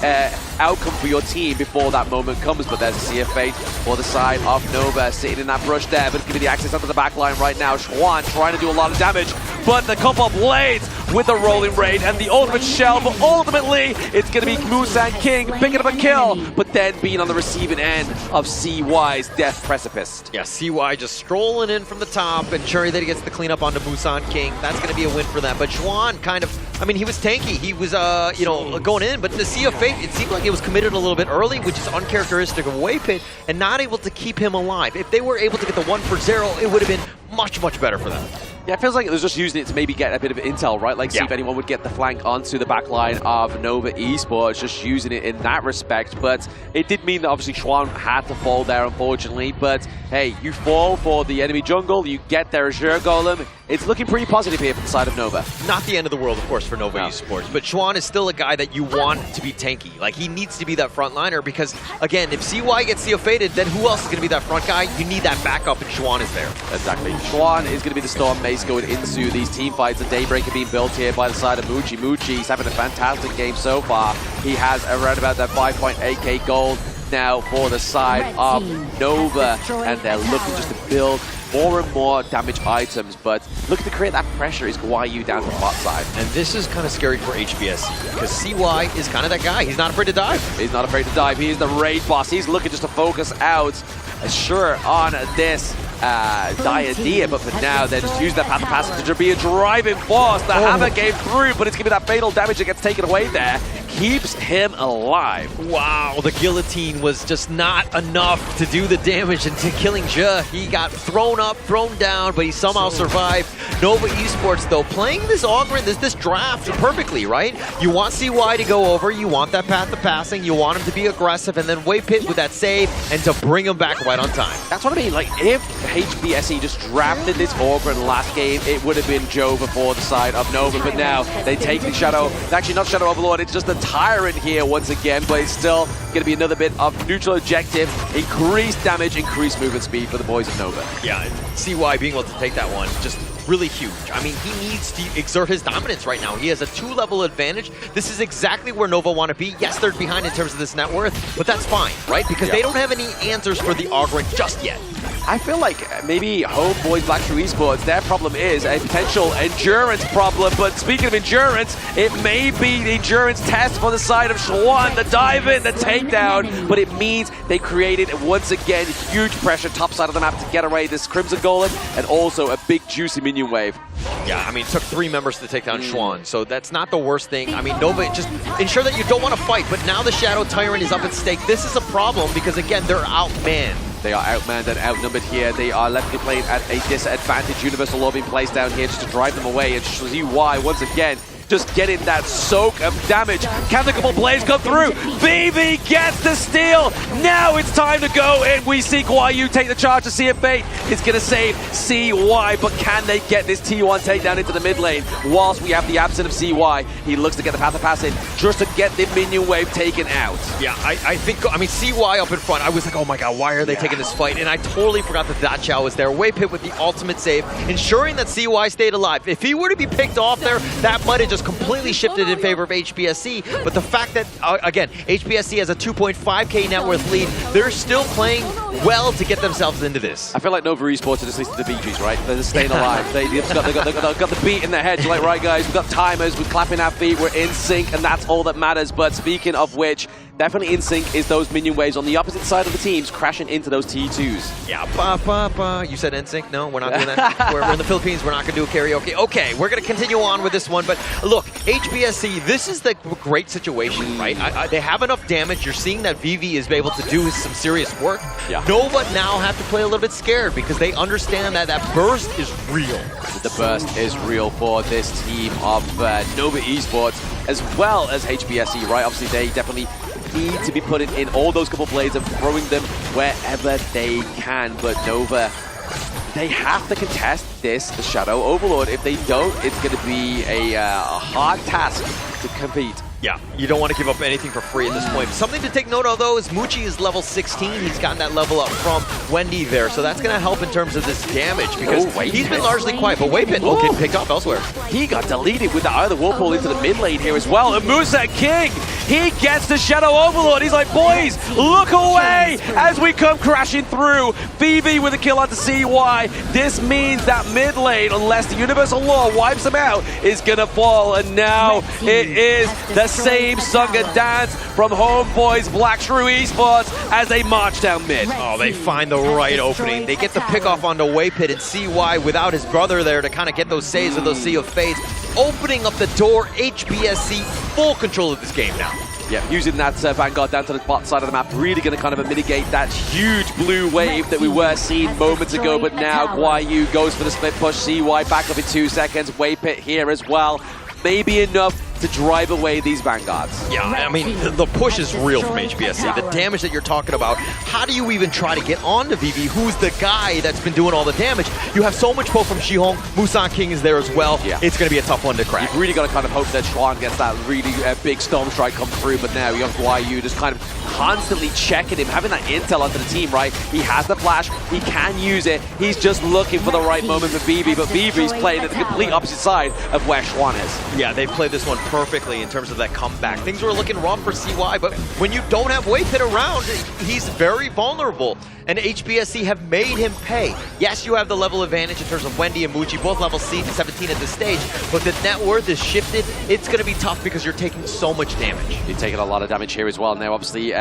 outcome for your team before that moment comes. But there's a Sea of Fate for the side of Nova, sitting in that brush there, but it's giving the access onto the back line right now. Schwan trying to do a lot of damage, but the couple of blades with the rolling raid and the ultimate shell, but ultimately it's going to be Musan King picking up a kill, but then being on the receiving end of CY's death precipice. Yeah, CY just strolling in from the top, ensuring that he gets the cleanup onto Musan King. That's going to be a win for them. But Schwan kind of, I mean, he was tanky. He was, going in, but the Sea of Fate, it seemed like it was committed a little bit early, which is uncharacteristic of Waypit, and not able to keep him alive. If they were able to get the 1-for-0, it would have been much, much better for them. Yeah, it feels like it was just using it to maybe get a bit of intel, right? Like, see if anyone would get the flank onto the back line of Nova Esports, just using it in that respect. But it did mean that obviously Schwan had to fall there, unfortunately. But hey, you fall for the enemy jungle, you get their Azure Golem. It's looking pretty positive here from the side of Nova. Not the end of the world, of course, for Nova Esports, but Schwan is still a guy that you want to be tanky. Like, he needs to be that frontliner because, again, if CY gets Sea of Fated, then who else is going to be that front guy? You need that backup, and Schwan is there. Exactly. Schwan is going to be the Storm Mace going into these team fights. The Daybreaker being built here by the side of Muchi. Muchi's having a fantastic game so far. He has around about that 5.8k gold now for the side of Nova, and they're looking just to build more and more damage items, but looking to create that pressure is Guayu down to the bot side. And this is kind of scary for HBSC, because CY is kind of that guy. He's not afraid to dive. He's not afraid to dive. He is the raid boss. He's looking just to focus out, sure, on this Diadea, but for now they're just using that path of passage to be a driving force. The hammer came through, but it's giving that fatal damage that gets taken away there. Keeps him alive. Wow, the guillotine was just not enough to do the damage into killing Ja. He got thrown up, thrown down, but he somehow survived. Nova Esports, though, playing this Ogren, this draft perfectly, right? You want CY to go over, you want that path of passing, you want him to be aggressive, and then Waypit with that save, and to bring him back right on time. That's what I mean. Like, if HBSE just drafted this Ogren last game, it would have been Joe before the side of Nova, but now they take the Shadow. Actually, not Shadow Overlord, it's just the Tyrant here once again, but it's still going to be another bit of neutral objective. Increased damage, increased movement speed for the boys of Nova. Yeah, and CY being able to take that one, just really huge. I mean, he needs to exert his dominance right now. He has a 2-level advantage. This is exactly where Nova want to be. Yes, they're behind in terms of this net worth, but that's fine, right? Because they don't have any answers for the Ogren just yet. I feel like maybe HomeBois Blacklist Esports, their problem is a potential endurance problem. But speaking of endurance, it may be the endurance test for the side of Schwan. The dive in, the takedown, but it means they created once again huge pressure top side of the map to get away this Crimson Golem and also a big juicy minion wave. Yeah, I mean, it took 3 members to take down Schwan, so that's not the worst thing. I mean, Nova, just ensure that you don't want to fight, but now the Shadow Tyrant is up at stake. This is a problem because, again, they're outmanned. They are outmanned and outnumbered here. They are left to play at a disadvantage. Universal Law being placed down here just to drive them away. And ZY once again just getting that soak of damage. Can the couple plays come through? BB gets the steal. Now it's time to go in. We see Guayu take the charge to see if Fate is going to save CY, but can they get this T1 takedown into the mid lane? Whilst we have the absence of CY, he looks to get the path of pass in just to get the minion wave taken out. Yeah, I think, I mean, CY up in front, I was like, oh my god, why are they taking this fight? And I totally forgot that that Chow was there. Wave hit with the ultimate save, ensuring that CY stayed alive. If he were to be picked off there, that might have just completely shifted in favor of HBSC, but the fact that, again, HBSC has a 2.5k net worth lead, they're still playing well to get themselves into this. I feel like Nova Esports are just listening to the BGs, right? They're just staying alive. They've got the beat in their head. You're like, right guys, we've got timers, we're clapping our feet, we're in sync, and that's all that matters. But speaking of which, definitely in sync is those minion waves on the opposite side of the teams crashing into those T2s. Yeah, you said NSYNC? No, we're not doing that. We're in the Philippines, we're not going to do a karaoke. Okay, we're going to continue on with this one, but look, HBSC, this is the great situation, right? They have enough damage. You're seeing that VV is able to do some serious work. Yeah. Nova now have to play a little bit scared because they understand that that burst is real. The burst is real for this team of Nova Esports as well as HBSC, right? Obviously, they definitely need to be putting in all those couple plays and throwing them wherever they can. But Nova, they have to contest this Shadow Overlord. If they don't, it's going to be a hard task to compete. Yeah, you don't want to give up anything for free at this point. Something to take note of, though, is Muchi is level 16. He's gotten that level up from Wendy there, so that's going to help in terms of this damage because he's been largely quiet, but Waypit getting picked up elsewhere. He got deleted with the Eye of the Whirlpool into the mid lane here as well. And Musa King, he gets the Shadow Overlord. He's like, boys, look away as we come crashing through. VV with a kill onto CY. This means that mid lane, unless the Universal Law wipes them out, is going to fall. And now it is the same song and dance from HomeBois Black Shrew Esports as they march down mid. Oh, they find the right opening. They get the pick off onto Waypit and CY without his brother there to kind of get those saves of those Sea of Fates. Opening up the door, HBSC full control of this game now. Yeah, using that Vanguard down to the bot side of the map, really going to kind of mitigate that huge blue wave that we were seeing moments ago. But now Guayu goes for the split push, CY back up in 2 seconds, Waypit here as well. Maybe enough to drive away these Vanguards. Yeah, I mean, the push is real from HBSC. The damage that you're talking about, how do you even try to get onto VV, who's the guy that's been doing all the damage? You have so much pull from Shihong, Musan King is there as well. Yeah. It's going to be a tough one to crack. You've really got to kind of hope that Schwan gets that really big Storm Strike come through, but now you have Guayu just kind of constantly checking him, having that intel onto the team, right? He has the flash, he can use it, he's just looking for the right moment for VV, but VV's playing at the complete opposite side of where Schwan is. Yeah, they've played this one perfectly in terms of that comeback. Things were looking rough for CY, but when you don't have Waypit around, he's very vulnerable. And HBSC have made him pay. Yes, you have the level advantage in terms of Wendy and Muji, both level 17 at this stage, but the net worth is shifted. It's going to be tough because you're taking so much damage. You're taking a lot of damage here as well. Now, obviously,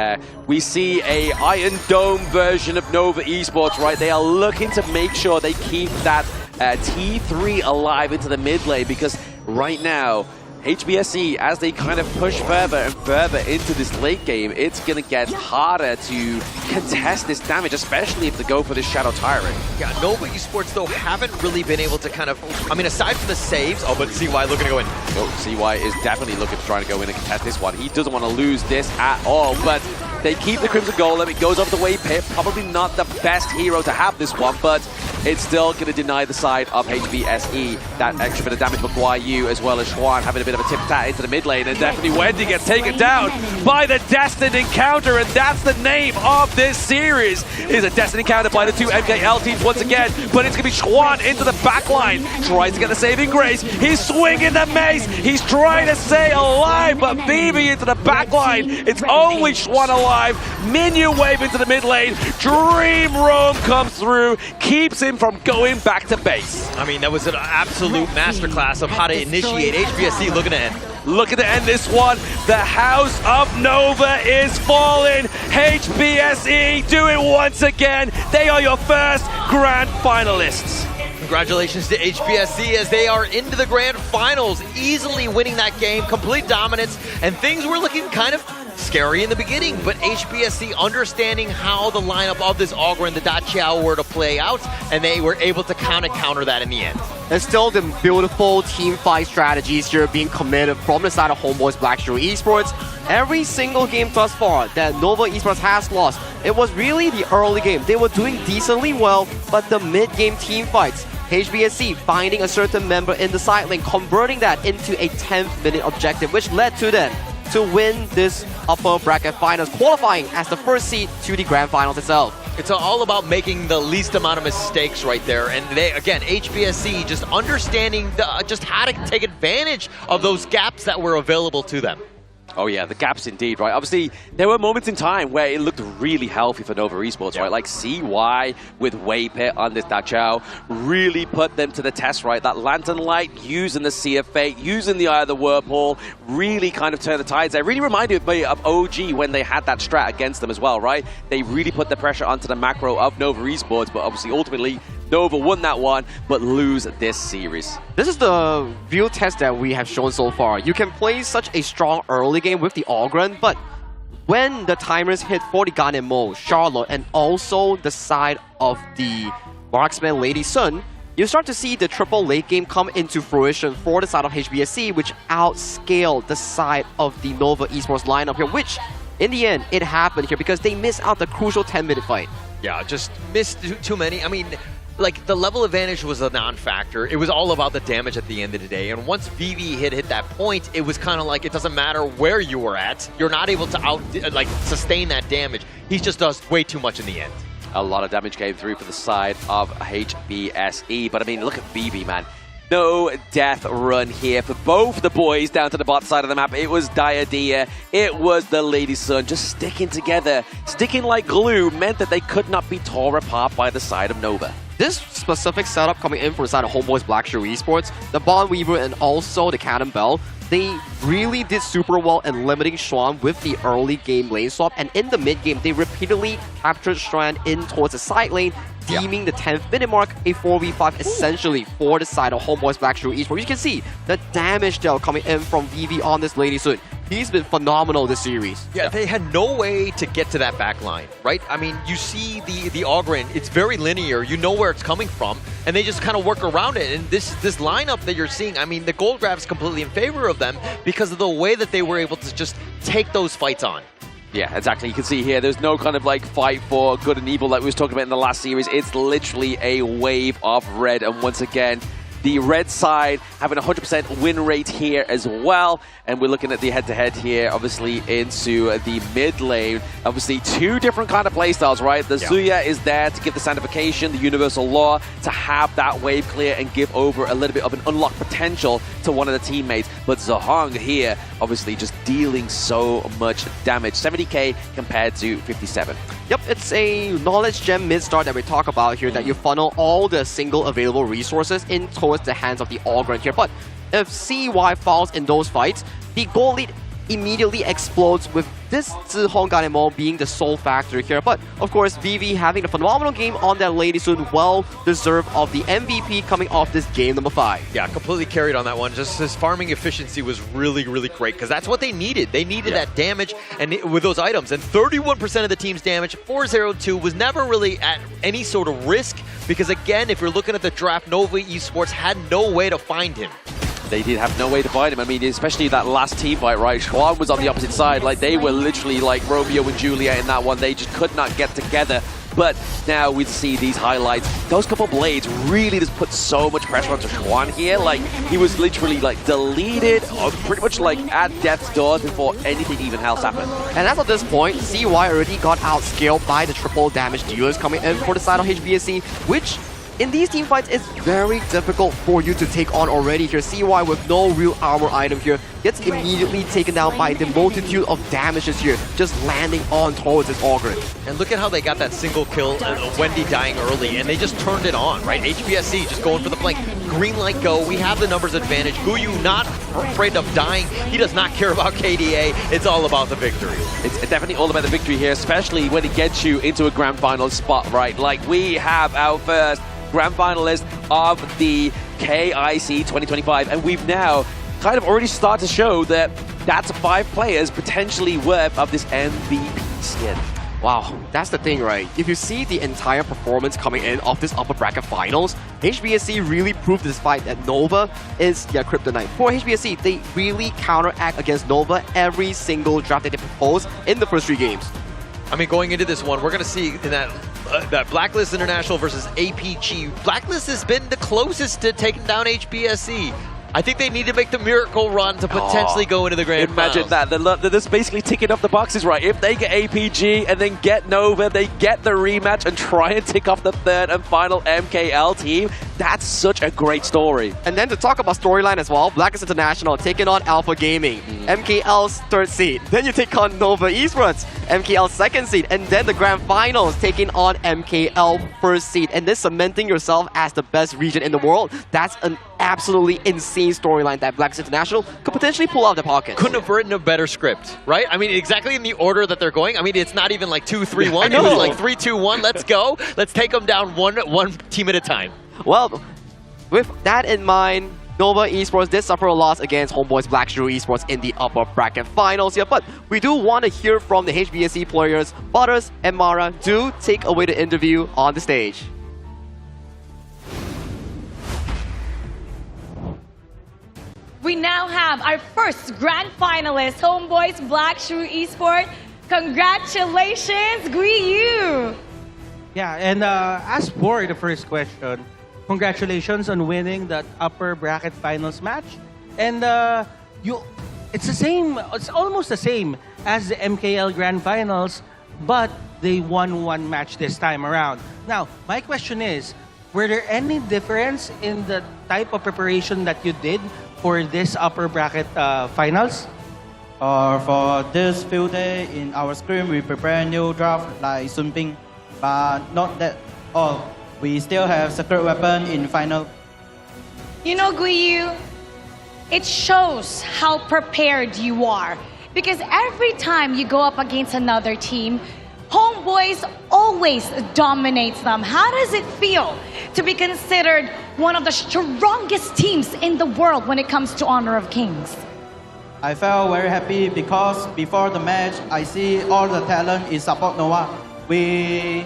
we see a Iron Dome version of Nova Esports, right? They are looking to make sure they keep that T3 alive into the mid lane because right now, HBSC, as they kind of push further and further into this late game, it's going to get harder to contest this damage, especially if they go for this Shadow Tyrant. Yeah, Nova Esports, though, haven't really been able to kind of, I mean, aside from the saves, but CY looking to go in. Oh, CY is definitely looking to try to go in and contest this one. He doesn't want to lose this at all, but they keep the Crimson Golem. It goes off the Waypit. Probably not the best hero to have this one, but it's still going to deny the side of HBSE that extra bit of damage for Guayu, as well as Schwan having a bit of a tip-tat into the mid lane, and definitely Wendy gets taken down by the Destined Encounter, and that's the name of this series, is a Destined Encounter by the two MKL teams once again, but it's going to be Schwan into the back line, tries to get the saving grace, he's swinging the mace, he's trying to stay alive, but BB into the back line, it's only Schwan alive, minion wave into the mid lane, Dream Roam comes through, keeps him from going back to base. I mean, that was an absolute masterclass of how to initiate. HBSC looking to end. Looking to end this one. The House of Nova is falling. HBSE do it once again. They are your first grand finalists. Congratulations to HBSC as they are into the grand finals, easily winning that game, complete dominance, and things were looking kind of scary in the beginning, but HBSC understanding how the lineup of this Augur and the Da Chiao were to play out, and they were able to counter that in the end. There's still the beautiful team fight strategies here being committed from the side of HomeBois Blackstreet Esports. Every single game thus far that Nova Esports has lost, it was really the early game. They were doing decently well, but the mid-game team fights, HBSC finding a certain member in the side lane, converting that into a 10th-minute objective, which led to them to win this upper bracket finals, qualifying as the first seed to the grand finals itself. It's all about making the least amount of mistakes right there. And they, again, HBSC just understanding just how to take advantage of those gaps that were available to them. Oh yeah, the gaps indeed, right? Obviously, there were moments in time where it looked really healthy for Nova Esports, right? Like CY with Waypit on this Da Chiao really put them to the test, right? That Lantern Light, using the Sea of Fate, using the Eye of the Whirlpool, really kind of turned the tides. They really reminded me of OG when they had that strat against them as well, right? They really put the pressure onto the macro of Nova Esports, but obviously, ultimately, Nova won that one, but lose this series. This is the real test that we have shown so far. You can play such a strong early game with the Ogren, but when the timers hit for the Ganemo, Charlotte, and also the side of the Marksman Lady Sun, you start to see the triple late game come into fruition for the side of HBSC, which outscaled the side of the Nova Esports lineup here, which in the end, it happened here because they missed out the crucial 10-minute fight. Yeah, just missed too many. I mean, like, the level advantage was a non-factor. It was all about the damage at the end of the day. And once VV hit that point, it was kind of like, it doesn't matter where you were at. You're not able to sustain that damage. He just does way too much in the end. A lot of damage came through for the side of HBSE. But I mean, look at VV, man. No death run here for both the boys down to the bot side of the map. It was Diadea, it was the Lady Sun, just sticking together. Sticking like glue meant that they could not be torn apart by the side of Nova. This specific setup coming in from the side of HomeBois Blackstreet Esports, the Bond Weaver and also the Cannon Bell, they really did super well in limiting Schwan with the early game lane swap, and in the mid game, they repeatedly captured Schwan in towards the side lane, deeming the 10th minute mark a 4v5 essentially for the side of HomeBois Blackstreet Esports. You can see the damage dealt coming in from VV on this Lady Sun. He's been phenomenal this series. Yeah, they had no way to get to that back line, right? I mean, you see the Ogren, it's very linear. You know where it's coming from, and they just kind of work around it. And this lineup that you're seeing, I mean, the gold grab is completely in favor of them because of the way that they were able to just take those fights on. Yeah, exactly. You can see here, there's no kind of like fight for good and evil like we was talking about in the last series. It's literally a wave of red. And once again, the red side having a 100% win rate here as well. And we're looking at the head-to-head here, obviously, into the mid lane. Obviously, two different kind of playstyles, right? The Zuya is there to give the Sandification, the Universal Law, to have that wave clear and give over a little bit of an unlocked potential to one of the teammates. But Zhong here, obviously, just dealing so much damage. 70k compared to 57. Yep, it's a knowledge gem mid-start that we talk about here, that you funnel all the single available resources in towards the hands of the Ogren here. But if CY falls in those fights, the gold lead immediately explodes with this Zihong Ganemo being the sole factor here. But of course, VV having a phenomenal game on that Lady Sun, well deserved of the MVP coming off this game number 5. Yeah, completely carried on that one. Just his farming efficiency was really, really great because that's what they needed. They needed that damage and with those items. And 31% of the team's damage, 402, was never really at any sort of risk because again, if you're looking at the draft, Nova Esports had no way to find him. They did have no way to find him. I mean, especially that last team fight, right? Schwan was on the opposite side. Like, they were literally like Romeo and Juliet in that one. They just could not get together. But now we see these highlights. Those couple blades really just put so much pressure onto Schwan here. Like, he was literally like deleted, or pretty much like at death's door before anything even else happened. And as of this point, CY already got outscaled by the triple damage dealers coming in for the side of HBSC, which in these team fights, it's very difficult for you to take on already here. CY with no real armor item here gets immediately taken down by the multitude of damages here, just landing on towards his Ogren. And look at how they got that single kill, Wendy dying early, and they just turned it on, right? HBSC just going for the flank. Green light go, we have the numbers advantage. Guyu not afraid of dying. He does not care about KDA. It's all about the victory. It's definitely all about the victory here, especially when it gets you into a grand final spot, right? Like, we have our first grand finalist of the KIC 2025, and we've now kind of already started to show that That's 5 players potentially worth of this MVP skin. Wow, that's the thing, right? If you see the entire performance coming in of this upper bracket finals, HBSC really proved despite that Nova is their kryptonite. For HBSC, they really counteract against Nova every single draft that they propose in the first 3 games. I mean, going into this one, we're going to see in that Blacklist International versus APG. Blacklist has been the closest to taking down HBSC. I think they need to make the miracle run to potentially go into the grand Imagine finals. that. They're just basically ticking off the boxes, right? If they get APG and then get Nova, they get the rematch and try and tick off the 3rd and final MKL team. That's such a great story. And then to talk about storyline as well, Blacklist International taking on Alpha Gaming, MKL's 3rd seed. Then you take on Nova Esports, MKL's 2nd seed. And then the grand finals taking on MKL 1st seed. And this cementing yourself as the best region in the world. That's an absolutely insane storyline that Blacklist International could potentially pull out of their pocket. Couldn't have written a better script, right? I mean, exactly in the order that they're going. I mean, it's not even like 2-3-1. It was like 3-2-1. Let's go. Let's take them down one team at a time. Well, with that in mind, Nova Esports did suffer a loss against HomeBois Black Shrew Esports in the upper bracket finals here, but we do want to hear from the HBSC players. Butters and Mara, do take away the interview on the stage. We now have our first grand finalist, HomeBois Black Shrew Esports. Congratulations, Guiyu! Yeah, and as for the first question, congratulations on winning that upper bracket finals match. And it's the same, it's almost the same as the MKL Grand Finals, but they won 1 match this time around. Now, my question is, were there any difference in the type of preparation that you did for this upper bracket finals? For this few days in our scrim, we prepare new draft like Sun Ping, but not that all. We still have secret weapon in final. You know, Guiyu, it shows how prepared you are. Because every time you go up against another team, HomeBois always dominates them. How does it feel to be considered one of the strongest teams in the world when it comes to Honor of Kings? I felt very happy because before the match, I see all the talent in support Nova. We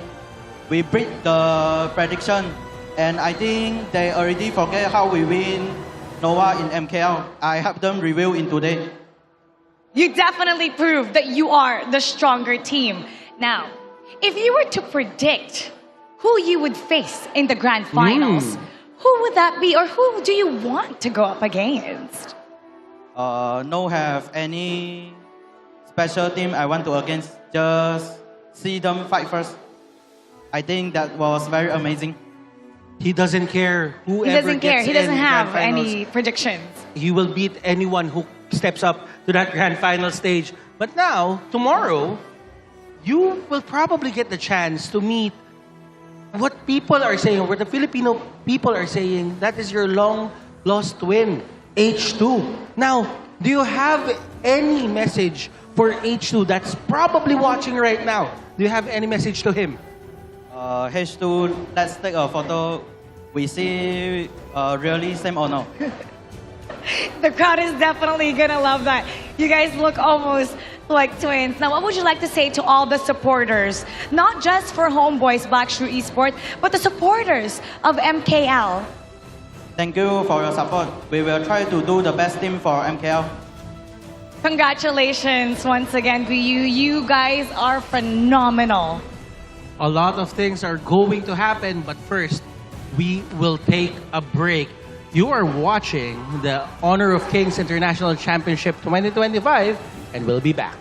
beat the prediction, and I think they already forget how we win Nova in MKL. I have them review in today. You definitely proved that you are the stronger team. Now, if you were to predict who you would face in the grand finals, who would that be, or who do you want to go up against? No have any special team I want to against. Just see them fight first. I think that was very amazing. He doesn't care whoever He doesn't care. gets He doesn't in have grand finals. any predictions. He will beat anyone who steps up to that grand final stage. But now, tomorrow, you will probably get the chance to meet what people are saying, what the Filipino people are saying, that is your long-lost twin, H2. Now, do you have any message for H2 that's probably watching right now? Do you have any message to him? H2, let's take a photo. We see really same or no? The crowd is definitely gonna love that. You guys look almost like twins. Now, what would you like to say to all the supporters, not just for HomeBois Black Shrew Esports, but the supporters of MKL? Thank you for your support. We will try to do the best team for MKL. Congratulations once again to you. You guys are phenomenal. A lot of things are going to happen, but first, we will take a break. You are watching the Honor of Kings International Championship 2025, and we'll be back.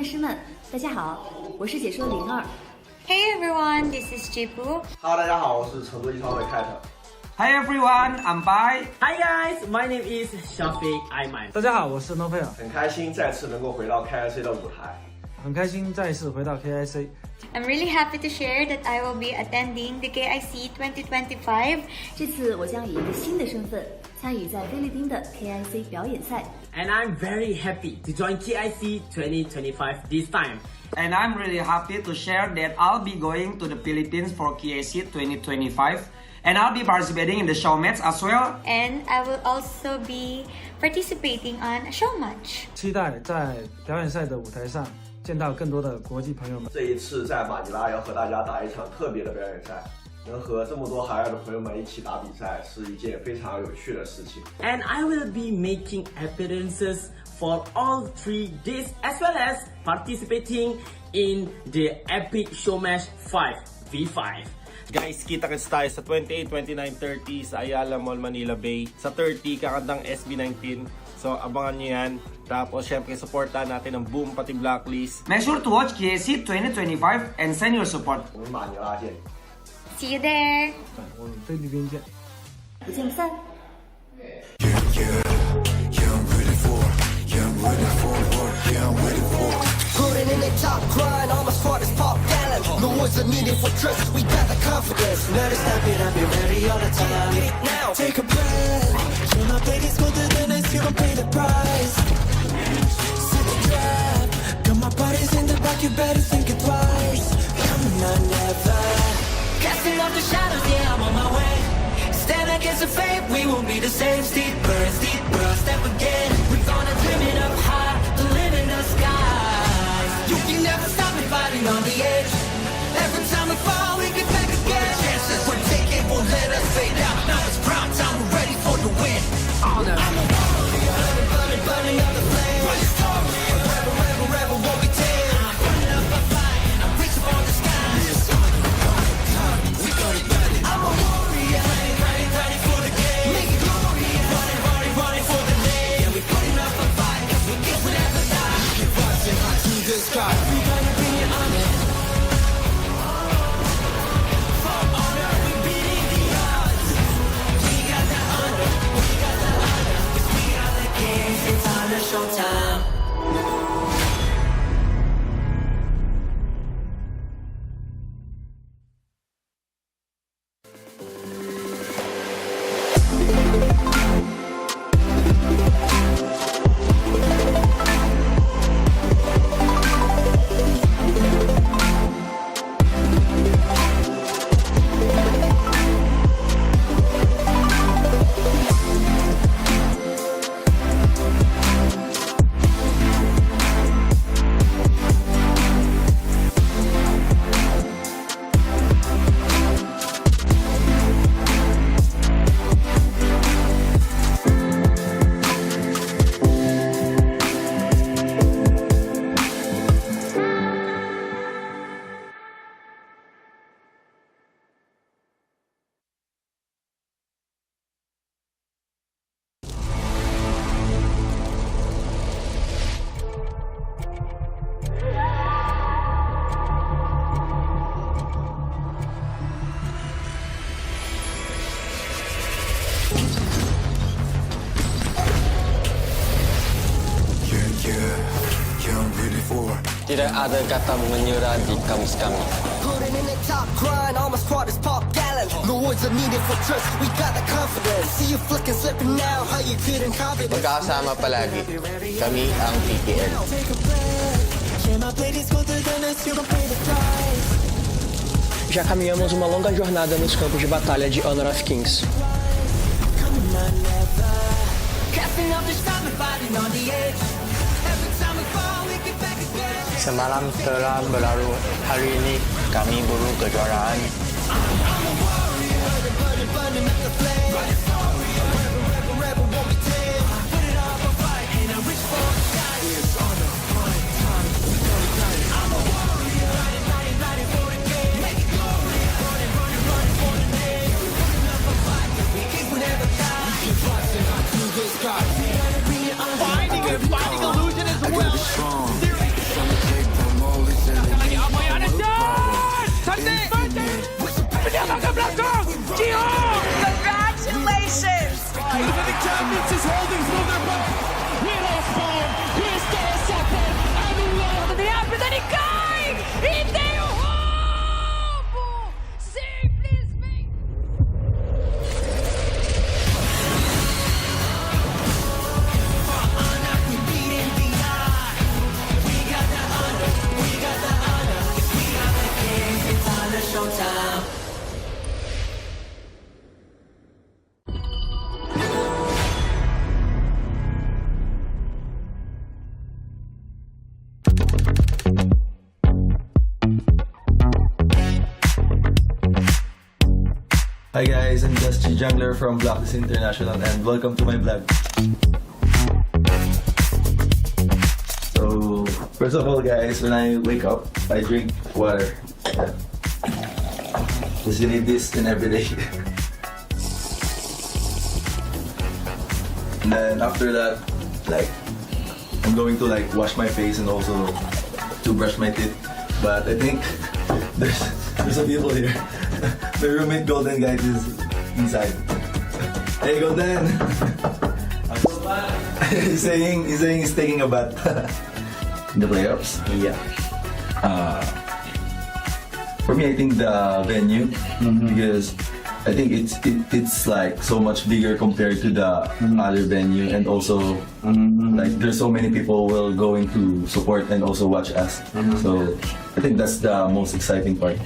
师们，大家好，我是解说02。Hey everyone, this is Jipu. Hello， 大家好，我是成都一超的 Cat。Hi everyone, I'm Bai. Hi guys, my name is Shafiq Aiman. 大家好，我是 No Fair。很开心再次能够回到 KIC 的舞台。很开心再次回到 KIC。I'm really happy to share that I will be attending the KIC2025. 这次我将以一个新的身份参与在菲律宾的 KIC 表演赛。And I'm very happy to join KIC 2025 this time. And I'm really happy to share that I'll be going to the Philippines for KIC 2025. And I'll be participating in the show match as well. And I will also be participating on a show match. 期待在表演赛的舞台上见到更多的国际朋友们。这一次在马尼拉要和大家打一场特别的表演赛，能和这么多海外的朋友们一起打比赛，是一件非常有趣的事情。And I will be making appearances for all 3 days as well as participating in the epic show match 5v5. Guys, kita-kits tayo sa 28, 29, 30 sa Ayala Mall, Manila Bay. Sa 30, kakantang SB19. So, abangan nyo yan. Tapos, syempre, supportahan natin ang Boom, pati Blacklist. Make sure to watch KIC 2025 and send your support. 我们马尼拉见。 See you there. 我们菲律宾见。不见不散。Putting in the top grind, all my squad is pop gallant. No words are needed for trust, we got the confidence. Let us step it up, be ready all the time. Get it now, take a breath. Kill my baby smoother than ice, you gon' pay the price. Sit the trap, got my body's in the back, you better think it twice. Coming on, never. Casting off the shadows, yeah, I'm on my way. Stand against the fate, we won't be the same. Steeper, step again. We gonna dream it up high, to live in the skies. You can never stop me fighting on the edge. Every time we fall, we get back again. Chances we're taking won't let us fade out. Now it's prime time, we're ready for the win. I'm a warrior, burning up the flame. Rebel, won't be tamed. I'm burning up a fight, I'm reaching for the sky. We got it. I'm a warrior, ready for the game. Make it glorious, running for the name. Yeah, we putting up a fight, 'cause we guess we never die. Keep rising high to the sky. We gonna bring it on it. For honor, we beating the odds. We got the honor, 'cause we are the kings. It's on the showtime. Tidak ada kata menyerah di kamus kami. Putting in the top grind, all my squad is pop gallant. No words are needed for trust, we got the confidence. See you flicking, slipping now, how you couldn't confidence. Magkakasama palagi. Kami ang PPL. Take a breath, yeah, my blade is colder than ice, you gon' pay the price. Já caminhamos uma longa jornada nos campos de batalha de Honor of Kings. Coming on, never. Casting off the storm and fighting on the edge. Every time we fall, we get back again. Semalam telah berlalu, hari ini kami buru kejuaraan. I'm a warrior, burning up the flame. Rebel, won't be tamed. Put it up a fight, and I reach for the sky. It's on the prime time, we gonna die. I'm a warrior, riding for the game. Make it glorious, running for the name. Putting up a fight, we keep we never die. We keep rising high to the sky. We gotta bring it on. Finding illusion as well. I gotta be strong. Dragon Blaster! Jiho! Congratulations! Defending champions is holding through their back. Hero spawn, Crystal Sapphire, and Ano nangyari? Dali kay! Hindi Simply speak! Hi guys, I'm Dusty Jungler from Blacklist International and welcome to my vlog. So, first of all guys, when I wake up, I drink water. Just need this in every day. And then after that, like, I'm going to like wash my face and also to brush my teeth. But I think there's a people here. My roommate Golden guys is inside. Hey Golden! he's saying he's taking a bath. In the playoffs? Yeah. For me, I think the venue, because I think it's like so much bigger compared to the other venue, and also like there's so many people will going to support and also watch us. So I think that's the most exciting part.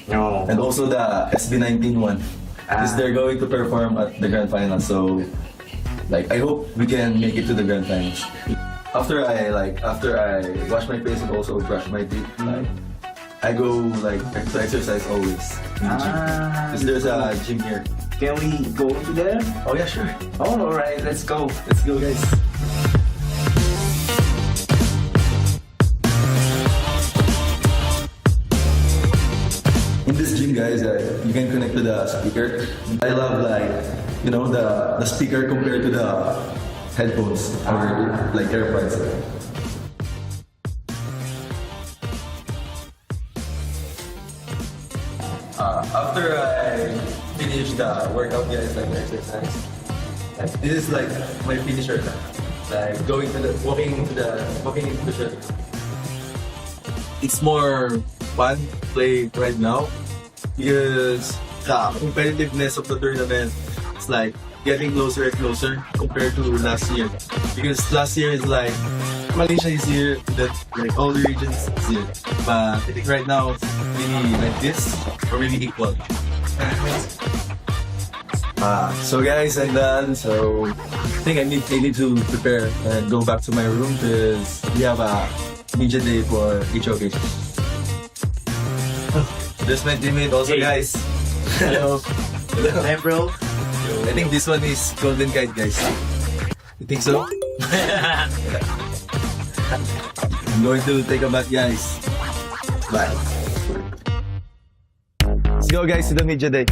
And also the SB19 one, because they're going to perform at the grand finals. So like I hope we can make it to the grand finals. After I wash my face and also brush my teeth, like I go like to exercise always in the gym. Because there's a gym here. Can we go to there? Oh yeah, sure. Oh, alright, let's go. Let's go guys. In this gym guys, you can connect to the speaker. I love like, you know, the speaker compared to the headphones or like AirPods. After I finish the workout guys, like the exercise, this is like my finisher. Like walking into the shot. It's more fun to play right now because the competitiveness of the tournament is like getting closer and closer compared to last year. Because last year is like Malaysia is here, that like all the regions is here. But I think right now it's really like this or maybe equal. So guys, I'm done. So I think I need to prepare and go back to my room because we have a media day for each occasion. There's my teammate also, guys. Hello. Hey, bro. I think this one is Golden Guide, guys. You think so? I'm going to take a bath, guys. Bye. Let's go, guys, to the media day.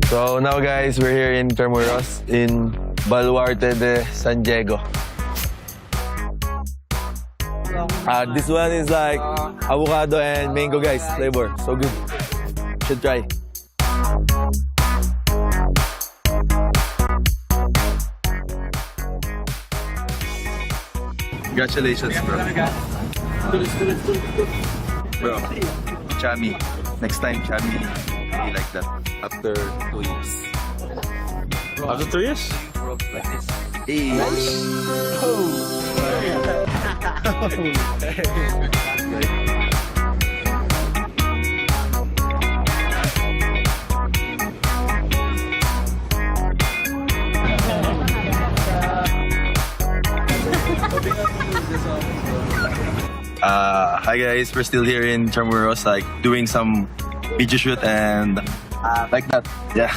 So now guys, we're here in Intramuros in Baluarte de San Diego. This one is like avocado and mango guys, flavor. So good. Should try. Congratulations, bro. Bro, Chami. Next time, Chami be like that after 2 years. After 2 years? Like this. Hey. Hi guys, we're still here in Intramuros, like doing some video shoot and like that. Yeah,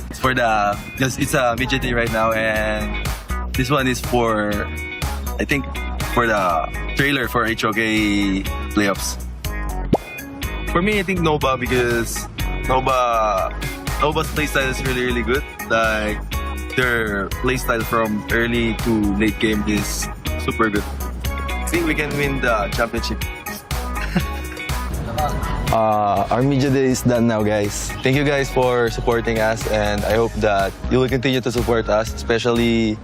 it's for because it's a midget day right now, and this one is for, I think, for the trailer for HOK playoffs. For me, I think Nova, because Nova's playstyle is really good. Like their playstyle from early to late game is super good. I think we can win the championship. Our media day is done now, guys. Thank you guys for supporting us, and I hope that you will continue to support us, especially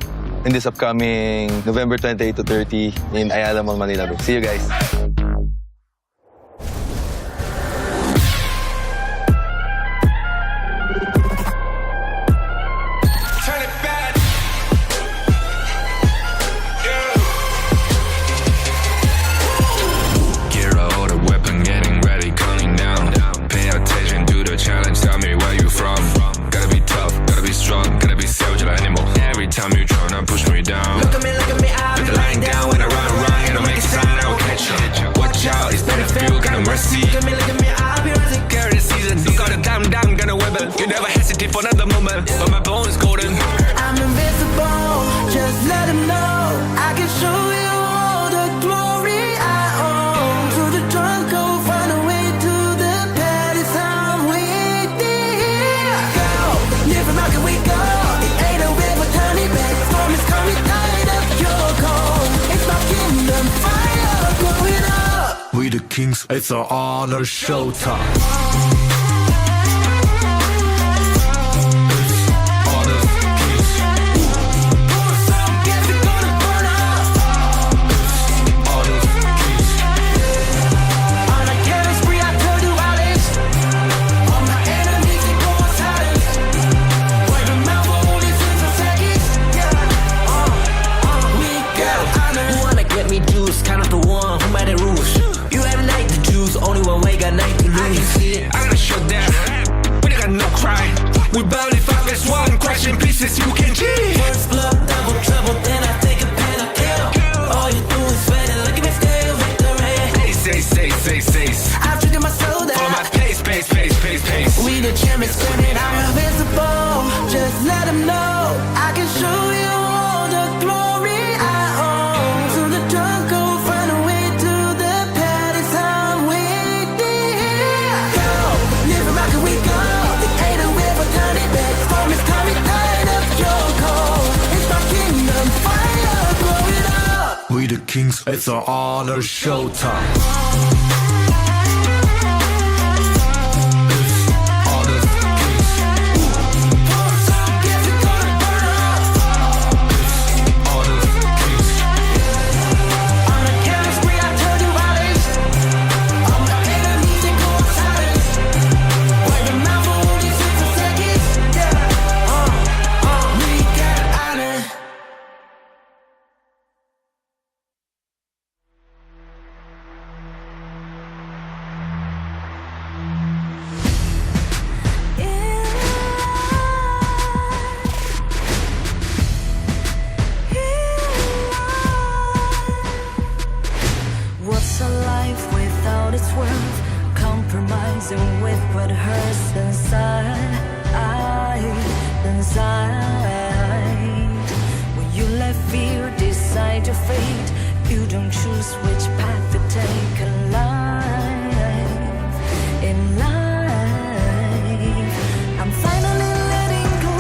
in this upcoming November 28 to 30 in Ayala Mall, Manila Bay. See you guys. Time you tryna push me down. Look at me, I'll be lying down when I run around and I make a sign, I will catch you. Watch out, it's better feel, kind of mercy. Look at me, I'll be rising. Carry the season, you got a damn, gonna wibble. You never hesitate for another moment, but my bone is golden. I'm invincible, just let him know. I can show you all the glory I own. To the drunk, go find a way to the palace I'm waiting. Go, live from out, can we go? We the kings, it's our honor, showtime. We barely found this one, crashing pieces, you can cheat. First blood, double trouble, then I take a pen, I kill. All you do is sweat and look at me still victory. Say. I've triggered my soul down. For my pace. We the champions, screaming, I'm invincible. Just let them know, I can show you all the glory I own. To the drunk, go find a way to the palace I'm waiting. Go, live from out, can we go? We the kings, it's our honor, showtime. Compromising with what hurts inside. When you let fear decide your fate, you don't choose which path to take in life. I'm finally letting go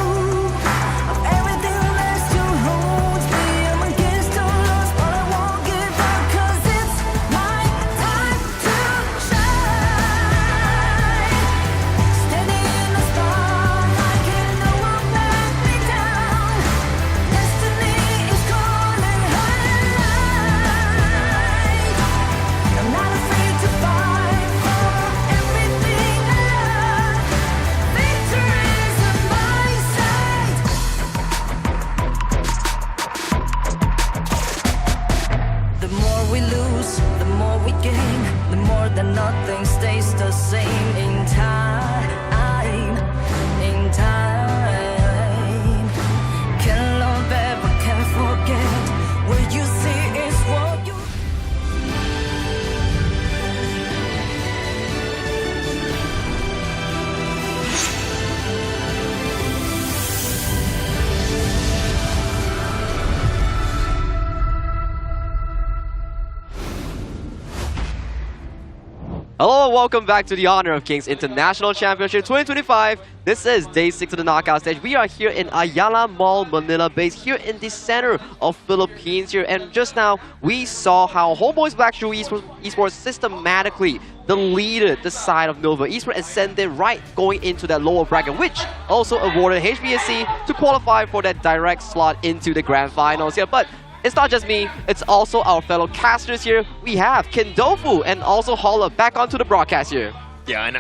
of everything that still holds me. I'm against all odds, but I won't give up, 'cause it's my time to shine. Standing in the spotlight, and no one let me down. Destiny is calling high. I'm not afraid to fight for everything I love. Victory's on my side. The more we lose, the more we gain. The more that nothing stays the same in time. Can't love ever, can't forget. What you see is what you. Hello and welcome back to the Honor of Kings International Championship 2025. This is day 6 of the knockout stage. We are here in Ayala Mall, Manila base, here in the center of Philippines here. And just now, we saw how HomeBois Blacklist Esports systematically deleted the side of Nova Esports and sent it right going into that lower bracket, which also awarded HBSC to qualify for that direct slot into the grand finals here. But it's not just me, it's also our fellow casters here. We have Kindofu and also Holla back onto the broadcast here. Yeah, and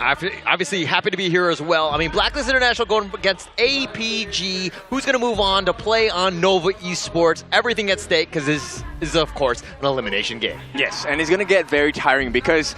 obviously happy to be here as well. I mean, Blacklist International going against APG, who's going to move on to play on Nova Esports. Everything at stake because this is, of course, an elimination game. Yes, and it's going to get very tiring because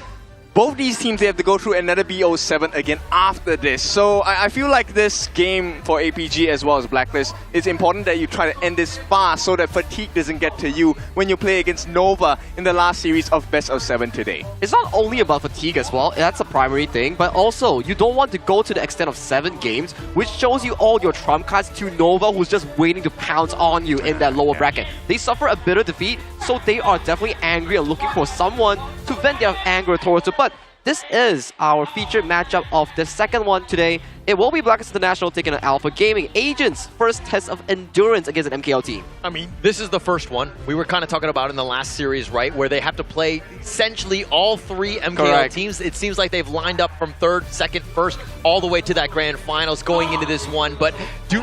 both these teams, they have to go through another BO7 again after this. So I feel like this game for APG as well as Blacklist, it's important that you try to end this fast so that fatigue doesn't get to you when you play against Nova in the last series of Best of 7 today. It's not only about fatigue as well, that's a primary thing, but also you don't want to go to the extent of 7 games, which shows you all your trump cards to Nova, who's just waiting to pounce on you in that lower bracket. They suffer a bitter defeat, so they are definitely angry and looking for someone to vent their anger towards it. But this is our featured matchup of the second one today. It will be Blacklist International taking on Alpha Gaming. Agents' first test of endurance against an MKL team. I mean, this is the first one. We were kind of talking about in the last series, right? Where they have to play essentially all 3 MKL teams. It seems like they've lined up from 3rd, 2nd, 1st, all the way to that grand finals going into this one. But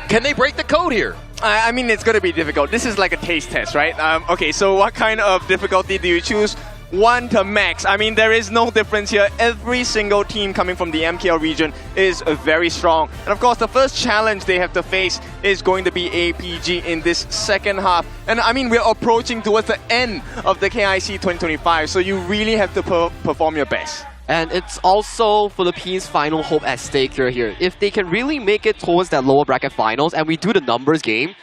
can they break the code here? I mean, it's going to be difficult. This is like a taste test, right? Okay, so what kind of difficulty do you choose? 1 to max. I mean, there is no difference here. Every single team coming from the MKL region is very strong. And of course, the first challenge they have to face is going to be APG in this second half. And I mean, we're approaching towards the end of the KIC 2025, so you really have to perform your best. And it's also Philippines' final hope at stake here. If they can really make it towards that lower bracket finals and we do the numbers game,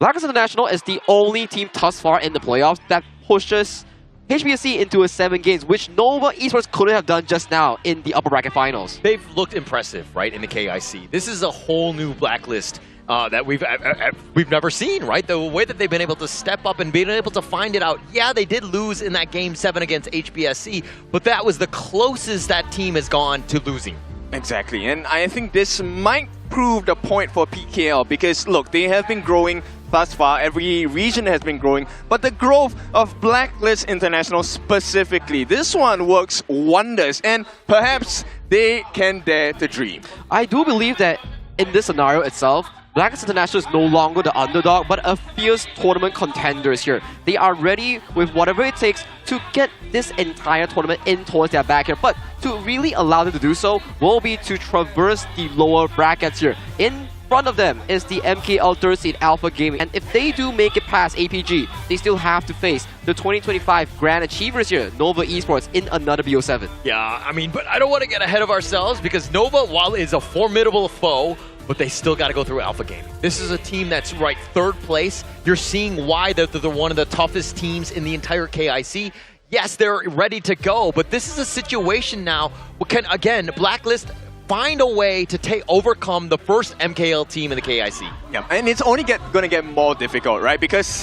Blacklist International is the only team thus far in the playoffs that pushes HBSC into a 7 games, which Nova Esports couldn't have done just now in the upper bracket finals. They've looked impressive, right, in the KIC. This is a whole new Blacklist that we've never seen, right? The way that they've been able to step up and being able to find it out. Yeah, they did lose in that game 7 against HBSC, but that was the closest that team has gone to losing. Exactly, and I think this might prove the point for PKL because, look, they have been growing thus far. Every region has been growing, but the growth of Blacklist International specifically, this one works wonders, and perhaps they can dare to dream. I do believe that in this scenario itself, Blacklist International is no longer the underdog, but a fierce tournament contenders here. They are ready with whatever it takes to get this entire tournament in towards their back here. But to really allow them to do so will be to traverse the lower brackets here. In front of them is the MKL 3rd seed Alpha Gaming. And if they do make it past APG, they still have to face the 2025 Grand Achievers here, Nova Esports, in another BO7. Yeah, I mean, but I don't want to get ahead of ourselves because Nova, while is a formidable foe, but they still got to go through Alpha Gaming. This is a team that's right 3rd place. You're seeing why they're one of the toughest teams in the entire KIC. Yes, they're ready to go, but this is a situation now where can, again, Blacklist find a way to overcome the first MKL team in the KIC. Yeah, and it's only going to get more difficult, right? Because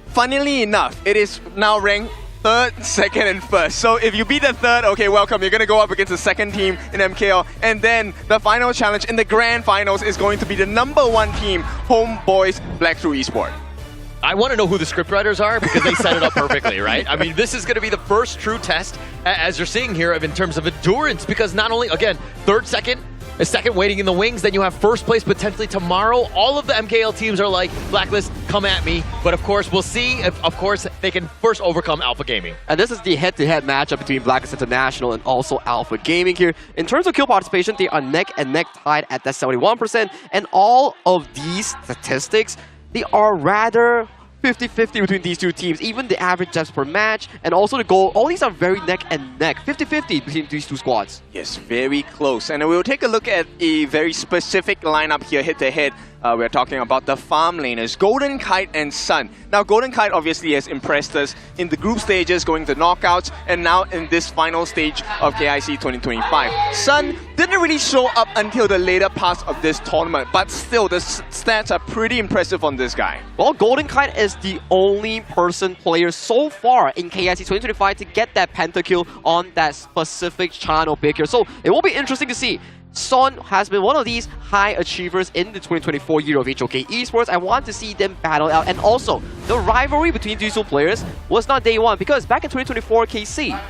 funnily enough, it is now ranked 3rd, 2nd, and 1st. So if you beat the 3rd, okay, welcome. You're going to go up against the 2nd team in MKL. And then the final challenge in the grand finals is going to be the #1 team, HomeBois Blacklist Esports. I want to know who the scriptwriters are because they set it up perfectly, right? I mean, this is going to be the first true test, as you're seeing here, in terms of endurance, because not only, again, 3rd, 2nd, a 2nd waiting in the wings, then you have 1st place potentially tomorrow. All of the MKL teams are like, Blacklist, come at me. But of course, we'll see if, of course, they can first overcome Alpha Gaming. And this is the head-to-head matchup between Blacklist International and also Alpha Gaming here. In terms of kill participation, they are neck and neck tied at that 71%. And all of these statistics, they are rather 50-50 between these two teams. Even the average deaths per match and also the goal, all these are very neck and neck. 50-50 between these two squads. Yes, very close. And we'll take a look at a very specific lineup here, head-to-head. we're talking about the farm laners, Golden Kite and Sun. Now, Golden Kite obviously has impressed us in the group stages, going to knockouts, and now in this final stage of KIC 2025. Sun didn't really show up until the later parts of this tournament, but still, the stats are pretty impressive on this guy. Well, Golden Kite is the only player so far in KIC 2025 to get that pentakill on that specific channel pick here. So it will be interesting to see. Son has been one of these high achievers in the 2024 year of HOK Esports. I want to see them battle out. And also, the rivalry between these two players was not day one, because back in 2024 KC,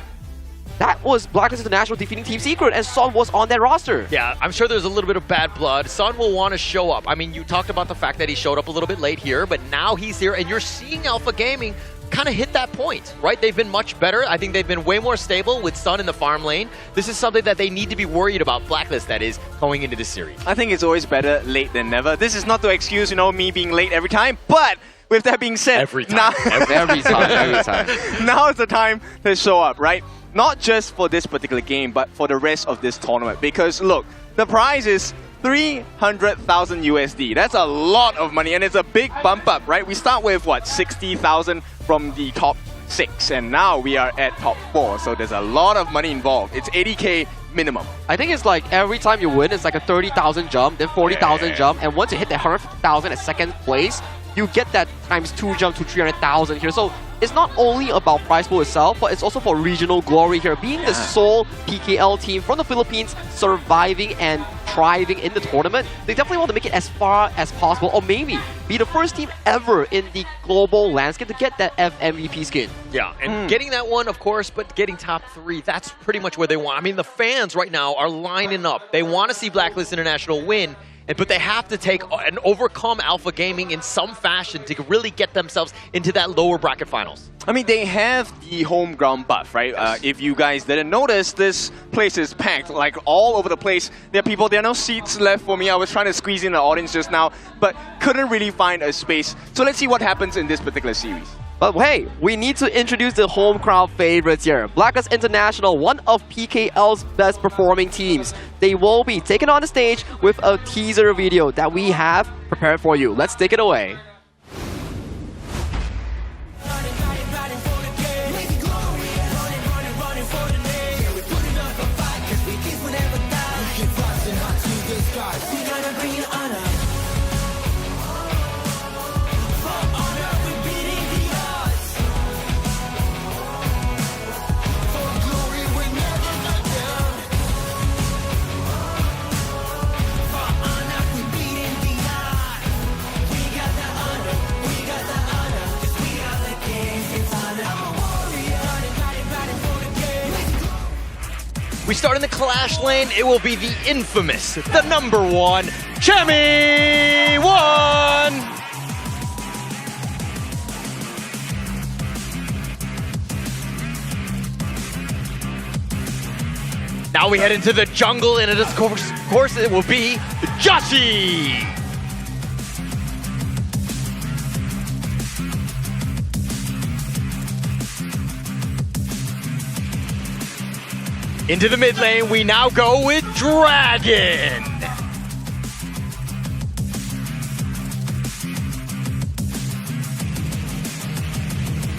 that was Blacklist International defeating Team Secret, and Son was on that roster. Yeah, I'm sure there's a little bit of bad blood. Son will want to show up. I mean, you talked about the fact that he showed up a little bit late here, but now he's here, and you're seeing Alpha Gaming kind of hit that point, right? They've been much better. I think they've been way more stable with Sun in the farm lane. This is something that they need to be worried about, Blacklist, that is, going into this series. I think it's always better late than never. This is not to excuse, me being late every time, but with that being said, every time. every time. Now is the time to show up, right? Not just for this particular game, but for the rest of this tournament. Because look, the prize is 300,000 USD. That's a lot of money, and it's a big bump up, right? We start with what, 60,000 from the top 6, and now we are at top 4. So there's a lot of money involved. It's 80k minimum. I think it's like every time you win, it's like a 30,000 jump, then 40,000 jump, and once you hit that 150,000 at second place, you get that ×2 jump to 300,000 here. So it's not only about prize pool itself, but it's also for regional glory here. Being the sole PKL team from the Philippines surviving and thriving in the tournament, they definitely want to make it as far as possible, or maybe be the first team ever in the global landscape to get that FMVP skin. Yeah, and getting that one, of course, but getting top 3, that's pretty much where they want. I mean, the fans right now are lining up. They want to see Blacklist International win, but they have to take and overcome Alpha Gaming in some fashion to really get themselves into that lower bracket finals. I mean, they have the home ground buff, right? Yes. If you guys didn't notice, this place is packed, like all over the place. There are no seats left for me. I was trying to squeeze in the audience just now, but couldn't really find a space. So let's see what happens in this particular series. But hey, we need to introduce the home crowd favorites here. Blacklist International, one of PKL's best performing teams. They will be taken on the stage with a teaser video that we have prepared for you. Let's take it away. We start in the Clash lane. It will be the infamous, the #1, Chemi1! Now we head into the jungle, and of course it will be Joshi! Into the mid lane, we now go with Dragon.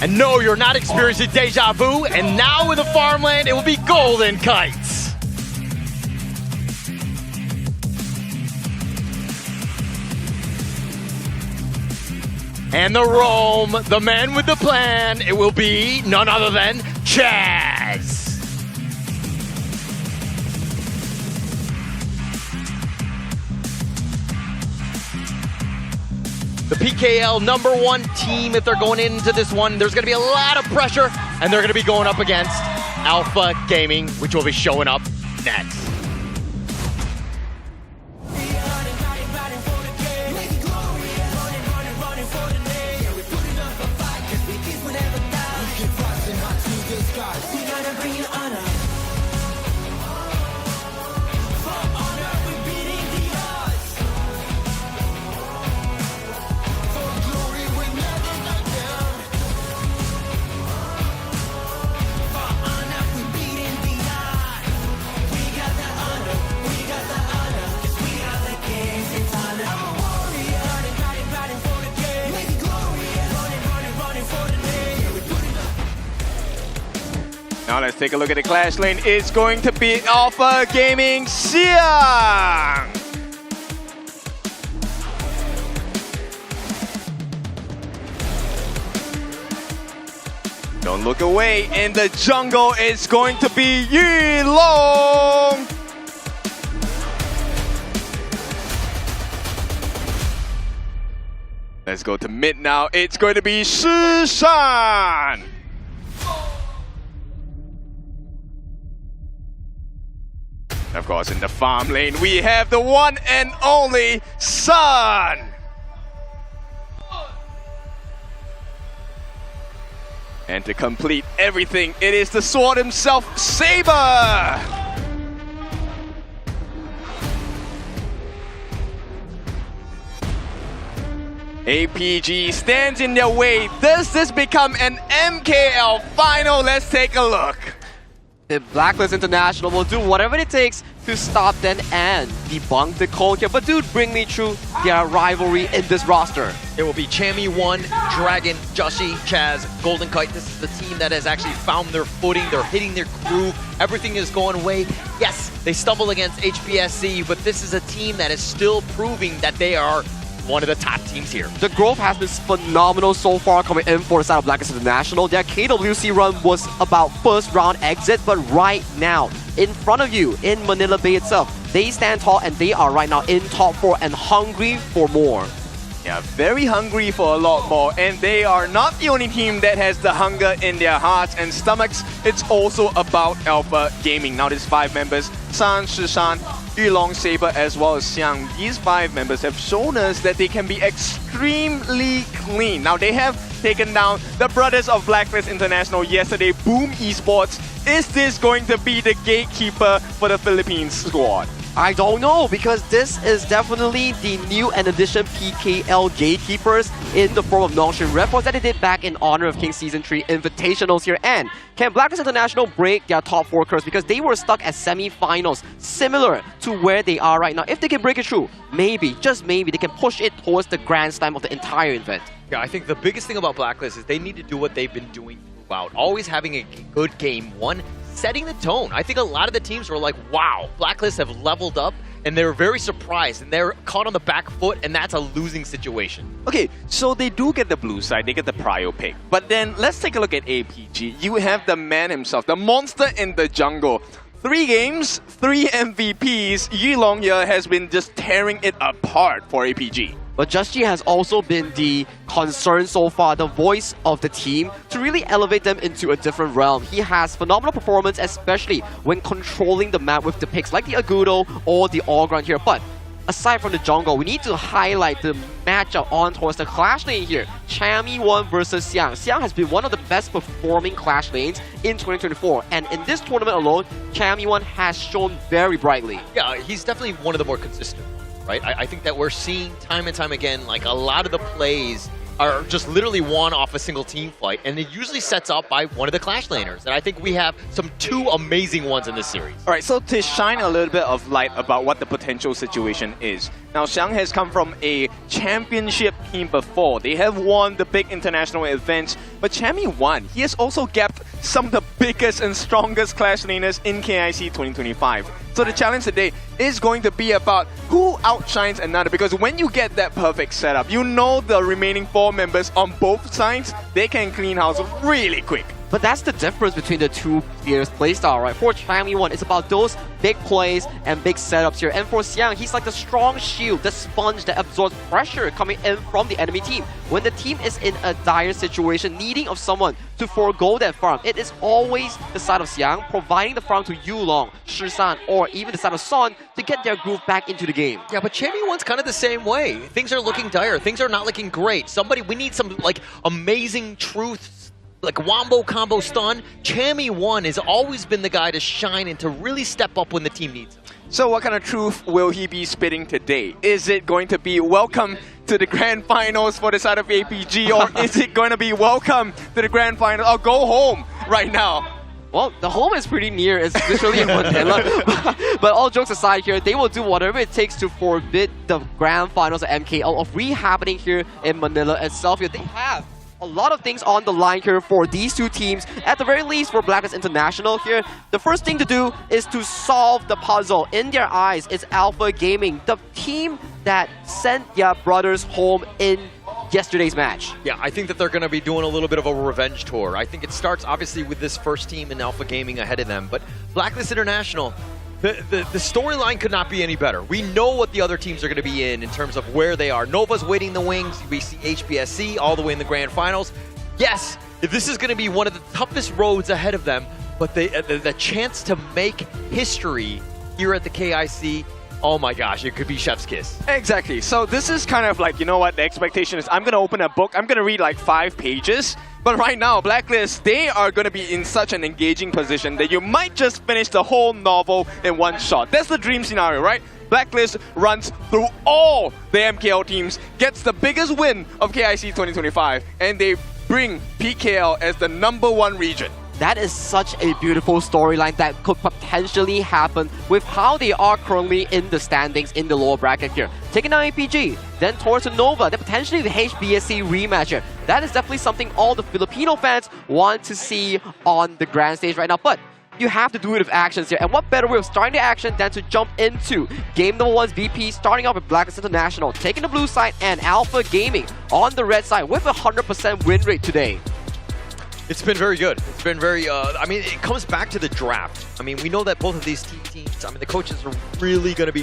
And no, you're not experiencing deja vu. And now in the farmland, it will be Golden Kites. And the roam, the man with the plan, it will be none other than Chaz. The PKL #1 team, if they're going into this one, there's going to be a lot of pressure, and they're going to be going up against Alpha Gaming, which will be showing up next. Now let's take a look at the clash lane. It's going to be Alpha Gaming Xiang. Don't look away. In the jungle, it's going to be Yi Long. Let's go to mid now. It's going to be Shi Shan. Of course, in the farm lane, we have the one and only Sun. And to complete everything, it is the sword himself, Saber. APG stands in their way. Does this become an MKL final? Let's take a look. The Blacklist International will do whatever it takes to stop them and debunk the code here. But dude, bring me through their rivalry in this roster. There will be Chammy1, Dragon, Joshi, Chaz, Golden Kite. This is the team that has actually found their footing. They're hitting their groove. Everything is going away. Yes, they stumble against HPSC, but this is a team that is still proving that they are one of the top teams here. The growth has been phenomenal so far coming in for the side of Blacklist International. Their KWC run was about first round exit, but right now, in front of you, in Manila Bay itself, they stand tall and they are right now in top 4 and hungry for more. Yeah, very hungry for a lot more, and they are not the only team that has the hunger in their hearts and stomachs. It's also about Alpha Gaming. Now there's 5 members, San, Shishan, Yulong, Saber, as well as Xiang. These 5 members have shown us that they can be extremely clean. Now they have taken down the brothers of Blacklist International yesterday, Boom Esports. Is this going to be the gatekeeper for the Philippines squad? I don't know, because this is definitely the new and addition PKL gatekeepers in the form of Nongshin Reports that they did back in honor of King Season 3 Invitationals here. And can Blacklist International break their top 4 curse? Because they were stuck at semi-finals, similar to where they are right now. If they can break it through, maybe, just maybe, they can push it towards the grand slam of the entire event. Yeah, I think the biggest thing about Blacklist is they need to do what they've been doing throughout. Always having a good game one, setting the tone. I think a lot of the teams were like, wow, Blacklist have leveled up, and they're very surprised, and they're caught on the back foot, and that's a losing situation. Okay, so they do get the blue side, they get the prio pick. But then let's take a look at APG. You have the man himself, the monster in the jungle. 3 games, 3 MVPs. Yi Long here has been just tearing it apart for APG. But Joshi has also been the concern so far, the voice of the team, to really elevate them into a different realm. He has phenomenal performance, especially when controlling the map with the picks like the Agudo or the All-Ground here. But aside from the jungle, we need to highlight the matchup on towards the clash lane here. Chammy1 versus Xiang. Xiang has been one of the best performing clash lanes in 2024. And in this tournament alone, Chammy1 has shown very brightly. Yeah, he's definitely one of the more consistent. Right? I think that we're seeing time and time again, like a lot of the plays are just literally won off a single team fight, and it usually sets up by one of the clash laners. And I think we have some 2 amazing ones in this series. All right, so to shine a little bit of light about what the potential situation is. Now, Xiang has come from a championship team before. They have won the big international events, but Chammy1, he has also gapped some of the biggest and strongest clash laners in KIC 2025. So the challenge today is going to be about who outshines another, because when you get that perfect setup, you know the remaining 4 members on both sides, they can clean house really quick. But that's the difference between the 2 players' playstyle, right? For Chammy1, it's about those big plays and big setups here. And for Xiang, he's like the strong shield, the sponge that absorbs pressure coming in from the enemy team. When the team is in a dire situation, needing of someone to forego that farm, it is always the side of Xiang providing the farm to Yulong, Shisan, or even the side of Son to get their groove back into the game. Yeah, but Chammy1's kind of the same way. Things are looking dire. Things are not looking great. We need some like amazing truths, like wombo combo stun. Chammy1 has always been the guy to shine and to really step up when the team needs him. So what kind of truth will he be spitting today? Is it going to be welcome to the grand finals for the side of APG, or is it going to be welcome to the grand finals? I'll go home right now. Well, the home is pretty near. It's literally in Manila. But all jokes aside here, they will do whatever it takes to forbid the grand finals of MKL of re-happening here in Manila itself. They have a lot of things on the line here for these two teams. At the very least, for Blacklist International here, the first thing to do is to solve the puzzle. In their eyes, it's Alpha Gaming, the team that sent their brothers home in yesterday's match. Yeah, I think that they're going to be doing a little bit of a revenge tour. I think it starts obviously with this first team in Alpha Gaming ahead of them, but Blacklist International, the storyline could not be any better. We know what the other teams are going to be in terms of where they are. Nova's waiting in the wings. We see HBSC all the way in the grand finals. Yes, this is going to be one of the toughest roads ahead of them, but the chance to make history here at the KIC, oh my gosh, it could be chef's kiss. Exactly. So this is kind of like, you know what, the expectation is I'm going to open a book, I'm going to read like 5 pages. But right now, Blacklist, they are going to be in such an engaging position that you might just finish the whole novel in one shot. That's the dream scenario, right? Blacklist runs through all the MKL teams, gets the biggest win of KIC 2025, and they bring PKL as the #1 region. That is such a beautiful storyline that could potentially happen with how they are currently in the standings in the lower bracket here. Taking down APG, then towards Nova, then potentially the HBSC rematch here. That is definitely something all the Filipino fans want to see on the grand stage right now. But you have to do it with actions here. And what better way of starting the action than to jump into game #1's VP, starting off with Blacklist International, taking the blue side, and Alpha Gaming on the red side with a 100% win rate today. It's been very good. It's been very, I mean, it comes back to the draft. I mean, we know that both of these teams, I mean, the coaches are really going to be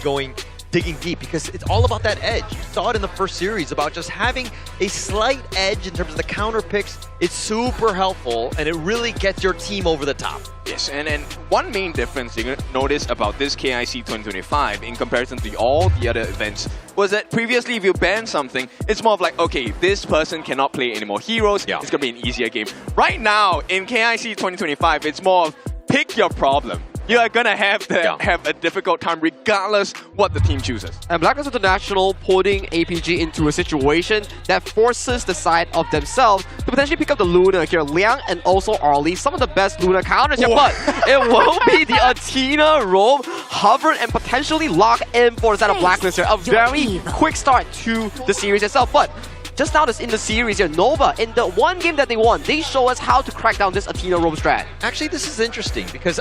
digging deep because it's all about that edge. You saw it in the first series about just having a slight edge in terms of the counter picks. It's super helpful and it really gets your team over the top. Yes, and one main difference you notice about this KIC 2025 in comparison to all the other events was that previously if you ban something, it's more of like, okay, this person cannot play any more heroes, it's going to be an easier game. Right now, in KIC 2025, it's more of pick your problem. You are going to have a difficult time regardless what the team chooses. And Blacklist International putting APG into a situation that forces the side of themselves to potentially pick up the Luna here. Liang and also Arlie, some of the best Luna counters here, but it will be the Athena roam, hover, and potentially lock in for the side of Blacklist here. A very quick start to the series itself, but just now in the series here, Nova, in the one game that they won, they show us how to crack down this Athena roam strat. Actually, this is interesting because,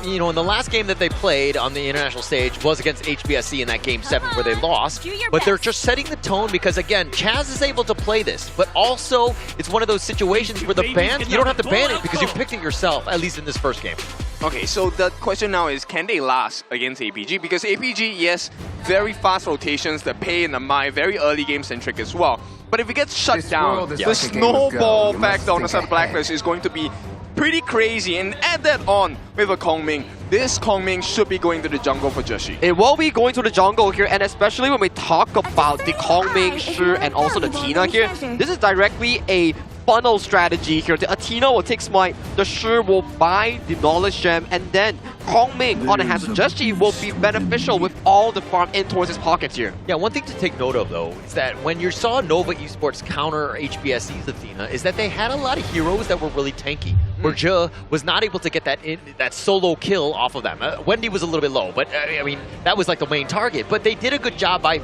you know, in the last game that they played on the international stage was against HBSC in that game 7 where they lost. But they're just setting the tone because, again, Chaz is able to play this, but also it's one of those situations where the ban, you don't have to ban it because you picked it yourself, at least in this first game. Okay, so the question now is, can they last against APG? Because APG, yes, very fast rotations, the pay and the Mai, very early game centric as well. But if it gets shut down, the snowball factor on the side of Blacklist is going to be pretty crazy. And add that on with a Kongming. This Kongming should be going to the jungle for Joshi. It will be going to the jungle here, and especially when we talk about the Kongming, Shi, and also the Tina here, this is directly a funnel strategy here. The Athena will take Smite, the Shi will buy the Knowledge Gem, and then Kongming on the hands of Joshi will be beneficial with all the farm in towards his pockets here. Yeah, one thing to take note of though is that when you saw Nova Esports counter HBSC's Athena is that they had a lot of heroes that were really tanky. Where Je was not able to get that solo kill off of them. Wendy was a little bit low, but I mean, that was like the main target. But they did a good job by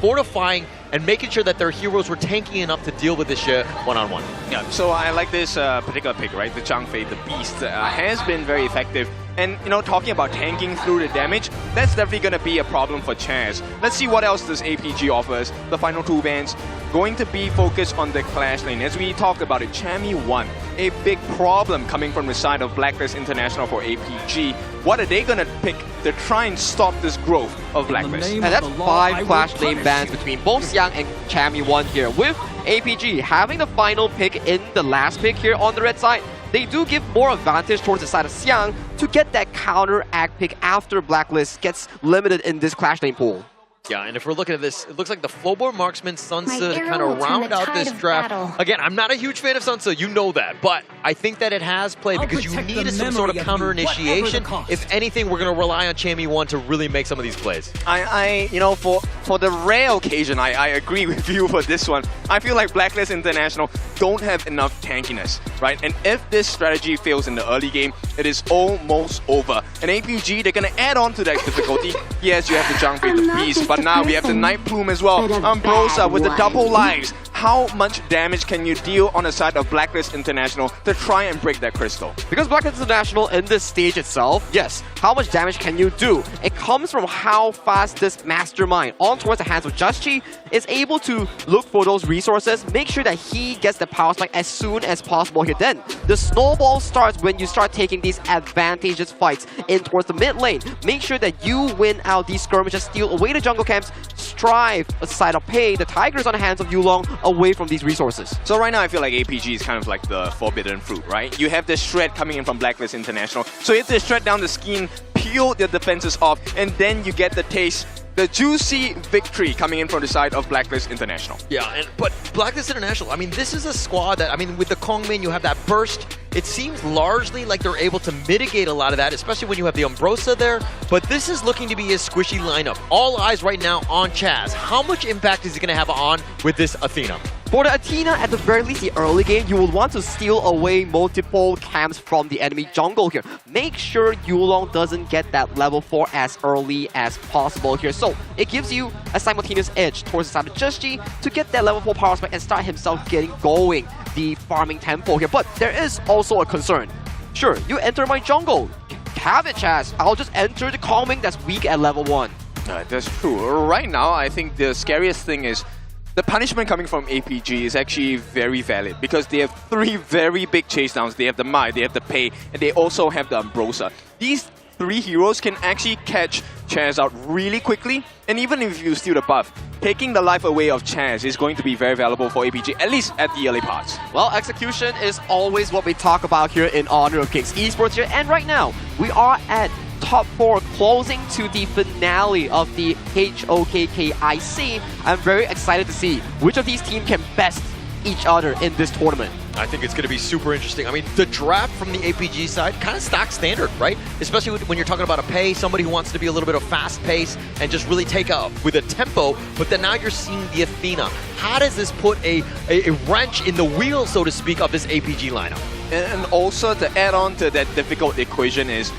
fortifying and making sure that their heroes were tanky enough to deal with this one-on-one. Yeah, so I like this particular pick, right? The Zhang Fei, the Beast, has been very effective. And, you know, talking about tanking through the damage, that's definitely going to be a problem for Chaz. Let's see what else this APG offers. The final 2 bans going to be focused on the Clash lane. As we talked about it, Chami 1, a big problem coming from the side of Blacklist International for APG. What are they going to pick to try and stop this growth of Blacklist? And that's 5 Clash lane bans between both Xiang and Chami 1 here. With APG having the final pick in the last pick here on the red side, they do give more advantage towards the side of Xiang to get that counter-act pick after Blacklist gets limited in this Clash lane pool. Yeah, and if we're looking at this, it looks like the Flowboard Marksman, Sunsa to kind of round out this draft. Again, I'm not a huge fan of Sunsa, you know that, but I think that it has played because you need some sort of counter initiation. If anything, we're going to rely on Chami 1 to really make some of these plays. You know, for the rare occasion, I agree with you for this one. I feel like Blacklist International don't have enough tankiness, right? And if this strategy fails in the early game, it is almost over. And APG, they're going to add on to that difficulty. Yes, you have the Zhang Fei, the Beast, but now we have the Night Plume as well. Ambrosia with the double lives. how much damage can you deal on the side of Blacklist International to try and break that crystal? Because Blacklist International in this stage itself, yes, how much damage can you do? It comes from how fast this mastermind on towards the hands of Just is able to look for those resources, make sure that he gets the power spike as soon as possible here. Then the snowball starts when you start taking these advantageous fights in towards the mid lane. Make sure that you win out these skirmishes, steal away the jungle camps, strive a side of pay the Tigers on the hands of Yulong away from these resources. So right now I feel like APG is kind of like the forbidden fruit, right? You have this shred coming in from Blacklist International. So you have to shred down the skin, peel the defenses off, and then you get the taste, the juicy victory coming in from the side of Blacklist International. Yeah, but Blacklist International, I mean, this is a squad that, I mean, with the Kongmin, you have that burst. It seems largely like they're able to mitigate a lot of that, especially when you have the Umbrosa there. But this is looking to be a squishy lineup. All eyes right now on Chaz. How much impact is he going to have on with this Athena? For the Athena, at the very least, the early game, you will want to steal away multiple camps from the enemy jungle here. Make sure Yulong doesn't get that level 4 as early as possible here. So it gives you a simultaneous edge towards the side of Just to get that level 4 power spike and start himself getting going the farming tempo here. But there is also a concern. Sure, you enter my jungle. Have it, Chaz. I'll just enter the calming that's weak at level 1. That's true. Right now, I think the scariest thing is the punishment coming from APG is actually very valid because they have 3 very big chase downs. They have the Mai, they have the Pei, and they also have the Umbrosa. These 3 heroes can actually catch Chaz out really quickly, and even if you steal the buff, taking the life away of Chaz is going to be very valuable for APG, at least at the early parts. Well, execution is always what we talk about here in Honor of Kings Esports here, and right now, we are at top 4 closing to the finale of the HomeBois. I'm very excited to see which of these teams can best each other in this tournament. I think it's going to be super interesting. I mean, the draft from the APG side, kind of stock standard, right? Especially when you're talking about a Pei, somebody who wants to be a little bit of fast pace and just really take up with a tempo, but then now you're seeing the Athena. How does this put a wrench in the wheel, so to speak, of this APG lineup? And also to add on to that difficult equation is,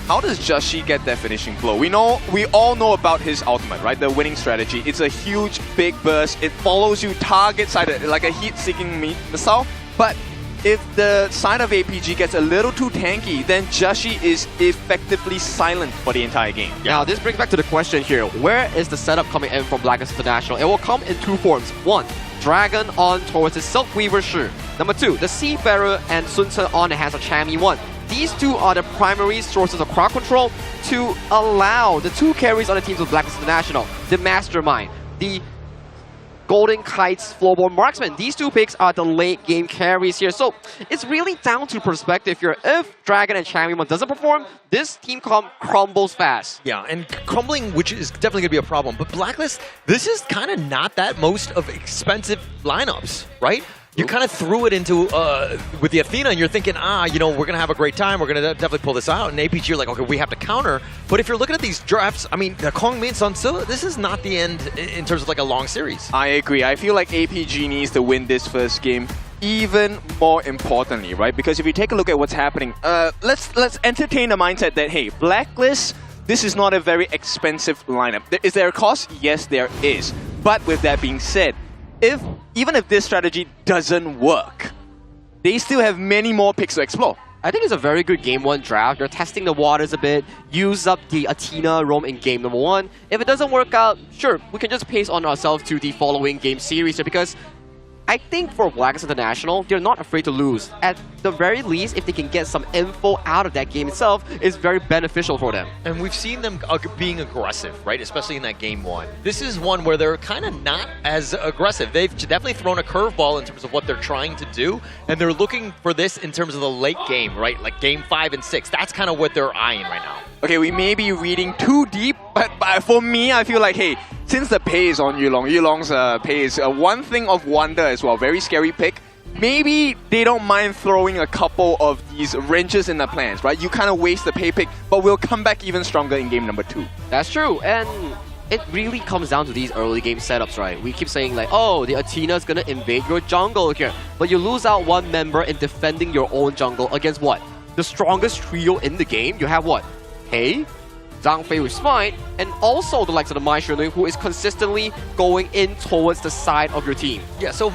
how does Just get that finishing blow? We all know about his ultimate, right? The winning strategy. It's a huge, big burst. It follows you target side like a heat-seeking missile. But if the side of APG gets a little too tanky, then Just is effectively silent for the entire game. Now, this brings back to the question here. Where is the setup coming in from Blacklist International? It will come in 2 forms. 1, Dragon on towards the Silk Weaver Shi. Number 2, the Seafarer and Sun Ce on the hands of Chami 1. These 2 are the primary sources of crowd control to allow the 2 carries on the teams of Blacklist International, the Mastermind, the Golden Kites Floorborn Marksman. These 2 picks are the late game carries here. So it's really down to perspective here. If Dragon and Chami doesn't perform, this team crumbles fast. Yeah, and crumbling, which is definitely going to be a problem. But Blacklist, this is kind of not that most of expensive lineups, right? You kind of threw it into, with the Athena, and you're thinking, you know, we're going to have a great time. We're going to definitely pull this out. And APG, you're like, okay, we have to counter. But if you're looking at these drafts, I mean, the Kongmin Sun Ce, this is not the end in terms of like a long series. I agree. I feel like APG needs to win this first game. Even more importantly, right? Because if you take a look at what's happening, let's entertain the mindset that, hey, Blacklist, this is not a very expensive lineup. Is there a cost? Yes, there is. But with that being said, even if this strategy doesn't work, they still have many more picks to explore. I think it's a very good game 1 draft. You're testing the waters a bit, use up the Athena roam in game number 1. If it doesn't work out, sure, we can just pace on ourselves to the following game series here, because I think for Blacklist International, they're not afraid to lose. At the very least, if they can get some info out of that game itself, it's very beneficial for them. And we've seen them being aggressive, right? Especially in that game 1. This is one where they're kind of not as aggressive. They've definitely thrown a curveball in terms of what they're trying to do, and they're looking for this in terms of the late game, right? Like game 5 and 6. That's kind of what they're eyeing right now. Okay, we may be reading too deep, but for me, I feel like, hey, since the Pei is on Yulong's Pei is one thing of wonder as well. Very scary pick. Maybe they don't mind throwing a couple of these wrenches in the plans, right? You kind of waste the Pei pick, but we'll come back even stronger in game number 2. That's true, and it really comes down to these early game setups, right? We keep saying like, oh, the Athena's gonna invade your jungle here, but you lose out 1 member in defending your own jungle against what? The strongest trio in the game? You have what? Pei, Zhang Fei with Smite, and also the likes of the Mai Shunui, who is consistently going in towards the side of your team. Yeah, so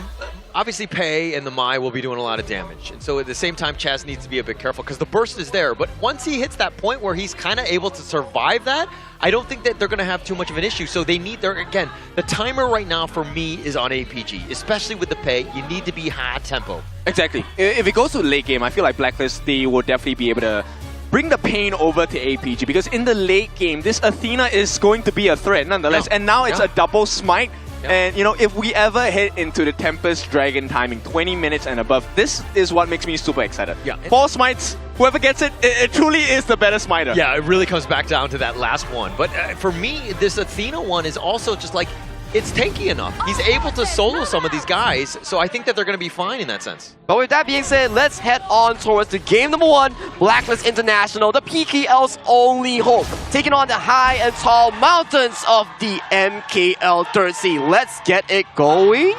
obviously Pei and the Mai will be doing a lot of damage. And so at the same time, Chaz needs to be a bit careful because the burst is there. But once he hits that point where he's kind of able to survive that, I don't think that they're going to have too much of an issue. So they need their, again, the timer right now for me is on APG, especially with the Pei. You need to be high tempo. Exactly. If it goes to the late game, I feel like Blacklist, they will definitely be able to bring the pain over to APG, because in the late game, this Athena is going to be a threat nonetheless. And now it's a double smite. And, you know, if we ever hit into the Tempest Dragon timing, 20 minutes and above, this is what makes me super excited. 4 smites, whoever gets it, it truly is the better smiter. Yeah, it really comes back down to that last one. But for me, this Athena one is also just like, it's tanky enough. He's able to solo some of these guys, so I think that they're going to be fine in that sense. But with that being said, let's head on towards the game number 1, Blacklist International, the PKL's only hope, taking on the high and tall mountains of the MKL Third Sea. Let's get it going.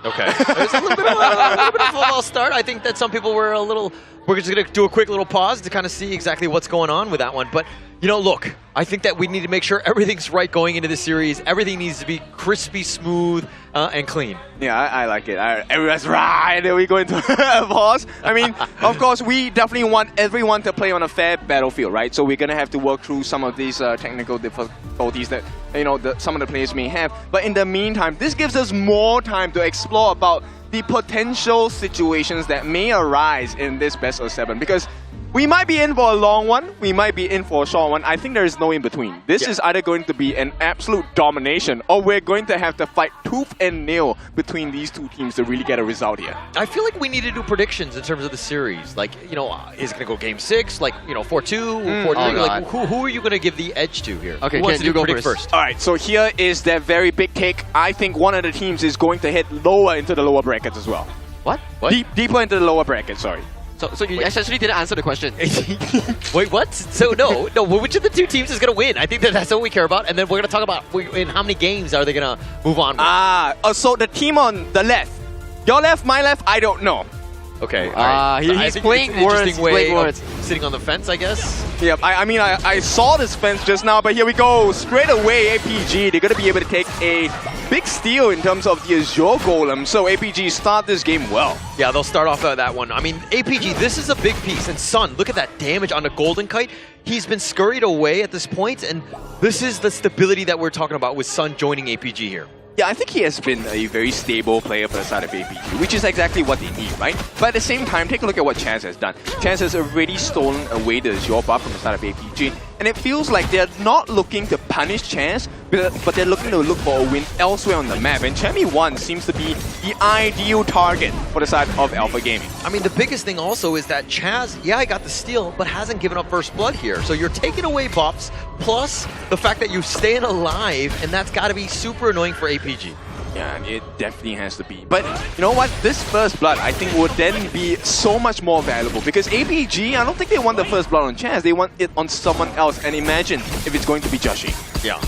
Okay. There's a little bit of a false start. I think that some people were a little... We're just going to do a quick little pause to kind of see exactly what's going on with that one. But, you know, look, I think that we need to make sure everything's right going into the series. Everything needs to be crispy, smooth, and clean. Yeah, I like it. Everyone's right. Then we go into a pause. I mean, of course, we definitely want everyone to play on a fair battlefield, right? So we're going to have to work through some of these technical difficulties that, you know, some of the players may have. But in the meantime, this gives us more time to explore about the potential situations that may arise in this best of 7, because we might be in for a long one, we might be in for a short one. I think there is no in between. This is either going to be an absolute domination, or we're going to have to fight tooth and nail between these two teams to really get a result here. I feel like we need to do predictions in terms of the series. Like, you know, is it going to go game 6? Like, you know, 4-2, 4-3? Like, who are you going to give the edge to here? Okay, who wants you to go predict first? All right, so here is that very big take. I think one of the teams is going to hit lower into the lower brackets as well. What? Deeper into the lower bracket, sorry. So you essentially didn't answer the question. Wait, what? So no, which of the two teams is going to win? I think that's what we care about. And then we're going to talk about in how many games are they going to move on with. So the team on the left. Your left, my left, I don't know. Okay. He's playing words. Sitting on the fence, I guess. Yeah, I mean, I saw this fence just now, but here we go. Straight away, APG, they're going to be able to take a big steal in terms of the Azure Golem. So APG start this game well. Yeah, they'll start off that one. I mean, APG, this is a big piece. And Sun, look at that damage on the Golden Kite. He's been scurried away at this point, and this is the stability that we're talking about with Sun joining APG here. Yeah, I think he has been a very stable player for the side of APG, which is exactly what they need, right? But at the same time, take a look at what Chaz has done. Chaz has already stolen away the Azure buff from the side of APG, and it feels like they're not looking to punish Chaz, but they're looking to look for a win elsewhere on the map. And Chami 1 seems to be the ideal target for the side of Alpha Gaming. I mean, the biggest thing also is that Chaz, yeah, he got the steal, but hasn't given up first blood here. So you're taking away buffs, plus the fact that you're staying alive, and that's got to be super annoying for APG. Yeah, it definitely has to be. But you know what? This first blood, I think, would then be so much more valuable, because APG, I don't think they want the first blood on Chaz. They want it on someone else. And imagine if it's going to be Joshi. Yeah,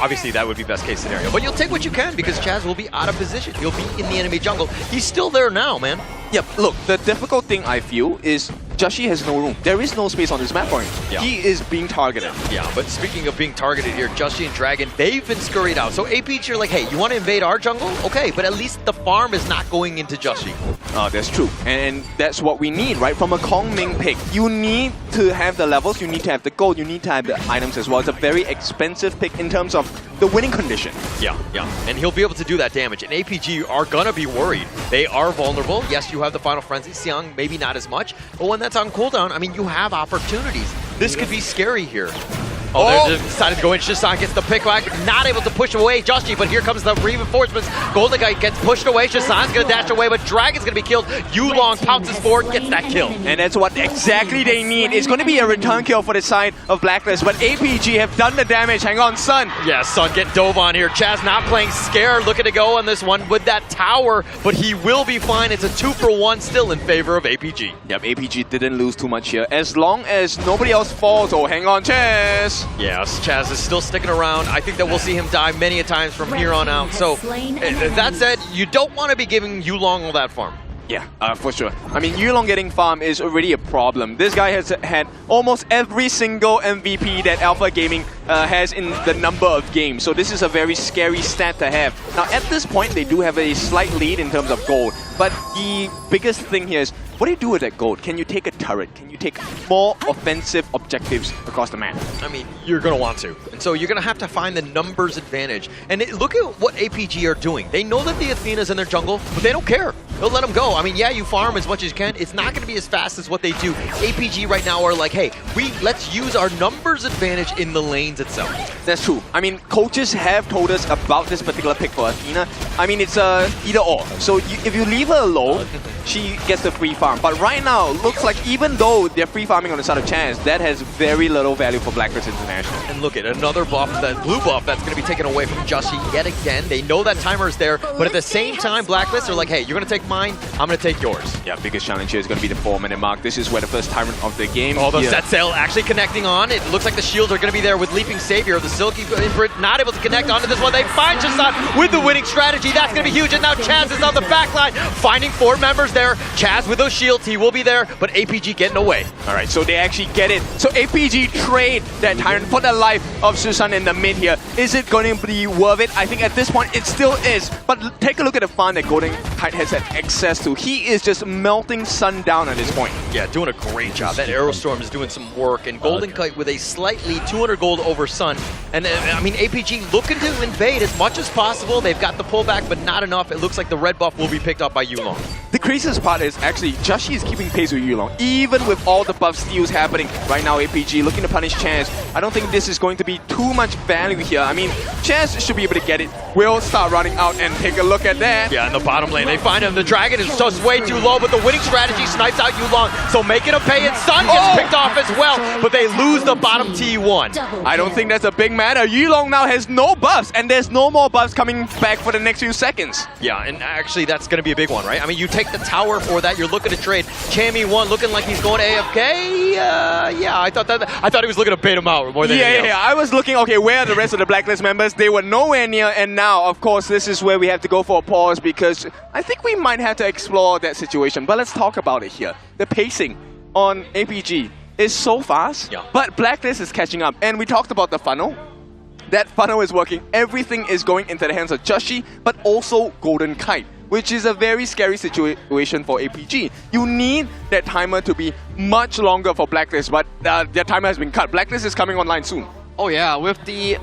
obviously that would be best case scenario. But you'll take what you can, because Chaz will be out of position. He'll be in the enemy jungle. He's still there now, man. Yep, look, the difficult thing I feel is Joshi has no room. There is no space on this map for him. Yeah. He is being targeted. Yeah, but speaking of being targeted here, Joshi and Dragon, they've been scurried out. So APG are like, hey, you want to invade our jungle? Okay, but at least the farm is not going into Joshi. Oh, that's true. And that's what we need, right? From a Kong Ming pick, you need to have the levels, you need to have the gold, you need to have the items as well. It's a very expensive pick in terms of the winning condition. Yeah. And he'll be able to do that damage. And APG are going to be worried. They are vulnerable. Yes, you have the Final Frenzy. Xiang, maybe not as much. But when that's on cooldown, I mean, you have opportunities. This could be scary here. They decided to go in. Shasan gets the pickback, not able to push away Joshi, but here comes the reinforcements. Golden Knight gets pushed away. Shasan's going to dash away, but Dragon's going to be killed. Yulong pounces forward, gets that kill. And that's what exactly they need. It's going to be a return kill for the side of Blacklist, but APG have done the damage. Hang on, Sun. Yeah, Sun get dove on here. Chaz not playing scared, looking to go on this one with that tower, but he will be fine. It's a 2-for-1 still in favor of APG. Yep, APG didn't lose too much here. As long as nobody else falls, hang on, Chaz. Yes, Chaz is still sticking around. I think that we'll see him die many a times from here on out. So, that said, you don't want to be giving Yulong all that farm. Yeah, for sure. I mean, Yulong getting farm is already a problem. This guy has had almost every single MVP that Alpha Gaming has in the number of games. So this is a very scary stat to have. Now, at this point, they do have a slight lead in terms of gold. But the biggest thing here is, what do you do with that gold? Can you take a turret? Can you take more offensive objectives across the map? I mean, you're going to want to. And so you're going to have to find the numbers advantage. And look at what APG are doing. They know that the Athena's in their jungle, but they don't care. They'll let them go. I mean, yeah, you farm as much as you can. It's not going to be as fast as what they do. APG right now are like, hey, let's use our numbers advantage in the lanes itself. That's true. I mean, coaches have told us about this particular pick for Athena. I mean, it's either or. So if you leave her alone, she gets the free farm. But right now, looks like even though they're free farming on the side of Chance, that has very little value for Blacklist International. And look at another buff, that blue buff that's going to be taken away from Justy yet again. They know that timer is there, but at the same time, Blacklist are like, hey, you're going to take mine, I'm going to take yours. Yeah, biggest challenge here is going to be the 4-minute mark. This is where the first tyrant of the game. Although set sail actually connecting on. It looks like the shields are going to be there with Leaping Savior. The Silky Imprint not able to connect onto this one. They find Chazan with the winning strategy. That's going to be huge. And now Chaz is on the back line, finding 4 members there. Chaz with those shields, he will be there, but APG getting away. All right, so they actually get it. So APG trade that tyrant for the life of Susan in the mid here. Is it going to be worth it? I think at this point it still is. But take a look at the farm that Golden Kite has had access to. He is just melting Sun down at this point. Yeah, doing a great job. That Aerostorm is doing some work, and Golden Kite with a slightly 200 gold over Sun. And I mean, APG looking to invade as much as possible. They've got the pullback, but not enough. It looks like the red buff will be picked up by Yulong. The craziest part is actually Joshi is keeping pace with Yulong, even with all the buff steals happening. Right now, APG looking to punish Chance. I don't think this is going to be too much value here. I mean, Chance should be able to get it. We'll start running out and take a look at that. Yeah, in the bottom lane, they find him. The Dragon is just way too low, but the winning strategy snipes out Yulong. So making a pay, and Sun gets picked off as well, but they lose the bottom T1. I don't think that's a big matter. Yulong now has no buffs, and there's no more buffs coming back for the next few seconds. Yeah, and actually that's going to be a big one, right? I mean, you take the tower for that, you're looking to trade. Chammy 1 looking like he's going to AFK. Yeah, I thought he was looking to bait him out more than anything else. Yeah, I was looking, okay, where are the rest of the Blacklist members? They were nowhere near, and now, of course, this is where we have to go for a pause because I think we might have to explore that situation. But let's talk about it here. The pacing on APG is so fast, but Blacklist is catching up. And we talked about the funnel. That funnel is working. Everything is going into the hands of Joshi, but also Golden Kite, which is a very scary situation for APG. You need that timer to be much longer for Blacklist, but their timer has been cut. Blacklist is coming online soon. Oh yeah, with the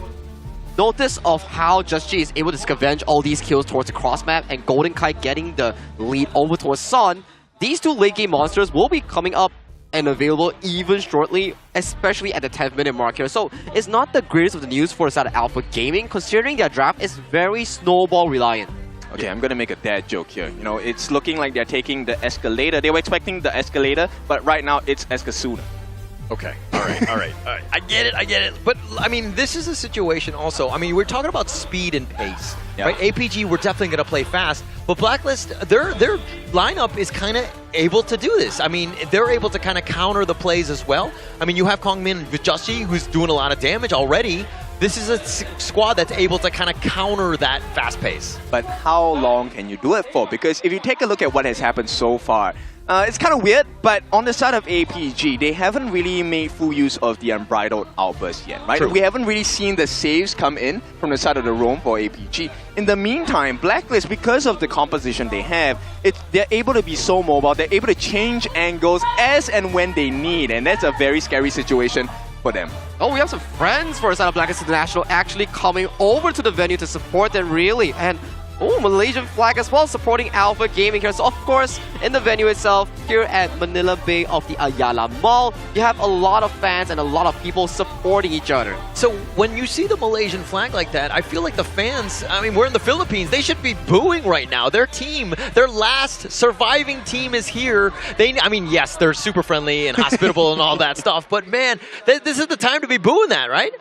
notice of how Justy is able to scavenge all these kills towards the cross map and Golden Kite getting the lead over towards Sun, these two late game monsters will be coming up and available even shortly, especially at the 10th minute mark here. So it's not the greatest of the news for the side of Alpha Gaming, considering their draft is very snowball reliant. Okay, I'm gonna make a dad joke here. You know, it's looking like they're taking the escalator. They were expecting the escalator, but right now it's Escasuna. Okay, all right. I get it. But, I mean, this is a situation also. I mean, we're talking about speed and pace, right? APG, we're definitely going to play fast, but Blacklist, their lineup is kind of able to do this. I mean, they're able to kind of counter the plays as well. I mean, you have Kongmin with Justy, who's doing a lot of damage already. This is a squad that's able to kind of counter that fast pace. But how long can you do it for? Because if you take a look at what has happened so far, it's kind of weird, but on the side of APG, they haven't really made full use of the Unbridled Outburst yet, right? True. We haven't really seen the saves come in from the side of the roam for APG. In the meantime, Blacklist, because of the composition they have, they're able to be so mobile, they're able to change angles as and when they need, and that's a very scary situation for them. Oh, we have some friends for the side of Blacklist International actually coming over to the venue to support them, really. And oh, Malaysian flag as well, supporting Alpha Gaming here. So, of course, in the venue itself, here at Manila Bay of the Ayala Mall, you have a lot of fans and a lot of people supporting each other. So, when you see the Malaysian flag like that, I feel like the fans, I mean, we're in the Philippines, they should be booing right now. Their team, their last surviving team is here. I mean, yes, they're super friendly and hospitable and all that stuff, but man, this is the time to be booing that, right?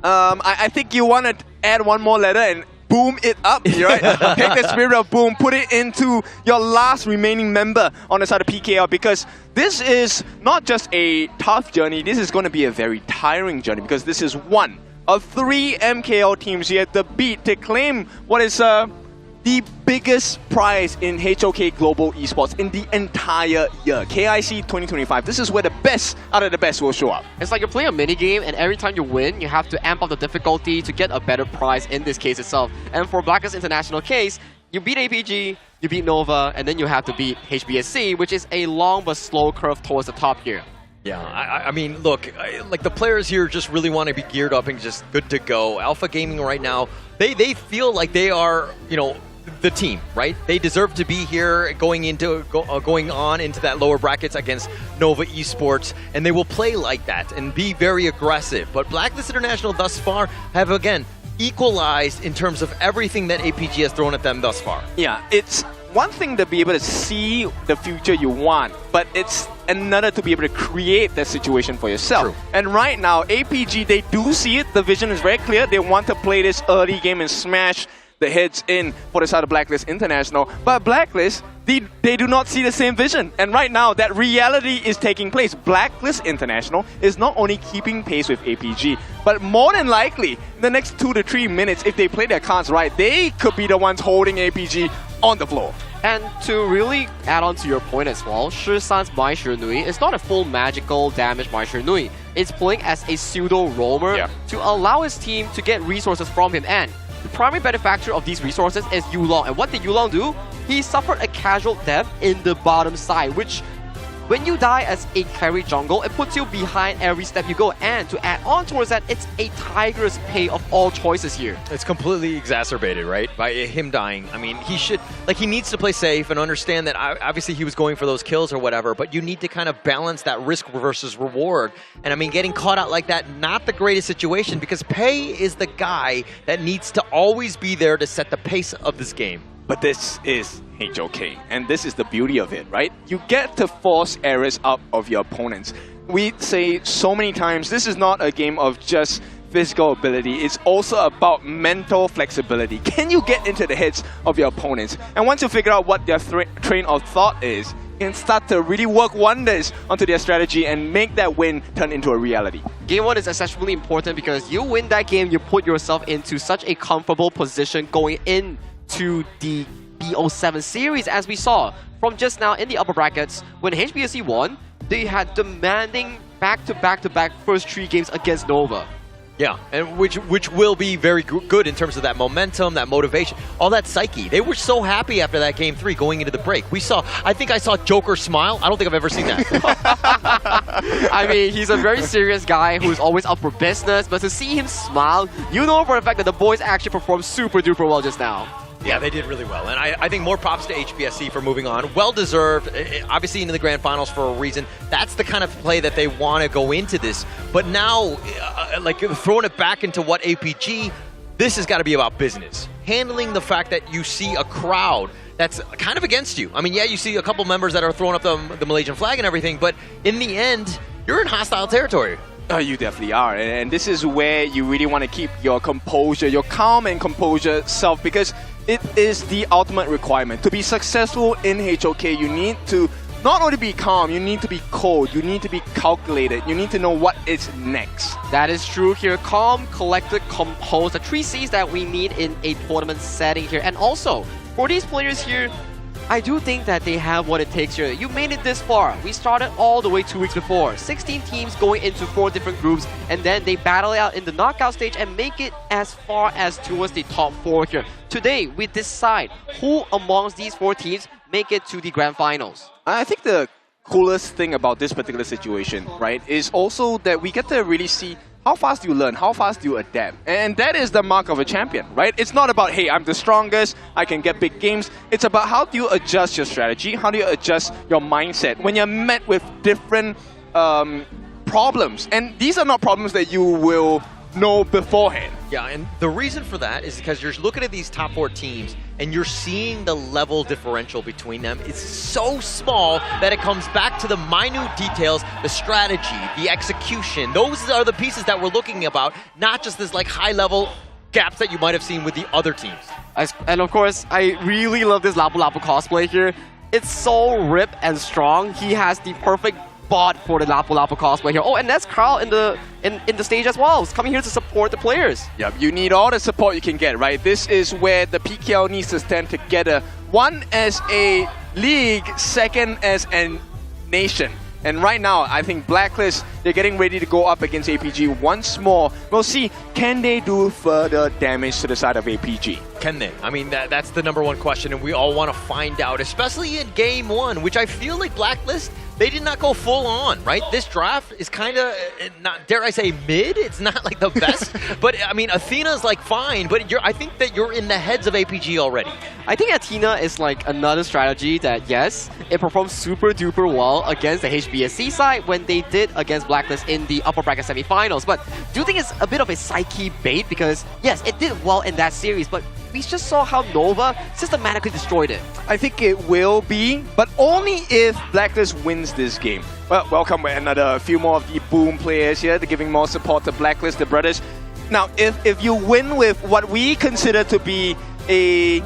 I think you want to add one more letter and boom it up, right? Take the spirit of boom, put it into your last remaining member on the side of PKL, because this is not just a tough journey, this is going to be a very tiring journey, because this is one of 3 MKL teams you have to beat to claim what is the biggest prize in HOK Global Esports in the entire year. KIC 2025. This is where the best out of the best will show up. It's like you're playing a mini game, and every time you win, you have to amp up the difficulty to get a better prize in this case itself. And for Blacklist International case, you beat APG, you beat Nova, and then you have to beat HBSC, which is a long but slow curve towards the top here. Yeah, I mean, look, like the players here just really want to be geared up and just good to go. Alpha Gaming right now, they feel like they are, you know, the team, right? They deserve to be here going on into that lower brackets against Nova Esports, and they will play like that and be very aggressive. But Blacklist International thus far have, again, equalized in terms of everything that APG has thrown at them thus far. Yeah, it's one thing to be able to see the future you want, but it's another to be able to create that situation for yourself. True. And right now, APG, they do see it. The vision is very clear. They want to play this early game and smash the heads in for the side of Blacklist International. But Blacklist, they do not see the same vision. And right now, that reality is taking place. Blacklist International is not only keeping pace with APG, but more than likely, in the next 2 to 3 minutes, if they play their cards right, they could be the ones holding APG on the floor. And to really add on to your point as well, Shisan's Mai Shi Nui is not a full magical damage Mai Shi Nui. It's playing as a pseudo roamer to allow his team to get resources from him. And the primary benefactor of these resources is Yulong. And what did Yulong do? He suffered a casual death in the bottom side, which when you die as a carry jungle, it puts you behind every step you go. And to add on towards that, it's a tiger's pay of all choices here. It's completely exacerbated, right? By him dying. I mean, he needs to play safe and understand that obviously he was going for those kills or whatever, but you need to kind of balance that risk versus reward. And I mean, getting caught out like that, not the greatest situation, because Pei is the guy that needs to always be there to set the pace of this game. But this is HOK, and this is the beauty of it, right? You get to force errors out of your opponents. We say so many times, this is not a game of just physical ability. It's also about mental flexibility. Can you get into the heads of your opponents? And once you figure out what their train of thought is, you can start to really work wonders onto their strategy and make that win turn into a reality. Game 1 is especially important because you win that game, you put yourself into such a comfortable position going in to the BO7 series, as we saw from just now in the upper brackets. When HBSC won, they had demanding back-to-back first 3 games against Nova. Yeah, and which will be very good in terms of that momentum, that motivation, all that psyche. They were so happy after that game 3 going into the break. I think I saw Joker smile. I don't think I've ever seen that. I mean, he's a very serious guy who's always up for business, but to see him smile, you know for a fact that the boys actually performed super duper well just now. Yeah, they did really well. And I think more props to HBSC for moving on. Well-deserved, obviously into the grand finals for a reason. That's the kind of play that they want to go into this. But now, like throwing it back into what APG, this has got to be about business. Handling the fact that you see a crowd that's kind of against you. I mean, yeah, you see a couple members that are throwing up the Malaysian flag and everything, but in the end, you're in hostile territory. You definitely are, and this is where you really want to keep your composure, your calm and composure self, because it is the ultimate requirement. To be successful in HOK, you need to not only be calm, you need to be cold, you need to be calculated, you need to know what is next. That is true here. Calm, collected, composed, the 3 C's that we need in a tournament setting here. And also, for these players here, I do think that they have what it takes here. You made it this far. We started all the way 2 weeks before. 16 teams going into 4 different groups, and then they battle it out in the knockout stage and make it as far as towards the top 4 here. Today, we decide who amongst these 4 teams make it to the grand finals. I think the coolest thing about this particular situation, right, is also that we get to really see how fast do you learn, how fast do you adapt. And that is the mark of a champion, right? It's not about, hey, I'm the strongest, I can get big games. It's about how do you adjust your strategy, how do you adjust your mindset when you're met with different problems. And these are not problems that you will know beforehand. Yeah, and the reason for that is because you're looking at these top 4 teams and you're seeing the level differential between them. It's so small that it comes back to the minute details, the strategy, the execution. Those are the pieces that we're looking about, not just this like high-level gaps that you might have seen with the other teams. And of course, I really love this Lapu Lapu cosplay here. It's so ripped and strong. He has the perfect spot for the Lapu Lapu cosplay here. Oh, and that's Carl in the stage as well. He's coming here to support the players. Yep, you need all the support you can get, right? This is where the PKL needs to stand together. One as a league, second as a nation. And right now, I think Blacklist, they're getting ready to go up against APG once more. We'll see, can they do further damage to the side of APG? Can they? I mean, that's the #1 question, and we all want to find out, especially in Game 1, which I feel like Blacklist, they did not go full on, right? This draft is kind of, not dare I say, mid? It's not like the best. But, I mean, Athena's like fine, but I think that you're in the heads of APG already. I think Athena is like another strategy that, yes, it performed super duper well against the HBSC side when they did against Blacklist in the upper bracket semifinals. But do you think it's a bit of a psyche bait? Because, yes, it did well in that series, but we just saw how Nova systematically destroyed it. I think it will be, but only if Blacklist wins this game. Well, welcome another few more of the Boom players here. They're giving more support to Blacklist, the brothers. Now, if you win with what we consider to be a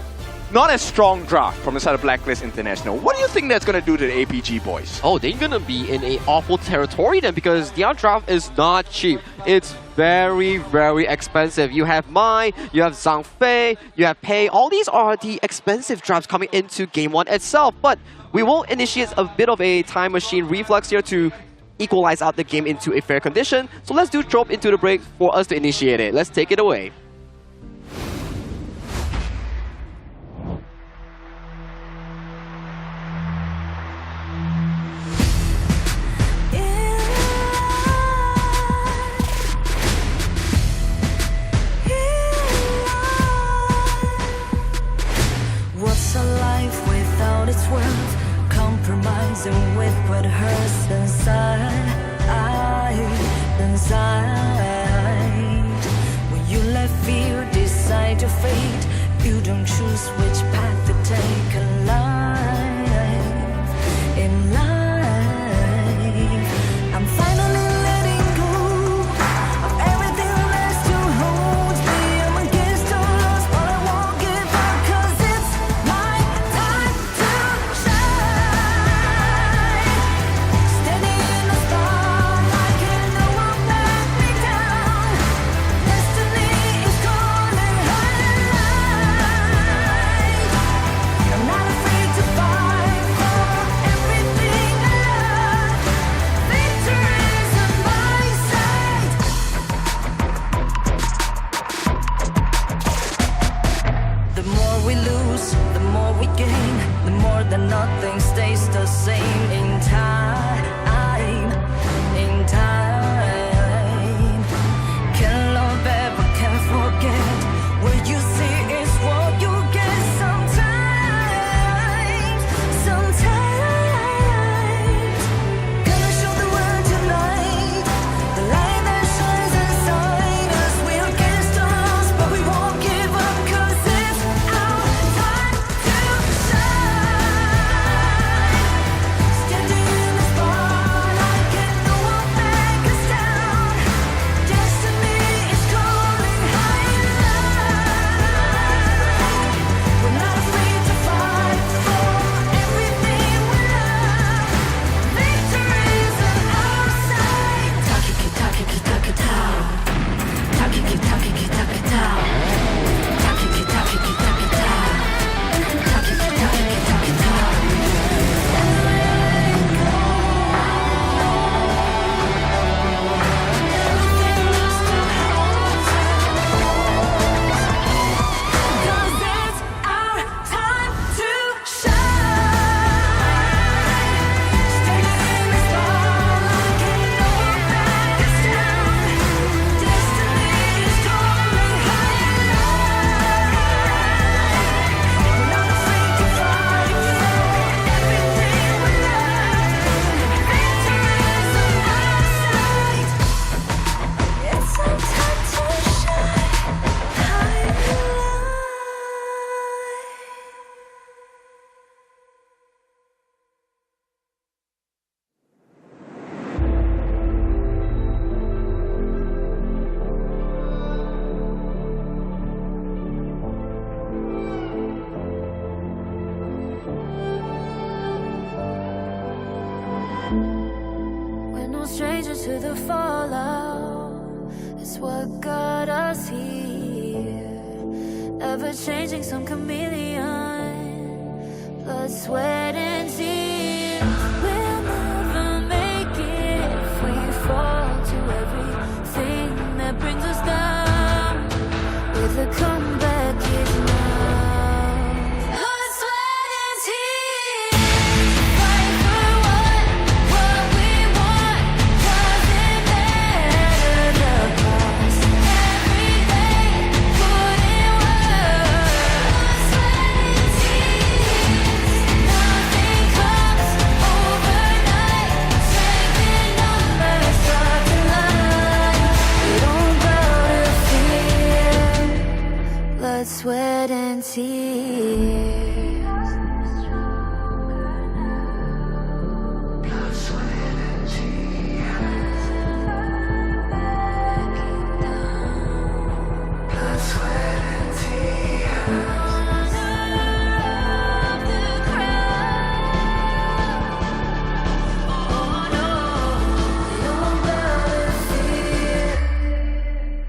not a strong draft from the side of Blacklist International, what do you think that's going to do to the APG boys? Oh, they're going to be in an awful territory then, because the draft is not cheap. It's very, very expensive. You have Mai, you have Zhang Fei, you have Pei. All these are the expensive drafts coming into Game 1 itself. But we will initiate a bit of a time machine reflux here to equalize out the game into a fair condition. So let's do drop into the break for us to initiate it. Let's take it away. What's a life without its worth? Compromising with what hurts inside. When you let fear decide your fate, you don't choose which path to take in life. In life, I'm finally letting go of everything that still holds me. I'm against all odds, but I won't give up, 'cause it's my time to shine. Standing in the spotlight, can't no one let me down. Destiny is calling high. I'm not afraid to fight for everything I love. Victory's on my side. The more we lose, the more we gain. The more that nothing stays the same. In time, can love ever, can forget. What you see is what you get. Sometimes, gonna show the world tonight. The light that shines inside us. We're against the odds, but we won't give up, 'cause it's our time to shine. Standing in the spotlight, can no one back us down. Destiny is calling high in life. We're not afraid to fight for everything we love. Victory's on our side. Takiki takiki takitao. Takiki takiki takitao. Takiki takiki takitao. Takiki takiki takitao. Everything still holds us. 'Cause it's our time to shine. Standing in the spotlight, can no one back us down. Destiny is calling high in life. We're not afraid to fight for everything we love. Victory's on our side. It's our time to shine high in life. no stranger to the fallout. It's what got us here. Ever changing, some chameleon. Blood, sweat, and tears. We'll never make it if we fall to everything that brings us down. With a comeback is now. Blood, sweat, and tears. Fight for what we want. Doesn't matter the cost. Every day, put in work. Blood, sweat, and tears. Nothing comes overnight. Strength in numbers, start to line. We don't bow to fear. Blood, sweat, and tears.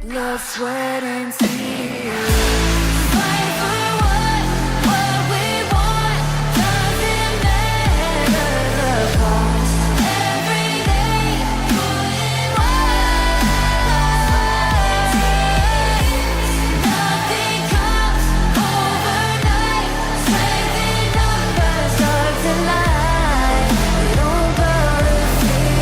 Blood, sweat, and tears. Fight for what we want. Doesn't matter the cost. Every day, put in work. Nothing comes overnight. Strength in numbers, start to line. We don't bow to fear.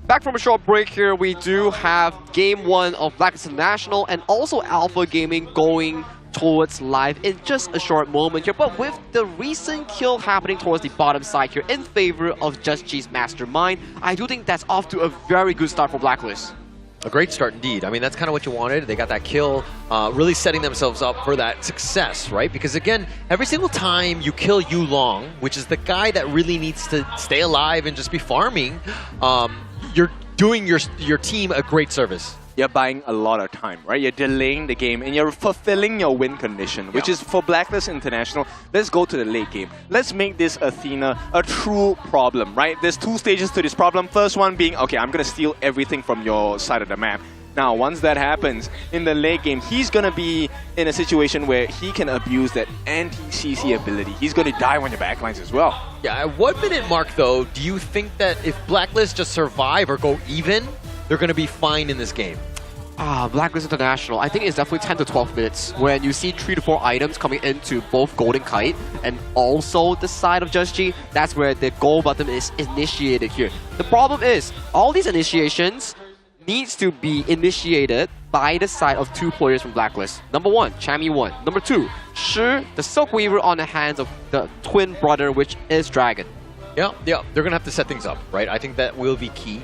Back from a short break here, we do have Game 1 of Blacklist International and also Alpha Gaming going towards live in just a short moment here. But with the recent kill happening towards the bottom side here in favor of Just G's Mastermind, I do think that's off to a very good start for Blacklist. A great start indeed. I mean, that's kind of what you wanted. They got that kill, really setting themselves up for that success, right? Because again, every single time you kill Yu Long, which is the guy that really needs to stay alive and just be farming, you're doing your team a great service. You're buying a lot of time, right? You're delaying the game and you're fulfilling your win condition, which is for Blacklist International. Let's go to the late game. Let's make this Athena a true problem, right? There's two stages to this problem. First one being, okay, I'm going to steal everything from your side of the map. Now, once that happens, in the late game, he's going to be in a situation where he can abuse that anti-CC ability. He's going to die on your backlines as well. Yeah, at what minute mark, though, do you think that if Blacklist just survive or go even, they're going to be fine in this game? Blacklist International, I think it's definitely 10 to 12 minutes when you see 3 to 4 items coming into both Golden Kite and also the side of Just G. That's where the goal button is initiated here. The problem is, all these initiations needs to be initiated by the side of 2 players from Blacklist. Number 1, Chammy 1. Number 2, Shi, the Silk Weaver on the hands of the twin brother, which is Dragon. Yeah, they're going to have to set things up, right? I think that will be key.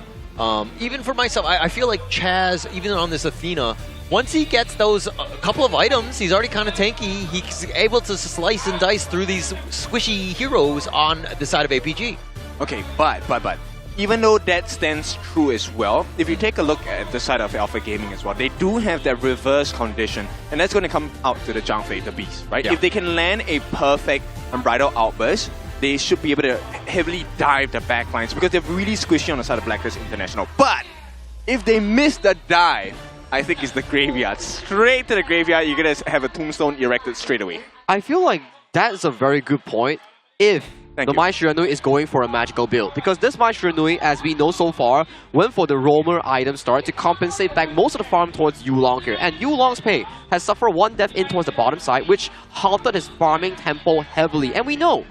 Even for myself, I feel like Chaz, even on this Athena, once he gets those couple of items, he's already kind of tanky. He's able to slice and dice through these squishy heroes on the side of APG. Okay, but even though that stands true as well, if you take a look at the side of Alpha Gaming as well, they do have that reverse condition, and that's going to come out to the Zhang Fei, the Beast, right? Yeah. If they can land a perfect Unbridled Outburst, they should be able to heavily dive the backlines because they're really squishy on the side of Blacklist International. But if they miss the dive, I think it's the graveyard. Straight to the graveyard, you're going to have a tombstone erected straight away. I feel like that is a very good point if the Mai Shiranui is going for a magical build. Because this Mai Shiranui, as we know so far, went for the roamer item start to compensate back most of the farm towards Yu Long here. And Yu Long's pay has suffered 1 death in towards the bottom side, which halted his farming tempo heavily. And we know,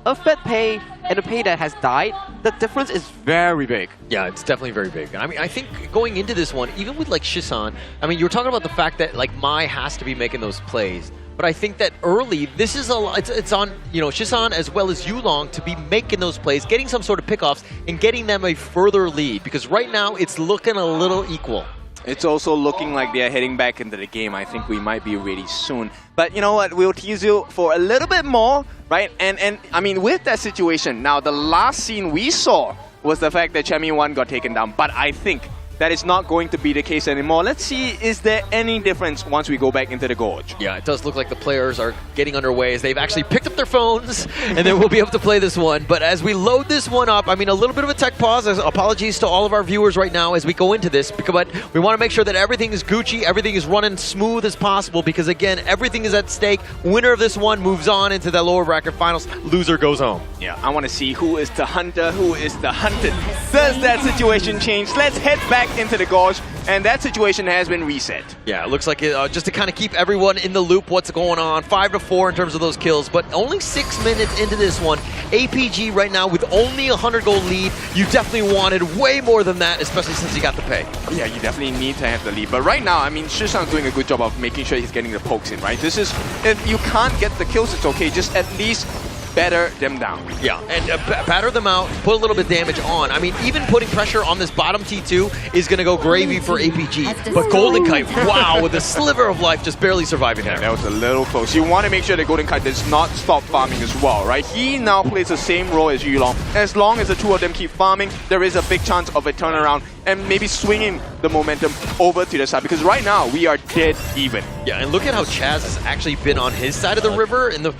a fed pay and a pay that has died, the difference is very big. Yeah, it's definitely very big. I mean, I think going into this one, even with like Shisan, I mean, you were talking about the fact that like Mai has to be making those plays. But I think that early, this is it's on, you know, Shisan as well as Yu Long to be making those plays, getting some sort of pickoffs, and getting them a further lead. Because right now, it's looking a little equal. It's also looking like they're heading back into the game. I think we might be ready soon. But you know what? We'll tease you for a little bit more, right? And I mean, with that situation, now the last scene we saw was the fact that Chammy 1 got taken down. But I think that is not going to be the case anymore. Let's see, is there any difference once we go back into the gorge? Yeah, it does look like the players are getting underway as they've actually picked up their phones and they will be able to play this one. But as we load this one up, I mean, a little bit of a tech pause. Apologies to all of our viewers right now as we go into this, but we want to make sure that everything is Gucci, everything is running smooth as possible, because again, everything is at stake. Winner of this one moves on into the lower bracket finals. Loser goes home. Yeah, I want to see who is the hunter, who is the hunted. Does that situation change? Let's head back into the gorge, and that situation has been reset. Yeah, it looks like it, just to kind of keep everyone in the loop, what's going on. 5-4 in terms of those kills, but only 6 minutes into this one. APG right now with only a 100 gold lead. You definitely wanted way more than that, especially since you got the pay. Yeah, you definitely need to have the lead. But right now, I mean, Shishang's doing a good job of making sure he's getting the pokes in, right? This is, if you can't get the kills, it's okay. Just at least batter them down. Yeah, and batter them out, put a little bit of damage on. I mean, even putting pressure on this bottom T2 is going to go gravy for APG. But Golden Kite, wow, with a sliver of life, just barely surviving there. That was a little close. You want to make sure that Golden Kite does not stop farming as well, right? He now plays the same role as Yulong. As long as the two of them keep farming, there is a big chance of a turnaround and maybe swinging the momentum over to the side, because right now we are dead even. Yeah, and look at how Chaz has actually been on his side of the river in the,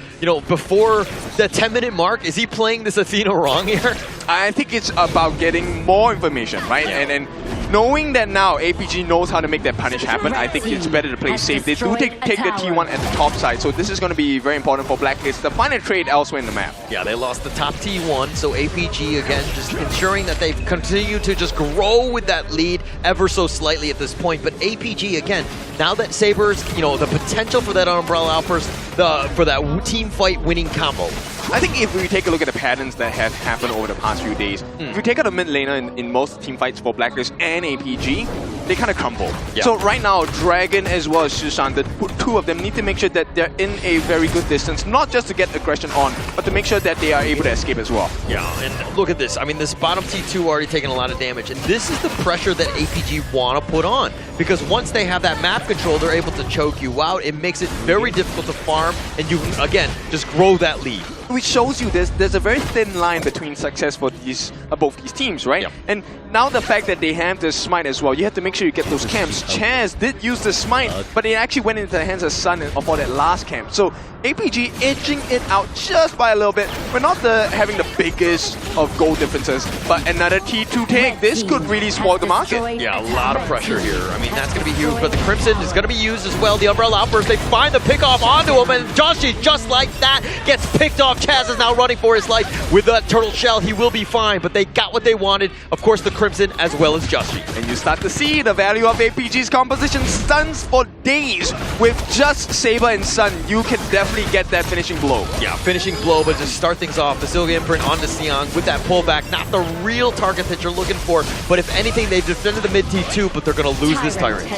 before the 10-minute mark. Is he playing this Athena wrong here? I think it's about getting more information, right? Yeah. And knowing that now APG knows how to make that punish happen, I think it's better to play safe. They do take the T1 at the top side, so this is going to be very important for Blacklist to find a trade elsewhere in the map. Yeah, they lost the top T1, so APG again just ensuring that they continue to just grow with that lead ever so slightly at this point. But APG again, now that Saber's, the potential for that Umbrella Outburst, for that team fight winning combo. I think if we take a look at the patterns that have happened over the past few days, if you take out a mid laner in most team fights for Blacklist and APG, they kind of crumble. Yeah. So right now, Dragon as well as Shishan, the two of them need to make sure that they're in a very good distance, not just to get aggression on, but to make sure that they are able to escape as well. Yeah, and look at this. I mean, this bottom T2 already taking a lot of damage, and this is the pressure that APG want to put on, because once they have that map control, they're able to choke you out. It makes it very difficult to farm, and you, again, just grow that lead. Which shows you there's a very thin line between success for these both these teams, right? Yep. And now the fact that they have the smite as well, you have to make sure you get those camps. Chaz did use the smite, but it actually went into the hands of Sun for that last camp. So APG edging it out just by a little bit. We're not having the biggest of goal differences, but another T2 take. This could really spoil the market. Yeah, a lot of pressure here. I mean, that's going to be huge, but the Crimson is going to be used as well. The Umbrella Outburst, they find the pick off onto him, and Joshi, just like that, gets picked off. Chaz is now running for his life. With that turtle shell, he will be fine, but they got what they wanted. Of course, the Crimson as well as Joshi. And you start to see the value of APG's composition. Stuns for days. With just Saber and Sun, you can definitely get that finishing blow. Yeah, finishing blow, but to start things off, the Sylvia imprint onto Siang with that pullback. Not the real target that you're looking for, but if anything, they've defended the mid T2, but they're going to lose this Tyrant.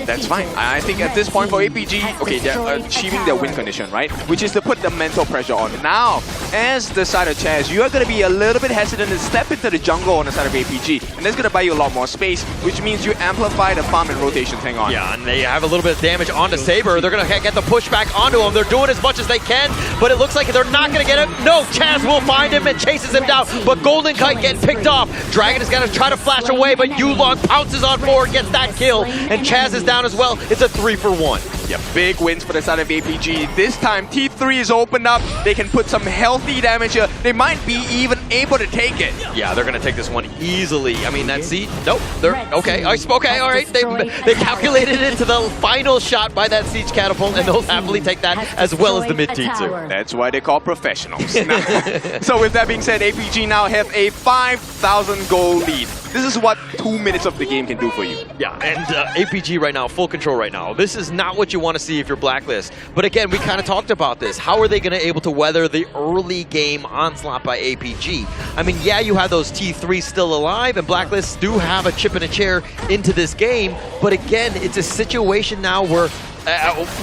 That's fine. I think at this point for APG, okay, they're achieving their win condition, right? Which is to put the mental pressure on. Now, as the side of Chaz, you are going to be a little bit hesitant to step into the jungle on the side of APG, and that's going to buy you a lot more space, which means you amplify the farm and rotations. Hang on. Yeah, and they have a little bit of damage onto Saber. They're going to get the pushback onto him. They're doing as much as they can, but it looks like they're not going to get him. No, Chaz will find him and chases him down, but Golden Kite getting picked off. Dragon is going to try to flash away, but Yulong pounces on forward, gets that kill, and Chaz is down as well. It's a 3-for-1. Yeah, big wins for the side of APG. This time, T3 is opened up. They can put some healthy damage here. They might be even able to take it. Yeah, they're going to take this one easily. I mean, that Siege, nope, they're okay. Okay, all right. They calculated it to the final shot by that Siege Catapult, and they'll happily take that as well as the mid T2. That's why they call professionals. So with that being said, APG now have a 5,000 goal lead. This is what 2 minutes of the game can do for you. Yeah, and APG right now, full control right now. This is not what you want to see if you're Blacklist. But again, we kind of talked about this. How are they going to able to weather the early game onslaught by APG? I mean, yeah, you have those T3 still alive, and Blacklists do have a chip and a chair into this game. But again, it's a situation now where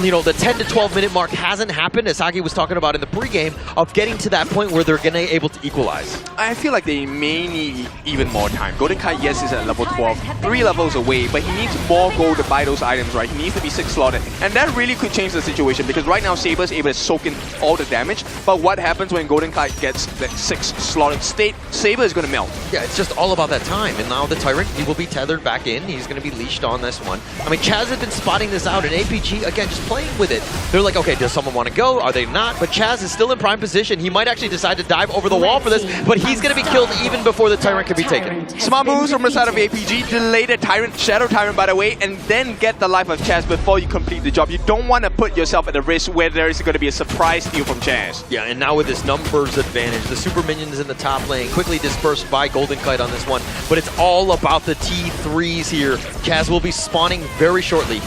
you know, the 10 to 12 minute mark hasn't happened, as Saki was talking about in the pregame, of getting to that point where they're going to be able to equalize. I feel like they may need even more time. Golden Kite, yes, is at level 12, 3 levels away, but he needs more gold to buy those items, right? He needs to be 6 slotted, and that really could change the situation, because right now Saber is able to soak in all the damage, but what happens when Golden Kite gets that 6 slotted state? Saber is going to melt. Yeah, it's just all about that time, and now the Tyrant, he will be tethered back in. He's going to be leashed on this one. I mean, Chaz has been spotting this out, and APG, again, just playing with it. They're like, okay, does someone want to go? Are they not? But Chaz is still in prime position. He might actually decide to dive over the wall for this, but he's going to be killed even before the Tyrant can be taken. Smart moves from the side of APG, delay the Tyrant, Shadow Tyrant by the way, and then get the life of Chaz before you complete the job. You don't want to put yourself at a risk where there is going to be a surprise steal from Chaz. Yeah, and now with this numbers advantage, the super minions in the top lane quickly dispersed by Golden Kite on this one, but it's all about the T3s here. Chaz will be spawning very shortly.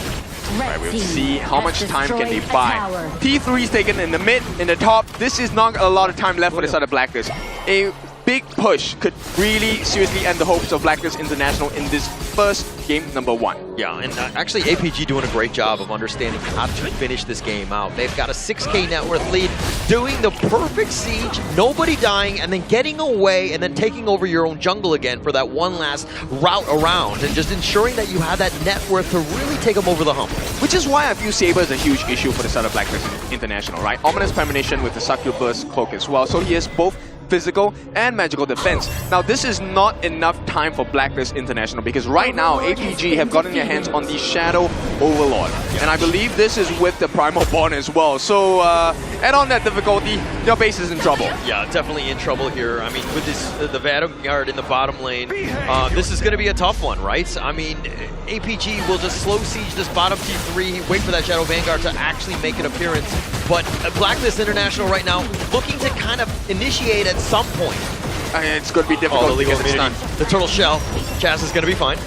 Alright, we'll see how much time can they buy. T3 is taken in the mid, in the top. This is not a lot of time left for the side of Blacklist. A big push could really seriously end the hopes of Blacklist International in this first game number 1. Yeah, and actually APG doing a great job of understanding how to finish this game out. They've got a 6k net worth lead, doing the perfect siege, nobody dying, and then getting away and then taking over your own jungle again for that one last route around, and just ensuring that you have that net worth to really take them over the hump. Which is why I feel Saber is a huge issue for the side of Blacklist International, right? Ominous Premonition with the Succubus cloak as well, so he has both physical and magical defense. Now this is not enough time for Blacklist International, because right now APG have gotten their hands on the Shadow Overlord, and I believe this is with the Primal Bond as well, so add on that difficulty, your base is in trouble. Yeah, definitely in trouble here. I mean, with this the Vanguard in the bottom lane, this is going to be a tough one, right? I mean, APG will just slow siege this bottom T3, wait for that Shadow Vanguard to actually make an appearance, but Blacklist International right now looking to kind of initiate at some point. It's going to be difficult to get it done. The turtle shell, Chaz is going to be fine.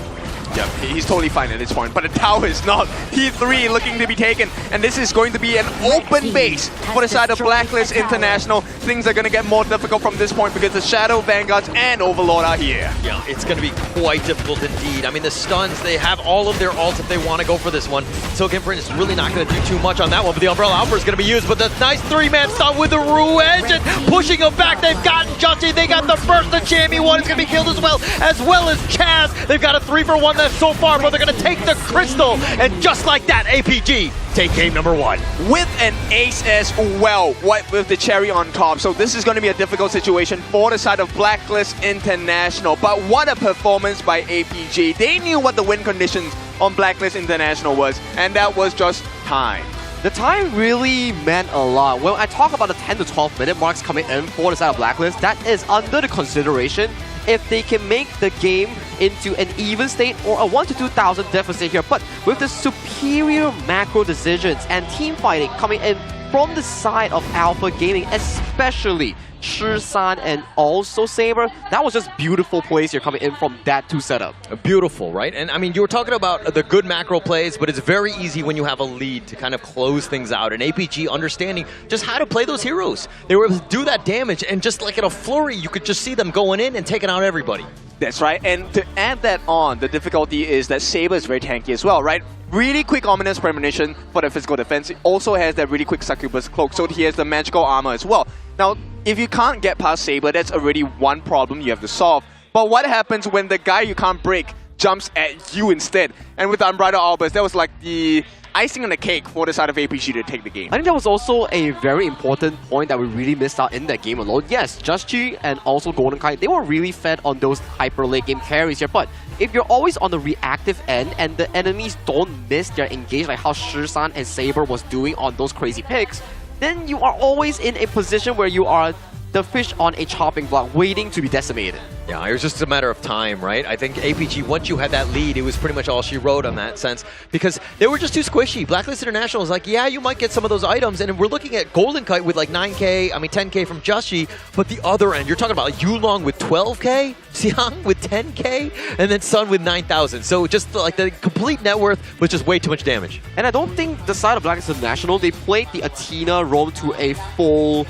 Yeah, he's totally fine at this point, but the tower is not. T3 looking to be taken, and this is going to be an open base for the side of Blacklist International. Things are going to get more difficult from this point because the Shadow Vanguards and Overlord are here. Yeah, it's going to be quite difficult indeed. I mean, the stuns, they have all of their ults if they want to go for this one. Silkenprint is really not going to do too much on that one, but the Umbrella Outburst is going to be used, but the nice 3-man stun with the Rue Engine, pushing them back. They've gotten Justy, they got the first, the Jamie one is going to be killed as well as Chaz. They've got a 3-for-1 so far, but they're going to take the Crystal, and just like that, APG take game number 1. With an ace as well, with the cherry on top. So this is going to be a difficult situation for the side of Blacklist International. But what a performance by APG. They knew what the win conditions on Blacklist International was, and that was just time. The time really meant a lot. When I talk about the 10 to 12 minute marks coming in for the side of Blacklist, that is under the consideration if they can make the game into an even state or a 1 to 2,000 deficit here. But with the superior macro decisions and team fighting coming in from the side of Alpha Gaming, especially Shisan and also Saber, that was just beautiful plays here coming in from that 2 setup. Beautiful, right? And I mean, you were talking about the good macro plays, but it's very easy when you have a lead to kind of close things out. And APG understanding just how to play those heroes. They were able to do that damage, and just like in a flurry, you could just see them going in and taking out everybody. That's right, and to add that on, the difficulty is that Saber is very tanky as well, right? Really quick Ominous Premonition for the physical defense. It also has that really quick Succubus Cloak, so he has the magical armor as well. Now, if you can't get past Saber, that's already one problem you have to solve. But what happens when the guy you can't break jumps at you instead? And with the Unbridled Outburst, that was like the icing on the cake for the side of APG to take the game. I think that was also a very important point that we really missed out in that game alone. Yes, Just Chi and also Golden Kite, they were really fed on those hyper late game carries here, but if you're always on the reactive end and the enemies don't miss their engage like how Shisan and Saber was doing on those crazy picks, then you are always in a position where you are the fish on a chopping block waiting to be decimated. Yeah, it was just a matter of time, right? I think APG, once you had that lead, it was pretty much all she wrote on that sense, because they were just too squishy. Blacklist International is like, yeah, you might get some of those items, and we're looking at Golden Kite with like 9k, I mean 10k from Justy, but the other end, you're talking about Yulong with 12k, Xiang with 10k, and then Sun with 9,000. So just like the complete net worth was just way too much damage. And I don't think the side of Blacklist International, they played the Athena roam to a full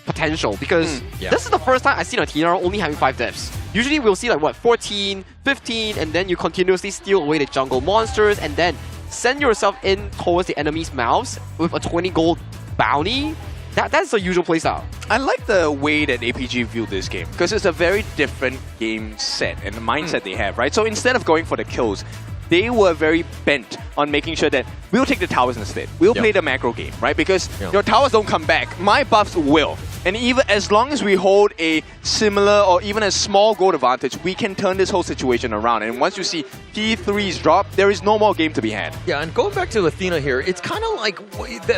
potential, because this is the first time I've seen Athena only having 5 deaths. Usually we'll see like what, 14, 15, and then you continuously steal away the jungle monsters, and then send yourself in towards the enemy's mouths with a 20 gold bounty. That's the usual playstyle. I like the way that APG viewed this game because it's a very different game set and the mindset they have, right? So instead of going for the kills, they were very bent on making sure that we'll take the towers instead. We'll play the macro game, right? Because your towers don't come back. My buffs will. And even as long as we hold a similar or even a small gold advantage, we can turn this whole situation around. And once you see P3s drop, there is no more game to be had. Yeah, and going back to Athena here, it's kind of like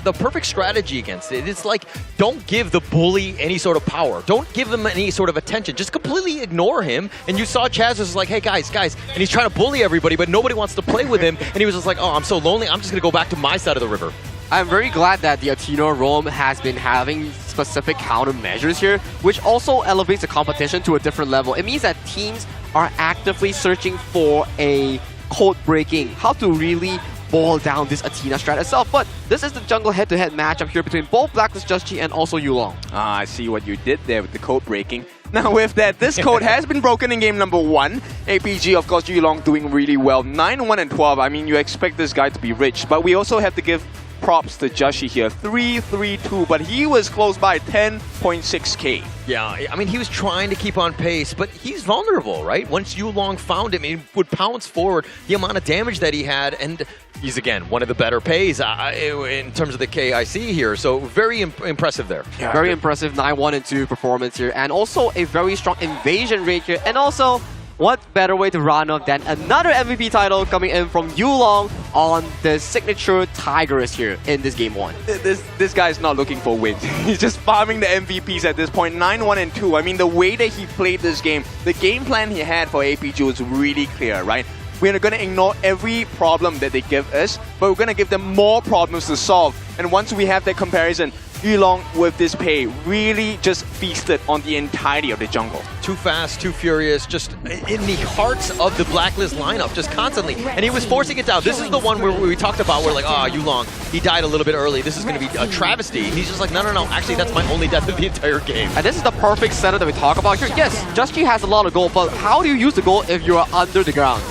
the perfect strategy against it. It's like, don't give the bully any sort of power. Don't give him any sort of attention. Just completely ignore him. And you saw Chaz was like, hey, guys. And he's trying to bully everybody, but nobody wants to play with him. And he was just like, oh, I'm so lonely. I'm just going to go back to my side of the river. I'm very glad that the Athena roam has been having specific countermeasures here, which also elevates the competition to a different level. It means that teams are actively searching for a code breaking, how to really boil down this Athena strat itself. But this is the jungle head-to-head matchup here between both Blacklist Just Chi and also Yulong. I see what you did there with the code breaking. Now with that, this code has been broken in game number 1. APG, of course, Yulong doing really well. 9-1 and 12. I mean, you expect this guy to be rich, but we also have to give props to Joshi here. 3-3-2, but he was close by 10.6k. Yeah, I mean, he was trying to keep on pace, but he's vulnerable, right? Once Yulong found him, he would pounce forward. The amount of damage that he had, and he's, again, one of the better pays in terms of the KIC here. So very impressive there. Yeah, very impressive 9-1 and 2 performance here, and also a very strong invasion rate here. And also, what better way to run off than another MVP title coming in from Yulong on the signature Tigress here in this game 1. This guy's not looking for wins. He's just farming the MVPs at this point. 9-1 and 2. I mean, the way that he played this game, the game plan he had for APG was really clear, right? We're going to ignore every problem that they give us, but we're going to give them more problems to solve. And once we have that comparison, Yulong with this pay really just feasted on the entirety of the jungle. Too fast, too furious, just in the hearts of the Blacklist lineup, just constantly. And he was forcing it down. This is the one where we talked about where like, Yulong, he died a little bit early. This is going to be a travesty. And he's just like, no, actually, that's my only death of the entire game. And this is the perfect setup that we talk about here. Yes, Just Chi has a lot of gold, but how do you use the gold if you're under the ground?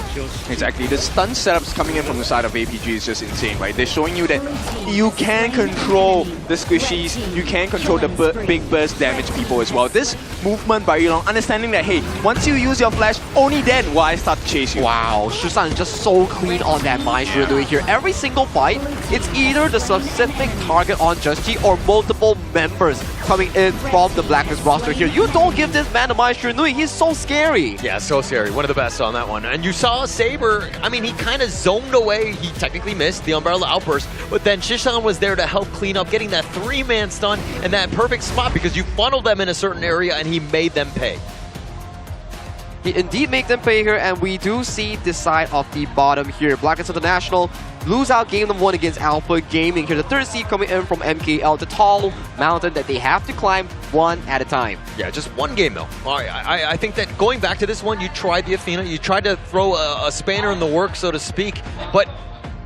Exactly. The stun setups coming in from the side of APG is just insane, right? They're showing you that you can control the squishies, you can control the big burst damage people as well. This movement by Yulong, understanding that, hey, once you use your flash, only then will I start to chase you. Wow, Shusan is just so clean on that Mind Shooter doing here. Every single fight, it's either the specific target on Just Chi or multiple members coming in from the Blacklist roster here. You don't give this man a Mind Shooter Nui, he's so scary. Yeah, so scary. One of the best on that one. And you saw Saber, I mean, he kind of zoned away. He technically missed the Umbrella Outburst, but then Shishan was there to help clean up, getting that 3-man stun and that perfect spot because you funneled them in a certain area and he made them pay. He indeed make them pay here, and we do see this side of the bottom here. Blacklist International lose out game number 1 against Alpha Gaming here. The 3rd seed coming in from MKL, the tall mountain that they have to climb one at a time. Yeah, just one game though. All right, I think that going back to this one, you tried the Athena, you tried to throw a spanner in the works, so to speak, but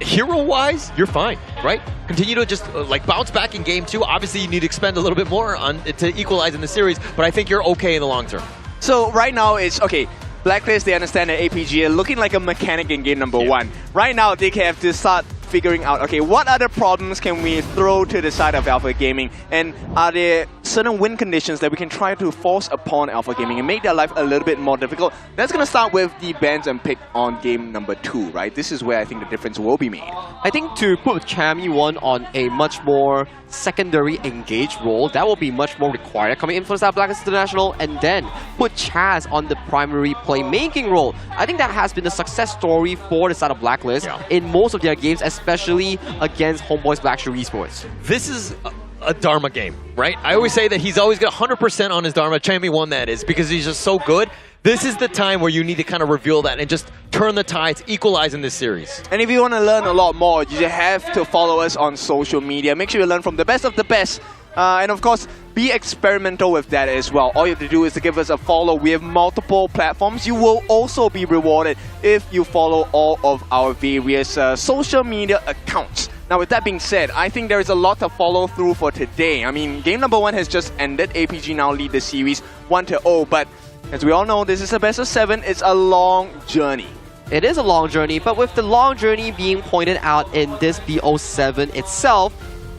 hero-wise, you're fine, right? Continue to just bounce back in game 2. Obviously, you need to expend a little bit more to equalize in the series, but I think you're okay in the long term. So right now it's, okay, Blacklist, they understand that APG are looking like a mechanic in game number 1. Right now, they have to start figuring out, okay, what other problems can we throw to the side of Alpha Gaming, and are there certain win conditions that we can try to force upon Alpha Gaming and make their life a little bit more difficult? That's going to start with the bans and pick on game number 2, right? This is where I think the difference will be made. I think to put Chammy 1 on a much more secondary engaged role, that will be much more required coming in for the Blacklist International, and then put Chaz on the primary playmaking role. I think that has been a success story for the side of Blacklist in most of their games, especially against HomeBois Blackshore Esports. This is a Dharma game, right? I always say that he's always got 100% on his Dharma, Chammy 1 that is, because he's just so good. This is the time where you need to kind of reveal that and just turn the tides, equalize in this series. And if you want to learn a lot more, you just have to follow us on social media. Make sure you learn from the best of the best. And of course, be experimental with that as well. All you have to do is to give us a follow. We have multiple platforms. You will also be rewarded if you follow all of our various social media accounts. Now, with that being said, I think there is a lot to follow through for today. I mean, game number 1 has just ended. APG now lead the series 1-0, but as we all know, this is a best of 7. It's a long journey. It is a long journey, but with the long journey being pointed out in this BO7 itself,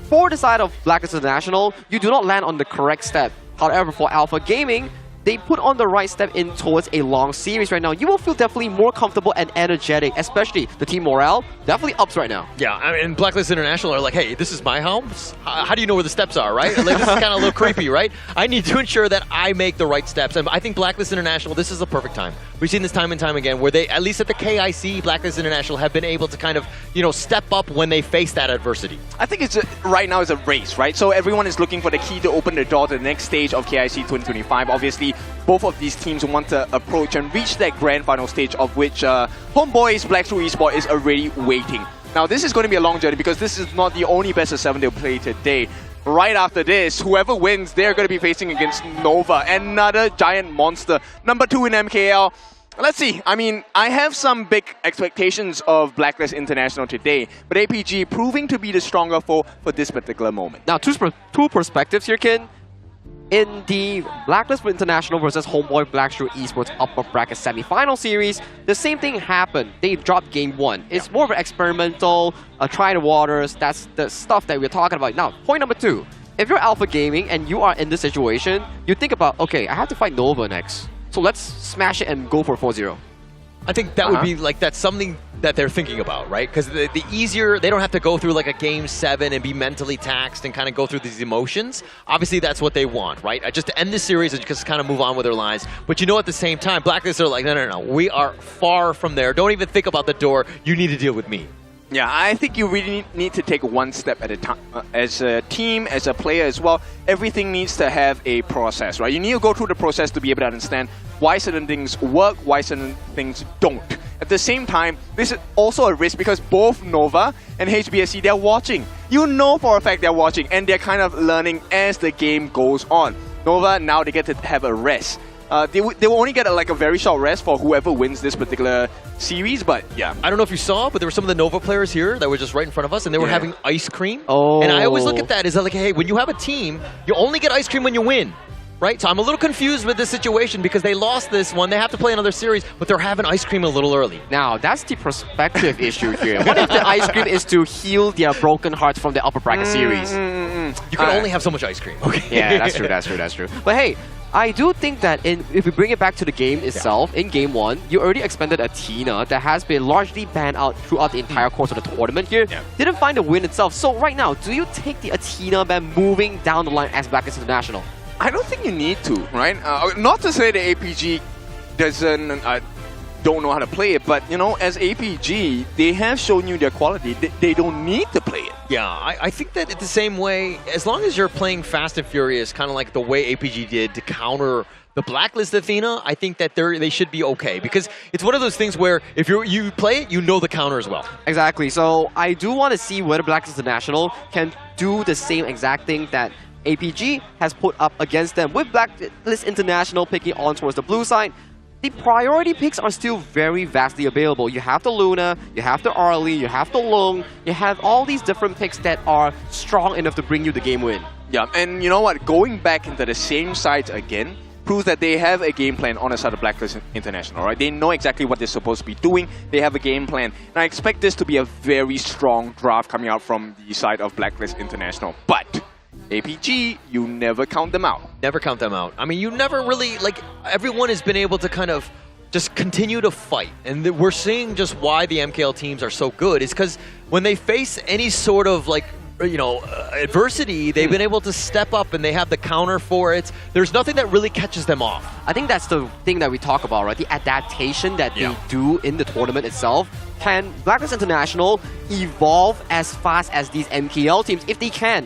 for the side of Blacklist International, you do not land on the correct step. However, for Alpha Gaming, they put on the right step in towards a long series right now. You will feel definitely more comfortable and energetic, especially the team morale definitely ups right now. Yeah, I mean, Blacklist International are like, hey, this is my house. How do you know where the steps are, right? Like, this is kind of a little creepy, right? I need to ensure that I make the right steps. And I think Blacklist International, this is the perfect time. We've seen this time and time again where they, at least at the KIC, Blacklist International have been able to kind of, you know, step up when they face that adversity. I think it's right now it's a race, right? So everyone is looking for the key to open the door to the next stage of KIC 2025. Obviously, both of these teams want to approach and reach that grand final stage, of which HomeBois Blacklist Esports is already waiting. Now, this is going to be a long journey because this is not the only best of 7 they'll play today. Right after this, whoever wins, they're going to be facing against Nova, another giant monster, number 2 in MKL. Let's see. I mean, I have some big expectations of Blacklist International today, but APG proving to be the stronger foe for this particular moment. Now, two perspectives here, Kin. In the Blacklist International versus HomeBois Blacklist Esports upper bracket semi-final series, the same thing happened. They dropped game 1. It's more of an experimental, try the waters. That's the stuff that we're talking about. Now, point number 2. If you're Alpha Gaming and you are in this situation, you think about, okay, I have to fight Nova next. So let's smash it and go for 4-0. I think that would be like, that's something that they're thinking about, right? Because the easier, they don't have to go through like a game 7 and be mentally taxed and kind of go through these emotions. Obviously, that's what they want, right? Just to end the series and just kind of move on with their lives. But you know, at the same time, Blacklist are like, no, we are far from there. Don't even think about the door. You need to deal with me. Yeah, I think you really need to take one step at a time. As a team, as a player as well, everything needs to have a process, right? You need to go through the process to be able to understand why certain things work, why certain things don't. At the same time, this is also a risk because both Nova and HBSC, they're watching. You know for a fact they're watching, and they're kind of learning as the game goes on. Nova, now they get to have a rest. They will only get a very short rest for whoever wins this particular series, but yeah. I don't know if you saw, but there were some of the Nova players here that were just right in front of us, and they were having ice cream. Oh. And I always look at that as like, hey, when you have a team, you only get ice cream when you win. Right? So I'm a little confused with this situation because they lost this one. They have to play another series, but they're having ice cream a little early. Now, that's the perspective issue here. What if the ice cream is to heal their broken hearts from the upper bracket series? You can only have so much ice cream. Okay. Yeah, that's true. But hey, I do think that if we bring it back to the game itself, in game 1, you already expended Athena that has been largely banned out throughout the entire course of the tournament here. Didn't find a win itself. So right now, do you take the Athena ban moving down the line as Blacklist International? I don't think you need to, right? Not to say the APG doesn't don't know how to play it, but you know, as APG, they have shown you their quality. They don't need to play it. Yeah, I think that it's the same way, as long as you're playing fast and furious, kind of like the way APG did to counter the Blacklist Athena, I think that they should be okay, because it's one of those things where if you play it, you know the counter as well. Exactly. So I do want to see whether Blacklist International can do the same exact thing that APG has put up against them. With Blacklist International picking on towards the blue side, the priority picks are still very vastly available. You have the Luna, you have the Arlie, you have the Lung, you have all these different picks that are strong enough to bring you the game win. Yeah, and you know what? Going back into the same sides again proves that they have a game plan on the side of Blacklist International, right? They know exactly what they're supposed to be doing. They have a game plan. And I expect this to be a very strong draft coming out from the side of Blacklist International. But APG, you never count them out. Never count them out. I mean, you never really, like, everyone has been able to kind of just continue to fight. And we're seeing just why the MKL teams are so good is because when they face any sort of, like, you know, adversity, they've been able to step up and they have the counter for it. There's nothing that really catches them off. I think that's the thing that we talk about, right? The adaptation that they do in the tournament itself. Can Blacklist International evolve as fast as these MKL teams? If they can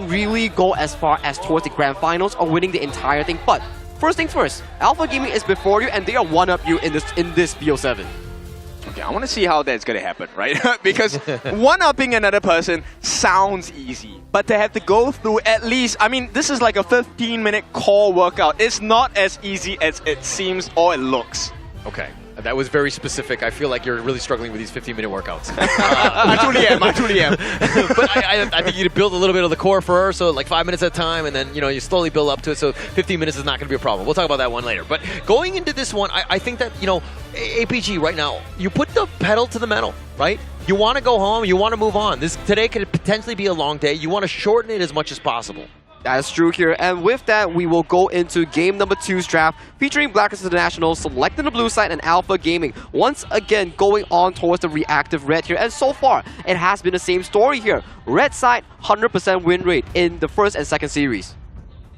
really go as far as towards the grand finals or winning the entire thing. But first things first, Alpha Gaming is before you and they are one-up you in this BO7. Okay, I want to see how that's going to happen, right? Because one-upping another person sounds easy, but to have to go through at least, I mean, this is like a 15-minute core workout. It's not as easy as it seems or it looks. Okay. That was very specific. I feel like you're really struggling with these 15-minute workouts. I truly am. But I think you need to build a little bit of the core for her, so like 5 minutes at a time, and then you slowly build up to it. So 15 minutes is not going to be a problem. We'll talk about that one later. But going into this one, I think that APG right now, you put the pedal to the metal, right? You want to go home, you want to move on. Today could potentially be a long day. You want to shorten it as much as possible. That's true here, and with that, we will go into game number 2's draft, featuring Blacklist International selecting the blue side and Alpha Gaming, once again going on towards the reactive red here, and so far, it has been the same story here. Red side, 100% win rate in the first and second series.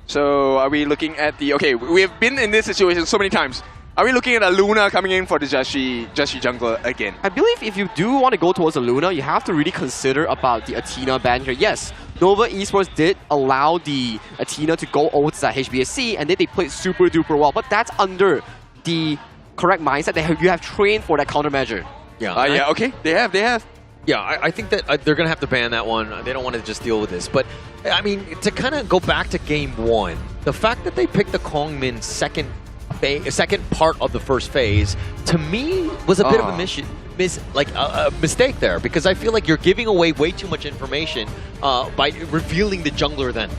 So are we looking at the... Okay, we have been in this situation so many times. Are we looking at a Luna coming in for the Jashi jungler again? I believe if you do want to go towards a Luna, you have to really consider about the Athena ban here. Yes, Nova Esports did allow the Athena to go over to that HBSC, and then they played super duper well, but that's under the correct mindset that you have trained for that countermeasure. Yeah, okay, they have. Yeah, I think that they're going to have to ban that one. They don't want to just deal with this. But, I mean, to kind of go back to game 1, the fact that they picked the Kongmin second part of the first phase, to me, was a bit of a mistake there, because I feel like you're giving away way too much information by revealing the jungler then.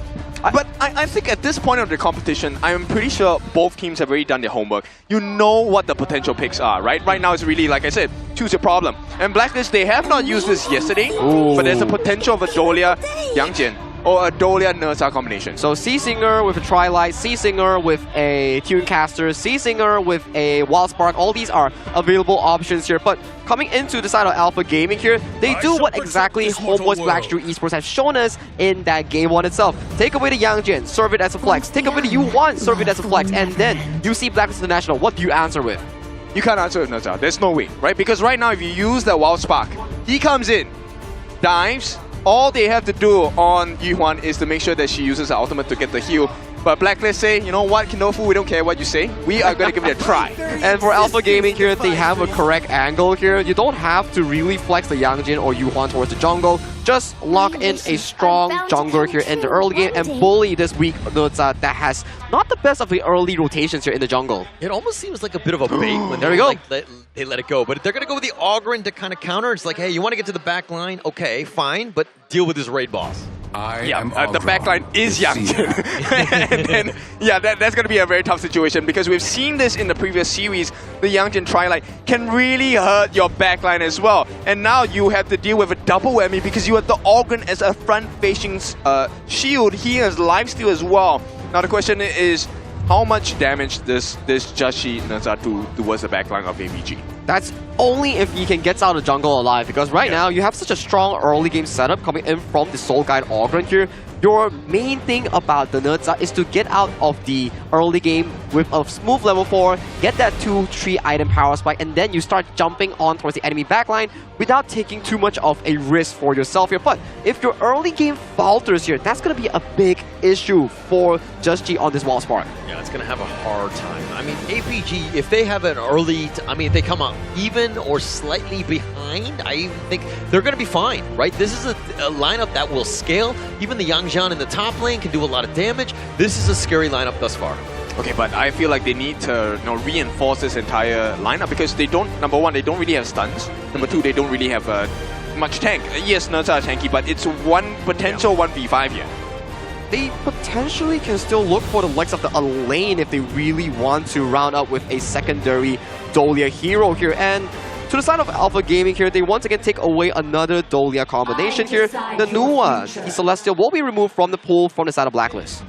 But I think at this point of the competition, I'm pretty sure both teams have already done their homework. You know what the potential picks are, right? Right now it's really, like I said, choose your problem. And Blacklist, they have not used this yesterday, but there's a potential of a Dolia Yangjian or a Dolia Nersa combination. So C-Singer with a Trilight, C-Singer with a Tunecaster, C-Singer with a Wild Spark, all these are available options here. But coming into the side of Alpha Gaming here, they do what exactly HomeBois Blackstreet Esports have shown us in that game 1 itself. Take away the Yangjin, serve it as a flex. Take away the U1, serve it as a flex. And then you see Blacklist International, what do you answer with? You can't answer with Nersa, there's no way, right? Because right now if you use the Wild Spark, he comes in, dives, all they have to do on Yuhuan is to make sure that she uses her ultimate to get the heal. But Blacklist say, you know what, Kinofu, we don't care what you say. We are going to give it a try. And for Alpha Gaming here, they have a correct angle here. You don't have to really flex the Yangjin or Yuhuan towards the jungle. Just lock in a strong jungler here in the early game and bully this weak Nersa that has not the best of the early rotations here in the jungle. It almost seems like a bit of a bait when there we go. They let it go. But if they're going to go with the Ogren to kind of counter, it's like, hey, you want to get to the back line? Okay, fine, but deal with this raid boss. The backline is Yangjin. And then, that's going to be a very tough situation because we've seen this in the previous series. The Yangjin Trilight can really hurt your backline as well. And now you have to deal with a double whammy because you have the Ogren as a front-facing shield. He has lifesteal as well. Now the question is, how much damage does this Jashi Nersa do towards the backline of APG? That's only if he can get out of the jungle alive, because right now you have such a strong early game setup coming in from the Soul Guide Ogren here. Your main thing about the Nersa is to get out of the early game with a smooth level 4, get that 2-3 item power spike, and then you start jumping on towards the enemy backline without taking too much of a risk for yourself here. But if your early game falters here, that's going to be a big issue for Just G on this Wild Spark. Yeah, it's going to have a hard time. I mean, APG, if they have an early... if they come out even or slightly behind, I even think they're going to be fine, right? This is a lineup that will scale. Even the Yangjian in the top lane can do a lot of damage. This is a scary lineup thus far. Okay, but I feel like they need to reinforce this entire lineup because they don't, number one, they don't really have stuns. Number two, they don't really have much tank. Yes, Nersa are tanky, but it's one potential 1v5 here. They potentially can still look for the likes of the Elaine if they really want to round up with a secondary Dolia hero here. And to the side of Alpha Gaming here, they once again take away another Dolia combination here. The Nua, the Celestial, will be removed from the pool from the side of Blacklist.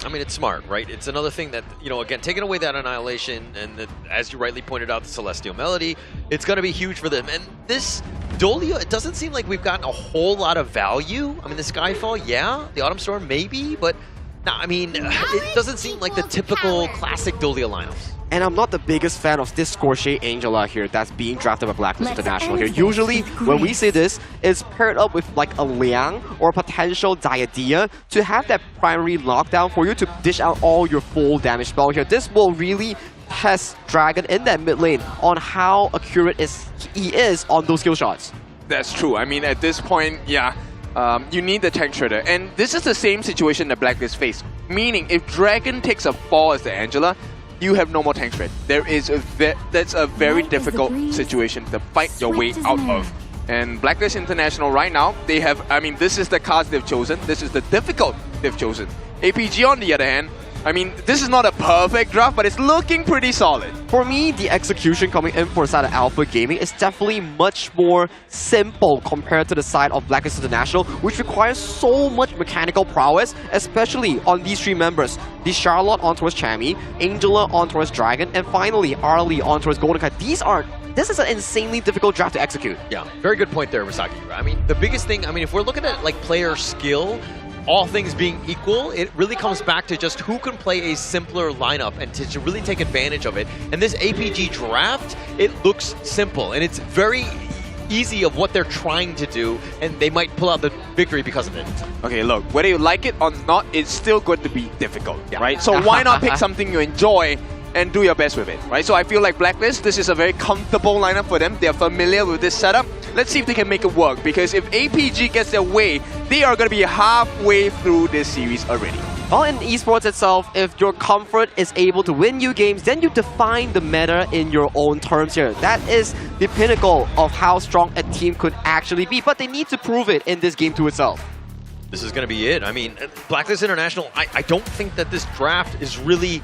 I mean, it's smart, right? It's another thing that, again, taking away that Annihilation and, as you rightly pointed out, the Celestial Melody, it's going to be huge for them. And this Dolia, it doesn't seem like we've gotten a whole lot of value. I mean, the Skyfall, yeah. The Autumn Storm, maybe. But, no, I mean, it doesn't seem like the typical classic Dolia lineups. And I'm not the biggest fan of this Scorche Angela here that's being drafted by Blacklist International here. Usually, when we say this, it's paired up with like a Liang or a potential Diadea to have that primary lockdown for you to dish out all your full damage spell here. This will really test Dragon in that mid lane on how accurate he is on those skill shots. That's true. I mean, at this point, you need the tank shredder. And this is the same situation that Blacklist faced. Meaning, if Dragon takes a fall as the Angela, you have no more tank spread. That's a very difficult situation to fight your way out of. And Blacklist International right now, they have, I mean, this is the cards they've chosen. This is the difficult they've chosen. APG on the other hand, I mean, this is not a perfect draft, but it's looking pretty solid. For me, the execution coming in for the side of Alpha Gaming is definitely much more simple compared to the side of Blacklist International, which requires so much mechanical prowess, especially on these three members. The Charlotte on towards Chami, Angela on towards Dragon, and finally Arlie on towards Golden Kite. This is an insanely difficult draft to execute. Yeah, very good point there, Misaki. I mean, the biggest thing, I mean, if we're looking at like player skill, all things being equal, it really comes back to just who can play a simpler lineup and to really take advantage of it. And this APG draft, it looks simple and it's very easy of what they're trying to do, and they might pull out the victory because of it. Okay, look, whether you like it or not, it's still going to be difficult, right? So why not pick something you enjoy and do your best with it, right? So I feel like Blacklist, this is a very comfortable lineup for them. They're familiar with this setup. Let's see if they can make it work, because if APG gets their way, they are going to be halfway through this series already. Well, in esports itself, if your comfort is able to win you games, then you define the meta in your own terms here. That is the pinnacle of how strong a team could actually be, but they need to prove it in this game to itself. This is going to be it. I mean, Blacklist International, I don't think that this draft is really...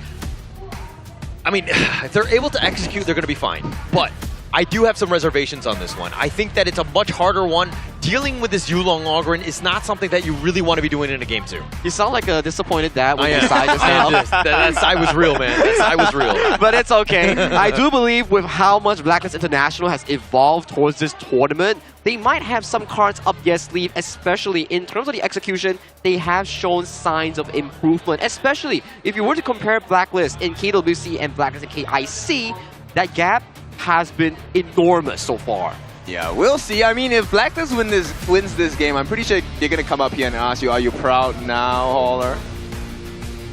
I mean, if they're able to execute, they're going to be fine. But I do have some reservations on this one. I think that it's a much harder one. Dealing with this Yulong Ogren is not something that you really want to be doing in a game 2. You sound like a disappointed dad when you sigh just now. That sigh was real, man. That sigh was real. But it's okay. I do believe with how much Blacklist International has evolved towards this tournament, they might have some cards up their sleeve, especially in terms of the execution. They have shown signs of improvement, especially if you were to compare Blacklist in KWC and Blacklist in KIC, that gap has been enormous so far. Yeah, we'll see. I mean, if Blacklist wins this game, I'm pretty sure they're going to come up here and ask you, are you proud now, Hauler?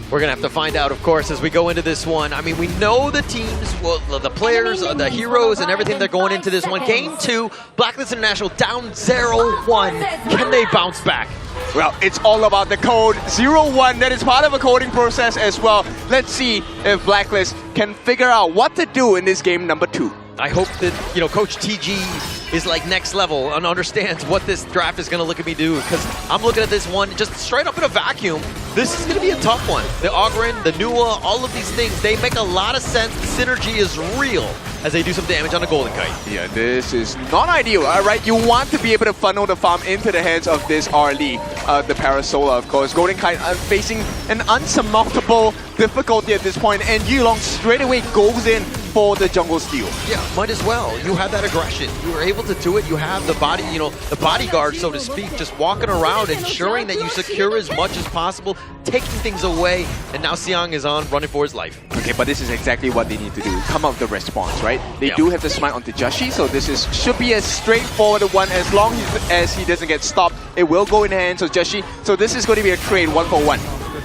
We're going to have to find out, of course, as we go into this one. I mean, we know the teams, well, the players, the heroes, and everything they're going into this one. Game 2, Blacklist International down 0-1. Can they bounce back? Well, it's all about the code 0-1. That is part of a coding process as well. Let's see if Blacklist can figure out what to do in this game number 2. I hope that, you know, Coach TG is like next level and understands what this draft is going to look at me do, because I'm looking at this one just straight up in a vacuum. This is going to be a tough one. The Ogren, the Nua, all of these things, they make a lot of sense. The synergy is real as they do some damage on the Golden Kite. Yeah, this is not ideal, all right? You want to be able to funnel the farm into the hands of this Arlie, the Parasola, of course. Golden Kite facing an unsurmountable difficulty at this point, and Yulong straight away goes in for the jungle steal. Yeah, might as well. You have that aggression. You were able to do it. You have the body, you know, the bodyguard, so to speak, just walking around, ensuring that you secure as much as possible, taking things away, and now Siang is on, running for his life. Okay, but this is exactly what they need to do. Come up with the response, right? They do have the smite onto Joshi, so this should be a straightforward one. As long as he doesn't get stopped, it will go in the hands of Joshi. So this is going to be a trade 1-for-1.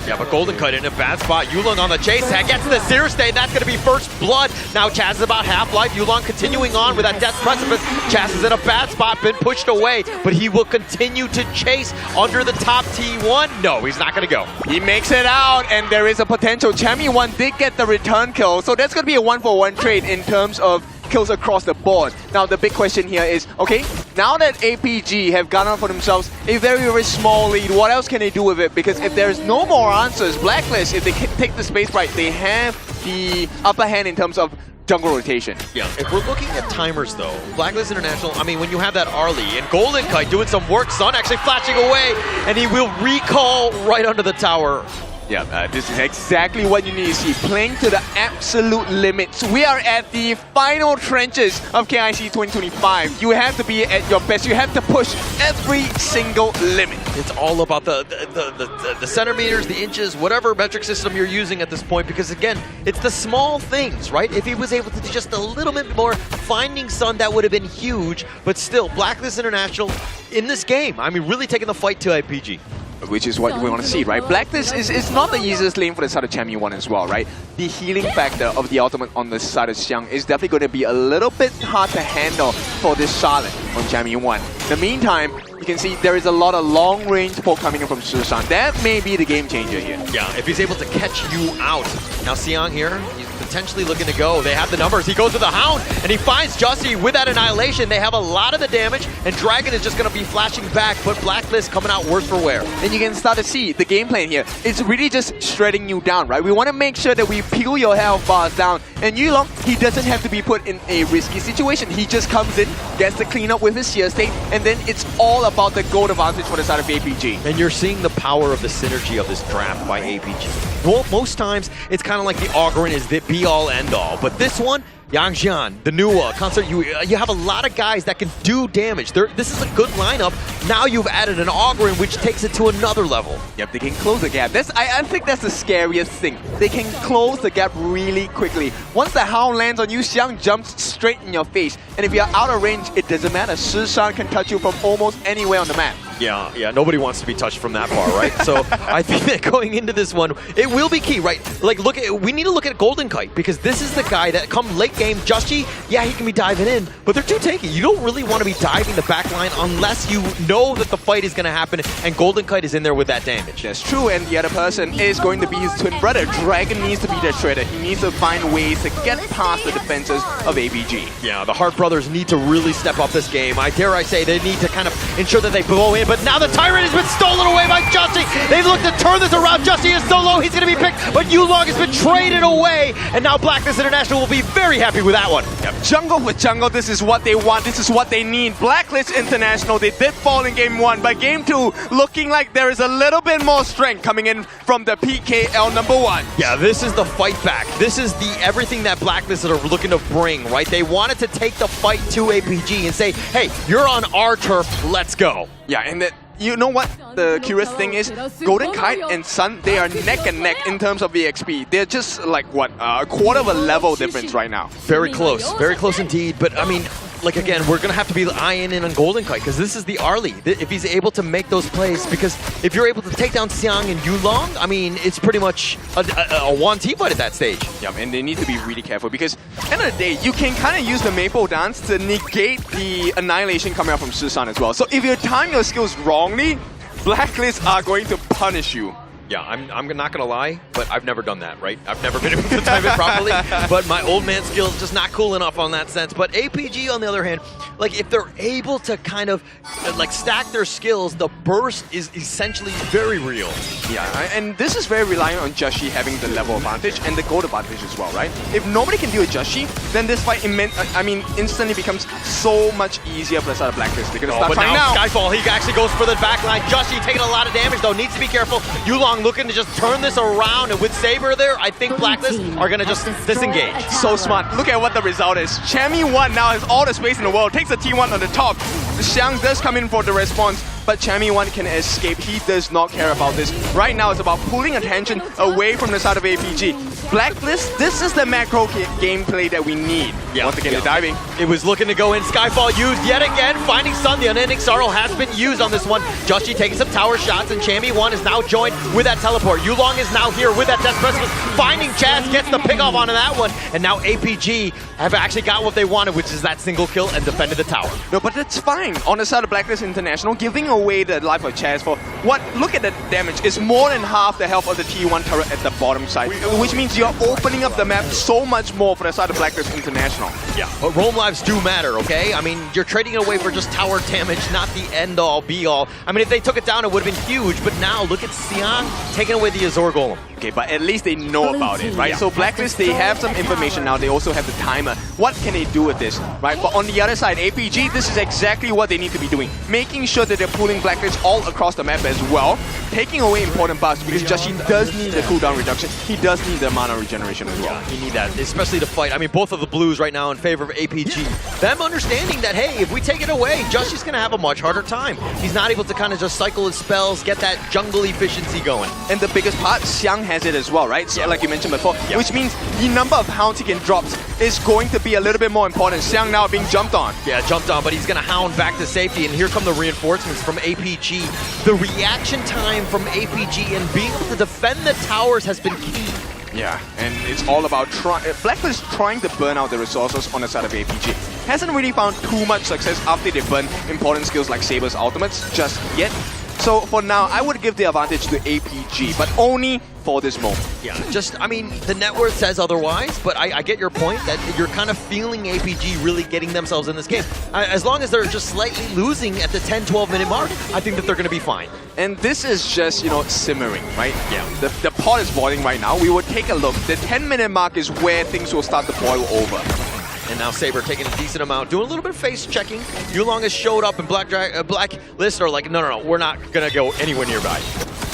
Yeah, but Golden Kite in a bad spot. Yulong on the chase. Gets the Seer State. That's going to be first blood. Now Chaz is about half-life. Yulong continuing on with that death precipice. Chaz is in a bad spot, been pushed away, but he will continue to chase under the top T1. No, he's not going to go. He makes it out, and there is a potential. Chami 1 did get the return kill, so that's going to be a 1-for-1 trade in terms of kills across the board. Now the big question here is, okay, now that APG have garnered for themselves a very, very small lead, what else can they do with it? Because if there's no more answers, Blacklist, if they can take the space right, they have the upper hand in terms of jungle rotation. Yeah, if we're looking at timers though, Blacklist International, I mean, when you have that Arlie and Golden Kite doing some work, Sun actually flashing away, and he will recall right under the tower. Yeah, this is exactly what you need to see. Playing to the absolute limits. We are at the final trenches of KIC2025. You have to be at your best. You have to push every single limit. It's all about the centimeters, the inches, whatever metric system you're using at this point, because again, it's the small things, right? If he was able to do just a little bit more, finding Sun, that would have been huge, but still, Blacklist International in this game, I mean, really taking the fight to IPG. Which is what we want to see, right? Blacklist is not the easiest lane for the side of Chami 1 as well, right? The healing factor of the ultimate on the side of Xiang is definitely going to be a little bit hard to handle for this Charlotte on Chami 1. In the meantime, you can see there is a lot of long-range poke coming in from Sushan. That may be the game changer here. Yeah, if he's able to catch you out. Now Siang here, the potentially looking to go. They have the numbers. He goes with the Hound, and he finds Justy with that Annihilation. They have a lot of the damage, and Dragon is just going to be flashing back, but Blacklist coming out worse for wear. And you can start to see the game plan here. It's really just shredding you down, right? We want to make sure that we peel your health bars down. And Yulong, he doesn't have to be put in a risky situation. He just comes in, gets the cleanup with his Shear State, and then it's all about the gold advantage for the side of APG. And you're seeing the power of the synergy of this draft by APG. Well, most times, it's kind of like the Ogryn is the be-all, end-all. But this one, Yang Jian, the Nuwa, Concert, you have a lot of guys that can do damage. This is a good lineup. Now you've added an Ogryn, which takes it to another level. Yep, they can close the gap. I think that's the scariest thing. They can close the gap really quickly. Once the Hound lands on you, Xiang jumps straight in your face. And if you're out of range, it doesn't matter. Shishan can touch you from almost anywhere on the map. Yeah, nobody wants to be touched from that far, right? So I think that going into this one, it will be key, right? Like, we need to look at Golden Kite, because this is the guy that come late game, Justy, yeah, he can be diving in, but they're too tanky. You don't really want to be diving the back line unless you know that the fight is going to happen, and Golden Kite is in there with that damage. That's true, and the other person is going to be his twin brother. Dragon needs to be the trader. He needs to find ways to get past the defenses of APG. Yeah, the Hart brothers need to really step up this game. I say they need to kind of ensure that they blow in, but now the Tyrant has been stolen away by Justy. They've looked to turn this around. Justy is so low, he's going to be picked, but Yulong has been traded away, and now Blacklist International will be very happy with that one. Yep. Jungle with jungle, this is what they want, this is what they need. Blacklist International, they did fall in game 1, but game 2, looking like there is a little bit more strength coming in from the PKL number 1. Yeah, this is the fight back. This is the everything that Blacklist are looking to bring, right? They wanted to take the fight to APG and say, hey, you're on our turf, let's go. Yeah, and you know what the curious thing is? Golden Kite and Sun, they are neck and neck in terms of the XP. They're just like, what, a quarter of a level difference right now. Very close indeed. But I mean, like again, we're going to have to be eyeing in on Golden Kite, because this is the Arlie. If he's able to make those plays, because if you're able to take down Xiang and Yulong, I mean, it's pretty much a one-team fight at that stage. Yeah, and they need to be really careful, because at the end of the day, you can kind of use the Maple Dance to negate the Annihilation coming out from Shishan as well. So if you time your skills wrongly, Blacklist are going to punish you. Yeah, I'm not gonna lie, but I've never done that, right? I've never been able to time it properly, but my old man skills just not cool enough on that sense. But APG, on the other hand, like if they're able to kind of like stack their skills, the burst is essentially very real. Yeah, and this is very reliant on Justy having the level advantage and the gold advantage as well, right? If nobody can deal with Justy, then this fight instantly becomes so much easier for the side of Blacklist. They're gonna start fighting now. Skyfall, he actually goes for the backline. Justy taking a lot of damage though, needs to be careful. Yulong looking to just turn this around, and with Saber there, I think Blacklist are gonna just disengage. So smart. Look at what the result is. Chami1 now has all the space in the world, takes the T1 on the top. Xiang does come in for the response, but Chami1 can escape. He does not care about this. Right now, it's about pulling attention away from the side of APG. Blacklist, this is the macro gameplay that we need. Yeah, once again, they're diving. It was looking to go in. Skyfall used yet again. Finding Sun, the Unending Sorrow has been used on this one. Justy taking some tower shots, and Chami1 is now joined with that teleport. Yulong is now here with that Death Precipice. Finding Chaz, gets the pick off onto that one. And now APG have actually got what they wanted, which is that single kill and defended the tower. No, but it's fine. On the side of Blacklist International, giving away the life of Chaz for what? Look at the damage. It's more than half the health of the T1 turret at the bottom side, which means you're opening up the map so much more for the side of Blacklist International. Yeah, but roam lives do matter, okay? I mean, you're trading it away for just tower damage, not the end-all, be-all. I mean, if they took it down, it would have been huge, but now look at Xiang taking away the Azure Golem. Okay, but at least they know about it, right? Yeah. So Blacklist, they have some information now. They also have the timer. What can they do with this, right? But on the other side, APG, this is exactly what they need to be doing. Making sure that they're pulling Blacklist all across the map as well. Taking away important buffs, because Justy does need the cooldown reduction. He does need the mana regeneration as well. Yeah, he need that, especially to fight. I mean, both of the blues right now in favor of APG. Them understanding that, hey, if we take it away, Justy's going to have a much harder time. He's not able to kind of just cycle his spells, get that jungle efficiency going. And the biggest part, Xiang has it as well, right? So, like you mentioned before, which means the number of hounds he can drop is going to be a little bit more important. Xiang now being jumped on. Yeah, jumped on, but he's going to hound back to safety, and here come the reinforcements from APG. The reaction time from APG and being able to defend the towers has been key. Yeah, and it's all about Blacklist trying to burn out the resources on the side of APG. Hasn't really found too much success after they burn important skills like Saber's ultimates just yet. So for now, I would give the advantage to APG, but only for this moment. Yeah, just, I mean, the net worth says otherwise, but I get your point that you're kind of feeling APG really getting themselves in this game. As long as they're just slightly losing at the 10-12 minute mark, I think that they're going to be fine. And this is just, you know, simmering, right? Yeah. The pot is boiling right now. We will take a look. The 10-minute mark is where things will start to boil over. And now Saber taking a decent amount, doing a little bit of face checking. Yulong has showed up, and Blacklist are like, no, we're not going to go anywhere nearby.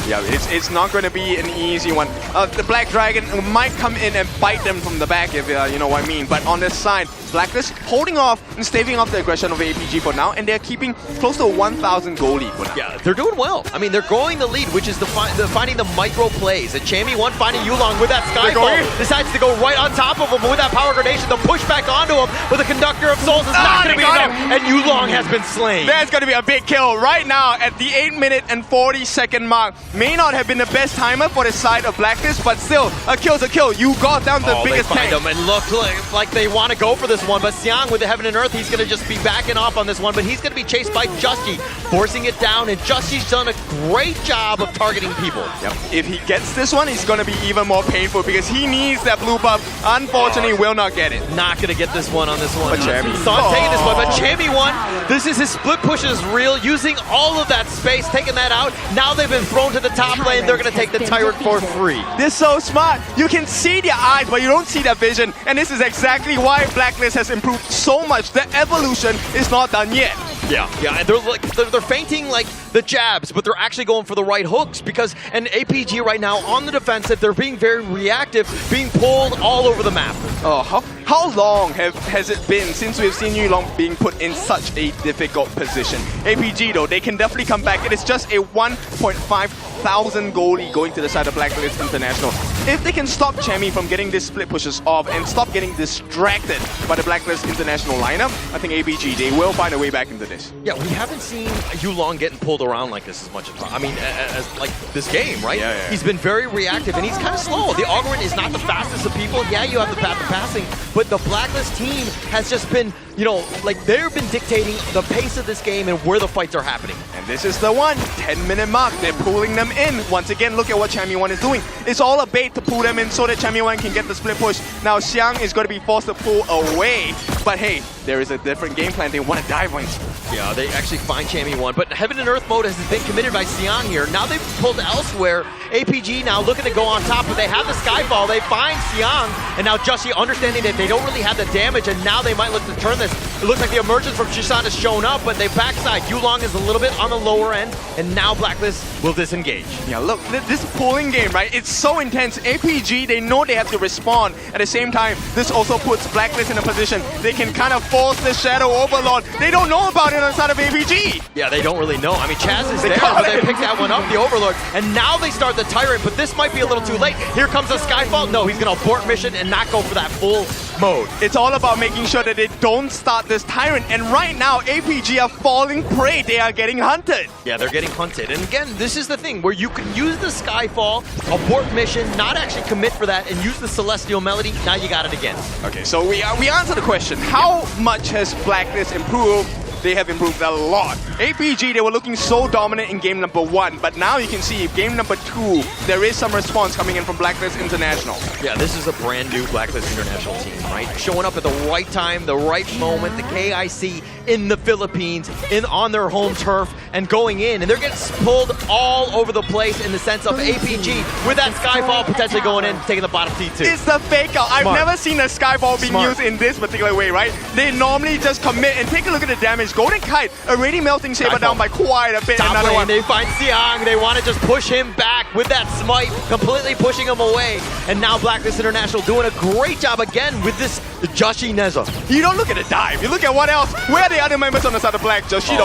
Yeah, it's not going to be an easy one. The Black Dragon might come in and bite them from the back, if you know what I mean. But on this side, Blacklist holding off and staving off the aggression of APG for now, and they're keeping close to a 1,000 goal lead for now. Yeah, they're doing well. I mean, they're growing the lead, which is finding the micro plays. And Chammy1 finding Yulong with that Skyfall, decides to go right on top of him with that power gradation. The push back onto him with the Conductor of Souls is not going to be enough, and Yulong has been slain. There's going to be a big kill right now at the 8-minute and 40-second mark. May not have been the best timer for the side of Blacklist, but still, a kill's a kill. You got down the biggest tank. They find him and look like they want to go for this one, but Xiang with the Heaven and Earth, he's going to just be backing off on this one, but he's going to be chased by Justy, forcing it down, and Justy's done a great job of targeting people. Yep. If he gets this one, it's going to be even more painful because he needs that blue buff. Unfortunately, will not get it. Not going to get this one on this one. But Chammy. Son taking this one, but Chammy1, this is his split push is real, using all of that space, taking that out. Now they've been thrown to the top lane. They're going to take the Tyrant for free. They're so smart. You can see their eyes, but you don't see their vision. And this is exactly why Blacklist has improved so much. The evolution is not done yet. Yeah, and they're feinting like the jabs, but they're actually going for the right hooks because an APG right now on the defensive, they're being very reactive, being pulled all over the map. Oh, how long has it been since we've seen Yulong being put in such a difficult position? APG though, they can definitely come back. It is just a 1,500 goal lead going to the side of Blacklist International. If they can stop Chammy from getting these split pushes off and stop getting distracted by the Blacklist International lineup, I think APG, they will find a way back into this. Yeah, we haven't seen Yulong getting pulled around like this as much as, I mean, as like this game, right? Yeah. He's been very reactive and he's kind of slow. The Augurin is not the fastest of people. Yeah, you have the path of passing, but the Blacklist team has just been, you know, like they've been dictating the pace of this game and where the fights are happening. And this is the 10-minute mark. They're pulling them in. Once again, look at what Chammy1 is doing. It's all a bait to pull them in so that Chammy1 can get the split push. Now Xiang is going to be forced to pull away. But hey, there is a different game plan. They want to dive wings. Yeah, they actually find Chammy1, but Heaven and Earth mode has been committed by Xiang here. Now they've pulled elsewhere. APG now looking to go on top, but they have the Skyfall. They find Xiang, and now Justy understanding that they don't really have the damage, and now they might look to turn this. It looks like the emergence from Chishan has shown up, but they backside. Yulong is a little bit on the lower end, and now Blacklist will disengage. Yeah, look, this pulling game, right? It's so intense. APG, they know they have to respond. At the same time, this also puts Blacklist in a position they can kind of force the Shadow Overlord. They don't know about it on the side of APG. Yeah, they don't really know. I mean, Chaz is there, but they picked that one up, the Overlord, and now they start the Tyrant, but this might be a little too late. Here comes the Skyfall. No, he's going to abort mission and not go for that full mode. It's all about making sure that they don't start this Tyrant, and right now, APG are falling prey. They are getting hunted. Yeah, they're getting hunted. And again, this is the thing where you can use the Skyfall, abort mission, not actually commit for that, and use the Celestial Melody. Now you got it again. Okay, so we answer the question. How much has Blacklist improved? They have improved a lot. APG, they were looking so dominant in game number 1, but now you can see game number 2, there is some response coming in from Blacklist International. Yeah, this is a brand new Blacklist International team, right? Showing up at the right time, the right moment, the KIC in the Philippines, on their home turf, and going in, and they're getting pulled all over the place in the sense of APG with that Skyfall potentially going in, taking the bottom T2. It's the fake out. I've never seen a Skyfall being used in this particular way, right? They normally just commit, and take a look at the damage. Golden Kite already melting Saber down by quite a bit. Top lane, they find Xiang. They want to just push him back with that smite, completely pushing him away. And now Blacklist International doing a great job again with this Joshi Neza. You don't look at the dive. You look at what else. Where are the other members on the side of Black? Joshi,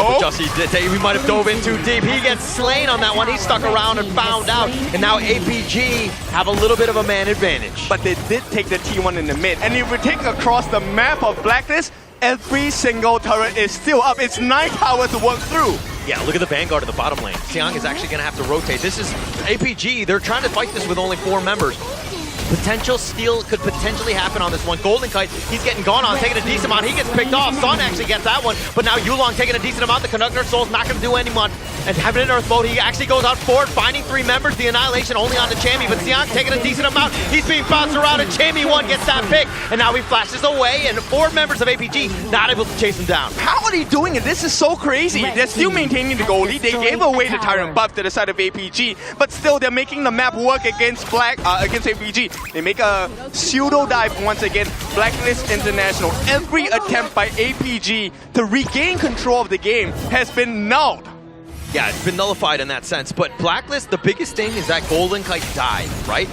we might have dove in too deep. He gets slain on that one. He stuck around and found out. And now APG have a little bit of a man advantage. But they did take the T1 in the mid. And if we take across the map of Blacklist, every single turret is still up. It's 9 towers to work through. Yeah, look at the Vanguard in the bottom lane. Xiang is actually going to have to rotate. This is APG. They're trying to fight this with only 4 members. Potential steal could potentially happen on this one. Golden Kite, he's getting gone on, taking a decent amount. He gets picked off. Son actually gets that one, but now Yulong taking a decent amount. The Conductor Soul's not going to do any much. And Heaven and Earth mode, he actually goes out forward, finding 3 members. The Annihilation only on the Chammy, but Xiang taking a decent amount. He's being bounced around, and Chammy1 gets that pick. And now he flashes away, and 4 members of APG not able to chase him down. How are they doing it? This is so crazy. They're still maintaining the goal lead. They gave away the Tyrant buff to the side of APG, but still they're making the map work against against APG. They make a pseudo dive once again. Blacklist International. Every attempt by APG to regain control of the game has been nulled. Yeah, it's been nullified in that sense, but Blacklist, the biggest thing is that Golden Kite died, right?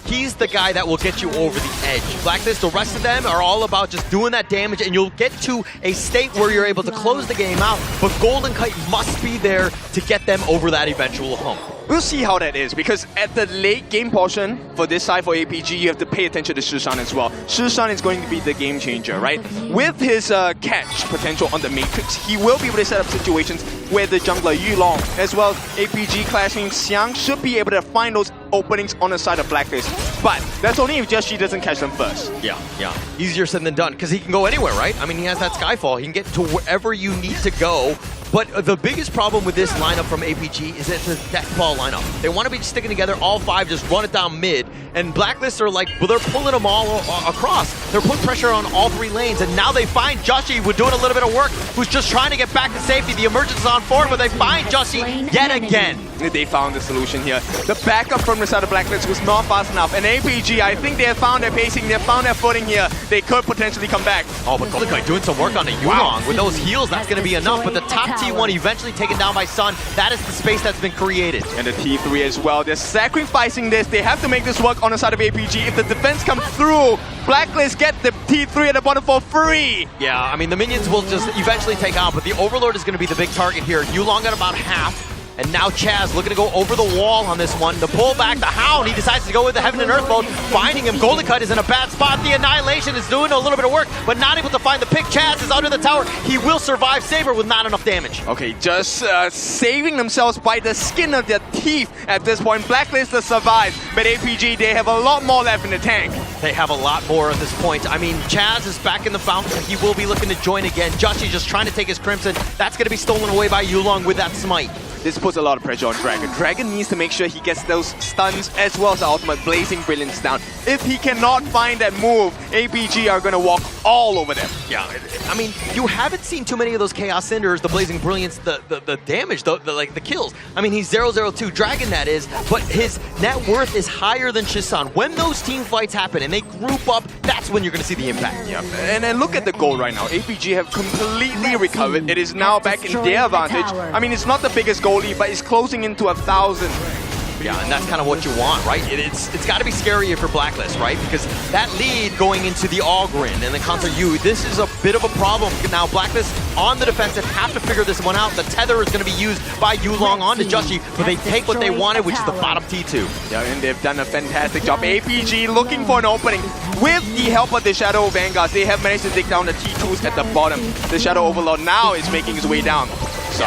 He's the guy that will get you over the edge. Blacklist, the rest of them are all about just doing that damage, and you'll get to a state where you're able to close the game out, but Golden Kite must be there to get them over that eventual hump. We'll see how that is, because at the late game portion, for this side for APG, you have to pay attention to Shishan as well. Shishan is going to be the game changer, right? With his catch potential on the Matrix, he will be able to set up situations where the jungler Yulong, as well as APG clashing Xiang, should be able to find those openings on the side of Blacklist. But that's only if Just She doesn't catch them first. Yeah. Easier said than done, because he can go anywhere, right? I mean, he has that Skyfall. He can get to wherever you need to go. But the biggest problem with this lineup from APG is it's a death ball lineup. They want to be sticking together, all 5, just run it down mid. And Blacklist are like, well, they're pulling them all across. They're putting pressure on all 3 lanes. And now they find Joshi, who's doing a little bit of work, who's just trying to get back to safety. The emergence is on forward, but they find Joshi yet again. They found the solution here. The backup from the side of Blacklist was not fast enough. And APG, I think they have found their pacing, they have found their footing here. They could potentially come back. Oh, but Golden Kite doing some work on the Yulong. With those heals, that's going to be enough. But the top T1 eventually taken down by Sun. That is the space that's been created. And the T3 as well. They're sacrificing this. They have to make this work on the side of APG. If the defense comes through, Blacklist get the T3 at the bottom for free. Yeah, I mean, the minions will just eventually take out, but the Overlord is going to be the big target here. Yulong got about half. And now Chaz looking to go over the wall on this one. To pull back the Hound, he decides to go with the Heaven and Earth mode. Finding him, Golden Kite is in a bad spot. The Annihilation is doing a little bit of work, but not able to find the pick. Chaz is under the tower. He will survive Saber with not enough damage. Okay, just saving themselves by the skin of their teeth at this point. Blacklist to survive, but APG, they have a lot more left in the tank. They have a lot more at this point. I mean, Chaz is back in the fountain. He will be looking to join again. Joshi just trying to take his Crimson. That's going to be stolen away by Yulong with that smite. This puts a lot of pressure on Dragon. Dragon needs to make sure he gets those stuns as well as the ultimate Blazing Brilliance down. If he cannot find that move, APG are going to walk all over them. Yeah, I mean, you haven't seen too many of those Chaos Cinders, the Blazing Brilliance, the damage, the kills. I mean, he's 002 Dragon, that is, but his net worth is higher than Shisan. When those team fights happen and they group up, that's when you're going to see the impact. Yeah, and then look at the goal right now. APG have completely recovered. It is now back in their advantage. I mean, it's not the biggest goal lead, but it's closing into 1,000. Yeah, and that's kind of what you want, right? It's got to be scarier for Blacklist, right? Because that lead going into the Ogren and then Concert U, this is a bit of a problem. Now, Blacklist on the defensive have to figure this one out. The tether is going to be used by Yulong onto Joshi, but they take what they wanted, which is the bottom T2. Yeah, and they've done a fantastic job. APG looking for an opening. With the help of the Shadow Vanguards, they have managed to take down the T2s at the bottom. The Shadow Overlord now is making his way down. So,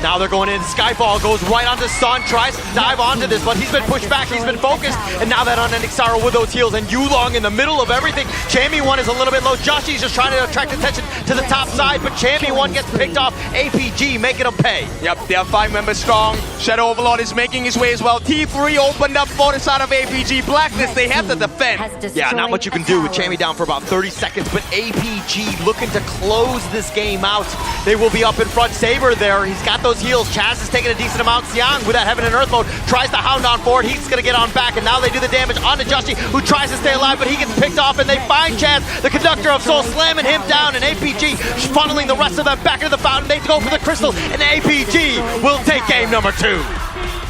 now they're going in. Skyfall goes right onto Sun, tries to dive onto this, but he's been pushed back, he's been focused, and now that unending sorrow with those heals, and Yulong in the middle of everything. Chammy1 is a little bit low. Joshi's just trying to attract attention to the top side, but Chammy1 gets picked off. APG making him pay. Yep, they are 5 members strong. Shadow Overlord is making his way as well. T3 opened up for the side of APG. Blacklist, they have to defend. Yeah, not much you can do with Chammy down for about 30 seconds, but APG looking to close this game out. They will be up in front. Saber there, he's got those heals. Chaz is taking a decent amount. Xiang with that Heaven and Earth mode tries to hound on forward. He's going to get on back, and now they do the damage onto Joshi, who tries to stay alive, but he gets picked off, and they find Chaz, the conductor of Soul, slamming him down, and APG funneling the rest of them back into the fountain. They go for the crystal, and APG will take game number 2.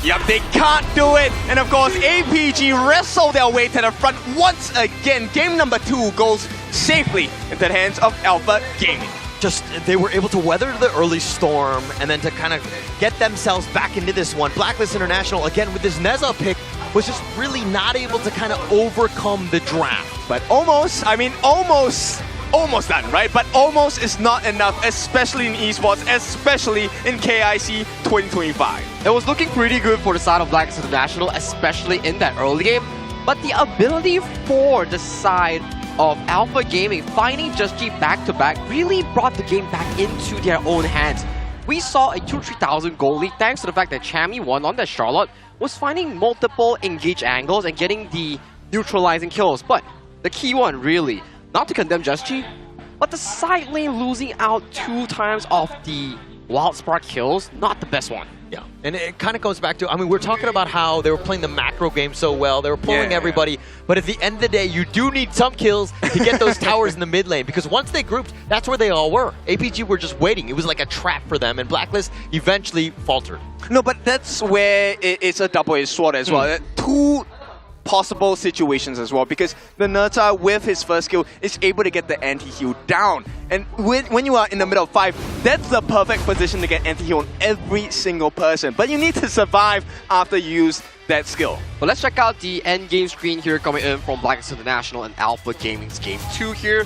Yep, they can't do it. And of course, APG wrestle their way to the front once again. Game number 2 goes safely into the hands of Alpha Gaming. Just, they were able to weather the early storm and then to kind of get themselves back into this one. Blacklist International, again, with this Neza pick, was just really not able to kind of overcome the draft. But almost, I mean, almost done, right? But almost is not enough, especially in esports, especially in KIC 2025. It was looking pretty good for the side of Blacklist International, especially in that early game. But the ability for the side of Alpha Gaming finding Just G back-to-back really brought the game back into their own hands. we saw a 2-3,000 goal lead thanks to the fact that Chammy 1 on that Charlotte was finding multiple engage angles and getting the neutralizing kills. But the key one, really, not to condemn Just-G, but the side lane losing out 2 times off the Wild Spark kills, not the best one. Yeah, and it kind of goes back to, I mean, we're talking about how they were playing the macro game so well, they were pulling everybody, but at the end of the day, you do need some kills to get those towers in the mid lane, because once they grouped, that's where they all were. APG were just waiting. It was like a trap for them, and Blacklist eventually faltered. No, but that's where it's a double-edged sword as well. 2 possible situations as well, because the Nerta with his first skill is able to get the anti-heal down, and when you are in the middle of 5, that's the perfect position to get anti-heal on every single person, but you need to survive after you use that skill. But let's check out the end game screen here coming in from Blacklist International and Alpha Gaming's game 2 here.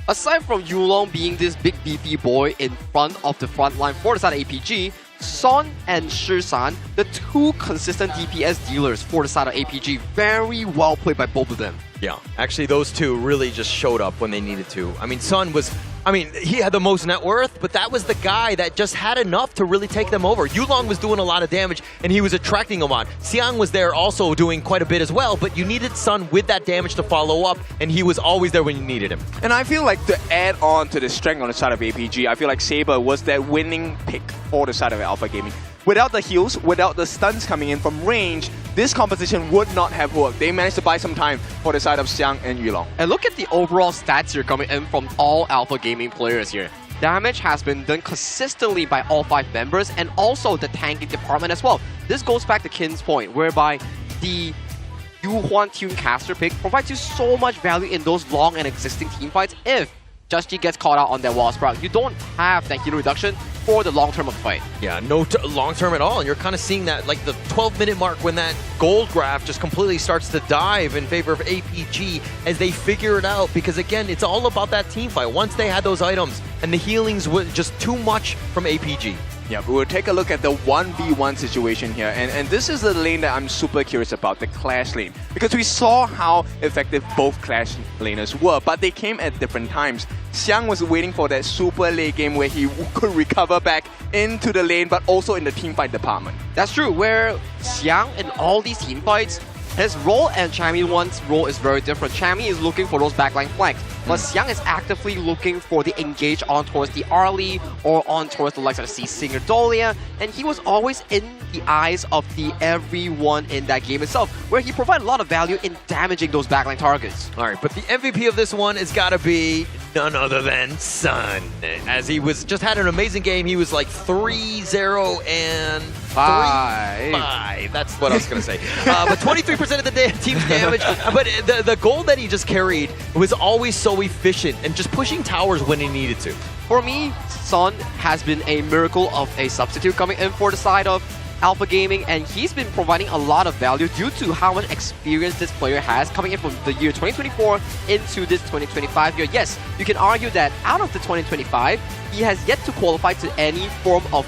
Aside from Yulong being this big beefy boy in front of the front line for the side of APG, Son and Shisan, the 2 consistent DPS dealers for the side of APG, very well played by both of them. Yeah, actually those 2 really just showed up when they needed to. I mean, Son was, I mean, he had the most net worth, but that was the guy that just had enough to really take them over. Yulong was doing a lot of damage, and he was attracting them on. Xiang was there also doing quite a bit as well, but you needed Son with that damage to follow up, and he was always there when you needed him. And I feel like to add on to the strength on the side of APG, I feel like Saber was that winning pick for the side of Alpha Gaming. Without the heals, without the stuns coming in from range, this composition would not have worked. They managed to buy some time for the side of Xiang and Yulong. And look at the overall stats here coming in from all Alpha Gaming players here. Damage has been done consistently by all 5 members and also the tanking department as well. This goes back to Kin's point, whereby the Yuhuan Tunecaster pick provides you so much value in those long and existing team fights. If Just-G gets caught out on that wall sprout, you don't have that heal reduction for the long term of the fight. Yeah, no long term at all, and you're kind of seeing that like the 12-minute mark when that gold graph just completely starts to dive in favor of APG as they figure it out, because again, it's all about that team fight. Once they had those items, and the healings were just too much from APG. Yeah, but we'll take a look at the 1v1 situation here, and this is the lane that I'm super curious about, the Clash lane. Because we saw how effective both Clash laners were, but they came at different times. Xiang was waiting for that super late game where he could recover back into the lane, but also in the teamfight department. That's true, where Xiang in all these team fights, his role and Chammy 1's role is very different. Chammy is looking for those backline flanks, but Xiang is actively looking for the engage on towards the Arlie or on towards the likes of C Singer Dolia, and he was always in the eyes of the everyone in that game itself, where he provided a lot of value in damaging those backline targets. All right, but the MVP of this one has got to be none other than Son, as he was just had an amazing game. He was like 3-0 and 5. That's what I was going to say. But 23% of the team's damage. But the goal that he just carried was always so efficient and just pushing towers when he needed to. For me, Son has been a miracle of a substitute coming in for the side of Alpha Gaming, and he's been providing a lot of value due to how much experience this player has coming in from the year 2024 into this 2025 year. Yes, you can argue that out of the 2025, he has yet to qualify to any form of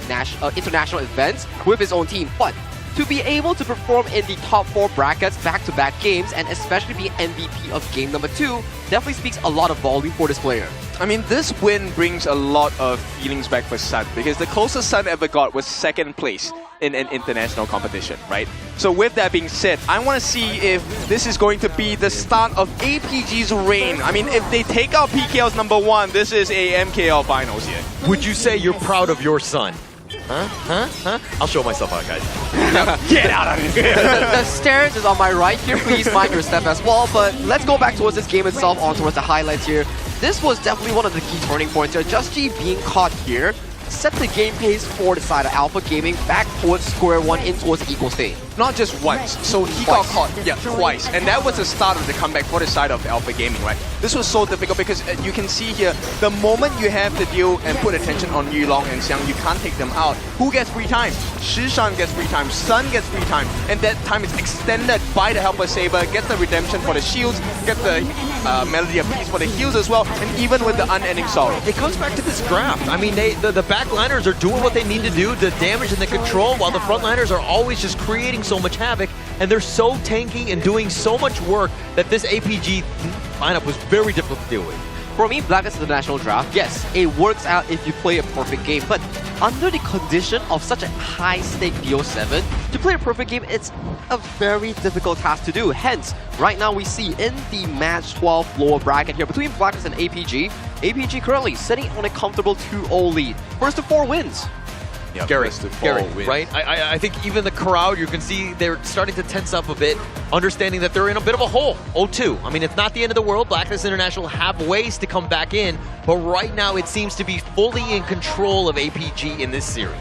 international events with his own team, but to be able to perform in the top 4 brackets back-to-back games, and especially be MVP of game number 2, definitely speaks a lot of volume for this player. I mean, this win brings a lot of feelings back for Sun, because the closest Sun ever got was 2nd place in an international competition, right? So with that being said, I want to see if this is going to be the start of APG's reign. I mean, if they take out PKL's number 1, this is a MKL finals here. Would you say you're proud of your son? Huh? I'll show myself out, guys. Get out of here! The stairs is on my right here. Please mind your step as well. But let's go back towards this game itself, on towards the highlights here. This was definitely one of the key turning points here. Just-G being caught here set the game pace for the side of Alpha Gaming back towards square one in towards the equal state. Not just once, so he got caught twice, and that was the start of the comeback for the side of Alpha Gaming, right? This was so difficult because you can see here, the moment you have to deal and put attention on Yulong and Xiang, you can't take them out. Who gets free time? Shishan gets free time, Sun gets free time, and that time is extended by the Helper Saber, gets the redemption for the shields, gets the Melody of Peace for the heals as well, and even with the Unending Sorrow. It comes back to this draft. I mean, the backliners are doing what they need to do, the damage and the control, while the frontliners are always just creating so much havoc, and they're so tanky and doing so much work that this APG lineup was very difficult to deal with. For me, Blacklist International Draft, yes, it works out if you play a perfect game, but under the condition of such a high-stake BO7, to play a perfect game, it's a very difficult task to do. Hence, right now we see in the match 12 lower bracket here between Blacklist and APG, APG currently sitting on a comfortable 2-0 lead. First to 4 wins. Yeah, Gary, right? I think even the crowd, you can see they're starting to tense up a bit, understanding that they're in a bit of a hole. 0-2. I mean, it's not the end of the world. Blacklist International have ways to come back in, but right now it seems to be fully in control of APG in this series.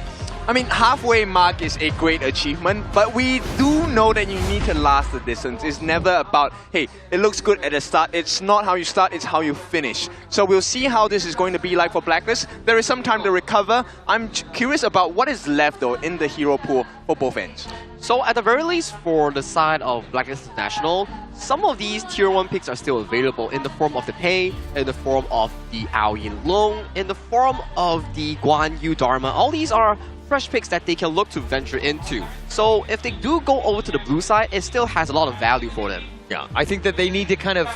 I mean, halfway mark is a great achievement, but we do know that you need to last the distance. It's never about, hey, it looks good at the start. It's not how you start, it's how you finish. So we'll see how this is going to be like for Blacklist. There is some time to recover. I'm curious about what is left, though, in the hero pool for both ends. So at the very least, for the side of Blacklist International, some of these Tier 1 picks are still available in the form of the Pei, in the form of the Ao Yin Long, in the form of the Guan Yu Dharma. All these are fresh picks that they can look to venture into. So if they do go over to the blue side, it still has a lot of value for them. Yeah, I think that they need to kind of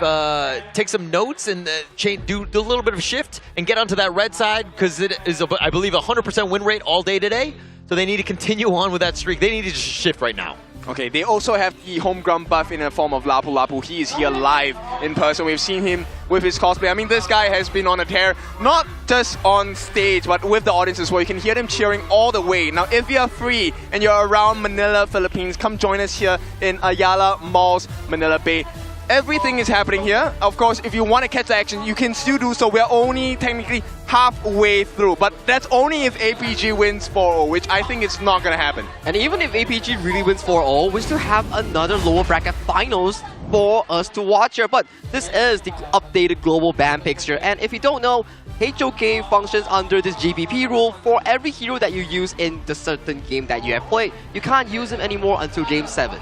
take some notes and do a little bit of a shift and get onto that red side, because it is, I believe, 100% win rate all day today. So they need to continue on with that streak. They need to just shift right now. Okay, they also have the home ground buff in the form of Lapu Lapu. He is here live in person. We've seen him with his cosplay. I mean, this guy has been on a tear, not just on stage, but with the audience as well. You can hear them cheering all the way. Now, if you're free and you're around Manila, Philippines, come join us here in Ayala Malls, Manila Bay. Everything is happening here. Of course, if you want to catch the action, you can still do so. We're only technically halfway through, but that's only if APG wins 4-0, which I think is not going to happen. And even if APG really wins 4-0, we still have another lower bracket finals for us to watch here. But this is the updated global ban picture, and if you don't know, HOK functions under this GBP rule. For every hero that you use in the certain game that you have played, you can't use him anymore until Game 7.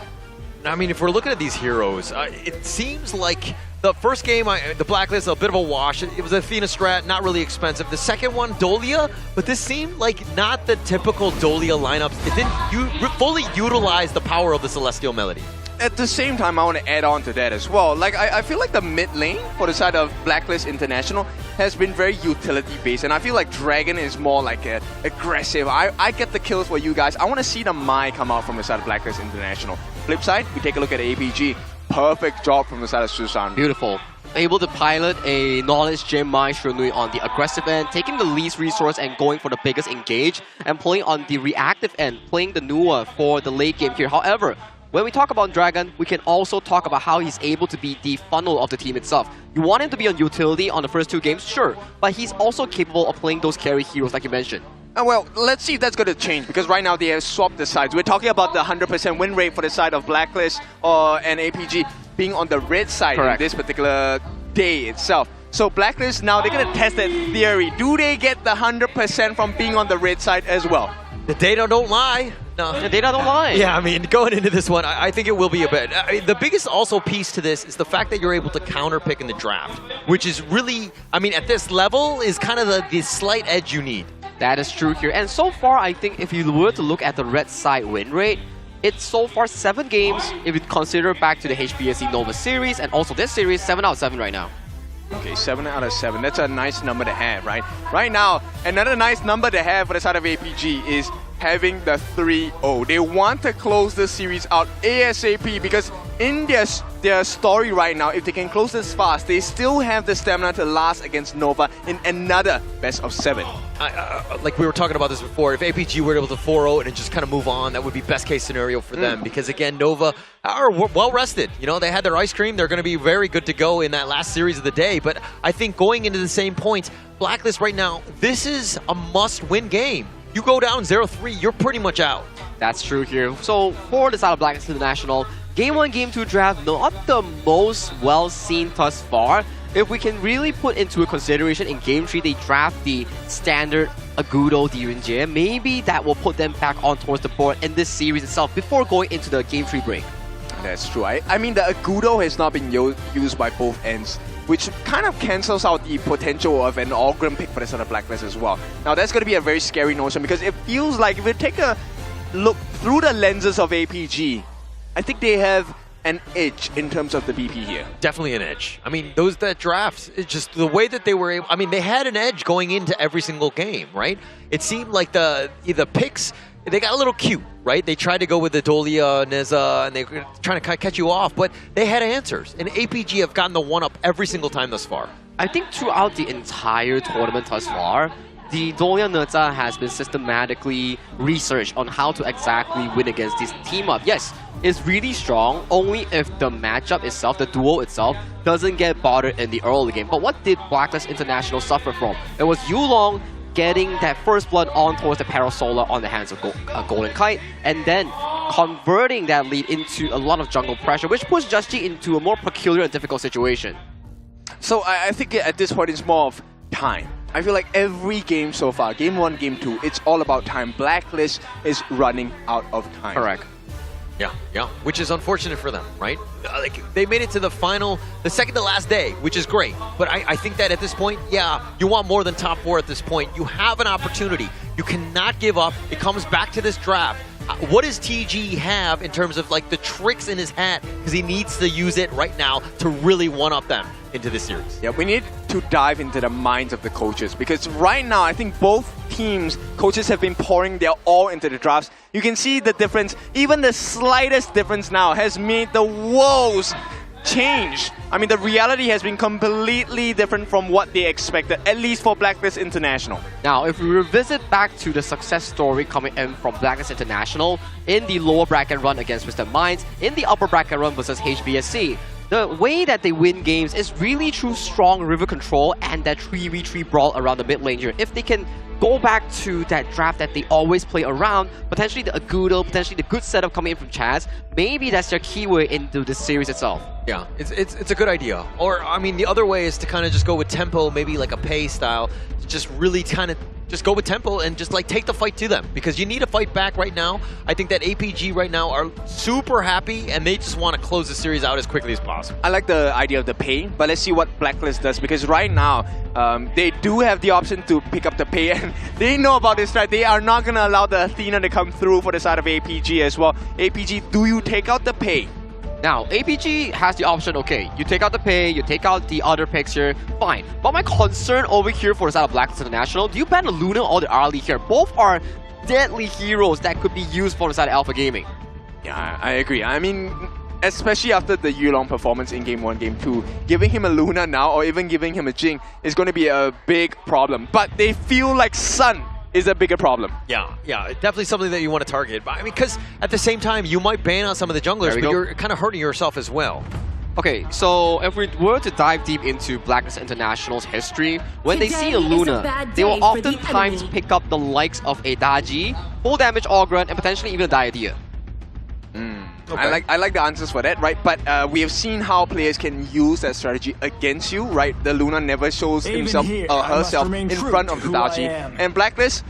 I mean, if we're looking at these heroes, it seems like the first game, the Blacklist, a bit of a wash. It was Athena strat, not really expensive. The second one, Dolia, but this seemed like not the typical Dolia lineups. It didn't fully utilize the power of the Celestial Melody. At the same time, I want to add on to that as well. Like, I feel like the mid lane for the side of Blacklist International has been very utility based, and I feel like Dragon is more like aggressive. I get the kills for you guys. I want to see the Mai come out from the side of Blacklist International. Flip side, we take a look at APG. Perfect job from the side of Susan. Beautiful. Able to pilot a Knowledge Gem Mai Shunui on the aggressive end, taking the least resource and going for the biggest engage, and playing on the reactive end, playing the Nua for the late game here. However, when we talk about Dragon, we can also talk about how he's able to be the funnel of the team itself. You want him to be on utility on the first 2 games, sure, but he's also capable of playing those carry heroes like you mentioned. Well, let's see if that's going to change, because right now they have swapped the sides. We're talking about the 100% win rate for the side of Blacklist and APG being on the red side in this particular day itself. So Blacklist, now they're going to test that theory. Do they get the 100% from being on the red side as well? The data don't lie. No. The data don't lie. Yeah, I mean, going into this one, I think it will be a bit. I mean, the biggest also piece to this is the fact that you're able to counter pick in the draft, which is really, I mean, at this level is kind of the slight edge you need. That is true here. And so far, I think if you were to look at the red side win rate, it's so far 7 games if you consider back to the HBSC Nova series and also this series, 7 out of 7 right now. Okay, 7 out of 7. That's a nice number to have, right? Right now, another nice number to have for the side of APG is having the 3-0. They want to close the series out ASAP, because in their story right now, if they can close this fast, they still have the stamina to last against Nova in another best of 7. Like we were talking about this before, if APG were able to 4-0 and just kind of move on, that would be best case scenario for them, because again, Nova are well rested. You know, they had their ice cream. They're going to be very good to go in that last series of the day. But I think going into the same point, Blacklist right now, this is a must-win game. You go down 0-3, you're pretty much out. That's true here. So for the side of Blacklist International, Game 1, Game 2 draft, not the most well seen thus far. If we can really put into a consideration in Game 3, they draft the standard Agudo Dirinjie, maybe that will put them back on towards the board in this series itself before going into the Game 3 break. That's true. I mean, the Agudo has not been used by both ends, which kind of cancels out the potential of an Algrim pick for the side of Blacklist as well. Now, that's going to be a very scary notion, because it feels like if we take a look through the lenses of APG, I think they have an edge in terms of the BP here. Definitely an edge. I mean, that drafts, it's just the way that they were able, I mean, they had an edge going into every single game, right? It seemed like the picks, they got a little cute, right? They tried to go with the Dolia, Neza, and they were trying to catch you off, but they had answers. And APG have gotten the one-up every single time thus far. I think throughout the entire tournament thus far, the Dolia Neza has been systematically researched on how to exactly win against this team-up. Yes, it's really strong only if the matchup itself, the duo itself, doesn't get bothered in the early game. But what did Blacklist International suffer from? It was Yulong getting that first blood on towards the Parasolar on the hands of Golden Kite, and then converting that lead into a lot of jungle pressure, which puts Just G into a more peculiar and difficult situation. So I think at this point it's more of time. I feel like every game so far, game 1, game 2, it's all about time. Blacklist is running out of time. Correct. Yeah, which is unfortunate for them, right? Like, they made it to the final, the second to last day, which is great. But I think that at this point, yeah, you want more than top 4 at this point. You have an opportunity. You cannot give up. It comes back to this draft. What does TG have in terms of like the tricks in his hat? Because he needs to use it right now to really one-up them into this series. Yeah, we need to dive into the minds of the coaches, because right now I think both teams, coaches have been pouring their all into the drafts. You can see the difference. Even the slightest difference now has made the world's change. I mean, the reality has been completely different from what they expected, at least for Blacklist International. Now, if we revisit back to the success story coming in from Blacklist International in the lower bracket run against Twisted Minds, in the upper bracket run versus HBSC, the way that they win games is really through strong river control and that 3v3 brawl around the mid lane here. If they can go back to that draft that they always play around, potentially the Agudo, potentially the good setup coming in from Chaz, maybe that's their keyway into the series itself. Yeah, it's a good idea. Or, I mean, the other way is to kind of just go with tempo, maybe like a pay style, just really kind of just go with tempo and just like take the fight to them, because you need a fight back right now. I think that APG right now are super happy and they just want to close the series out as quickly as possible. I like the idea of the pay, but let's see what Blacklist does, because right now they do have the option to pick up the pay, and they know about this, right? They are not going to allow the Athena to come through for the side of APG as well. APG, do you take out the pay? Now, APG has the option, okay, you take out the pay, you take out the other picks here, fine. But my concern over here for the side of Blacklist International, do you ban the Luna or the Arlie here? Both are deadly heroes that could be used for the side of Alpha Gaming. Yeah, I agree. I mean, especially after the Yulong performance in Game 1, Game 2, giving him a Luna now or even giving him a Jing is going to be a big problem. But they feel like Sun is a bigger problem. Yeah, definitely something that you want to target. I mean, because at the same time, you might ban out some of the junglers, but you're kind of hurting yourself as well. Okay, so if we were to dive deep into Blacklist International's history, when they see a Luna, they will oftentimes pick up the likes of a Daji, full damage Ogrun, and potentially even a Diadea. Okay. I like the answers for that, right? But we have seen how players can use that strategy against you, right? The Luna never shows himself or herself in front of the Daji. And Blacklist,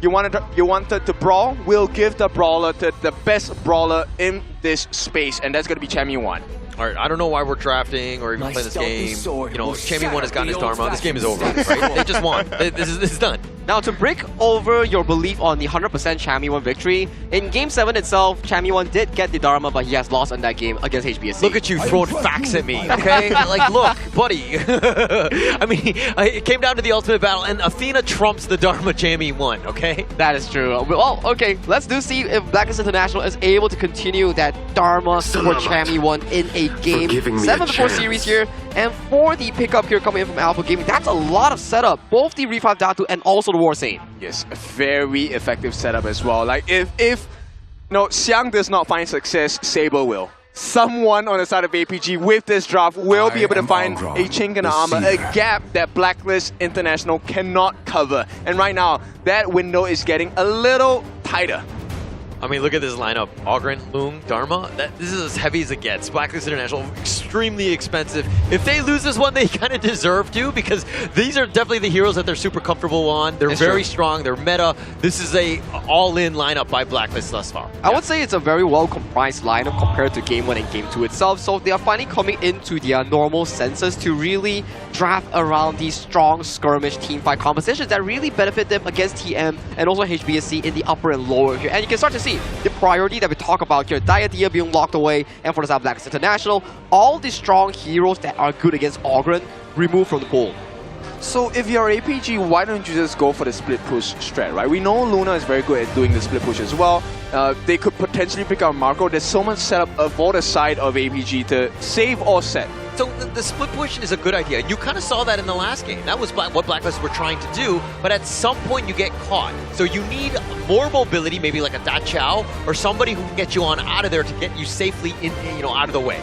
you wanted to brawl, we'll give the brawler to the best brawler in this space, and that's going to be Chammy 1. All right, I don't know why we're drafting or even playing this game. You know, Chammy 1 has gotten his Dharma. This game is over, right? They just won. This is done. Now, to break over your belief on the 100% Chammy 1 victory, in Game 7 itself, Chammy 1 did get the Dharma, but he has lost in that game against HBSC. Look at you throwing facts at me, okay? Like, look, buddy. I mean, it came down to the ultimate battle, and Athena trumps the Dharma Chammy 1, okay? That is true. Well, okay, let's see if Blacklist International is able to continue that Dharma for Chammy 1 in a game. 7-4 series here, and for the pickup here coming in from Alpha Gaming, that's a lot of setup. Both the Revive Datu and also the Warsane. Yes, a very effective setup as well. Like if no Xiang does not find success, Saber will. Someone on the side of APG with this draft will be able to find a chink in the armor, a gap that Blacklist International cannot cover. And right now, that window is getting a little tighter. I mean, look at this lineup. Ogryn, Lung, Dharma. This is as heavy as it gets. Blacklist International, extremely expensive. If they lose this one, they kind of deserve to, because these are definitely the heroes that they're super comfortable on. They're very strong. They're meta. This is a all-in lineup by Blacklist thus far. I would say it's a very well-comprised lineup compared to Game 1 and Game 2 itself. So they are finally coming into their normal senses to really draft around these strong skirmish teamfight compositions that really benefit them against TM and also HBSC in the upper and lower here. And you can start to see the priority that we talk about here. Diadia being locked away, and for the side of Blacklist International, all the strong heroes that are good against Ogren removed from the pool. So if you're APG, why don't you just go for the split push strat, right? We know Luna is very good at doing the split push as well. They could potentially pick up Marco. There's so much setup for the side of APG to save or set. So the split push is a good idea. You kind of saw that in the last game. That was what Blacklist were trying to do, but at some point you get caught. So you need more mobility, maybe like a Da Chao or somebody who can get you on out of there to get you safely in, out of the way.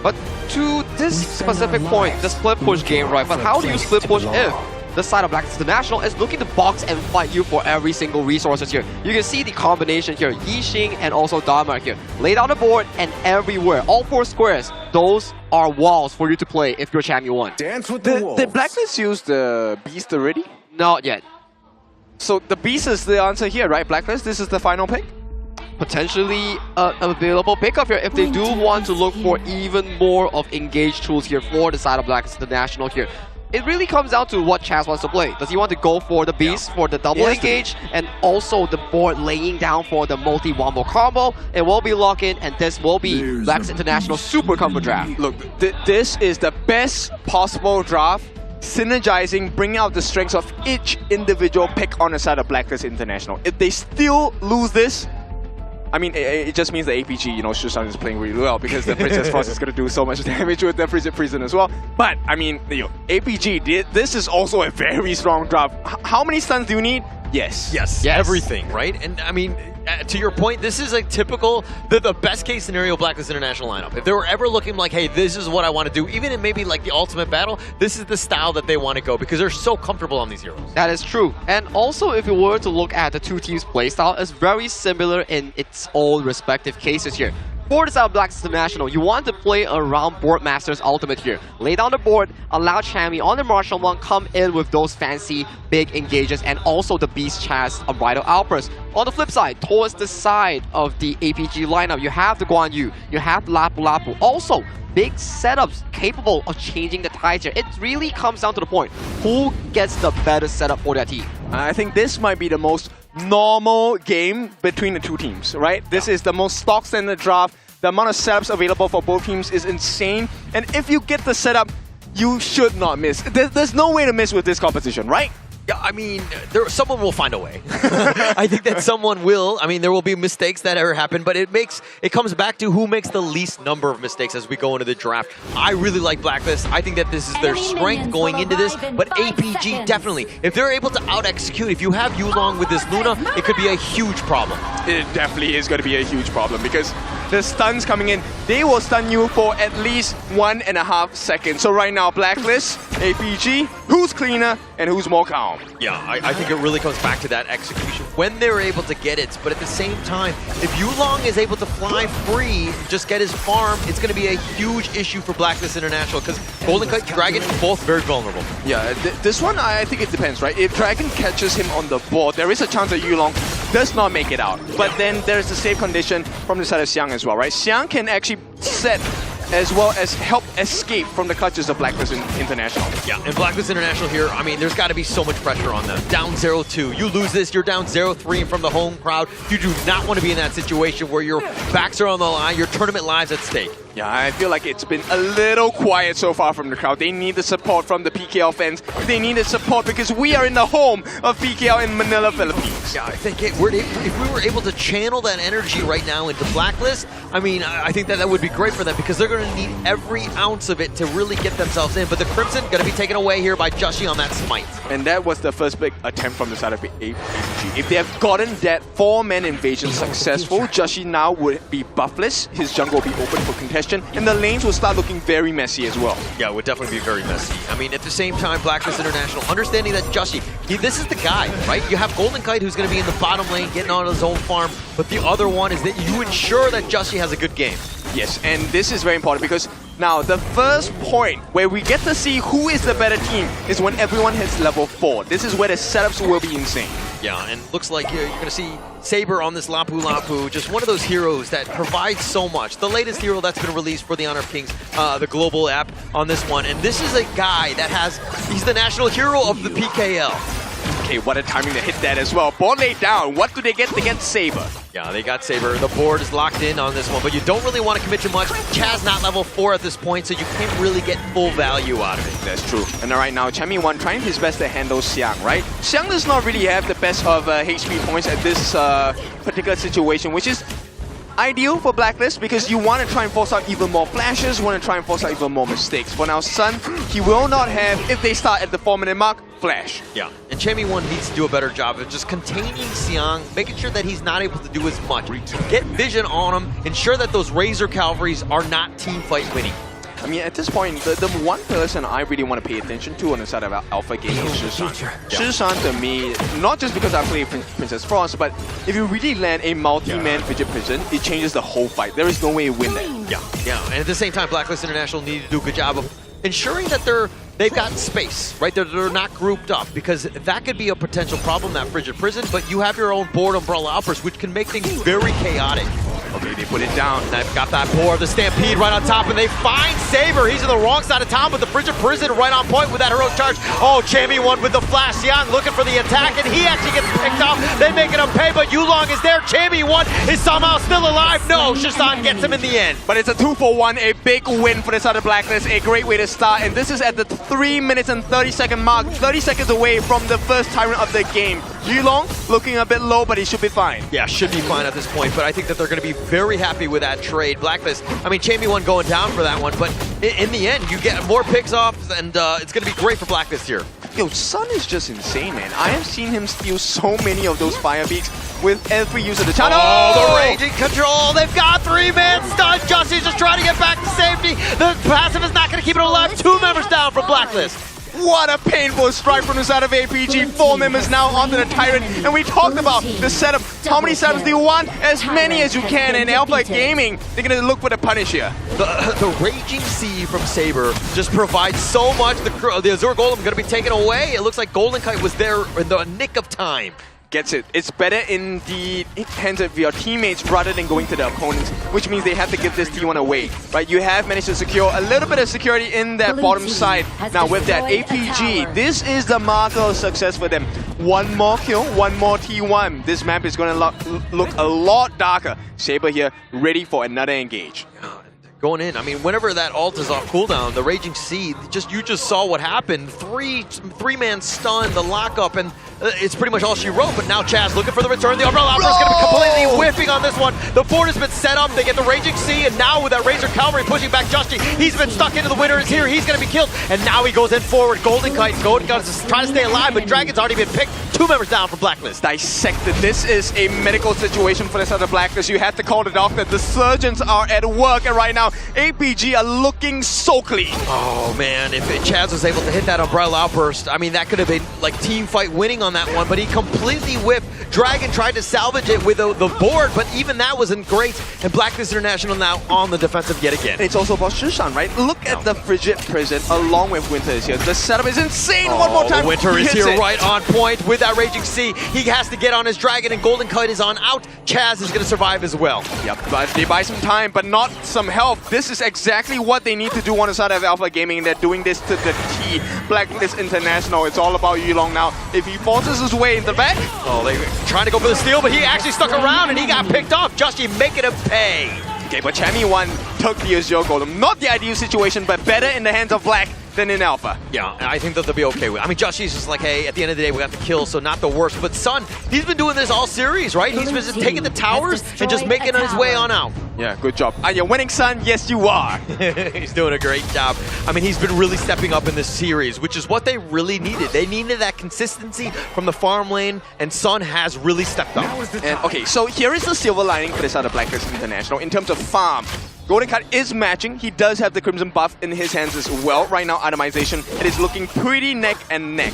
But to this specific point, the split push game, right? But how do you split push if the side of Blacklist International is looking to box and fight you for every single resources here? You can see the combination here, Yixing and also Dharma here. Laid on the board and everywhere, all 4 squares, those are walls for you to play if you're champion 1. Dance with the wolves. Did Blacklist use the Beast already? Not yet. So the Beast is the answer here, right, Blacklist? This is the final pick? Potentially available pickup here if they do want to look for even more of engaged tools here for the side of Blacklist International here. It really comes down to what Chaz wants to play. Does he want to go for the Beast for the double engage and also the board laying down for the multi-wombo combo? It will be lock-in and this will be Blacklist International super combo draft. Look, this is the best possible draft, synergizing, bringing out the strengths of each individual pick on the side of Blacklist International. If they still lose this, I mean, it just means the APG, Shushan is playing really well because the Princess Frost is going to do so much damage with the Frigid Prison as well. But, I mean, APG, this is also a very strong draft. How many stuns do you need? Yes. Yes, everything, right? And, I mean, to your point, this is like typical, the best case scenario Blacklist International lineup. If they were ever looking like, hey, this is what I want to do, even in maybe like the ultimate battle, this is the style that they want to go because they're so comfortable on these heroes. That is true. And also, if you were to look at the two teams' playstyle, it's very similar in its own respective cases here. For the side of Blacklist International, you want to play around Boardmaster's ultimate here. Lay down the board, allow Chami on the Martial Monk come in with those fancy big engages and also the Beast Chaz of Vital Outburst. On the flip side, towards the side of the APG lineup, you have the Guan Yu, you have Lapu Lapu. Also, big setups capable of changing the tides here. It really comes down to the point, who gets the better setup for that team? I think this might be the most normal game between the two teams, right? This is the most stock standard draft. The amount of setups available for both teams is insane. And if you get the setup, you should not miss. There's no way to miss with this competition, right? Yeah, I mean, someone will find a way. I think that someone will. I mean, there will be mistakes that ever happen, but it comes back to who makes the least number of mistakes as we go into the draft. I really like Blacklist. I think that this is their strength going into this, but APG definitely. If they're able to out-execute, if you have Yulong with this Luna, it could be a huge problem. It definitely is going to be a huge problem because the stuns coming in, they will stun you for at least 1.5 seconds. So right now, Blacklist, APG, who's cleaner and who's more calm? Yeah, I think it really comes back to that execution when they're able to get it. But at the same time, if Yulong is able to fly free, just get his farm, it's going to be a huge issue for Blacklist International because Golden Kite, Dragon, both very vulnerable. Yeah, this one, I think it depends, right? If Dragon catches him on the board, there is a chance that Yulong does not make it out. But then there's the safe condition from the side of Xiang as well, right? Xiang can actually set as well as help escape from the clutches of Blacklist International. Yeah, and Blacklist International here, I mean, there's got to be so much pressure on them. Down 0-2. You lose this, you're down 0-3 from the home crowd. You do not want to be in that situation where your backs are on the line, your tournament lives at stake. Yeah, I feel like it's been a little quiet so far from the crowd. They need the support from the PKL fans. They need the support because we are in the home of PKL in Manila, Philippines. Yeah, I think if we were able to channel that energy right now into Blacklist, I mean, I think that would be great for them because they're going to need every ounce of it to really get themselves in. But the Crimson going to be taken away here by Joshi on that smite. And that was the first big attempt from the side of APG. If they have gotten that 4-man invasion successful, Joshi now would be buffless. His jungle will be open for contention. And the lanes will start looking very messy as well. Yeah, it would definitely be very messy. I mean, at the same time, Blacklist International, understanding that Joshi, this is the guy, right? You have Golden Kite who's going to be in the bottom lane, getting on his own farm, but the other one is that you ensure that Joshi has a good game. Yes, and this is very important because now the first point where we get to see who is the better team is when everyone hits level 4. This is where the setups will be insane. Yeah, and looks like you're going to see Saber on this Lapu Lapu, just one of those heroes that provides so much. The latest hero that's been released for the Honor of Kings, the global app on this one. And this is a guy that he's the national hero of the PKL. Okay, what a timing to hit that as well. Board laid down. What do they get against Saber? Yeah, they got Saber. The board is locked in on this one, but you don't really want to commit too much. Chaz not level 4 at this point, so you can't really get full value out of it. That's true. And right now, Chami1 trying his best to handle Xiang, right? Xiang does not really have the best of HP points at this particular situation, which is ideal for Blacklist because you want to try and force out even more flashes, want to try and force out even more mistakes. For now, Sun, he will not have, if they start at the 4-minute mark, flash. Yeah, and Chami1 needs to do a better job of just containing Xiang, making sure that he's not able to do as much. Get vision on him, ensure that those Razor Cavalries are not team fight winning. I mean, at this point, the one person I really want to pay attention to on the side of Alpha Game is Shisan. Shisan, to me, not just because I play Princess Frost, but if you really land a multi-man Fidget Prison, it changes the whole fight. There is no way you win that. Yeah, and at the same time, Blacklist International need to do a good job of ensuring that they've got space, right? They're not grouped up, because that could be a potential problem, that Frigid Prison, but you have your own board Umbrella Outburst, which can make things very chaotic. Okay, they put it down. They've got that board, the Stampede right on top, and they find Saber. He's on the wrong side of town, but the Frigid Prison right on point with that heroic charge. Oh, Chami1 with the flash. Xiang looking for the attack, and he actually gets picked off. They make it him pay, but Yulong is there. Chami1 is somehow still alive. No, Shisan gets him in the end. But it's a 2-for-1, a big win for the side of Blacklist, a great way to start, and this is at the 3 minutes and 30-second mark, 30 seconds away from the first Tyrant of the game. Yulong looking a bit low, but he should be fine. Yeah, should be fine at this point, but I think that they're going to be very happy with that trade. Blacklist, I mean, Chami1 going down for that one, but in the end, you get more picks off, and it's going to be great for Blacklist here. Yo, Sun is just insane, man. I have seen him steal so many of those fire beaks with every use of the channel. Oh, the raging control. They've got 3-man stun. Justy's just trying to get back to safety. The passive is not going to keep it alive. 2 members down from Blacklist. What a painful strike from the side of APG. 4 members now onto the Tyrant. And we talked about the setup. How many setups do you want? As many as you can. And Alpha Gaming, they're going to look for the punish here. The Raging Sea from Saber just provides so much. The Azure Golem going to be taken away. It looks like Golden Kite was there in the nick of time. Gets it. It's better in the hands of your teammates rather than going to the opponents, which means they have to give this T1 away, right? You have managed to secure a little bit of security in that bottom side. Now with that APG, this is the marker of success for them. One more kill, one more T1. This map is going to look a lot darker. Saber here, ready for another engage. Going in, I mean, whenever that ult is off cooldown, the Raging Sea, you just saw what happened. Three-man stun, the lockup, and it's pretty much all she wrote. But now Chaz looking for the return. The Umbrella Outburst is going to be completely whiffing on this one. The board has been set up. They get the Raging Sea, and now with that Razor Cavalry pushing back Justy, he's been stuck into the winner is here. He's going to be killed, and now he goes in forward. Golden Kite is trying to stay alive, but Dragon's already been picked. 2 members down from Blacklist. Dissected. This is a medical situation for the side of Blacklist. You have to call the doctor. The surgeons are at work, and right now, APG are looking so clean. Oh man, if Chaz was able to hit that Umbrella Outburst, I mean, that could have been like team fight winning on that one, but he completely whipped. Dragon tried to salvage it with the board, but even that wasn't great, and Blacklist International now on the defensive yet again. It's also about Shisan, right? Look at the Frigid Prison along with Winter is here. The setup is insane. One more time. Winter is here right on point with that Raging Sea. He has to get on his Dragon, and Golden Kite is on out. Chaz is going to survive as well. Yep, but they buy some time, but not some health. This is exactly what they need to do on the side of Alpha Gaming, and they're doing this to the T. Blacklist International, it's all about Yulong now. If he forces his way in the back. Oh, they're trying to go for the steal, but he actually stuck around and he got picked off. Justy making him pay. Okay, but Chami1 took the Azure Golem. Not the ideal situation, but better in the hands of Black than in Alpha. Yeah, I think that they'll be okay with it. I mean, Justy's just like, hey, at the end of the day, we got the kill, so not the worst. But Sun, he's been doing this all series, right? He's been just taking the towers and just making his way on out. Yeah, good job. Are you winning, Sun? Yes, you are. He's doing a great job. I mean, he's been really stepping up in this series, which is what they really needed. They needed that consistency from the farm lane, and Sun has really stepped up. And, okay, so here is the silver lining for this other Blacklist International in terms of farm. Golden Kite is matching. He does have the Crimson buff in his hands as well. Right now, itemization, it is looking pretty neck and neck.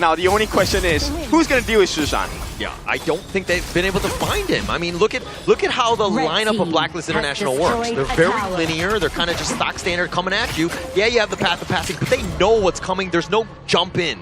Now the only question is, who's gonna deal with Shishan? Yeah, I don't think they've been able to find him. I mean, look at how the lineup of Blacklist International works. They're very linear. They're kind of just stock standard coming at you. Yeah, you have the path of passing, but they know what's coming. There's no jump in.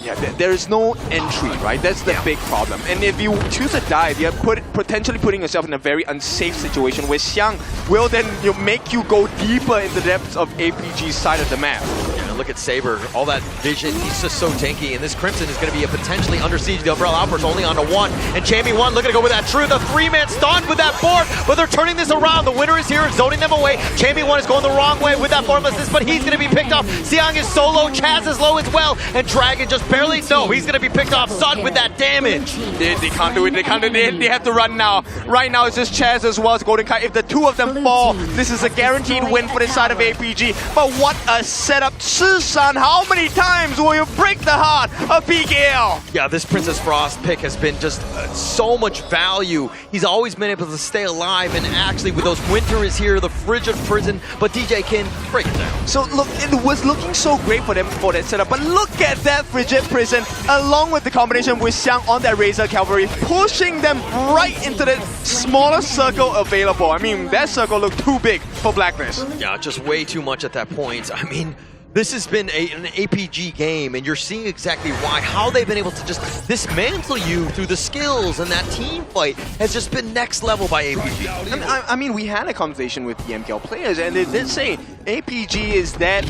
Yeah, there is no entry, right? That's the big problem. And if you choose a dive, you're potentially putting yourself in a very unsafe situation where Xiang will then make you go deeper in the depths of APG's side of the map. Yeah, look at Saber, all that vision, he's just so tanky, and this Crimson is going to be a potentially under siege. The Umbrella Outburst only onto one, and Chammy1 looking to go with that true. The 3-man stunned with that board, but they're turning this around. The winner is here, zoning them away. Chammy1 is going the wrong way with that formlessness, but he's going to be picked off. Xiang is so low, Chaz is low as well, and Dragon just barely, no, he's going to be picked off. Sun with that damage. They can't do it, they can't do it, they have to run now. Right now it's just Chaz as well as Golden Kite. If the two of them fall, this is a guaranteed win for the side of APG. But what a setup. Shishan, how many times will you break the heart of PKL? Yeah, this Princess Frost pick has been just so much value. He's always been able to stay alive, and actually with those Winter is here, the Frigid Prison, but DJ can break it down. So look, it was looking so great for them for that setup, but look at that Frigid Prison along with the combination with Xiang on that Razor Cavalry, pushing them right into the smaller circle available. I mean, that circle looked too big for Blacklist. Yeah, just way too much at that point. I mean, this has been an APG game, and you're seeing exactly why. How they've been able to just dismantle you through the skills, and that team fight has just been next level by APG. I mean, we had a conversation with the MKL players, and they did say APG is that,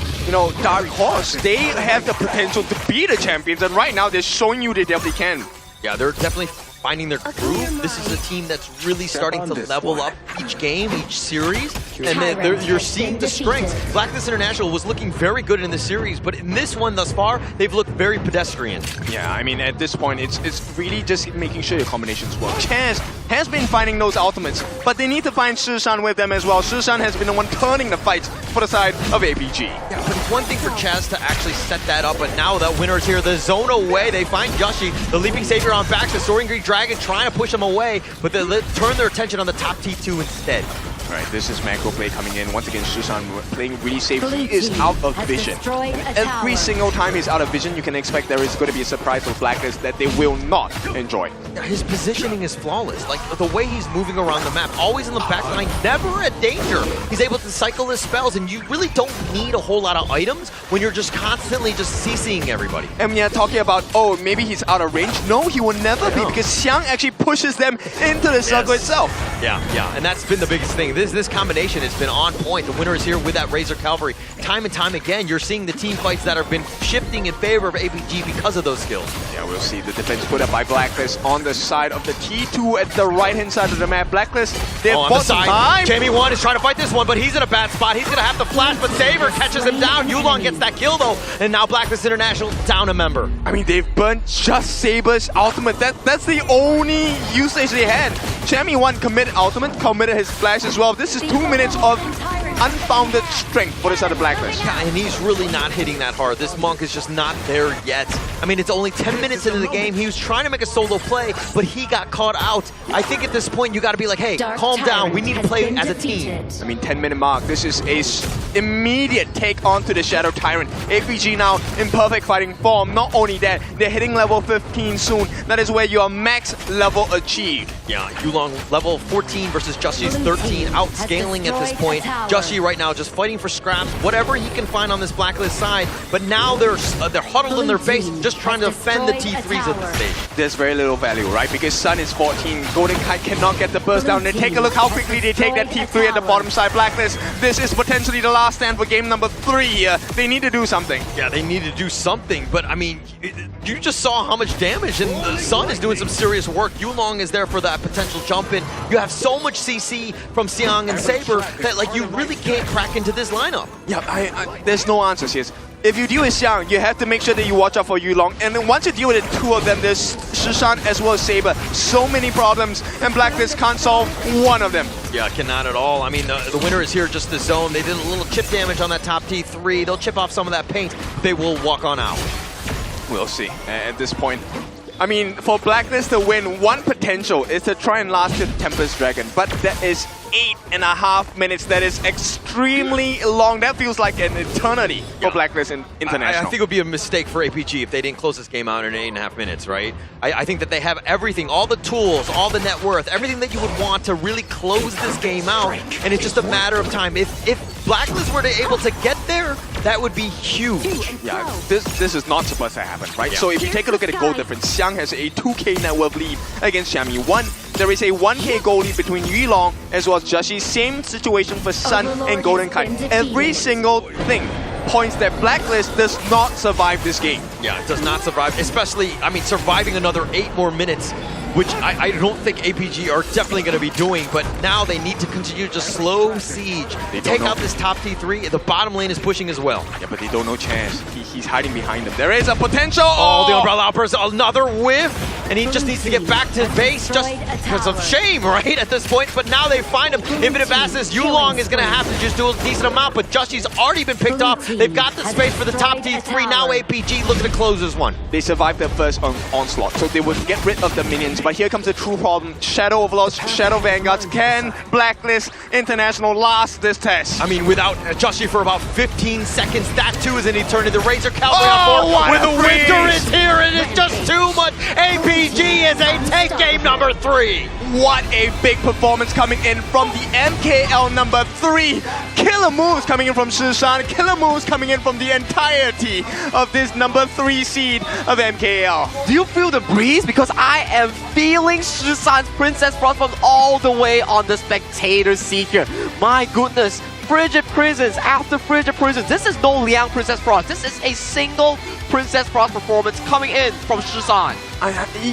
dark horse. They have the potential to be the champions, and right now they're showing you they definitely can. Yeah, they're definitely finding their groove. This is a team that's really starting to level up each game, each series, and then you're seeing the strengths. Blacklist International was looking very good in this series, but in this one thus far, they've looked very pedestrian. Yeah, I mean, at this point, it's really just making sure your combinations work. Chaz has been finding those ultimates, but they need to find Shishan with them as well. Shishan has been the one turning the fights for the side of APG. Yeah, but it's one thing for Chaz to actually set that up, but now that winner is here, the zone away, they find Yoshi, the Leaping Savior on back, the Soaring Greek Dragon trying to push him away, but they turn their attention on the top T2 instead. All right, this is macro play coming in. Once again, Shishan playing really safe. He is out of vision. And every single time he's out of vision, you can expect there is going to be a surprise for Blacklist that they will not enjoy. His positioning is flawless. Like, the way he's moving around the map, always in the back line, never a danger. He's able to cycle his spells, and you really don't need a whole lot of items when you're just constantly just CCing everybody. And yeah, talking about, oh, maybe he's out of range. No, he will never be, because Xiang actually pushes them into the circle itself. Yeah, and that's been the biggest thing. This combination has been on point. The winner is here with that Razor Cavalry. Time and time again, you're seeing the team fights that have been shifting in favor of APG because of those skills. Yeah, we'll see the defense put up by Blacklist on the side of the T2 at the right-hand side of the map. Blacklist, they've bought some time. Chammy1 is trying to fight this one, but he's in a bad spot. He's going to have to flash, but Saber catches him down. Yulong gets that kill, though, and now Blacklist International down a member. I mean, they've burnt just Saber's ultimate. That's the only usage they had. Chammy1 committed his flash as well. This is 2 minutes of unfounded strength for the side of Blacklist. Yeah, and he's really not hitting that hard. This Monk is just not there yet. I mean, it's only 10 minutes into the game. He was trying to make a solo play, but he got caught out. I think at this point, you got to be like, hey, calm down. We need to play as a team. I mean, 10-minute mark. This is a immediate take on to the Shadow Tyrant. APG now in perfect fighting form. Not only that, they're hitting level 15 soon. That is where your max level achieved. Yeah, Yulong level 14 versus Jushi's 13, outscaling at this point. Jushi right now just fighting for scraps, whatever he can find on this Blacklist side, but now they're huddled in their base, just trying to defend the T3s at this stage. There's very little value, right? Because Sun is 14, Golden Kite cannot get the burst down. And take a look how quickly they take that T3 at the bottom side. Blacklist, this is potentially the last stand for game number 3 here. They need to do something. Yeah, they need to do something, but I mean, you just saw how much damage, and the Sun is doing some serious work. Yulong is there for that potential jump in. You have so much CC from Xiang and Saber that, like, you really can't crack into this lineup. Yeah, there's no answers here. If you deal with Xiang, you have to make sure that you watch out for Yulong. And then once you deal with the two of them, there's Shishan as well as Saber. So many problems, and Blacklist can't solve one of them. Yeah, cannot at all. I mean, the winner is here, just the zone. They did a little chip damage on that top T3. They'll chip off some of that paint. They will walk on out. We'll see at this point. I mean, for Blacklist to win, one potential is to try and last the Tempest Dragon, but that is 8.5 minutes. That is extremely long. That feels like an eternity for Blacklist International. I think it would be a mistake for APG if they didn't close this game out in 8.5 minutes, right? I think that they have everything, all the tools, all the net worth, everything that you would want to really close this game out, and it's just a matter of time. If Blacklist were able to get there, that would be huge. Yeah, this is not supposed to happen, right? Yeah. So if you take a look at the goal difference, Xiang has a 2K net worth lead against Xiaomi 1. There is a 1K goal lead between Yulong as well as Joshi. Same situation for Sun and Golden Kite. Every single thing points that Blacklist does not survive this game. Yeah, it does not survive, especially, I mean, surviving another 8 more minutes, which I don't think APG are definitely going to be doing, but now they need to continue to slow siege. Take out this top T3, the bottom lane is pushing as well. Yeah, but they don't know chance. He's hiding behind them. There is a potential! Oh, the Umbrella Uppers, another whiff, and he just needs to get back to base just because of shame, right, at this point, but now they find him. Infinite Basses, Yulong is going to have to just do a decent amount, but Joshi's already been picked off. They've got the space for the top T3, now APG looking to close this one. They survived their first onslaught, so they would get rid of the minions. But here comes the true problem. Shadow Overlords, Shadow Vanguards. Can Blacklist International last this test? I mean, without Joshi for about 15 seconds, that too is an eternity. The Razor Cavalry on board with the Winter is here. It is just too much. APG is a take game number 3. What a big performance coming in from the MKL number 3. Killer moves coming in from Shishan. Killer moves coming in from the entirety of this number 3 seed of MKL. Do you feel the breeze? Because I am feeling Shishan's Princess Frost from all the way on the spectator seat here. My goodness. Frigid Prisons after Frigid Prisons. This is no Liang Princess Frost. This is a single Princess Frost performance coming in from Shishan.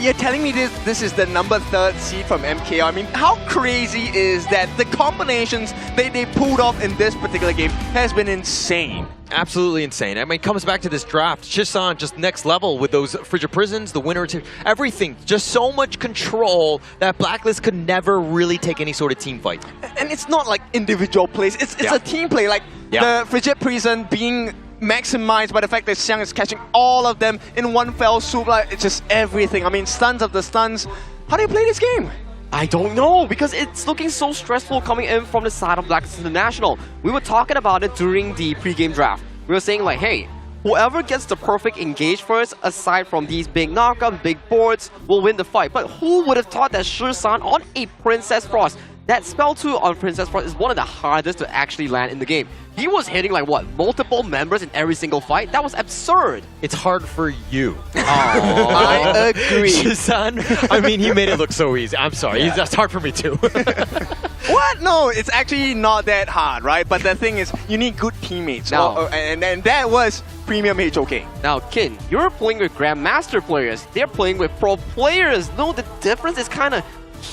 You're telling me this is the number 3rd seed from MKL? I mean, how crazy is that? The combinations they pulled off in this particular game has been insane. Absolutely insane. I mean, it comes back to this draft. Shishan just next level with those Frigid Prisons, the winner, everything. Just so much control that Blacklist could never really take any sort of team fight. And it's not like individual plays. It's a team play. Like the Frigid Prison being maximized by the fact that Xiang is catching all of them in one fell swoop. Like, it's just everything. I mean, stuns of the stuns. How do you play this game? I don't know, because it's looking so stressful coming in from the side of Blacklist International. We were talking about it during the pre-game draft. We were saying like, hey, whoever gets the perfect engage first, aside from these big knockouts, big boards, will win the fight. But who would have thought that Shishan on a Princess Frost, that spell 2 on Princess Frost is one of the hardest to actually land in the game. He was hitting like what, multiple members in every single fight? That was absurd. It's hard for you. I agree. Shishan, I mean, he made it look so easy. I'm sorry, that's hard for me too. What? No, it's actually not that hard, right? But the thing is, you need good teammates. No. And that was Premium HOK. Now, Kin, you're playing with Grandmaster players. They're playing with pro players. No, the difference is kind of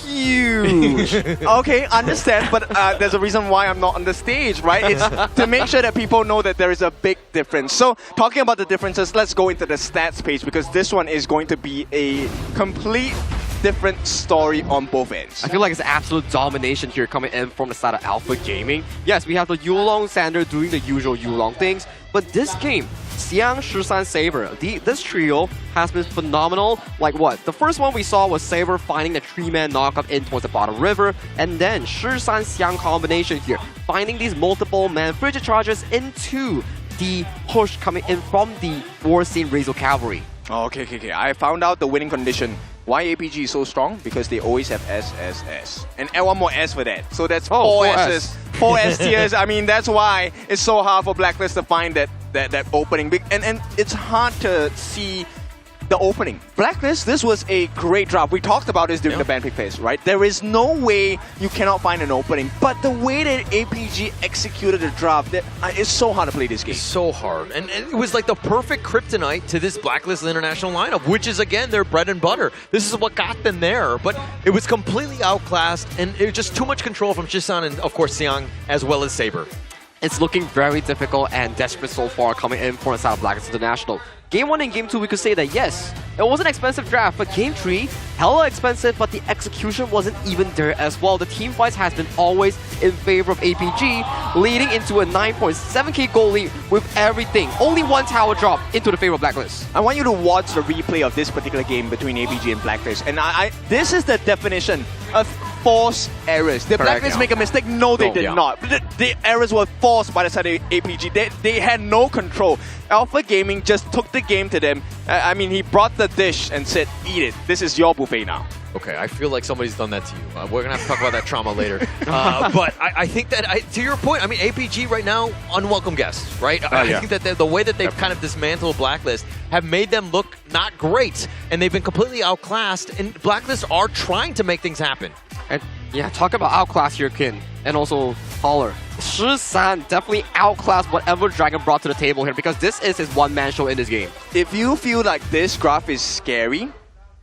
huge. Okay, understand, but there's a reason why I'm not on the stage, right? It's to make sure that people know that there is a big difference. So, talking about the differences, let's go into the stats page, because this one is going to be a complete different story on both ends. I feel like it's absolute domination here coming in from the side of Alpha Gaming. Yes, we have the Yulong Sander doing the usual Yulong things, but this game, Xiang, Shishan, Saber, this trio has been phenomenal. Like what? The first one we saw was Saber finding the 3-man knockup in towards the bottom river, and then Shishan Xiang combination here, finding these multiple man Frigid Chargers into the push coming in from the War Scene Razor Cavalry. Okay. I found out the winning condition. Why APG is so strong? Because they always have SSS. And add one more S for that. So that's 4 S's. 4 S tiers. I mean, that's why it's so hard for Blacklist to find that opening. And it's hard to see the opening. Blacklist, this was a great draft. We talked about this during the ban pick phase, right? There is no way you cannot find an opening. But the way that APG executed the draft, it's so hard to play this game. It's so hard. And it was like the perfect kryptonite to this Blacklist International lineup, which is, again, their bread and butter. This is what got them there. But it was completely outclassed, and it was just too much control from Shishan and, of course, Xiang, as well as Saber. It's looking very difficult and desperate so far coming in from the side of Blacklist International. Game 1 and Game 2, we could say that yes, it was an expensive draft, but Game 3, hella expensive, but the execution wasn't even there as well. The team fights has been always in favor of APG, leading into a 9.7k goal lead with everything. Only one tower drop into the favor of Blacklist. I want you to watch the replay of this particular game between APG and Blacklist. And this is the definition of forced errors. Did Blacklist make a mistake? No, they did yeah. not. The errors were forced by the side of APG. They had no control. Alpha Gaming just took the game to them. I mean, he brought the dish and said, eat it. This is your buffet now. Okay, I feel like somebody's done that to you. We're going to have to talk about that trauma later. But I think that, to your point, I mean, APG right now, unwelcome guests, right? I think that the way that they've kind of dismantled Blacklist have made them look not great, and they've been completely outclassed, and Blacklist are trying to make things happen. And yeah, talk about outclass here, Kin, and also Holler. Shi-san definitely outclassed whatever Dragon brought to the table here, because this is his one-man show in this game. If you feel like this graph is scary,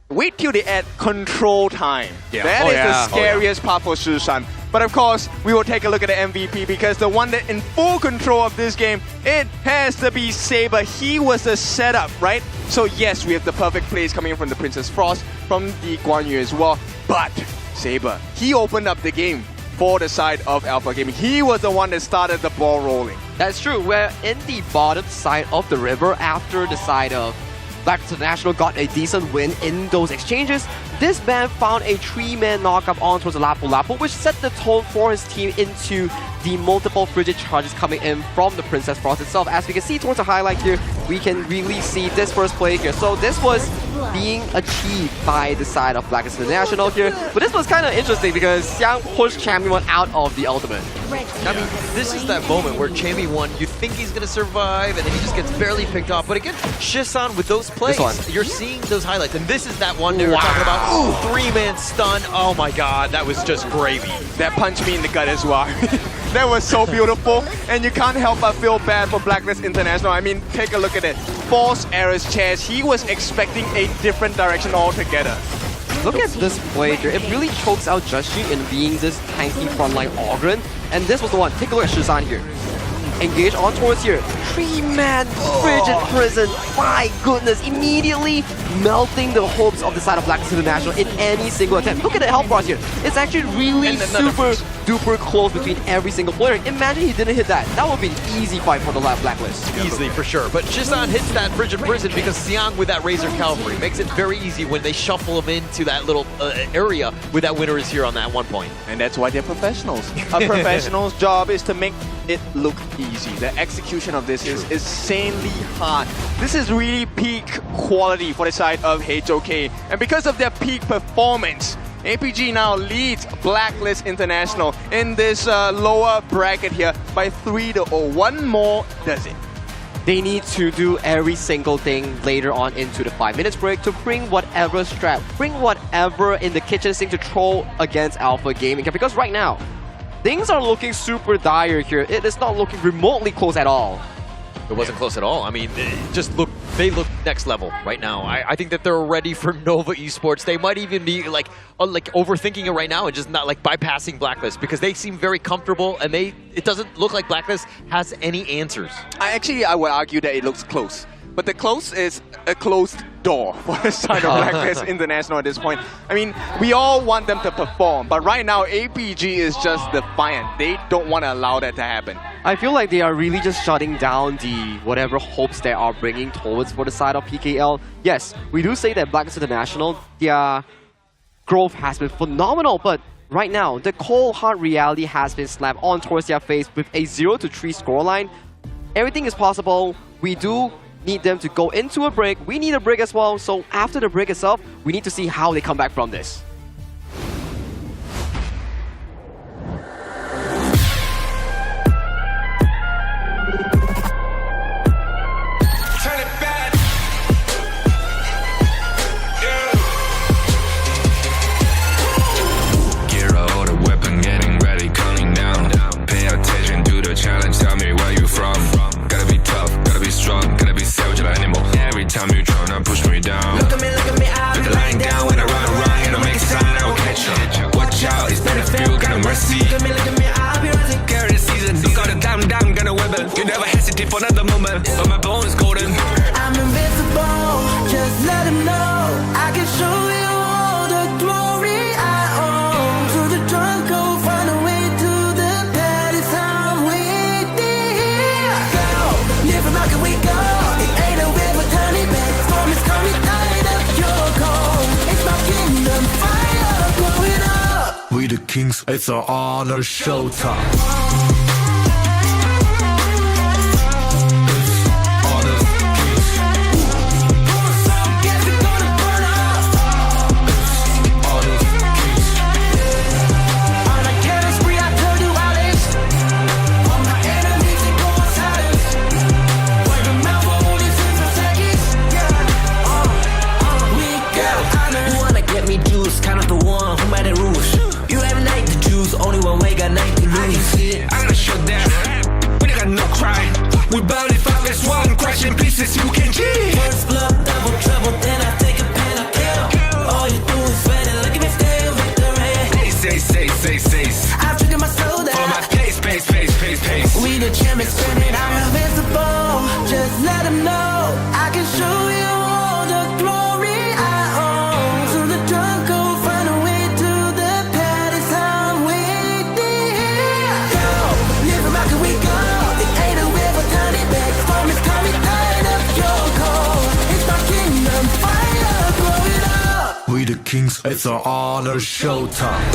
wait till they add control time. That is the scariest part for Shi-san. But of course, we will take a look at the MVP, because the one that in full control of this game, it has to be Saber. He was the setup, right? So yes, we have the perfect plays coming in from the Princess Frost, from the Guan Yu as well. But Saber, he opened up the game for the side of Alpha Gaming. He was the one that started the ball rolling. That's true. We're in the bottom side of the river after the side of Blacklist International got a decent win in those exchanges. This man found a 3-man knockup on towards the Lapu Lapu, which set the tone for his team into the multiple frigid charges coming in from the Princess Frost itself. As we can see towards the highlight here, we can really see this first play here. So this was being achieved by the side of Blacklist International here. But this was kind of interesting because Xiang pushed Champion 1 out of the ultimate. I mean, this is that moment where Chammy 1, you think he's going to survive, and then he just gets barely picked off. But again, Shi-san with those plays, you're seeing those highlights. And this is that one they were talking about. Ooh, 3-man stun. Oh my god, that was just gravy. That punched me in the gut as well. That was so beautiful. And you can't help but feel bad for Blacklist International. I mean, take a look at it. False errors chairs. He was expecting a different direction altogether. Look at this play here. It really chokes out Jushu in being this tanky frontline Ogren. And this was the one. Take a look at Shi-san here. Engage on towards here. 3-man frigid prison. My goodness. Immediately melting the hopes of the side of Blacklist International in any single attempt. Look at the health bars here. It's actually really super duper close between every single player. Imagine he didn't hit that. That would be an easy fight for the Blacklist. Easily, for sure. But Shi-san hits that frigid prison because Xiang with that Razor Cavalry makes it very easy when they shuffle him into that little area where that winner is here on that one point. And that's why they're professionals. A professional's job is to make it look easy. The execution of this is insanely hard. This is really peak quality for the side of HOK. And because of their peak performance, APG now leads Blacklist International in this lower bracket here by 3-0. One more does it. They need to do every single thing later on into the 5 minutes break to bring whatever strap, bring whatever in the kitchen sink to throw against Alpha Gaming. Because right now, things are looking super dire here. It is not looking remotely close at all. It wasn't close at all. I mean, they look next level right now. I think that they're ready for Nova Esports. They might even be like overthinking it right now and just not like bypassing Blacklist because they seem very comfortable and it doesn't look like Blacklist has any answers. I would argue that it looks close. But the close is a closed door for the side of Blacklist International at this point. I mean, we all want them to perform, but right now APG is just defiant. They don't want to allow that to happen. I feel like they are really just shutting down the whatever hopes they are bringing towards for the side of PKL. Yes, we do say that Blacklist International, their growth has been phenomenal, but right now, the cold hard reality has been slapped on towards their face with a 0-3 scoreline. Everything is possible. We do need them to go into a break. We need a break as well. So after the break itself, we need to see how they come back from this. Turn it back. Gear out the weapon, getting ready, counting down. Pay attention to the challenge. Tell me where you from. Gotta be tough, gotta be strong, gotta be savage like animal. Every time you tryna push me down, look at me, I'll be lying down when I run around, and I make it the kings, it's our honor showtime. Kind of the one who made the rules. You have night to choose, only one way, got night to lose. I can see it, I'm gonna shut down. We got no crime. We bound if I miss one, crashing pieces, you can cheat. First blood, double trouble, then I take a pen, I kill. All you do is win and look at me still victory. Say. I've triggered my soul down. For my pace. We the champions, screaming, I'm invincible. Just let them know, I can show you all the glory I own. To the drunk, go find a way to the party time we did. Go, live and rock and we go. It ain't a river, turn it back. Storm is coming, tired of your call. It's my kingdom, fire, blow it up. We the kings, it's our honor showtime.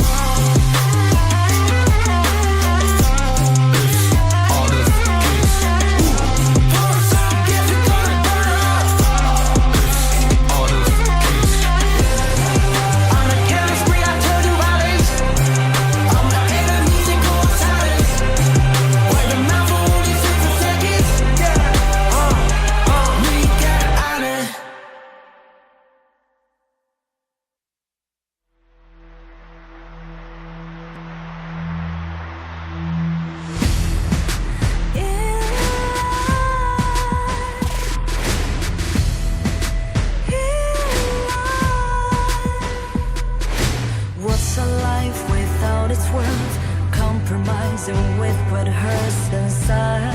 What's a life without its worth? Compromising with what hurts inside.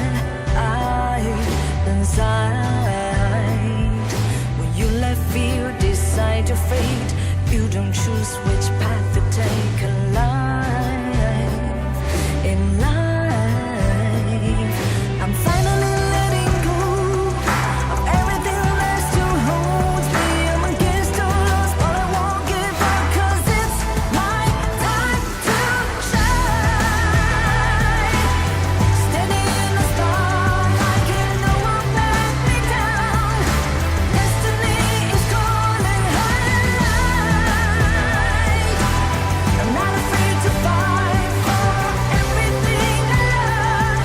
When you let fear decide your fate, you don't choose which path to take in life. I'm finally letting go of everything that still holds me. I'm against the odds, but I won't give up, 'cause it's my time to shine. Standing in the spotlight, and no one let me down. Destiny is calling high. I'm not afraid to fight for everything I love.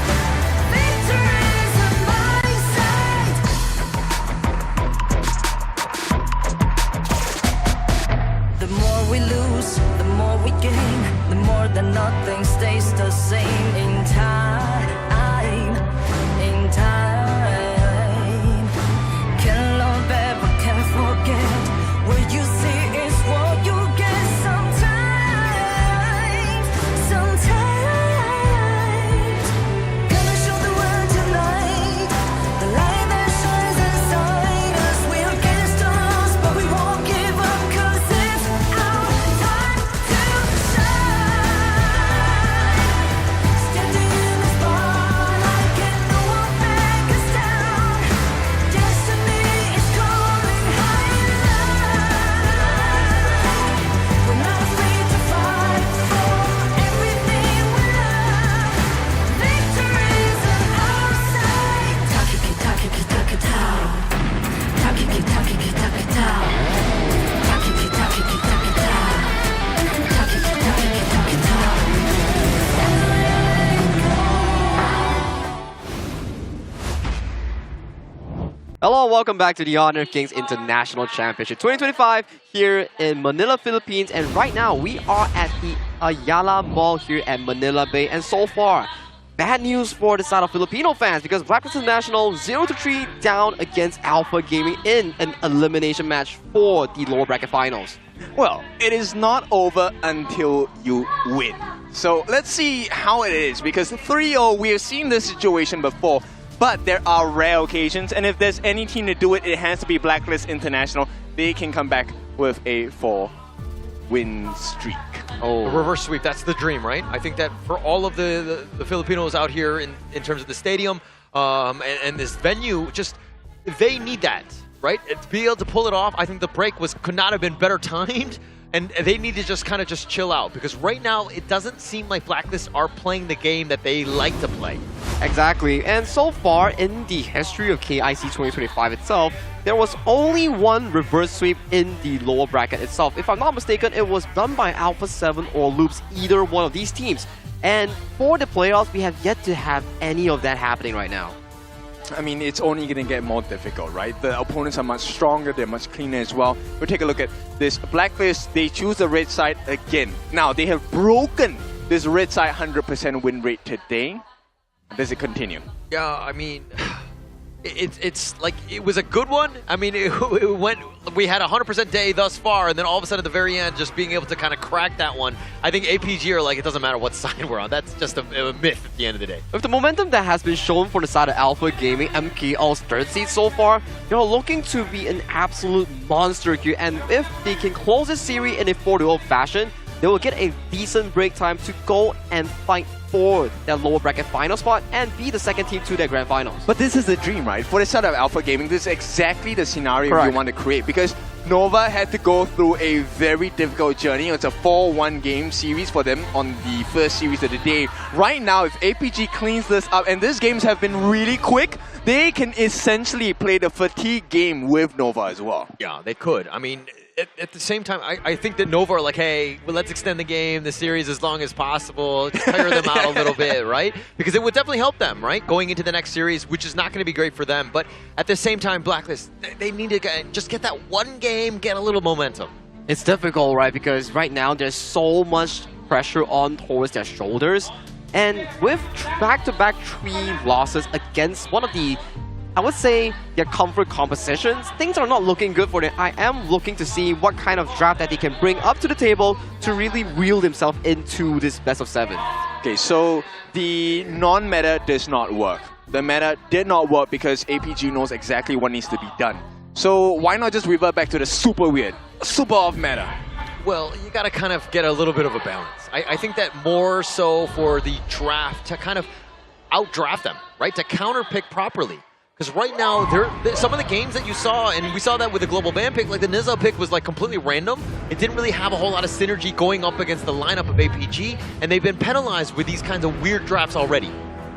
Victory's on my side. The more we lose, the more we gain. The more that nothing stays the same in time. Can't love ever, can't forget. What you see is what you get sometimes. Gonna show the world tonight, the light that shines inside us. We're against the odds, but we won't give up, 'cause it's our time to shine. Standing in the spotlight, can no one back us down. Destiny is calling high. We're not afraid to fight for everything we love. Victory's on our side. Takiki-takiki-takitao. Takiki-takiki-takitao. Takiki-takiki-takitao. Takiki-takiki-takitao. Hello, welcome back to the Honor of Kings International Championship 2025 here in Manila, Philippines. And right now, we are at the Ayala Mall here at Manila Bay. And so far, bad news for the side of Filipino fans, because Blacklist International 0-3 down against Alpha Gaming in an elimination match for the lower bracket finals. Well, it is not over until you win. So let's see how it is, because 3-0, we have seen this situation before, but there are rare occasions, and if there's any team to do it, it has to be Blacklist International. They can come back with a 4-win streak. Oh, reverse sweep, that's the dream, right? I think that for all of the Filipinos out here in terms of the stadium and this venue, just they need that, right? To be able to pull it off, I think the break could not have been better timed. And they need to just kind of just chill out, because right now it doesn't seem like Blacklist are playing the game that they like to play. Exactly, and so far in the history of KIC 2025 itself, there was only one reverse sweep in the lower bracket itself. If I'm not mistaken, it was done by Alpha 7 or Loops, either one of these teams. And for the playoffs, we have yet to have any of that happening right now. I mean, it's only going to get more difficult, right? The opponents are much stronger, they're much cleaner as well. We'll take a look at this Blacklist. They choose the red side again. Now, they have broken this red side 100% win rate today. Does it continue? Yeah, I mean, it's like, it was a good one. I mean, it went, we had a 100% day thus far, and then all of a sudden at the very end, just being able to kind of crack that one. I think APG are like, it doesn't matter what side we're on. That's just a myth at the end of the day. With the momentum that has been shown for the side of Alpha Gaming, MKL's third seed so far, they're looking to be an absolute monster here. And if they can close this series in a 4-0 fashion, they will get a decent break time to go and fight for that lower bracket final spot and be the second team to their grand finals. But this is the dream, right? For the side of Alpha Gaming, this is exactly the scenario we want to create, because Nova had to go through a very difficult journey. It's a 4-1 game series for them on the first series of the day. Right now, if APG cleans this up, and these games have been really quick, they can essentially play the fatigue game with Nova as well. Yeah, they could. I mean, at the same time, I think that Nova are like, hey, well, let's extend the game, the series as long as possible, tire them out a little bit, right? Because it would definitely help them, right? Going into the next series, which is not going to be great for them. But at the same time, Blacklist, they need to just get that one game, get a little momentum. It's difficult, right? Because right now there's so much pressure on towards their shoulders. And with back-to-back 3 losses against one of the, I would say, their comfort compositions, things are not looking good for them. I am looking to see what kind of draft that they can bring up to the table to really reel themselves into this best of 7. Okay, so the non-meta does not work. The meta did not work because APG knows exactly what needs to be done. So why not just revert back to the super weird, super off meta? Well, you got to kind of get a little bit of a balance. I think that more so for the draft to kind of outdraft them, right? To counter pick properly. Because right now, some of the games that you saw, and we saw that with the global ban pick, like the Nizza pick was like completely random. It didn't really have a whole lot of synergy going up against the lineup of APG, and they've been penalized with these kinds of weird drafts already.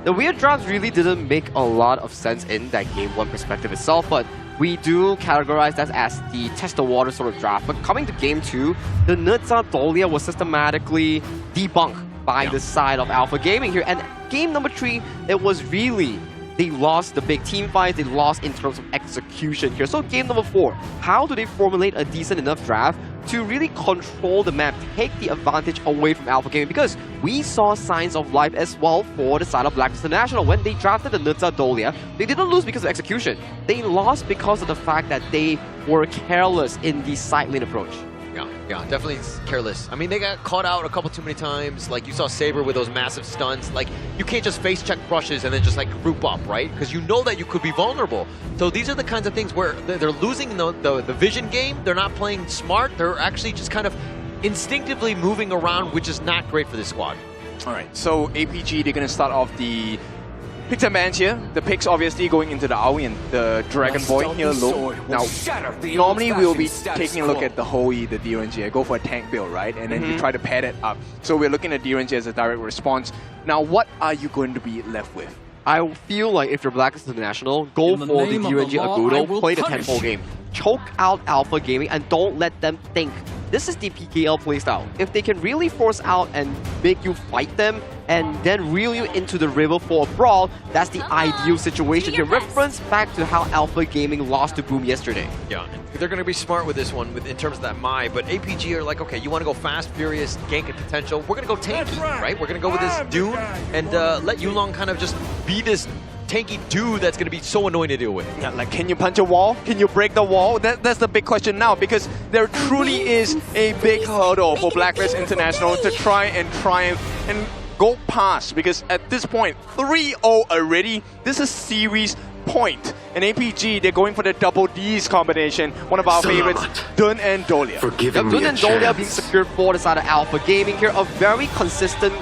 The weird drafts really didn't make a lot of sense in that Game 1 perspective itself, but we do categorize that as the test the water sort of draft. But coming to Game 2, the Nizza Dolia was systematically debunked by the side of Alpha Gaming here. And game number 3, it was really, they lost the big team fights, they lost in terms of execution here. So game number 4, how do they formulate a decent enough draft to really control the map, take the advantage away from Alpha Gaming? Because we saw signs of life as well for the side of Blacklist International. When they drafted the Nizza Dolia, they didn't lose because of execution. They lost because of the fact that they were careless in the side lane approach. Yeah, definitely careless. I mean, they got caught out a couple too many times. Like, you saw Saber with those massive stuns. Like, you can't just face check brushes and then just, like, group up, right? Because you know that you could be vulnerable. So these are the kinds of things where they're losing the vision game. They're not playing smart. They're actually just kind of instinctively moving around, which is not great for this squad. All right, so APG, they're going to start off the picks and bans here. The picks obviously going into the Aoi and the Dragon Boy here low. Now, normally we'll be taking a look at the Hoi, the DRNG. I go for a tank build, right? And then you try to pad it up. So we're looking at DRNG as a direct response. Now, what are you going to be left with? I feel like if you're Blacklist International, go for the DRNG Agudo, play the 10-4 game. Choke out Alpha Gaming and don't let them think. This is the PKL playstyle. If they can really force out and make you fight them and then reel you into the river for a brawl, that's the ideal situation here. Reference back to how Alpha Gaming lost to Boom yesterday. Yeah, they're going to be smart with this one in terms of that Mai, but APG are like, okay, you want to go fast, furious, gank and potential, we're going to go tanky, right? We're going to go with this Dune and let Yulong kind of just be this tanky dude that's going to be so annoying to deal with. Yeah, like, can you punch a wall? Can you break the wall? That's the big question now, because there truly is a big hurdle for Blacklist International to try and triumph and go past, because at this point, 3-0 already. This is series point. And APG, they're going for the double D's combination. One of our favorites, Dun and Dolia. Dun and Dolia being secured for the side of Alpha Gaming here. A very consistent,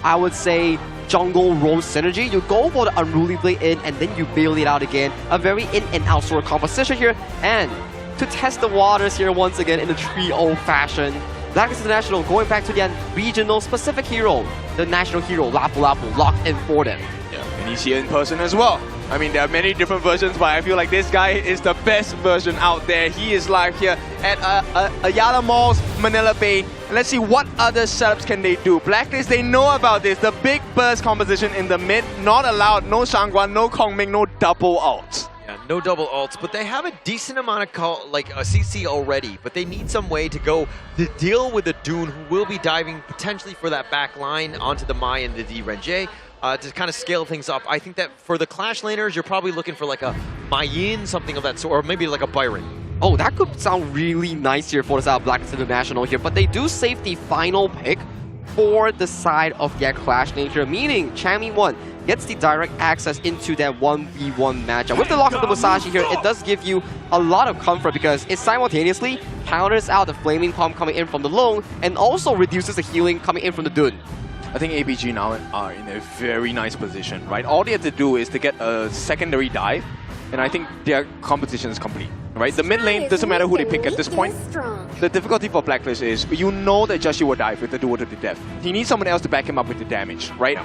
I would say, jungle roam synergy. You go for the unruly blade in and then you bail it out again. A very in and out sort of composition here. And to test the waters here once again in a 3-0 fashion, Blacklist International going back to the regional specific hero, the national hero, Lapu Lapu, locked in for them. Yeah, and he's here in person as well. I mean, there are many different versions, but I feel like this guy is the best version out there. He is live here at Ayala Mall's Manila Bay. And let's see what other setups can they do. Blacklist, they know about this. The big burst composition in the mid, not allowed. No Shangguan, no Kongming, no double ults. Yeah, no double ults, but they have a decent amount of CC already, but they need some way to go to deal with the Dune, who will be diving potentially for that back line onto the Mai and the D-Renjie. To kind of scale things up. I think that for the Clash laners, you're probably looking for like a Mayin, something of that sort, or maybe like a Byron. Oh, that could sound really nice here for the side of Blacklist International here, but they do save the final pick for the side of their Clash nature, meaning Changmin1 gets the direct access into that 1v1 matchup. With the lock of the Musashi here, it does give you a lot of comfort because it simultaneously counters out the Flaming Palm coming in from the Lone and also reduces the healing coming in from the Dune. I think ABG now are in a very nice position, right? All they have to do is to get a secondary dive, and I think their competition is complete, right? The mid lane, doesn't matter who they pick at this point. The difficulty for Blacklist is, you know that Joshi will dive with the duel to the death. He needs someone else to back him up with the damage, right?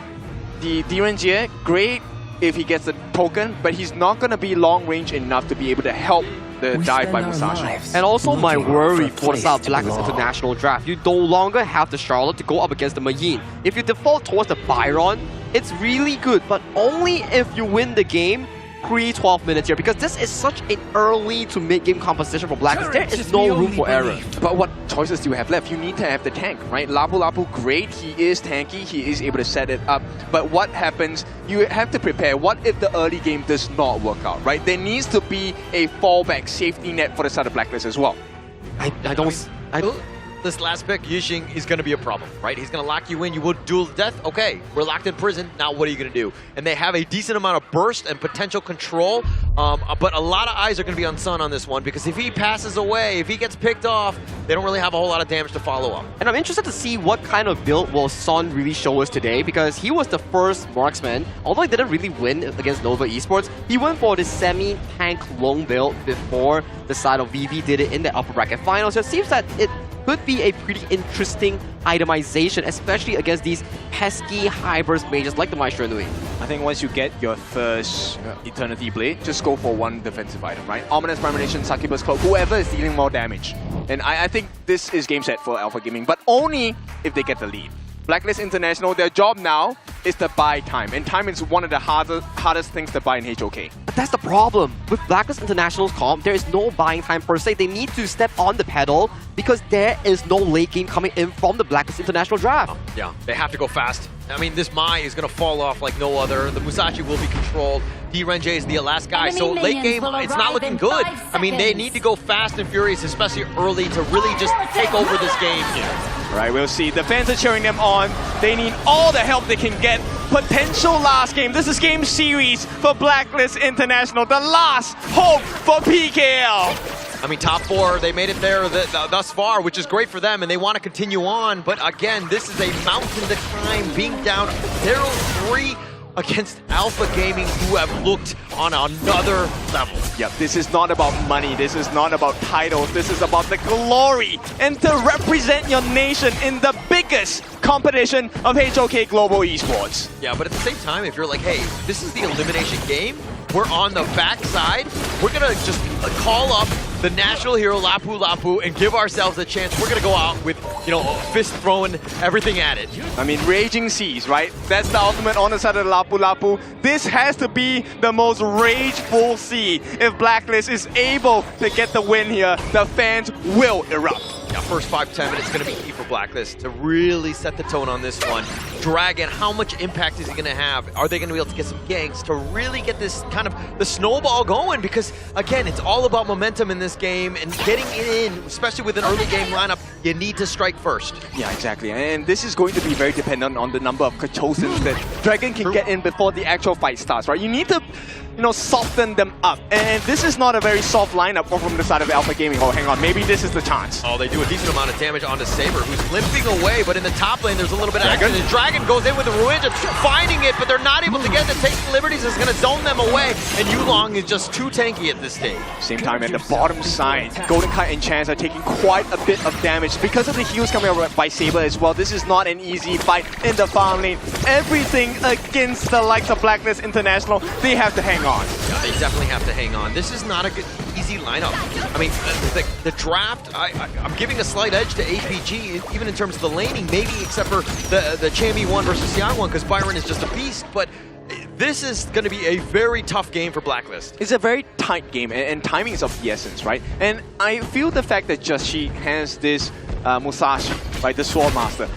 The D-Renjie, great if he gets the token, but he's not going to be long range enough to be able to help the dive by Musashi. And also my worry for the South Blacklist International Draft, you no longer have the Charlotte to go up against the Mayin. If you default towards the Byron, it's really good, but only if you win the game pre-12 minutes here, because this is such an early to mid-game composition for Blacklist. There is no room for error. But what choices do you have left? You need to have the tank, right? Lapu Lapu, great. He is tanky. He is able to set it up. But what happens? You have to prepare. What if the early game does not work out, right? There needs to be a fallback safety net for the side of Blacklist as well. This last pick, Yixing, is going to be a problem, right? He's going to lock you in. You will duel to death. Okay, we're locked in prison. Now what are you going to do? And they have a decent amount of burst and potential control, but a lot of eyes are going to be on Sun on this one because if he passes away, if he gets picked off, they don't really have a whole lot of damage to follow up. And I'm interested to see what kind of build will Sun really show us today because he was the first marksman. Although he didn't really win against Nova Esports, he went for the semi-tank lone build before the side of VV did it in the upper bracket finals. So it seems that it could be a pretty interesting itemization, especially against these pesky high burst mages like the Maestro Nui. I think once you get your first Eternity Blade, just go for one defensive item, right? Ominous Premonition, Succubus Cloak, whoever is dealing more damage. And I think this is game set for Alpha Gaming, but only if they get the lead. Blacklist International, their job now is to buy time, and time is one of the hardest things to buy in HOK. But that's the problem. With Blacklist International's comp, there is no buying time per se. They need to step on the pedal because there is no late game coming in from the Blacklist International draft. Yeah, they have to go fast. I mean, this Mai is going to fall off like no other. The Musashi will be controlled. D-Renjie is the last guy. So late game, it's not looking good. I mean, they need to go fast and furious, especially early, to really just take over this game here. Right, we'll see. The fans are cheering them on. They need all the help they can get. Potential last game. This is game series for Blacklist International. The last hope for PKL. I mean, top four, they made it there thus far, which is great for them, and they want to continue on. But again, this is a mountain to climb, being down 0-3 against Alpha Gaming, who have looked on another level. Yep, this is not about money. This is not about titles. This is about the glory and to represent your nation in the biggest competition of HOK Global Esports. Yeah, but at the same time, if you're like, hey, this is the elimination game, we're on the backside, we're gonna just call up the national hero Lapu Lapu and give ourselves a chance. We're gonna go out with, you know, fist throwing everything at it. I mean, raging seas, right? That's the ultimate on the side of Lapu Lapu. This has to be the most rageful sea. If Blacklist is able to get the win here, the fans will erupt. Yeah, first 5-10 minutes going to be key for Blacklist to really set the tone on this one. Dragon, how much impact is he going to have? Are they going to be able to get some ganks to really get this kind of the snowball going? Because again, it's all about momentum in this game and getting it in, especially with an early game lineup, you need to strike first. Yeah, exactly. And this is going to be very dependent on the number of Kachosins that Dragon can get in before the actual fight starts, right? You need to soften them up. And this is not a very soft lineup from the side of Alpha Gaming. Oh, hang on, maybe this is the chance. Oh, they do a decent amount of damage onto Saber, who's limping away, but in the top lane, there's a little bit of action. And Dragon goes in with the Ruinja, finding it, but they're not able to get it. Taking liberties is going to zone them away, and Yulong is just too tanky at this stage. Same time, at the bottom side, Golden Kite and Chance are taking quite a bit of damage because of the heals coming over by Saber as well. This is not an easy fight in the farm lane. Everything against the likes of Blacklist International, they have to hang on. Yeah, they definitely have to hang on. This is not a good, easy lineup. I mean, the draft, I'm giving a slight edge to APG, even in terms of the laning, maybe except for the Chammy 1 versus Xiang 1, because Byron is just a beast, but this is going to be a very tough game for Blacklist. It's a very tight game, and timing is of the essence, right? And I feel the fact that Joshi has this Musashi, right, the Sword Master,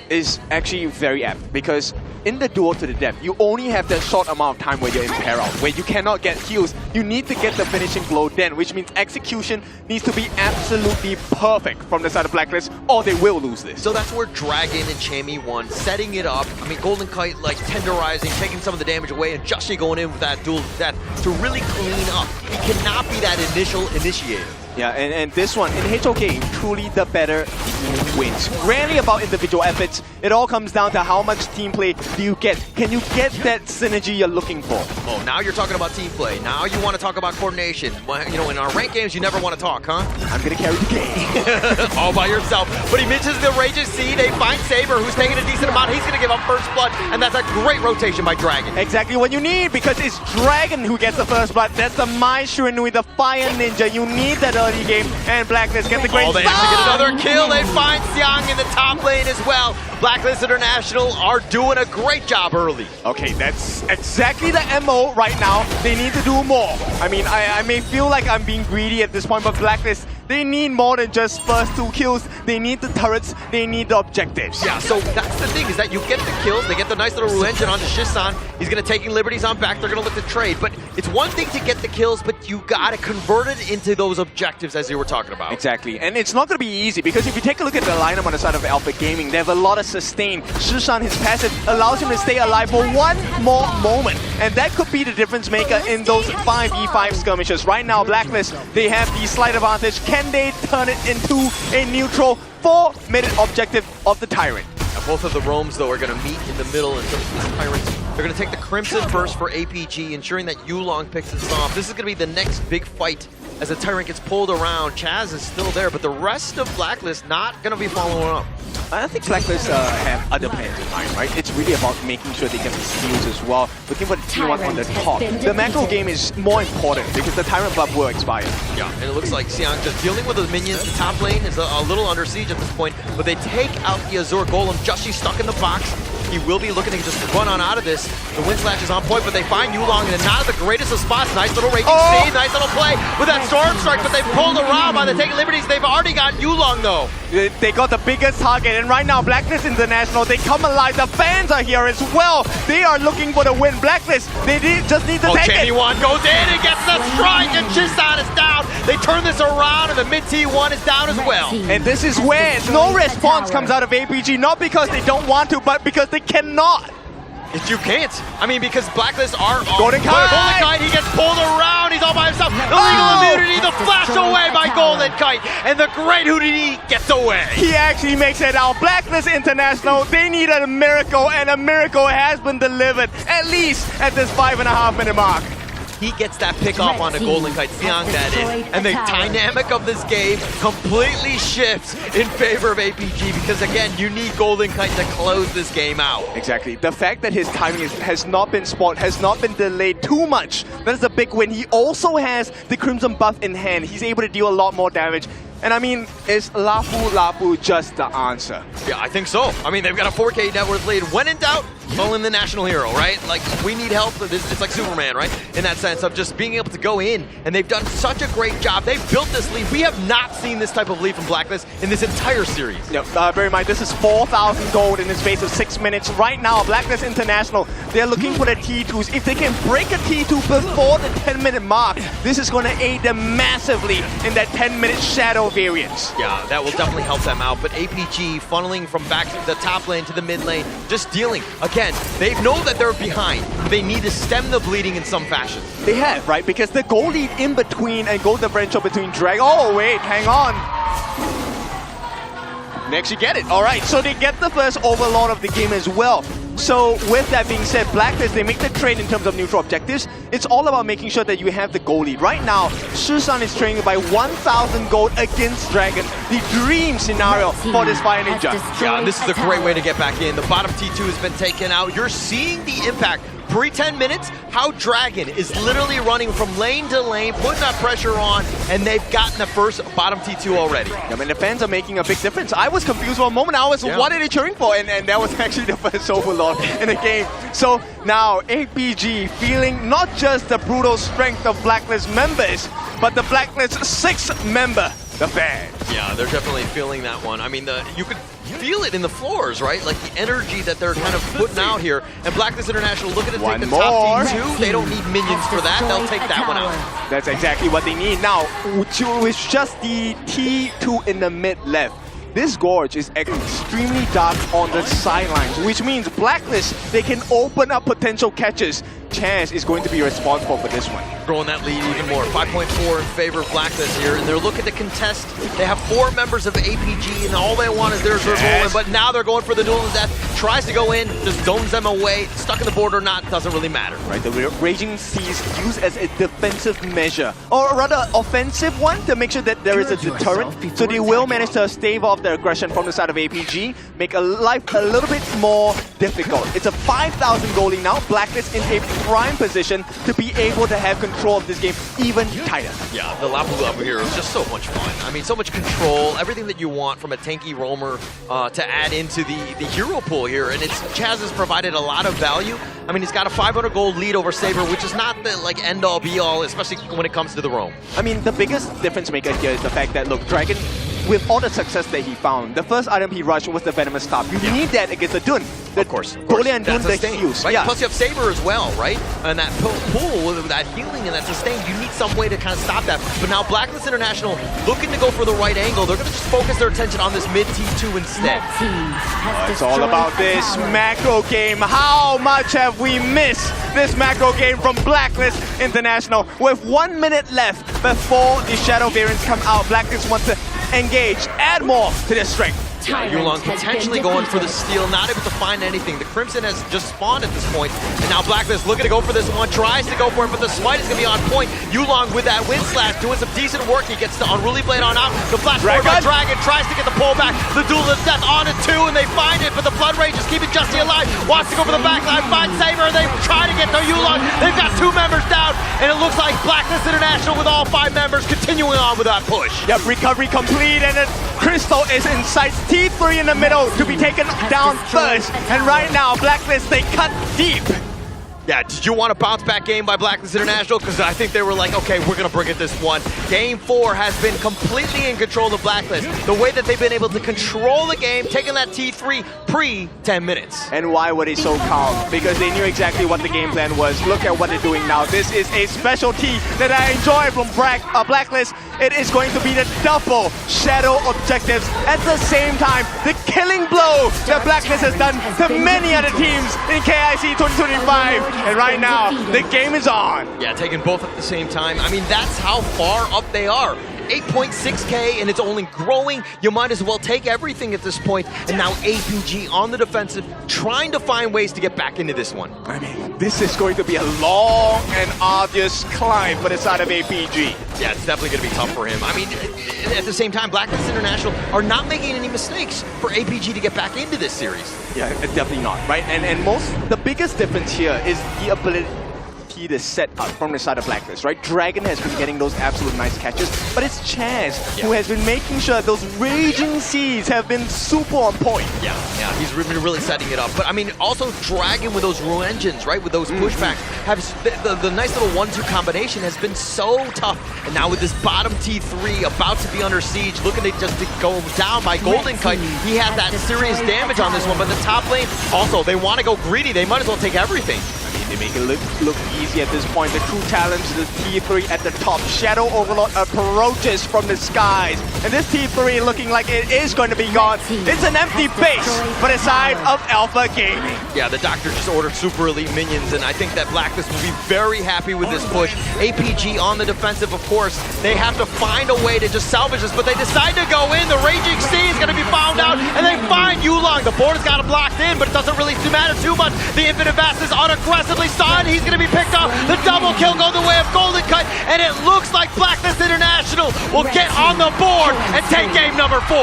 is actually very apt, because in the duel to the death, you only have that short amount of time where you're in peril, where you cannot get heals. You need to get the finishing blow then, which means execution needs to be absolutely perfect from the side of Blacklist, or they will lose this. So that's where Dragon and Chammy 1 setting it up. I mean, Golden Kite like tenderizing, taking some of the damage away, and Joshi going in with that duel to death to really clean up. He cannot be that initial initiator. Yeah, and this one, in HOK, truly the better team wins. Rarely about individual efforts. It all comes down to how much team play do you get. Can you get that synergy you're looking for? Oh, now you're talking about team play. Now you want to talk about coordination. Well, you know, in our ranked games, you never want to talk, huh? I'm going to carry the game. All by yourself. But he mentions the Rage's Seed. They find Saber, who's taking a decent amount. He's going to give up first blood, and that's a great rotation by Dragon. Exactly what you need, because it's Dragon who gets the first blood. That's the Mai Shiranui, the Fire Ninja. You need that early game, and Blacklist get the great they have to get another kill. They find Xiang in the top lane as well. Blacklist International are doing a great job early. Okay, that's exactly the MO right now. They need to do more. I mean, I may feel like I'm being greedy at this point, but Blacklist, they need more than just first 2 kills. They need the turrets. They need the objectives. Yeah, so that's the thing, is that you get the kills. They get the nice little Ruinja onto Shisan. He's going to take liberties on back. They're going to look to trade. But it's one thing to get the kills, but you got to convert it into those objectives as you were talking about. Exactly. And it's not going to be easy, because if you take a look at the lineup on the side of Alpha Gaming, they have a lot of sustain. Shisan, his passive, allows him to stay alive for one more moment. And that could be the difference maker in those 5v5 skirmishes. Right now, Blacklist, they have the slight advantage. Can they turn it into a neutral 4-minute objective of the Tyrant? Now, both of the Roams, though, are going to meet in the middle in terms of these Tyrants. They're going to take the Crimson first for APG, ensuring that Yulong picks this off. This is going to be the next big fight as the Tyrant gets pulled around. Chaz is still there, but the rest of Blacklist not going to be following up. I think Blacklist have other plans in mind, right? It's really about making sure they get the steals as well, looking for the T1 on the top. The macro game is more important, because the Tyrant buff will expire. Yeah, and it looks like Xiang just dealing with the minions. The top lane is a little under siege at this point, but they take out the Azure Golem. Joshi stuck in the box. He will be looking to just run on out of this. The Wind Slash is on point, but they find Yulong in not the greatest of spots. Nice little Raging Seed, nice little play with that Storm Strike, but they pulled around by the taking liberties. They've already got Yulong, though. They got the biggest target, and right now, Blacklist International, they come alive. The fans are here as well. They are looking for the win. Blacklist, they just need to take it. Chammy 1 goes in and gets the strike, and Shisan is down. They turn this around, and the mid T1 is down as well. And this is where no response comes out of APG, not because they don't want to, but because they cannot. You can't. I mean, because Blacklist are on. Golden Kite! Golden Kite, he gets pulled around. He's all by himself. Illegal immunity, the flash away by Golden Kite. And the great Houdini gets away. He actually makes it out. Blacklist International, they need a miracle, and a miracle has been delivered, at least at this 5.5-minute mark. He gets that pick off on the Golden Kite, Xiang that is. And the dynamic of this game completely shifts in favor of APG, because again, you need Golden Kite to close this game out. Exactly. The fact that his timing has not been spot, has not been delayed too much, that is a big win. He also has the Crimson buff in hand. He's able to deal a lot more damage. And I mean, is Lapu just the answer? Yeah, I think so. I mean, they've got a 4K net worth lead. When in doubt, call in the national hero, right? Like, we need help. It's like Superman, right? In that sense of just being able to go in. And they've done such a great job. They've built this lead. We have not seen this type of lead from Blacklist in this entire series. Yep, bear in mind, this is 4,000 gold in the space of 6 minutes. Right now, Blacklist International, they're looking for the T2s. If they can break a T2 before the 10-minute mark, this is going to aid them massively in that 10-minute shadow variants. Yeah, that will definitely help them out. But APG funneling from back to the top lane to the mid lane, just dealing. Again, they know that they're behind. They need to stem the bleeding in some fashion. They have, right? Because the goal lead in between and goal differential between Dragon. Oh, wait, hang on. Next, you get it. All right, so they get the first overlord of the game as well. So with that being said, Blacklist, they make the trade in terms of neutral objectives. It's all about making sure that you have the goal lead. Right now, Shusan is training by 1,000 gold against Dragon. The dream scenario for this Fire Ninja. Yeah, this is a great way to get back in. The bottom T2 has been taken out. You're seeing the impact. Pre-10 minutes, how Dragon is literally running from lane to lane, putting that pressure on, and they've gotten the first bottom T2 already. I mean, the fans are making a big difference. I was confused for a moment. I was, what are they cheering for? And that was actually the first overlord in the game. So now APG feeling not just the brutal strength of Blacklist members, but the Blacklist 6th member, the fan. Yeah, they're definitely feeling that one. I mean, you could feel it in the floors, right? Like the energy that they're kind of putting out here. And Blacklist International looking to take the top T2. They don't need minions for that. They'll take that one out. That's exactly what they need. Now, with just the T2 in the mid left, this gorge is extremely dark on the sidelines, which means Blacklist, they can open up potential catches. Chance is going to be responsible for this one. Growing that lead even more. 5.4 in favor of Blacklist here, and they're looking to contest. They have 4 members of APG, and all they want is their rolling, but now they're going for the duel of death. Tries to go in, just zones them away. Stuck in the border or not, doesn't really matter. Right, the Raging Seas used as a defensive measure, or rather offensive one, to make sure that there is a deterrent. So they will manage to stave off their aggression from the side of APG, make life a little bit more difficult. It's a 5,000 goalie now. Blacklist in a prime position to be able to have control of this game even tighter. Yeah, the Lapu Lapu here is just so much fun. I mean, so much control, everything that you want from a tanky roamer to add into the hero pool here. And Chaz has provided a lot of value. I mean, he's got a 500 gold lead over Saber, which is not the like end-all be-all, especially when it comes to the roam. I mean, the biggest difference maker here is the fact that, look, Dragon, with all the success that he found, the first item he rushed was the Venomous Staff. You need that against the Dun. Of course. Goalie and Dun, the heals. Right? Plus you have Saber as well, right? And that pool, with that healing and that sustain, you need some way to kind of stop that. But now Blacklist International looking to go for the right angle. They're going to just focus their attention on this mid T2 instead. It's all about this macro game. How much have we missed this macro game from Blacklist International? With 1 minute left before the Shadow variants come out, Blacklist wants to engage, add more to their strength. Yeah, Yulong potentially going for the steal, not able to find anything. The Crimson has just spawned at this point, and now Blacklist looking to go for this one, tries to go for it, but the smite is going to be on point. Yulong with that wind slash, doing some decent work. He gets the Unruly Blade on out. The flash forward by Dragon, tries to get the pull back. The duel of death on it too, and they find it, but the Blood Rage is keeping Justy alive. Wants to go for the backline, finds Saber, and they try to get to Yulong. They've got 2 members down, and it looks like Blacklist International with all 5 members continuing on with that push. Yep, recovery complete, and then Crystal is in sight. T3 in the middle to be taken down first. And right now, Blacklist, they cut deep. Yeah, did you want a bounce back game by Blacklist International? Because I think they were like, okay, we're going to bring it this one. Game 4 has been completely in control of Blacklist. The way that they've been able to control the game, taking that T3 pre-10 minutes. And why were they so calm? Because they knew exactly what the game plan was. Look at what they're doing now. This is a specialty that I enjoy from Blacklist. It is going to be the double Shadow objectives. At the same time, the killing blow that Blacklist has done to many other teams in KIC 2025. And right now, the game is on. Yeah, taking both at the same time. I mean, that's how far up they are. 8.6k, and it's only growing. You might as well take everything at this point. And now APG on the defensive, trying to find ways to get back into this one. I mean, this is going to be a long and arduous climb for the side of APG. Yeah, it's definitely going to be tough for him. I mean, at the same time, Blacklist International are not making any mistakes for APG to get back into this series. Yeah, definitely not, right? And the biggest difference here is the ability to set up from the side of Blacklist, right? Dragon has been getting those absolute nice catches, but it's Chaz who has been making sure those Raging Seas have been super on point. Yeah, he's been really setting it up. But I mean, also Dragon with those Ruin Engines, right? With those pushbacks, the nice little 1-2 combination has been so tough. And now with this bottom T3 about to be under siege, looking to just go down by Golden Kite, he had that serious damage on this one. But the top lane, also, they want to go greedy. They might as well take everything. They make it look easy at this point. The true challenge is the T3 at the top. Shadow Overlord approaches from the skies. And this T3 looking like it is going to be gone. It's an empty base for the side of Alpha Gaming. Yeah, the Doctor just ordered super elite minions, and I think that Blacklist will be very happy with this push. APG on the defensive, of course. They have to find a way to just salvage this, but they decide to go in. The Raging Sea is going to be found out, and they find Yulong. The board has got him blocked in, but it doesn't really matter too much. The Infinite Vast is unaggressively stunned. He's going to be picked up. The double kill goes the way of Golden Cut, and it looks like Blacklist International will get on the board and take game number 4.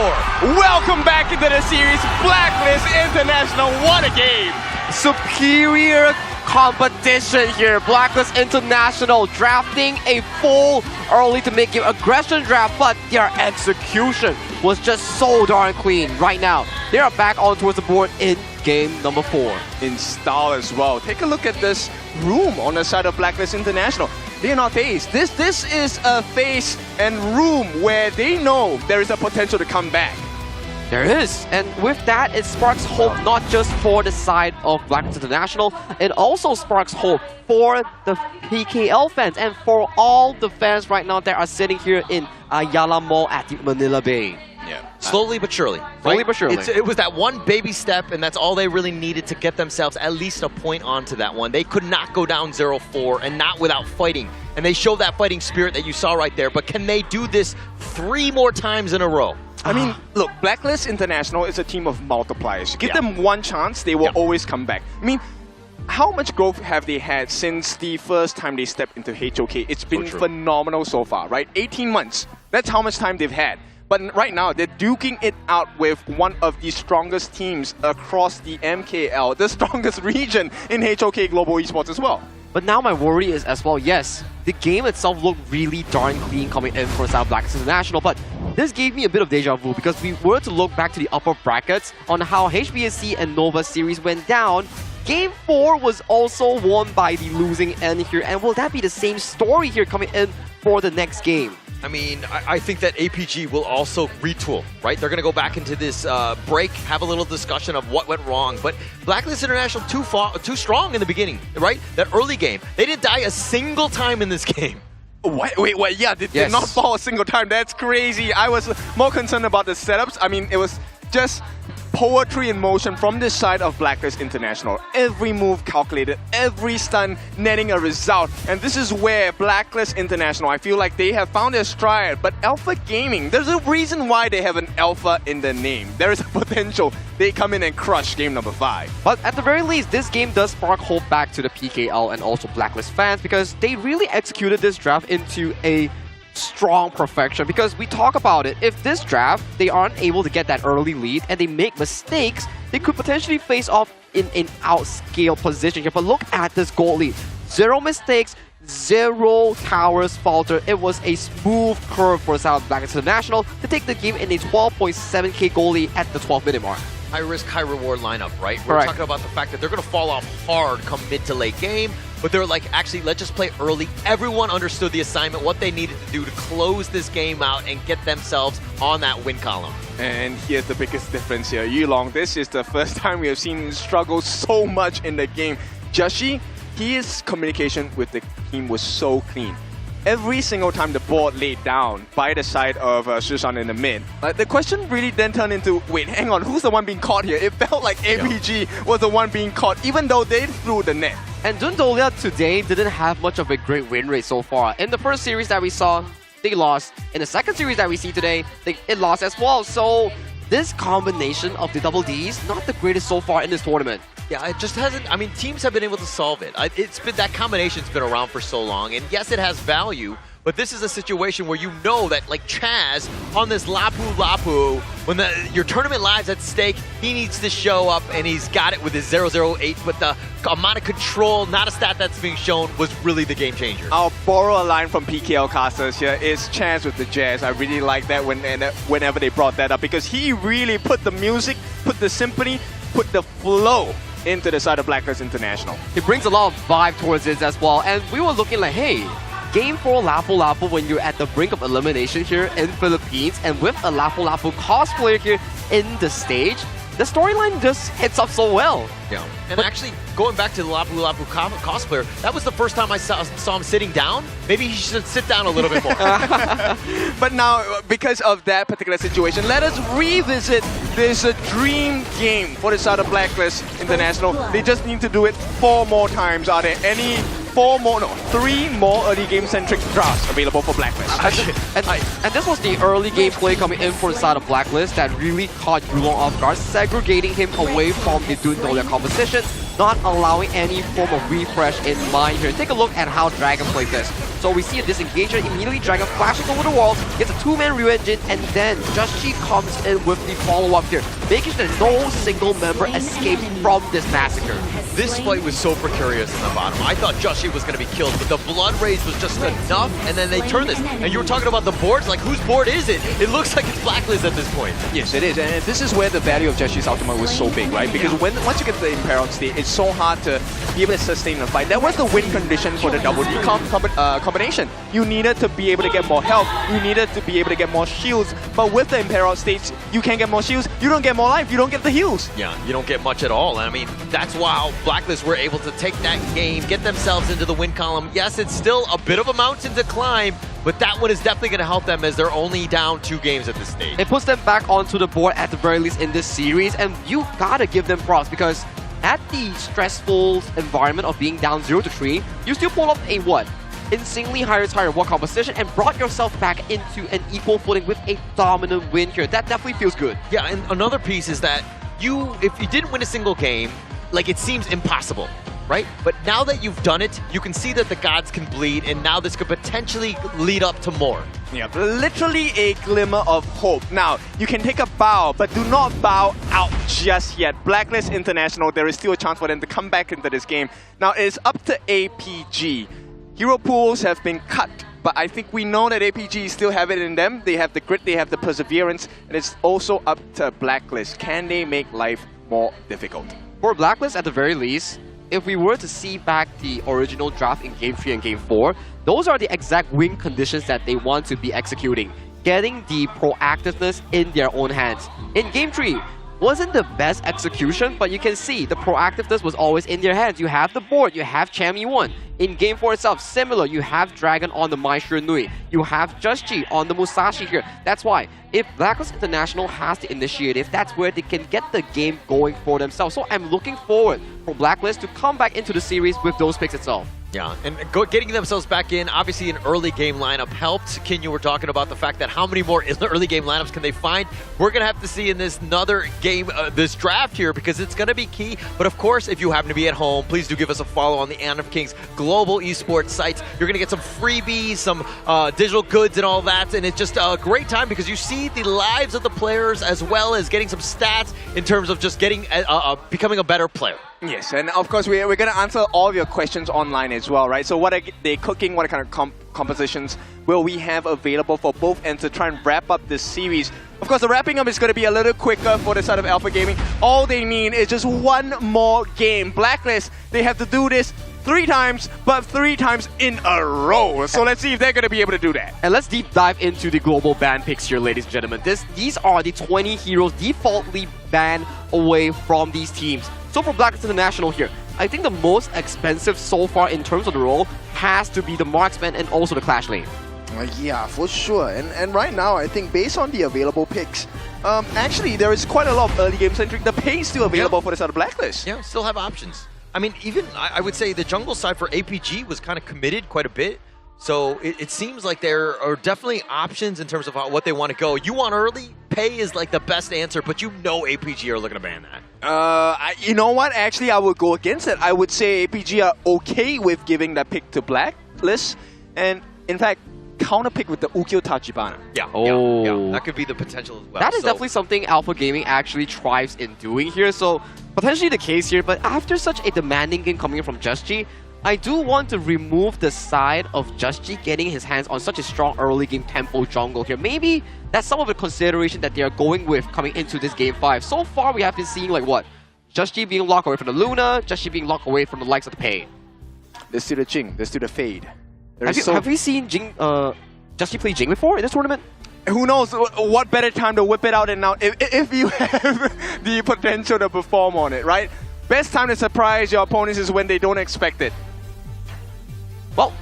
Welcome back into the series. Blacklist International, what a game. Superior competition here. Blacklist International drafting a full early to mid-game aggression draft, but their execution was just so darn clean. Right now, they are back on towards the board in game number 4. In style as well. Take a look at this room on the side of Blacklist International. They are not phased. This is a phase and room where they know there is a potential to come back. There is, and with that, it sparks hope not just for the side of Blacklist International, it also sparks hope for the PKL fans and for all the fans right now that are sitting here in Ayala Mall at the Manila Bay. Yeah. Slowly but surely. Slowly but surely. It was that one baby step, and that's all they really needed to get themselves at least a point onto that one. They could not go down 0-4 and not without fighting. And they showed that fighting spirit that you saw right there. But can they do this 3 more times in a row? I mean, look, Blacklist International is a team of multipliers. Give them one chance, they will always come back. I mean, how much growth have they had since the first time they stepped into HOK? It's been phenomenal so far, right? 18 months. That's how much time they've had. But right now, they're duking it out with one of the strongest teams across the MKL, the strongest region in HOK Global Esports as well. But now my worry is as well, yes, the game itself looked really darn clean coming in for South Blacklist International, but this gave me a bit of deja vu because we were to look back to the upper brackets on how HBSC and Nova series went down. Game 4 was also won by the losing end here, and will that be the same story here coming in for the next game? I mean, I think that APG will also retool, right? They're going to go back into this break, have a little discussion of what went wrong. But Blacklist International too strong in the beginning, right? That early game. They didn't die a single time in this game. Wait, yeah, they did not fall a single time. That's crazy. I was more concerned about the setups. I mean, it was just poetry in motion from this side of Blacklist International. Every move calculated, every stun netting a result. And this is where Blacklist International, I feel like they have found their stride. But Alpha Gaming, there's a reason why they have an Alpha in the name. There is a potential they come in and crush game number 5. But at the very least, this game does spark hope back to the PKL and also Blacklist fans because they really executed this draft into a strong perfection, because we talk about it, if this draft they aren't able to get that early lead and they make mistakes, they could potentially face off in an outscale position here. But look at this gold lead. 0 mistakes, 0 towers falter. It was a smooth curve for South Blacklist International to take the game in a 12.7k goal lead at the 12-minute mark. High risk, high reward lineup, right? We're talking about the fact that they're going to fall off hard come mid to late game, but they're like, actually, let's just play early. Everyone understood the assignment, what they needed to do to close this game out and get themselves on that win column. And here's the biggest difference here. Yulong, this is the first time we have seen him struggle so much in the game. Joshi, his communication with the team was so clean. Every single time the board laid down by the side of Shushan in the mid, the question really then turned into, wait, hang on, who's the one being caught here? It felt like APG was the one being caught, even though they threw the net. And Dundolia today didn't have much of a great win rate so far. In the first series that we saw, they lost. In the second series that we see today, it lost as well. So this combination of the double Ds, not the greatest so far in this tournament. Yeah, it just hasn't, I mean, teams have been able to solve it. It's been, that combination's been around for so long, and yes, it has value, but this is a situation where you know that, like Chaz, on this Lapu, when your tournament lives at stake, he needs to show up, and he's got it with his 008, but the amount of control, not a stat that's being shown, was really the game changer. I'll borrow a line from PKL casters here. It's Chaz with the jazz. I really like that whenever they brought that up, because he really put the music, put the symphony, put the flow into the side of Blacklist International. It brings a lot of vibe towards it as well, and we were looking like, hey, Game 4 Lapu when you're at the brink of elimination here in Philippines, and with a Lapu cosplayer here in the stage, the storyline just hits up so well. Yeah. And actually, going back to the Lapu Lapu cosplayer, that was the first time I saw him sitting down. Maybe he should sit down a little bit more. But now, because of that particular situation, let us revisit this dream game for the side of Blacklist International. They just need to do it 4 more times. Are there any 3 more early game-centric drafts available for Blacklist? And this was the early gameplay coming in for the side of Blacklist that really caught Yulong off guard, segregating him away from the Dundolia competition, not allowing any form of refresh in mind here. Take a look at how Dragon played this. So we see a disengagement, immediately Dragon flashes over the walls, gets a 2-man re-engine, and then Just Chi comes in with the follow-up here, making sure that no single member escapes from this massacre. This fight was so precarious in the bottom. I thought Just Chi was going to be killed, but the blood rage was just enough, and then they turned this. And you were talking about the boards, like whose board is it? It looks like it's Blacklist at this point. Yes, it is, and this is where the value of Just Chi's ultimate was so big, right? Because once you get to the Imperial state, it's so hard to be able to sustain the fight. That was the win condition for the double D combination. You needed to be able to get more health, you needed to be able to get more shields, but with the Imperial states, you can't get more shields, you don't get more life, you don't get the heals. Yeah, you don't get much at all. I mean, that's why Blacklist were able to take that game, get themselves into the win column. Yes, it's still a bit of a mountain to climb, but that one is definitely going to help them as they're only down 2 games at this stage. It puts them back onto the board at the very least in this series, and you gotta give them props because at the stressful environment of being down 0-3, you still pull up a insanely higher tier 1 composition and brought yourself back into an equal footing with a dominant win here. That definitely feels good. Yeah, and another piece is that if you didn't win a single game, like it seems impossible, right? But now that you've done it, you can see that the gods can bleed, and now this could potentially lead up to more. Yeah, literally a glimmer of hope. Now, you can take a bow, but do not bow out just yet. Blacklist International, there is still a chance for them to come back into this game. Now, it's up to APG. Hero pools have been cut, but I think we know that APG still have it in them. They have the grit, they have the perseverance, and it's also up to Blacklist. Can they make life more difficult? For Blacklist, at the very least, if we were to see back the original draft in Game 3 and Game 4, those are the exact win conditions that they want to be executing. Getting the proactiveness in their own hands. In Game 3, wasn't the best execution, but you can see the proactiveness was always in their hands. You have the board, you have Chami 1. In Game 4 itself, similar, you have Dragon on the Maestro Nui. You have Just Chi on the Musashi here. That's why, if Blacklist International has the initiative, that's where they can get the game going for themselves. So I'm looking forward for Blacklist to come back into the series with those picks itself. Yeah, and getting themselves back in, obviously an early game lineup helped. Ken, you were talking about the fact that how many more early game lineups can they find? We're going to have to see in this another game, this draft here, because it's going to be key. But of course, if you happen to be at home, please do give us a follow on the Honor of Kings global esports sites. You're going to get some freebies, some digital goods and all that. And it's just a great time because you see the lives of the players as well as getting some stats in terms of just getting becoming a better player. Yes, and of course we're going to answer all of your questions online as well, right? So what are they cooking, what kind of compositions will we have available for both ends to try and wrap up this series? Of course, the wrapping up is going to be a little quicker for the side of Alpha Gaming. All they need is just one more game. Blacklist, they have to do this 3 times, but 3 times in a row. So let's see if they're going to be able to do that. And let's deep dive into the global ban picks here, ladies and gentlemen. These are the 20 heroes defaultly banned away from these teams. So for Blacklist International here, I think the most expensive so far in terms of the role has to be the Marksman and also the Clash Lane. Yeah, for sure. And right now, I think based on the available picks, actually there is quite a lot of early game centric. The pay is still available for the side of Blacklist. Yeah, still have options. I mean, even I would say the jungle side for APG was kind of committed quite a bit. So it seems like there are definitely options in terms of what they want to go. You want early? Pay is like the best answer, but you know APG are looking to ban that. You know what? Actually, I would go against it. I would say APG are okay with giving that pick to Blacklist. And in fact, counter pick with the Ukyo Tachibana. Yeah, yeah, that could be the potential as well. That is definitely something Alpha Gaming actually thrives in doing here. So potentially the case here, but after such a demanding game coming in from Just Chi, I do want to remove the side of Just Chi getting his hands on such a strong early game tempo jungle here. Maybe that's some of the consideration that they are going with coming into this game 5. So far, we have been seeing like what? Just Chi being locked away from the Luna, Just Chi being locked away from the likes of the Pain. Let's do the Jing, let's do the Fade. Have you seen Jing, Just Chi play Jing before in this tournament? who knows what better time to whip it out and now if you have the potential to perform on it, right? Best time to surprise your opponents is when they don't expect it. Well,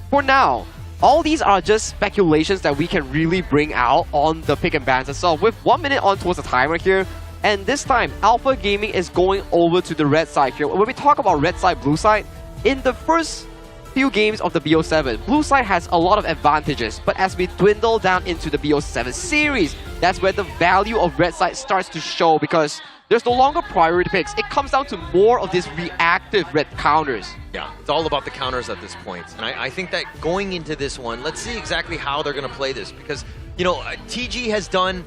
for now, all these are just speculations that we can really bring out on the pick and bans itself. With 1 minute on towards the timer here, and this time, Alpha Gaming is going over to the red side here. When we talk about red side, blue side, in the first few games of the BO7, blue side has a lot of advantages, but as we dwindle down into the BO7 series, that's where the value of red side starts to show because there's no longer priority picks. It comes down to more of these reactive red counters. Yeah, it's all about the counters at this point. And I think that going into this one, let's see exactly how they're going to play this because, you know, TG has done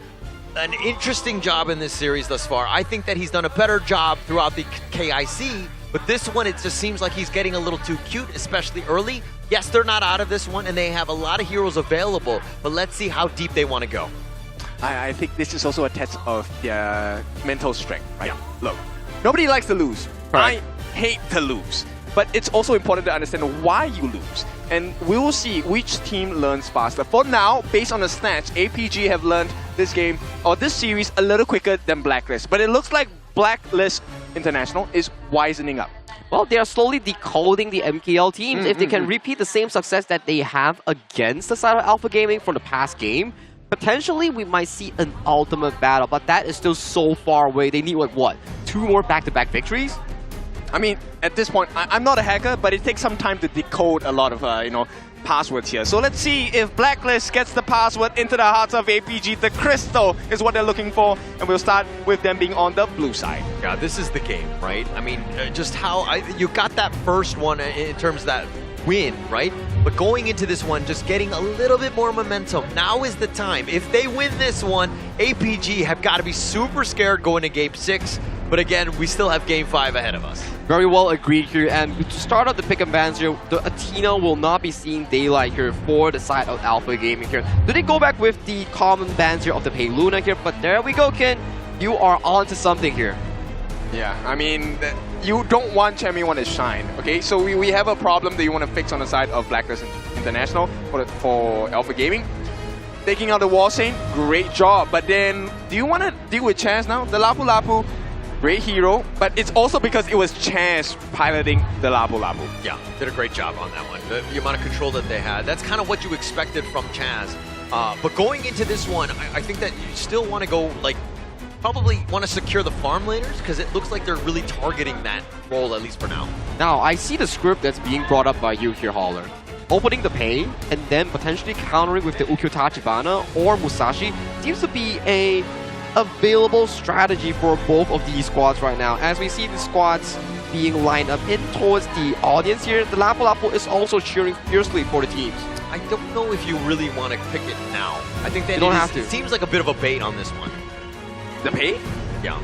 an interesting job in this series thus far. I think that he's done a better job throughout the KIC, but this one, it just seems like he's getting a little too cute, especially early. Yes, they're not out of this one, and they have a lot of heroes available, but let's see how deep they want to go. I think this is also a test of their mental strength, right? Yeah. Look, nobody likes to lose. Right. I hate to lose. But it's also important to understand why you lose. And we will see which team learns faster. For now, based on the stats, APG have learned this game, or this series, a little quicker than Blacklist. But it looks like Blacklist International is wisening up. Well, they are slowly decoding the MKL teams. If they can repeat the same success that they have against the side of Alpha Gaming from the past game, potentially we might see an ultimate battle, but that is still so far away. They need, what 2 more back-to-back victories? I mean, at this point, I'm not a hacker, but it takes some time to decode a lot of, passwords here. So let's see if Blacklist gets the password into the hearts of APG. The crystal is what they're looking for, and we'll start with them being on the blue side. Yeah, this is the game, right? I mean, just how you got that first one in terms of that win, right? But going into this one, just getting a little bit more momentum. Now is the time. If they win this one, APG have got to be super scared going to Game 6. But again, we still have Game 5 ahead of us. Very well agreed here. And to start off the pick and bans here, the Athena will not be seeing daylight here for the side of Alpha Gaming here. Do they go back with the common bans here of the Payluna here? But there we go, Ken. You are onto something here. Yeah, I mean, you don't want Champion 1 to shine, okay? So we have a problem that you want to fix on the side of Blacklist International for Alpha Gaming. Taking out the Wall Saint, great job. But then, do you want to deal with Chaz now? The Lapu Lapu, great hero, but it's also because it was Chaz piloting the Lapu Lapu. Yeah, did a great job on that one. The amount of control that they had, that's kind of what you expected from Chaz. But going into this one, I think that you still want to go, like, probably want to secure the farm laners because it looks like they're really targeting that role, at least for now. Now, I see the script that's being brought up by you here, Holler. Opening the pay and then potentially countering with the Ukkyo Tachibana or Musashi seems to be a available strategy for both of these squads right now. As we see the squads being lined up in towards the audience here, the Lapu Lapu is also cheering fiercely for the teams. I don't know if you really want to pick it now. I think that you don't have to. It seems like a bit of a bait on this one. The pay? Yeah.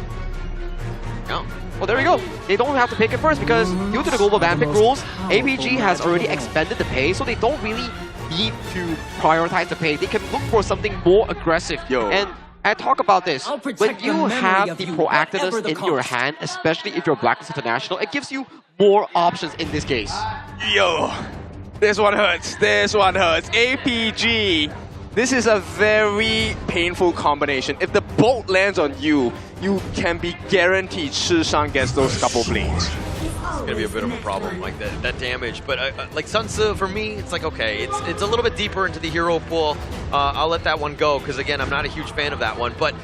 Yeah. Well, there we go. They don't have to pick it first because due to the global ban pick rules, APG has already expended the pay, so they don't really need to prioritize the pay. They can look for something more aggressive. And I talk about this. When you have the proactiveness in your hand, especially if you're Blacklist International, it gives you more options in this case. Yo, this one hurts. This one hurts. APG. This is a very painful combination. If the bolt lands on you, you can be guaranteed Shishang gets those couple blings. It's gonna be a bit of a problem, like that damage. But like Sunsa, for me, it's like, okay, it's a little bit deeper into the hero pool. I'll let that one go, because again, I'm not a huge fan of that one. But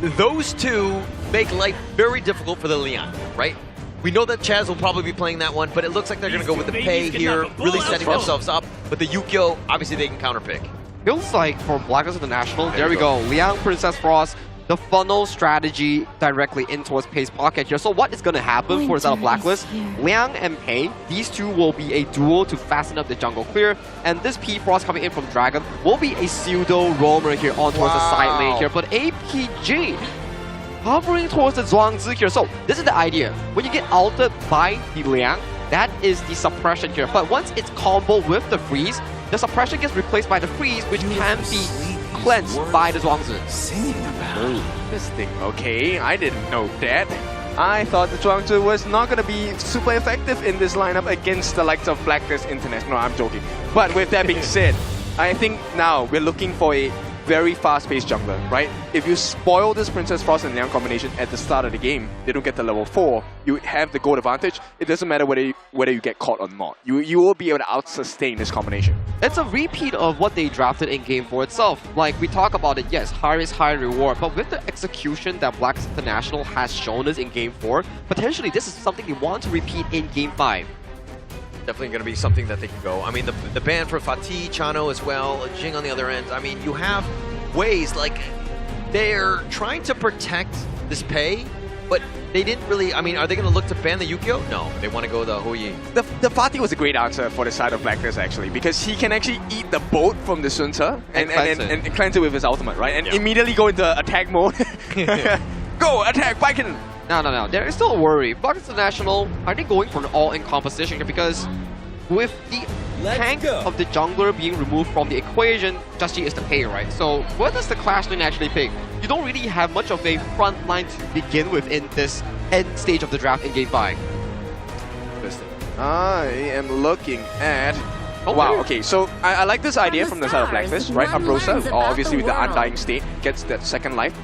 those two make life very difficult for the Leon, right? We know that Chaz will probably be playing that one, but it looks like they're gonna go with the pay here, really setting themselves up. But the Ukkyo, obviously they can counterpick. Feels like for Blacklist International, there we go. Liang, Princess Frost, the funnel strategy directly in towards Pei's pocket here. So what is going to happen for the side of Blacklist? Liang and Pei, these two will be a duo to fasten up the jungle clear. And this P Frost coming in from Dragon will be a pseudo roamer here on towards the side lane here. But APG hovering towards the Zhuangzi here. So this is the idea. When you get altered by the Liang, that is the suppression here. But once it's comboed with the freeze, the suppression gets replaced by the freeze, which can be cleansed by the Zhuangzi. Interesting. Okay, I didn't know that. I thought the Zhuangzi was not going to be super effective in this lineup against the likes of Blacklist International. No, I'm joking. But with that being said, I think now we're looking for a very fast-paced jungler, right? If you spoil this Princess Frost and Liang combination at the start of the game, they don't get to level 4, you have the gold advantage. It doesn't matter whether you get caught or not. You will be able to out-sustain this combination. It's a repeat of what they drafted in Game 4 itself. Like, we talk about it, yes, higher is higher reward, but with the execution that Blacklist International has shown us in Game 4, potentially this is something they want to repeat in Game 5. Definitely going to be something that they can go. I mean, the ban for Fatih, Chano as well, Jing on the other end. I mean, you have ways, like, they're trying to protect this pay, but they didn't really, I mean, are they going to look to ban the Yukio? No, they want to go the Huyi. The Fatih was a great answer for the side of Blacklist, actually, because he can actually eat the boat from the Sun Tzu and cleanse it with his ultimate, right? And immediately go into attack mode. Go, attack, Viking! No. There is still a worry. Blacklist International, are they going for an all-in composition here? Because with the tank of the jungler being removed from the equation, Just is the pay, right? So what does the Clash lane actually pick? You don't really have much of a front line to begin with in this end stage of the draft in Game 5. I am looking at... Wow, okay, so I like this idea from the side of Blacklist, right? Ambrosa, obviously with the Undying State, gets that second life.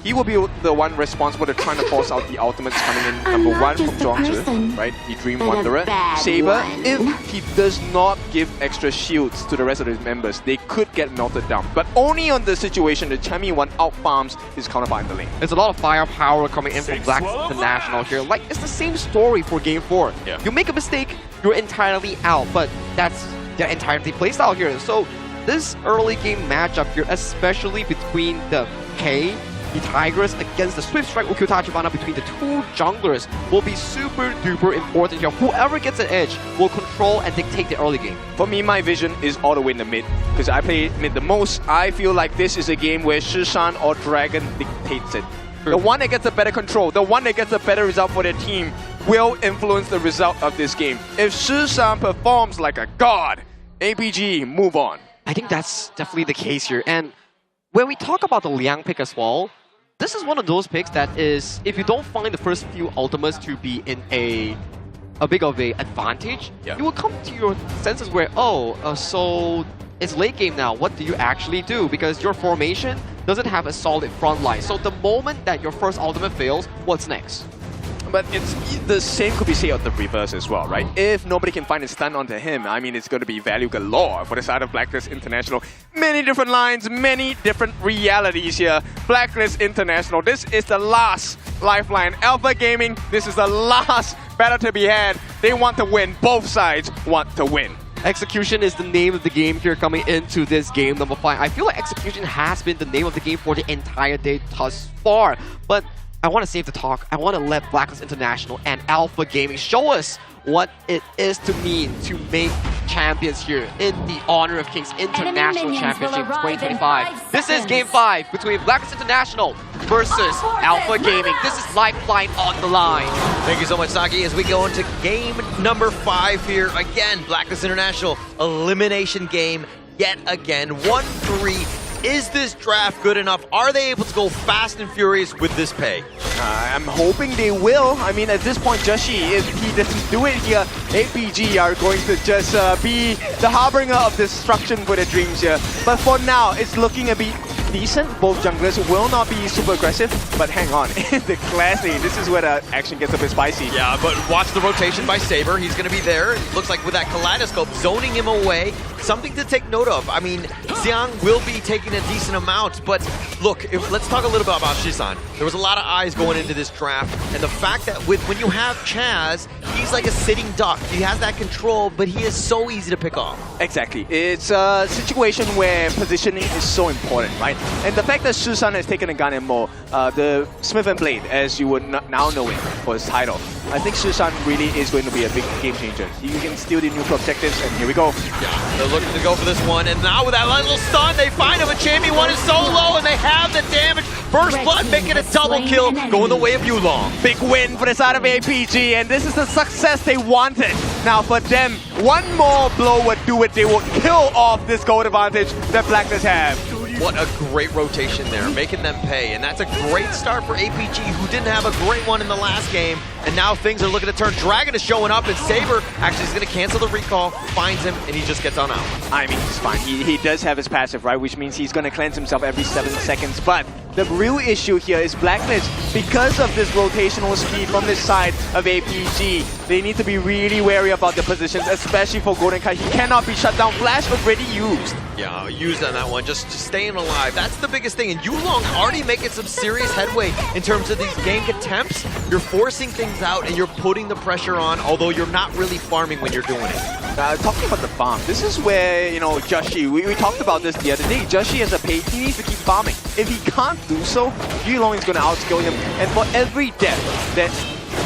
He will be the one responsible to trying to force out the ultimates coming in. Number 1 from Zhuangzi, right? The Dream Wanderer. Saber, if he does not give extra shields to the rest of his members, they could get melted down. But only on the situation the Chami one out-farms his counterpart in the lane. There's a lot of firepower coming in from Blacklist International here. Like, it's the same story for Game 4. Yeah. You make a mistake, you're entirely out, but that's their entirety playstyle here. So this early game matchup here, especially between the K, the Tigress against the Swift Strike Ukyo Tachibana between the two junglers will be super duper important here. Whoever gets an edge will control and dictate the early game. For me, my vision is all the way in the mid, because I play mid the most. I feel like this is a game where Shishan or Dragon dictates it. The one that gets a better control, the one that gets a better result for their team will influence the result of this game. If Shishan performs like a god, APG, move on. I think that's definitely the case here. And when we talk about the Liang pick as well, this is one of those picks that is, if you don't find the first few ultimates to be in a big of a advantage, you will come to your senses where, so it's late game now, what do you actually do? Because your formation doesn't have a solid front line. So the moment that your first ultimate fails, what's next? But it's the same could be said of the reverse as well, right? If nobody can find a stun onto him, I mean, it's going to be value galore for the side of Blacklist International. Many different lines, many different realities here. Blacklist International, this is the last lifeline. Alpha Gaming, this is the last battle to be had. They want to win. Both sides want to win. Execution is the name of the game here coming into this game number 5. I feel like execution has been the name of the game for the entire day thus far. But I want to save the talk. I want to let Blacklist International and Alpha Gaming show us what it is to mean to make champions here in the Honor of Kings International Championship 2025. This is Game 5 between Blacklist International versus Alpha Gaming. This is lifeline on the line. Thank you so much, Saki. As we go into game number 5 here, again, Blacklist International elimination game yet again. 1-3. Is this draft good enough? Are they able to go fast and furious with this pay? I'm hoping they will. I mean, at this point, Joshi, if he doesn't do it here, APG are going to just be the harbinger of destruction for their dreams here. But for now, it's looking a bit decent. Both junglers will not be super aggressive, but hang on. In the class lane, this is where the action gets a bit spicy. Yeah, but watch the rotation by Saber. He's going to be there. It looks like with that kaleidoscope, zoning him away. Something to take note of. I mean, Xiang will be taking a decent amount, but look, let's talk a little bit about Shisan. There was a lot of eyes going into this draft, and the fact that when you have Chaz, he's like a sitting duck. He has that control, but he is so easy to pick off. Exactly. It's a situation where positioning is so important, right? And the fact that Shisan has taken a gun and more, the Smith and Blade, as you would now know it for his title, I think Shisan really is going to be a big game changer. You can steal the neutral objectives, and here we go. Yeah, they're looking to go for this one, and now with that little stun, they find him. A Champion one is so low, and they have the damage. First blood making a double kill, going the way of Yulong. Big win for the side of APG, and this is the success they wanted. Now for them, one more blow would do it. They will kill off this gold advantage that Blacklist have. What a great rotation there, making them pay. And that's a great start for APG, who didn't have a great one in the last game. And now things are looking to turn. Dragon is showing up, and Saber actually is going to cancel the recall, finds him, and he just gets on out. I mean, he's fine. He does have his passive, right? Which means he's going to cleanse himself every 7 seconds. But the real issue here is Blacklist. Because of this rotational speed from this side of APG, they need to be really wary about the positions, especially for Golden Kai. He cannot be shut down. Flash already used. Yeah, used on that one, just staying alive. That's the biggest thing. And Yulong already making some serious headway in terms of these gank attempts. You're forcing things out and you're putting the pressure on, although you're not really farming when you're doing it. Talking about the farm, this is where, you know, Joshi, we talked about this the other day. Joshi as a pay, he needs to keep farming. If he can't do so, Yulong is going to outskill him. And for every death that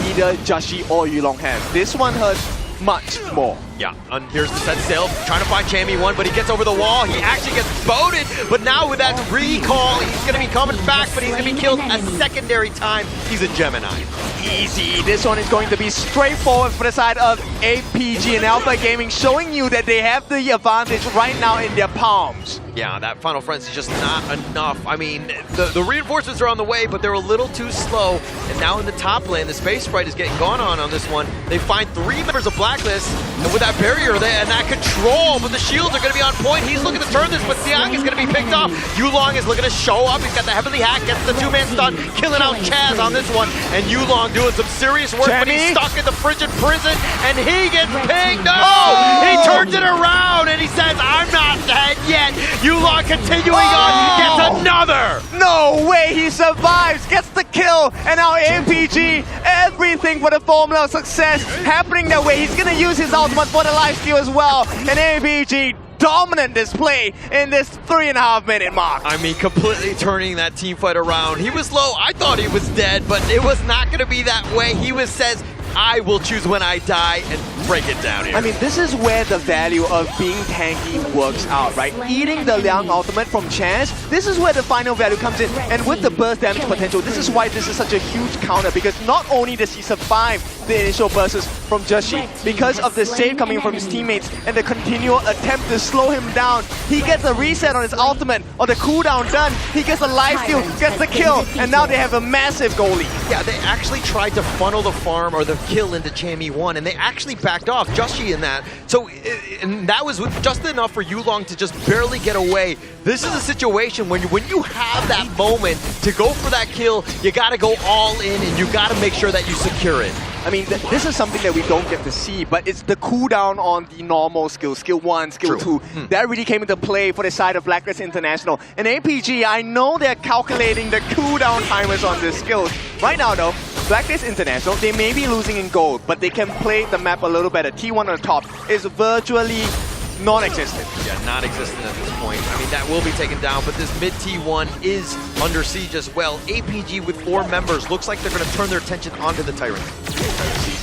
either Joshi or Yulong has, this one hurts much more. Yeah, and here's the set sail, trying to find Chammy1, but he gets over the wall. He actually gets boated, but now with that recall, he's going to be coming back, but he's going to be killed a secondary time. He's a Gemini. Easy. This one is going to be straightforward for the side of APG and Alpha Gaming, showing you that they have the advantage right now in their palms. Yeah, that Final Frenzy is just not enough. I mean, the reinforcements are on the way, but they're a little too slow. And now in the top lane, the Space Sprite is getting gone on this one. They find 3 members of Blacklist, and with that barrier there and that control, but the shields are going to be on point. He's looking to turn this, but Siak is going to be picked off. Yulong is looking to show up. He's got the Heavenly Hack, gets the 2-man stun, killing out Chaz on this one. And Yulong doing some serious work, but he's stuck in the frigid prison, and he gets pinged. No! He turns it around, and he says, I'm not dead yet. Yulong continuing on, gets another! No way, he survives, gets the kill, and now APG, everything for the formula of success happening that way. He's gonna use his ultimate for the lifesteal as well, and APG dominant display in this 3.5 minute mark. I mean, completely turning that team fight around. He was low, I thought he was dead, but it was not gonna be that way. He says, I will choose when I die, and break it down here. I mean, this is where the value of being tanky works out, right? Eating the Liang ultimate from Chance, this is where the final value comes in. And with the burst damage potential, this is why this is such a huge counter, because not only does he survive the initial bursts from Joshi, because of the save coming from his teammates and the continual attempt to slow him down, he gets a reset on his ultimate, or the cooldown done, he gets a lifesteal, gets the kill, and now they have a massive goal lead. Yeah, they actually tried to funnel the farm or the kill into Chammy1, and they actually backed off Joshi in that. So, and that was just enough for Yulong to just barely get away. This is a situation when you have that moment to go for that kill, you gotta go all in and you gotta make sure that you secure it. I mean, this is something that we don't get to see, but it's the cooldown on the normal skills, skill 1, skill 2. That really came into play for the side of Blacklist International. And APG, I know they're calculating the cooldown timers on these skills. Right now though, Blacklist International, they may be losing in gold, but they can play the map a little better. T1 on the top is virtually non-existent. Yeah, non-existent at this point. I mean, that will be taken down, but this mid T1 is under siege as well. APG with 4 members looks like they're going to turn their attention onto the Tyrant.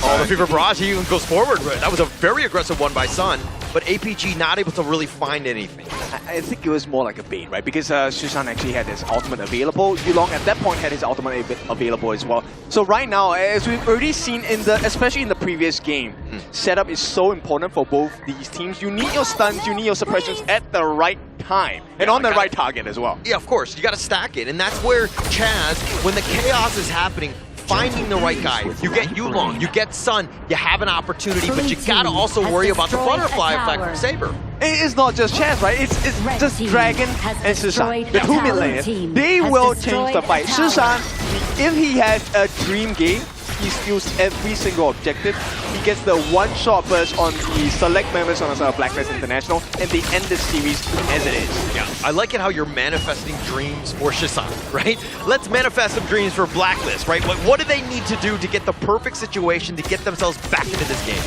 Oh, the Fever Barrage, he even goes forward. That was a very aggressive one by Sun, but APG not able to really find anything. I think it was more like a bait, right? Because Susan actually had his ultimate available. Yulong at that point had his ultimate available as well. So right now, as we've already seen especially in the previous game, setup is so important for both these teams. You need your stuns, you need your suppressions at the right time, and on the right target as well. Yeah, of course, you got to stack it, and that's where Chaz, when the chaos is happening, finding the right guy. You get Yulong, you get Sun, you have an opportunity, but you gotta also worry about the butterfly effect from Saber. It's not just Chaz, right? It's just Dragon and Susan, the 2 mid laners. They will change the fight. Susan, if he has a dream game, he steals every single objective. He gets the one-shot burst on the select members on the side of Blacklist International, and they end this series as it is. Yeah, I like it how you're manifesting dreams for Shisan, right? Let's manifest some dreams for Blacklist, right? What do they need to do to get the perfect situation to get themselves back into this game?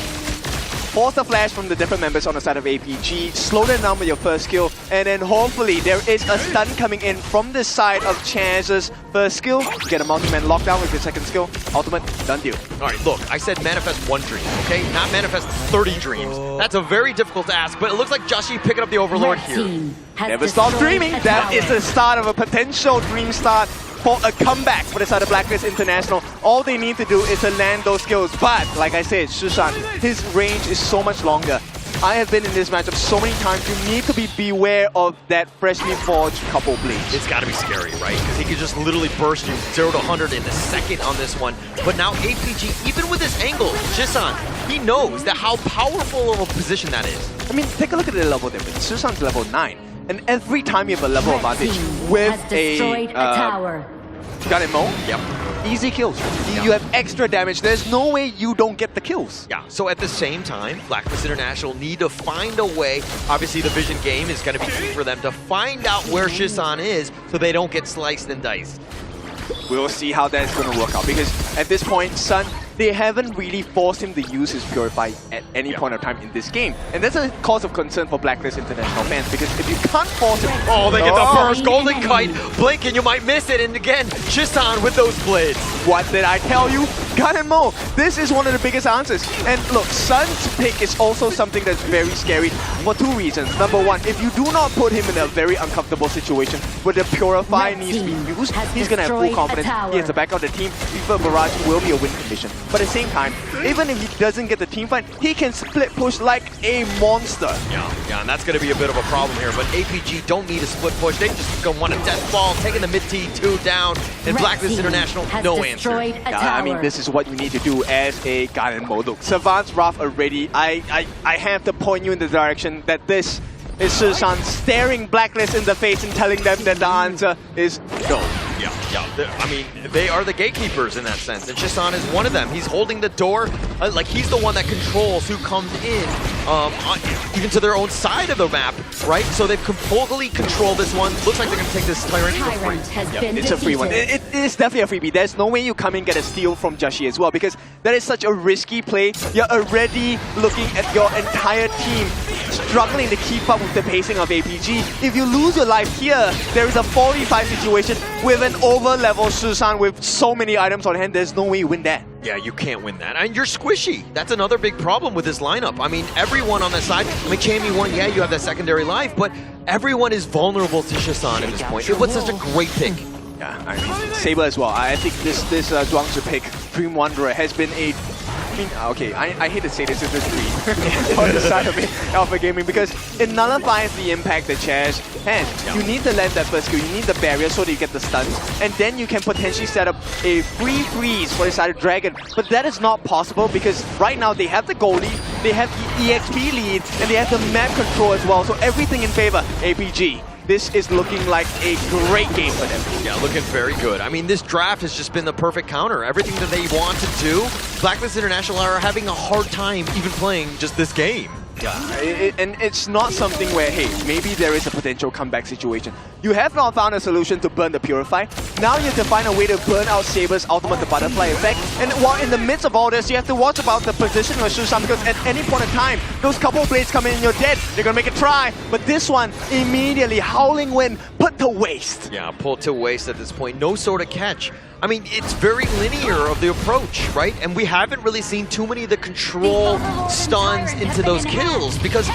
Force the flash from the different members on the side of APG, slow them down with your first skill, and then hopefully there is a stun coming in from the side of Chance's first skill. Get a multi-man lockdown with your second skill. Ultimate, done deal. Alright, look, I said manifest 1 dream, okay? Not manifest 30 dreams. That's a very difficult task, but it looks like Joshi picking up the Overlord here. Never stop dreaming. That is the start of a potential dream start for a comeback for the side of Blacklist International. All they need to do is to land those skills. But, like I said, Susan, his range is so much longer. I have been in this matchup so many times. You need to be beware of that freshly forged couple blades. It's got to be scary, right? Because he could just literally burst you 0 to 100 in a second on this one. But now APG, even with this angle, Shisan, he knows that how powerful of a position that is. I mean, take a look at the level difference. Susan's level 9. And every time you have a level advantage with a gun and Mo, easy kills. You have extra damage. There's no way you don't get the kills. Yeah, so at the same time, Blacklist International need to find a way. Obviously, the vision game is going to be key for them to find out where Shisan is so they don't get sliced and diced. We'll see how that's going to work out, because at this point, Sun, they haven't really forced him to use his Purify at any point of time in this game. And that's a cause of concern for Blacklist International fans, because if you can't force him... Oh, they get the burst, Golden Kite, blink and you might miss it, and again, Shisan with those blades. What did I tell you? Gun and Mo, this is one of the biggest answers. And look, Sun's pick is also something that's very scary for two reasons. Number one, if you do not put him in a very uncomfortable situation where the Purify needs to be used, he's going to have full confidence. He has the back of the team. FIFA Barrage will be a win condition. But at the same time, even if he doesn't get the team fight, he can split push like a monster. Yeah, and that's going to be a bit of a problem here. But APG don't need a split push. They just going to want a death ball, taking the mid T2 down. And Blacklist International, no answer. I mean, this is what you need to do as a Garden mode. Look, Savant's Wrath already, I have to point you in the direction that this is Shisan staring Blacklist in the face and telling them that the answer is no. Yeah. I mean, they are the gatekeepers in that sense, and Shisan is one of them. He's holding the door, like he's the one that controls who comes in, even to their own side of the map, right? So they've completely controlled this one. Looks like they're going to take this Tyrant for free. It's a free one. It is definitely a freebie. There's no way you come and get a steal from Joshi as well, because that is such a risky play. You're already looking at your entire team struggling to keep up with the pacing of APG. If you lose your life here, there is a 4v5 situation with an over-level Shisan with so many items on hand. There's no way you win that. Yeah, you can't win that. And you're squishy. That's another big problem with this lineup. I mean, everyone on that side, I mean, Chammy 1, yeah, you have that secondary life, but everyone is vulnerable to Shisan at this point. It was such a great pick. Yeah, I mean, Saber as well. I think this Zhuangzi pick, Dream Wanderer, has been a... I mean, okay, I hate to say this is a dream on the side of Alpha Gaming, because it nullifies the impact that Chaz has. You need to land that first skill, you need the barrier so that you get the stuns, and then you can potentially set up a free freeze for the side of Dragon. But that is not possible, because right now they have the goal lead, they have the EXP lead, and they have the map control as well. So everything in favor, APG. This is looking like a great game for them. Yeah, looking very good. I mean, this draft has just been the perfect counter. Everything that they want to do, Blacklist International are having a hard time even playing just this game. Yeah, and it's not something where, hey, maybe there is a potential comeback situation. You have not found a solution to burn the Purify. Now you have to find a way to burn out Saber's ultimate, the butterfly effect. And while in the midst of all this, you have to watch about the position of Shisan, because at any point in time, those couple blades come in and you're dead. You're gonna make a try. But this one, immediately, Howling Wind, put to waste. Yeah, put to waste at this point. No sort of catch. I mean, it's very linear of the approach, right? And we haven't really seen too many of the control stuns into those kills, because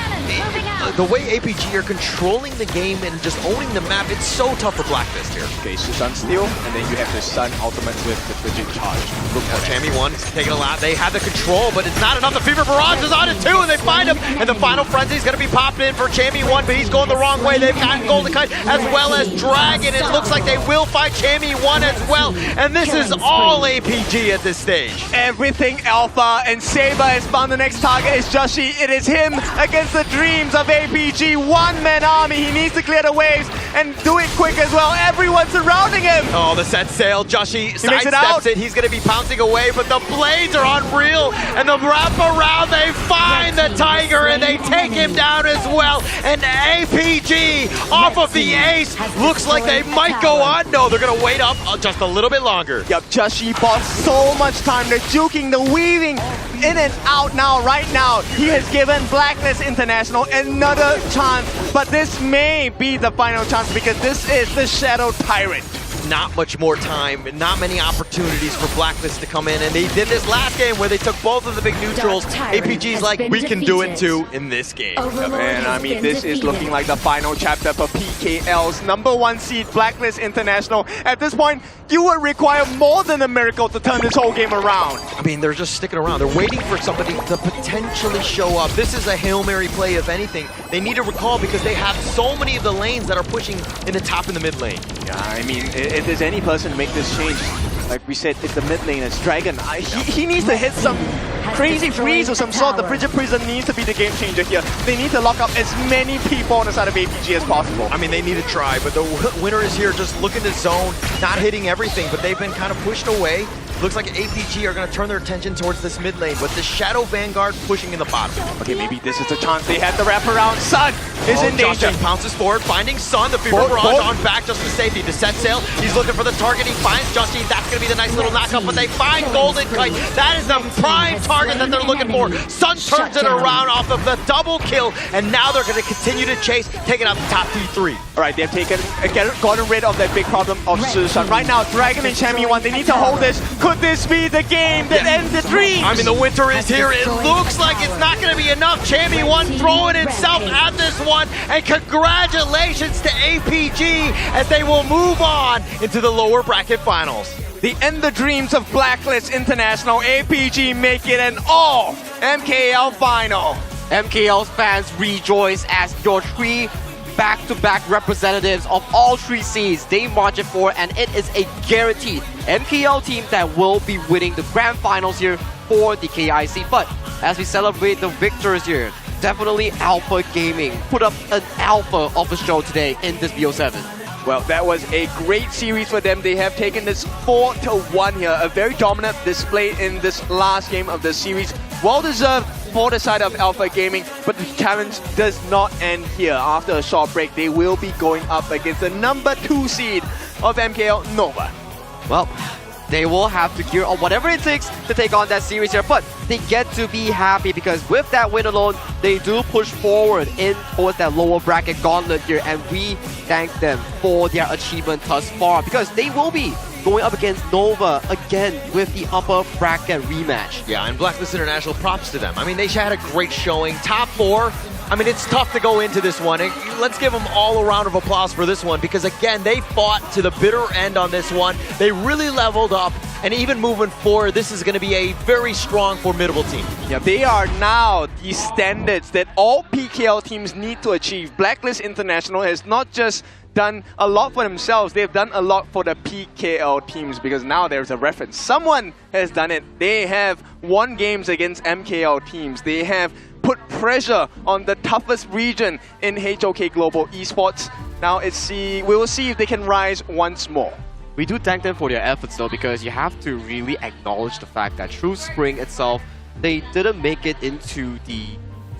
the way APG are controlling the game and just owning the map, it's so tough for Blacklist here. Okay, Shisan steal, and then you have the stun ultimate with the Frigid Charge. Look, Chammy 1 taking a lot. They have the control, but it's not enough. The Fever Barrage is on it too, and they find him. And the final frenzy is going to be popped in for Chammy 1, but he's going the wrong way. They've got Golden Kite as well as Dragon. It looks like they will find Chammy 1 as well. And this is all APG at this stage. Everything Alpha, and Saber has found the next target is Joshi. It is him against the dreams of APG. One-man army. He needs to clear the waves and do it quick as well. Everyone's surrounding him. Oh, the set sail. Joshi sidesteps it. He's going to be pouncing away, but the blades are unreal. And the wrap around, they find the Tiger and they take him down as well. And APG off of the ace. Looks like they might go on. No, they're going to wait up just a little bit longer. Yep, Joshi bought so much time. They're juking, the weaving in and out now, right now. He has given Blacklist International another chance, but this may be the final chance, because this is the Shadow Tyrant. not much more time, not many opportunities for Blacklist to come in, and they did this last game where they took both of the big neutrals. APG's like, we can do it too in this game. And I mean, this is looking like the final chapter for PKL's #1 seed, Blacklist International. At this point, you would require more than a miracle to turn this whole game around. I mean, they're just sticking around. They're waiting for somebody to potentially show up. This is a Hail Mary play, if anything. They need to recall because they have so many of the lanes that are pushing in the top and the mid lane. Yeah, I mean, if there's any person to make this change, like we said, it's the mid lane, it's Dragon. He needs to hit some crazy freeze of some sort. The Frigid Prison needs to be the game changer here. They need to lock up as many people on the side of APG as possible. I mean, they need to try, but the winner is here just looking to zone, not hitting everything, but they've been kind of pushed away. Looks like APG are going to turn their attention towards this mid lane, but the Shadow Vanguard pushing in the bottom. Okay, maybe this is the chance they had to wrap around. Sun is in danger. Josh pounces forward, finding Sun, the Fever Barrage on back just for safety. To set sail, he's looking for the target, he finds Justy. That's going to be the nice little knockup, but they find Golden Kite. That is the prime target that they're looking for. Sun turns it around off of the double kill, and now they're going to continue to chase, taking out the top T3. All right, they've gotten rid of that big problem of Susan. Right now, Dragon and Champion 1, they need to hold this. Could this be the game that ends the dream? I mean, the winter is here. It looks like it's not going to be enough. Champion 1 throwing himself at this one, and congratulations to APG as they will move on into the lower bracket finals. The end the dreams of Blacklist International. APG make it an all MKL final. MKL's fans rejoice as your three back-to-back representatives of all three seeds they march it for, and it is a guaranteed MKL team that will be winning the grand finals here for the KIC. But as we celebrate the victors here, definitely Alpha Gaming put up an alpha of a show today in this BO7. Well, that was a great series for them. They have taken this 4-1 here. A very dominant display in this last game of the series. Well-deserved for the side of Alpha Gaming, but the challenge does not end here. After a short break, they will be going up against the #2 seed of MKL, Nova. Well, they will have to gear up whatever it takes to take on that series here, but they get to be happy because with that win alone, they do push forward in towards that lower bracket gauntlet here, and we thank them for their achievement thus far because they will be going up against Nova again with the upper bracket rematch. Yeah, and Blacklist International, props to them. I mean, they had a great showing. Top 4. I mean, it's tough to go into this one. Let's give them all a round of applause for this one because, again, they fought to the bitter end on this one. They really leveled up, and even moving forward, this is going to be a very strong, formidable team. Yeah, they are now the standards that all PKL teams need to achieve. Blacklist International has not just done a lot for themselves, they've done a lot for the PKL teams because now there's a reference. Someone has done it. They have won games against MKL teams. They have put pressure on the toughest region in HOK Global Esports. Now we will see if they can rise once more. We do thank them for their efforts though, because you have to really acknowledge the fact that through spring itself, they didn't make it into the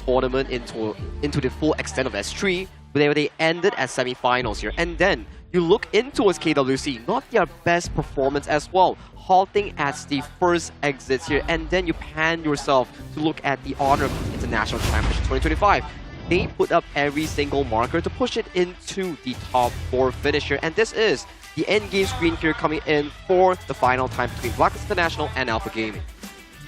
tournament, into the full extent of S3, where they ended as semi-finals here. And then you look in towards KWC, not their best performance as well, halting as the first exits here. And then you pan yourself to look at the Honor of International Championship 2025. They put up every single marker to push it into the top 4 finish here. And this is the end game screen here coming in for the final time between Blacklist International and Alpha Gaming.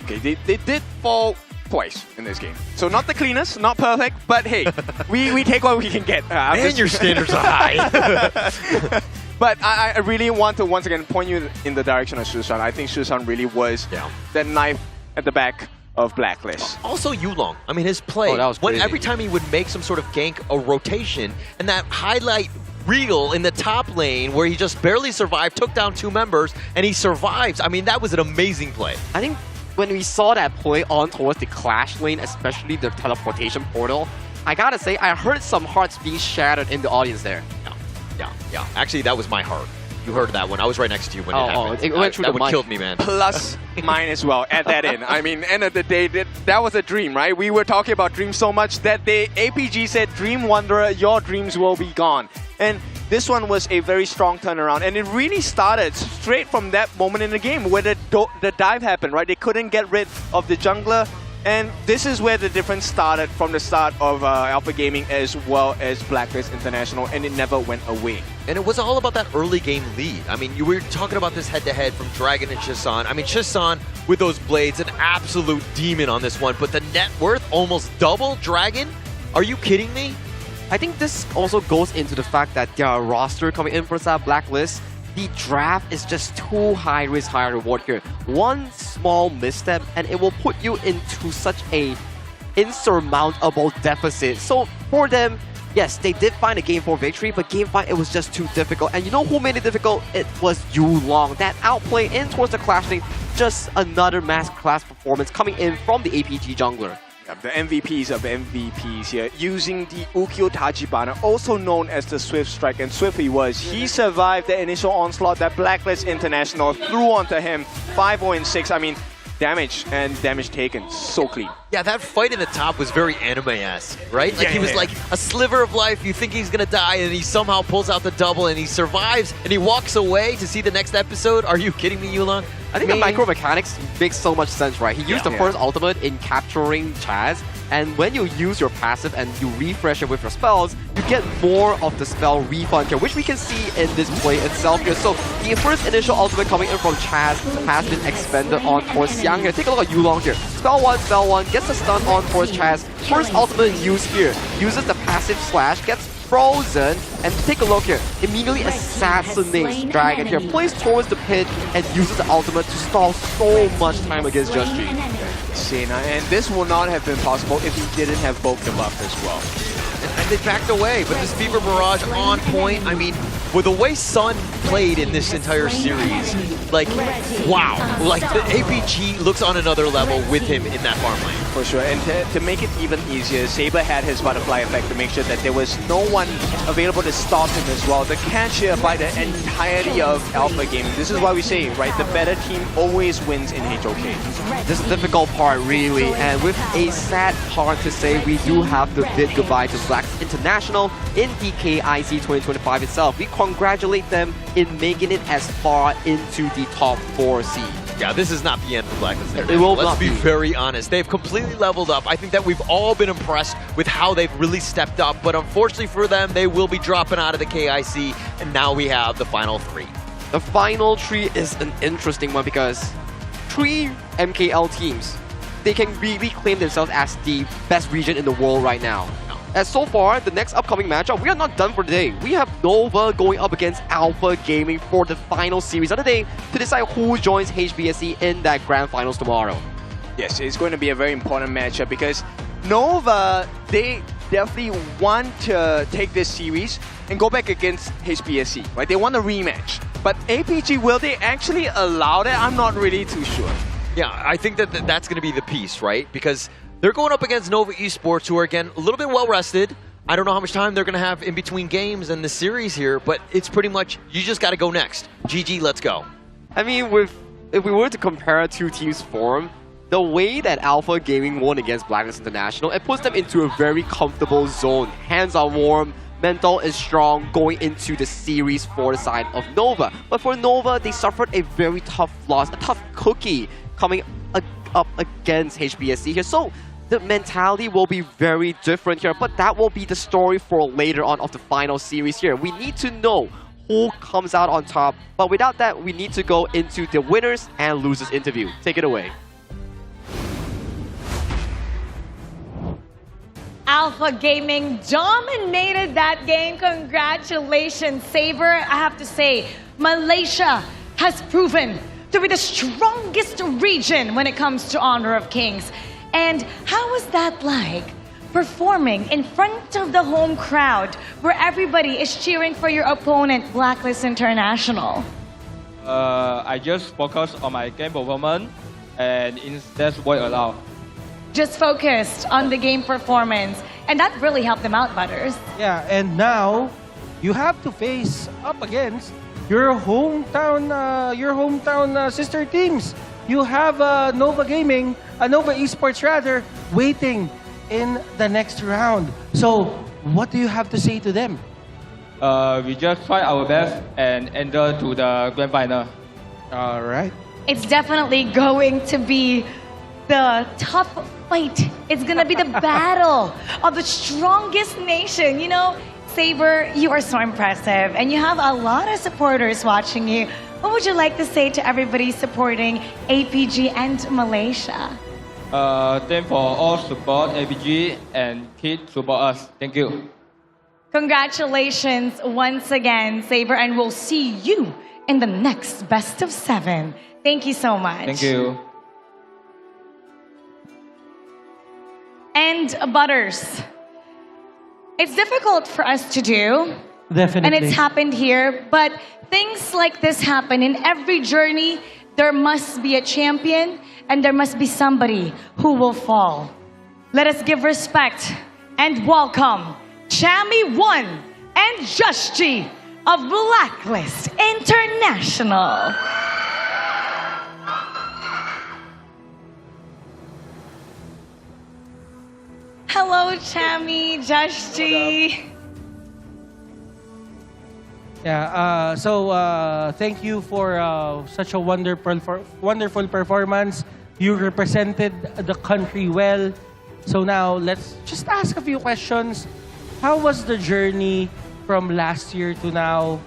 Okay, they did fall twice in this game. So not the cleanest, not perfect, but hey, we take what we can get. And your standards are high. But I really want to once again point you in the direction of Shusan. I think Shusan really was that knife at the back of Blacklist. Also Yulong, I mean his play, that was crazy. Every time he would make some sort of gank, a rotation, and that highlight reel in the top lane where he just barely survived, took down 2 members, and he survives. I mean, that was an amazing play. I think when we saw that play on towards the Clash lane, especially the teleportation portal, I gotta say, I heard some hearts being shattered in the audience there. Yeah. Actually, that was my heart. You heard that one. I was right next to you when it happened. It went through that the would mic. killed me, man. Plus mine as well. Add that in. I mean, end of the day, that was a dream, right? We were talking about dreams so much that APG said, "Dream Wanderer, your dreams will be gone." And this one was a very strong turnaround, and it really started straight from that moment in the game where the dive happened, right? They couldn't get rid of the jungler And this is where the difference started from the start of Alpha Gaming as well as Blacklist International, and it never went away. And it was all about that early game lead. I mean, you were talking about this head-to-head from Dragon and Shisan. I mean, Shisan with those blades, an absolute demon on this one, but the net worth almost double Dragon? Are you kidding me? I think this also goes into the fact that their roster coming in for that Blacklist, the draft is just too high risk, high reward here. One small misstep and it will put you into such a insurmountable deficit. So for them, yes, they did find a Game 4 victory, but Game 5, it was just too difficult. And you know who made it difficult? It was Yulong. That outplay in towards the clashing, just another masterclass performance coming in from the APG jungler. The MVPs of MVPs here, using the Ukyo Tachibana, also known as the Swift Strike, and Swift he survived the initial onslaught that Blacklist International threw onto him. 5-0-6, I mean, damage and damage taken, so clean. Yeah, that fight in the top was very anime-esque, right? Like, he was like a sliver of life, you think he's gonna die, and he somehow pulls out the double, and he survives, and he walks away to see the next episode. Are you kidding me, Yulong? I think the micro mechanics makes so much sense, right? He used the first ultimate in capturing Chaz, and when you use your passive and you refresh it with your spells, you get more of the spell refund here, which we can see in this play itself here. So the first initial ultimate coming in from Chaz has been expended on towards Xiang here. Take a look at Yulong here. Spell 1, gets a stun on towards Chaz. First ultimate used here, uses the passive slash, gets frozen, and take a look here, immediately assassinates Dragon here, plays towards the pit, and uses the ultimate to stall so much time against Just G. Sena, and this would not have been possible if he didn't have Bulk the buff as well. And they backed away, but this Fever Barrage on point. I mean, with the way Sun played in this entire series, like, wow. Like, the APG looks on another level with him in that farm lane. For sure, and to make it even easier, Saber had his butterfly effect to make sure that there was no one available to stop him as well. The catch here by the entirety of Alpha Gaming. This is why we say, right, the better team always wins in HOK. This is the difficult part, really, and with a sad part to say, we do have to bid goodbye to Blacklist International in the KIC 2025 itself. We congratulate them in making it as far into the top 4 seed. Yeah, this is not the end of Blacklist. It will Let's not be very honest. They've completely leveled up. I think that we've all been impressed with how they've really stepped up, but unfortunately for them, they will be dropping out of the KIC, and now we have the final 3. The final 3 is an interesting one because 3 MKL teams, they can really claim themselves as the best region in the world right now. As so far, the next upcoming matchup, we are not done for the day. We have Nova going up against Alpha Gaming for the final series of the day to decide who joins HBSC in that grand finals tomorrow. Yes, it's going to be a very important matchup because Nova, they definitely want to take this series and go back against HBSC, right? They want a rematch. But APG, will they actually allow that? I'm not really too sure. Yeah, I think that that's going to be the piece, right? Because they're going up against Nova Esports, who are, again, a little bit well-rested. I don't know how much time they're going to have in between games and the series here, but it's pretty much, you just got to go next. GG, let's go. I mean, if we were to compare 2 teams' form, the way that Alpha Gaming won against Blacklist International, it puts them into a very comfortable zone. Hands are warm, mental is strong going into the series for the side of Nova. But for Nova, they suffered a very tough loss, a tough cookie coming up against HBSC here. So the mentality will be very different here, but that will be the story for later on of the final series here. We need to know who comes out on top, but without that, we need to go into the winners and losers interview. Take it away. Alpha Gaming dominated that game. Congratulations, Saber. I have to say, Malaysia has proven to be the strongest region when it comes to Honor of Kings. And how was that like, performing in front of the home crowd where everybody is cheering for your opponent, Blacklist International? I just focus on my game performance, and that's what I allow. Just focused on the game performance, and that really helped them out, Butters. Yeah, and now you have to face up against your hometown sister teams. You have Nova Gaming, Nova Esports rather, waiting in the next round. So, what do you have to say to them? We just try our best and enter to the grand final. All right. It's definitely going to be the tough fight. It's gonna be the battle of the strongest nation. You know, Saber, you are so impressive, and you have a lot of supporters watching you. What would you like to say to everybody supporting APG and Malaysia? Thank for all support APG and KIC support us. Thank you. Congratulations once again, Saber, and we'll see you in the next best of 7. Thank you so much. Thank you. And Butters, it's difficult for us to do. Definitely. And it's happened here, but things like this happen in every journey. There must be a champion and there must be somebody who will fall. Let us give respect and welcome Chami 1 and Jushji of Blacklist International. Hello, Chami, Jushji. Yeah, thank you for such a wonderful performance. You represented the country well. So now, let's just ask a few questions. How was the journey from last year to now?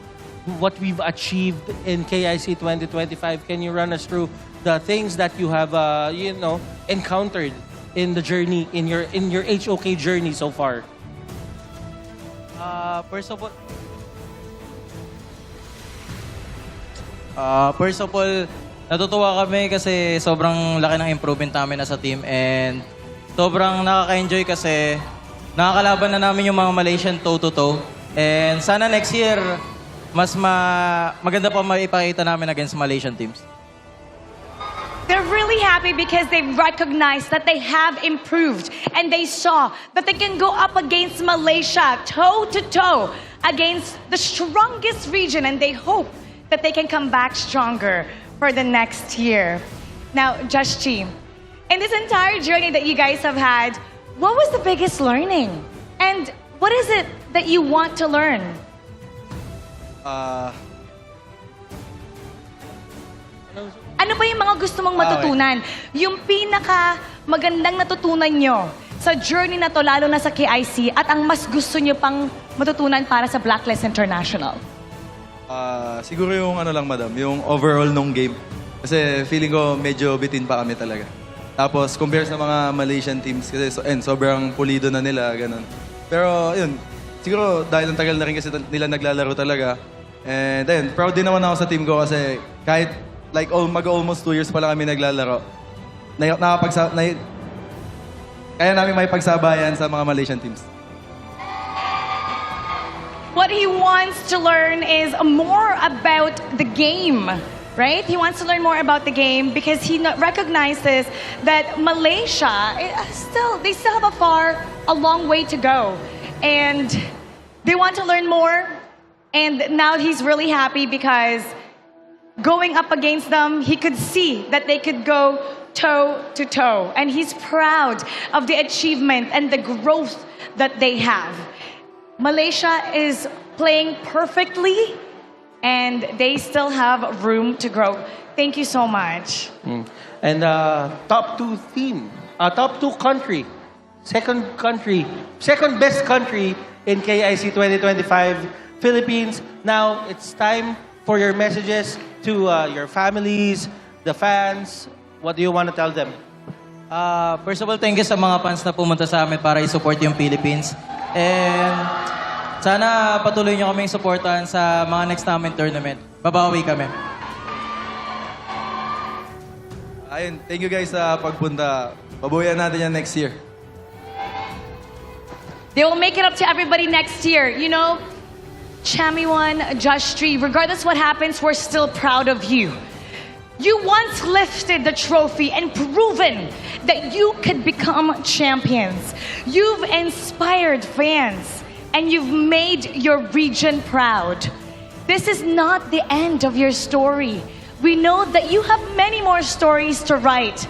What we've achieved in KIC 2025? Can you run us through the things that you have, encountered in the journey, in your HOK journey so far? First of all, natutuwa kami kasi sobrang laki ng improvement namin as a team and sobrang nakaka-enjoy kasi nakakalaban na namin yung mga Malaysian toe-to-toe. And sana next year, mas maganda pa maipakita namin against Malaysian teams. They're really happy because they recognize that they have improved and they saw that they can go up against Malaysia toe-to-toe against the strongest region, and they hope that they can come back stronger for the next year. Now, Jushji, in this entire journey that you guys have had, what was the biggest learning? And what is it that you want to learn? Ano ba yung mga gusto mong matutunan? Yung pinaka magandang natutunan nyo sa journey na to, lalo na sa KIC, at ang mas gusto nyo pang matutunan para sa Blacklist International? Siguro yung madam, yung overall nung game. Kasi feeling ko medyo bitin pa kami talaga. Tapos compare sa mga Malaysian teams kasi sobrang pulido na nila, ganun. Pero yun, siguro dahil ang tagal na rin kasi nila naglalaro talaga. And ayun, proud din naman ako sa team ko kasi kahit mag-almost 2 years pa lang kami naglalaro, kaya namin may pagsabayan sa mga Malaysian teams. What he wants to learn is more about the game, right? He wants to learn more about the game because he recognizes that Malaysia, they still have a long way to go. And they want to learn more. And now he's really happy because going up against them, he could see that they could go toe-to-toe. And he's proud of the achievement and the growth that they have. Malaysia is playing perfectly, and they still have room to grow. Thank you so much. And top 2 team, top 2 country, second best country in KIC 2025, Philippines. Now it's time for your messages to your families, the fans. What do you want to tell them? First of all, thank you sa mga fans na pumunta sa amin para i-support yung Philippines. And sana patuloy nyo kaming supportan sa mga next namin tournament. Babawi kami. Ayun, thank you guys sa pagpunta. Babuyan natin yan next year. They will make it up to everybody next year. You know, Chami 1, Jushji, regardless what happens, we're still proud of you. You once lifted the trophy and proven that you could become champions. You've inspired fans and you've made your region proud. This is not the end of your story. We know that you have many more stories to write.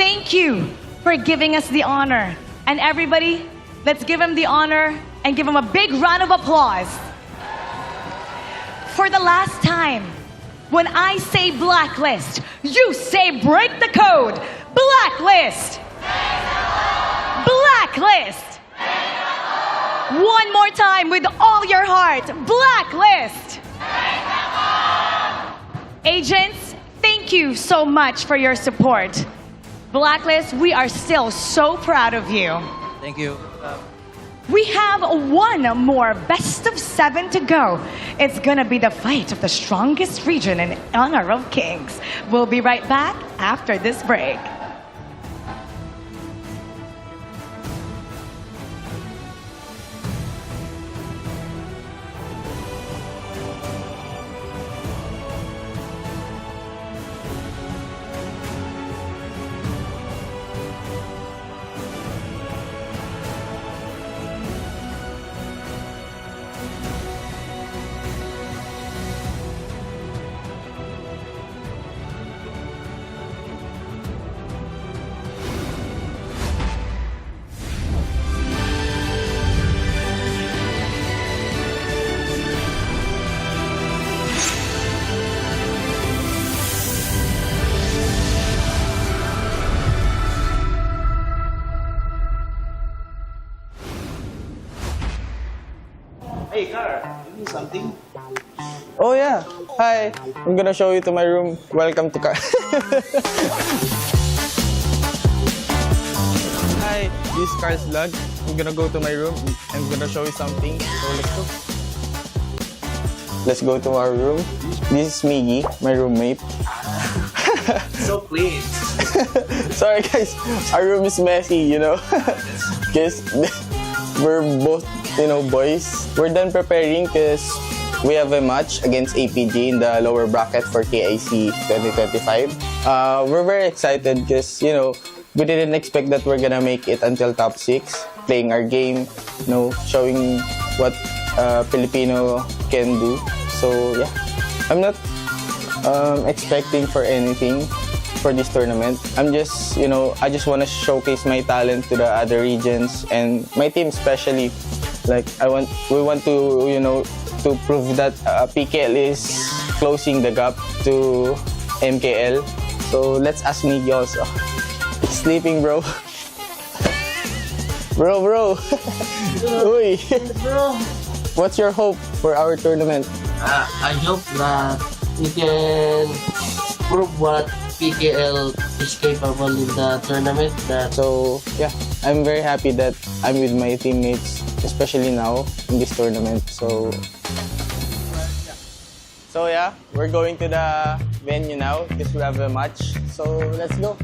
Thank you for giving us the honor. And everybody, let's give him the honor and give him a big round of applause. For the last time, when I say Blacklist, you say break the code. Blacklist. Blacklist. One more time with all your heart. Blacklist. Agents, thank you so much for your support. Blacklist, we are still so proud of you. Thank you. We have one more best of 7 to go. It's gonna be the fight of the strongest region in Honor of Kings. We'll be right back after this break. Hey, Car, you need something? Oh yeah. Hi. I'm gonna show you to my room. Welcome to car. Hi. This is Car's vlog. I'm gonna go to my room. I'm gonna show you something. So let's go. Let's go to our room. This is Miggy, my roommate. So clean. Sorry guys, our room is messy, you know. Because we're both, boys. We're done preparing because we have a match against APG in the lower bracket for KIC2025. We're very excited because, we didn't expect that we're gonna make it until top 6, playing our game, showing what Filipino can do. So yeah, I'm not expecting for anything for this tournament. I'm just, I just want to showcase my talent to the other regions and my team especially. Like we want to, to prove that PKL is closing the gap to MKL. So let's ask Miggy also. He's sleeping, bro. Bro. Uy. Bro. What's your hope for our tournament? I hope that we can prove what PKL is capable in the tournament. So yeah, I'm very happy that I'm with my teammates, especially now in this tournament. So yeah, we're going to the venue now because we have a match. So let's go.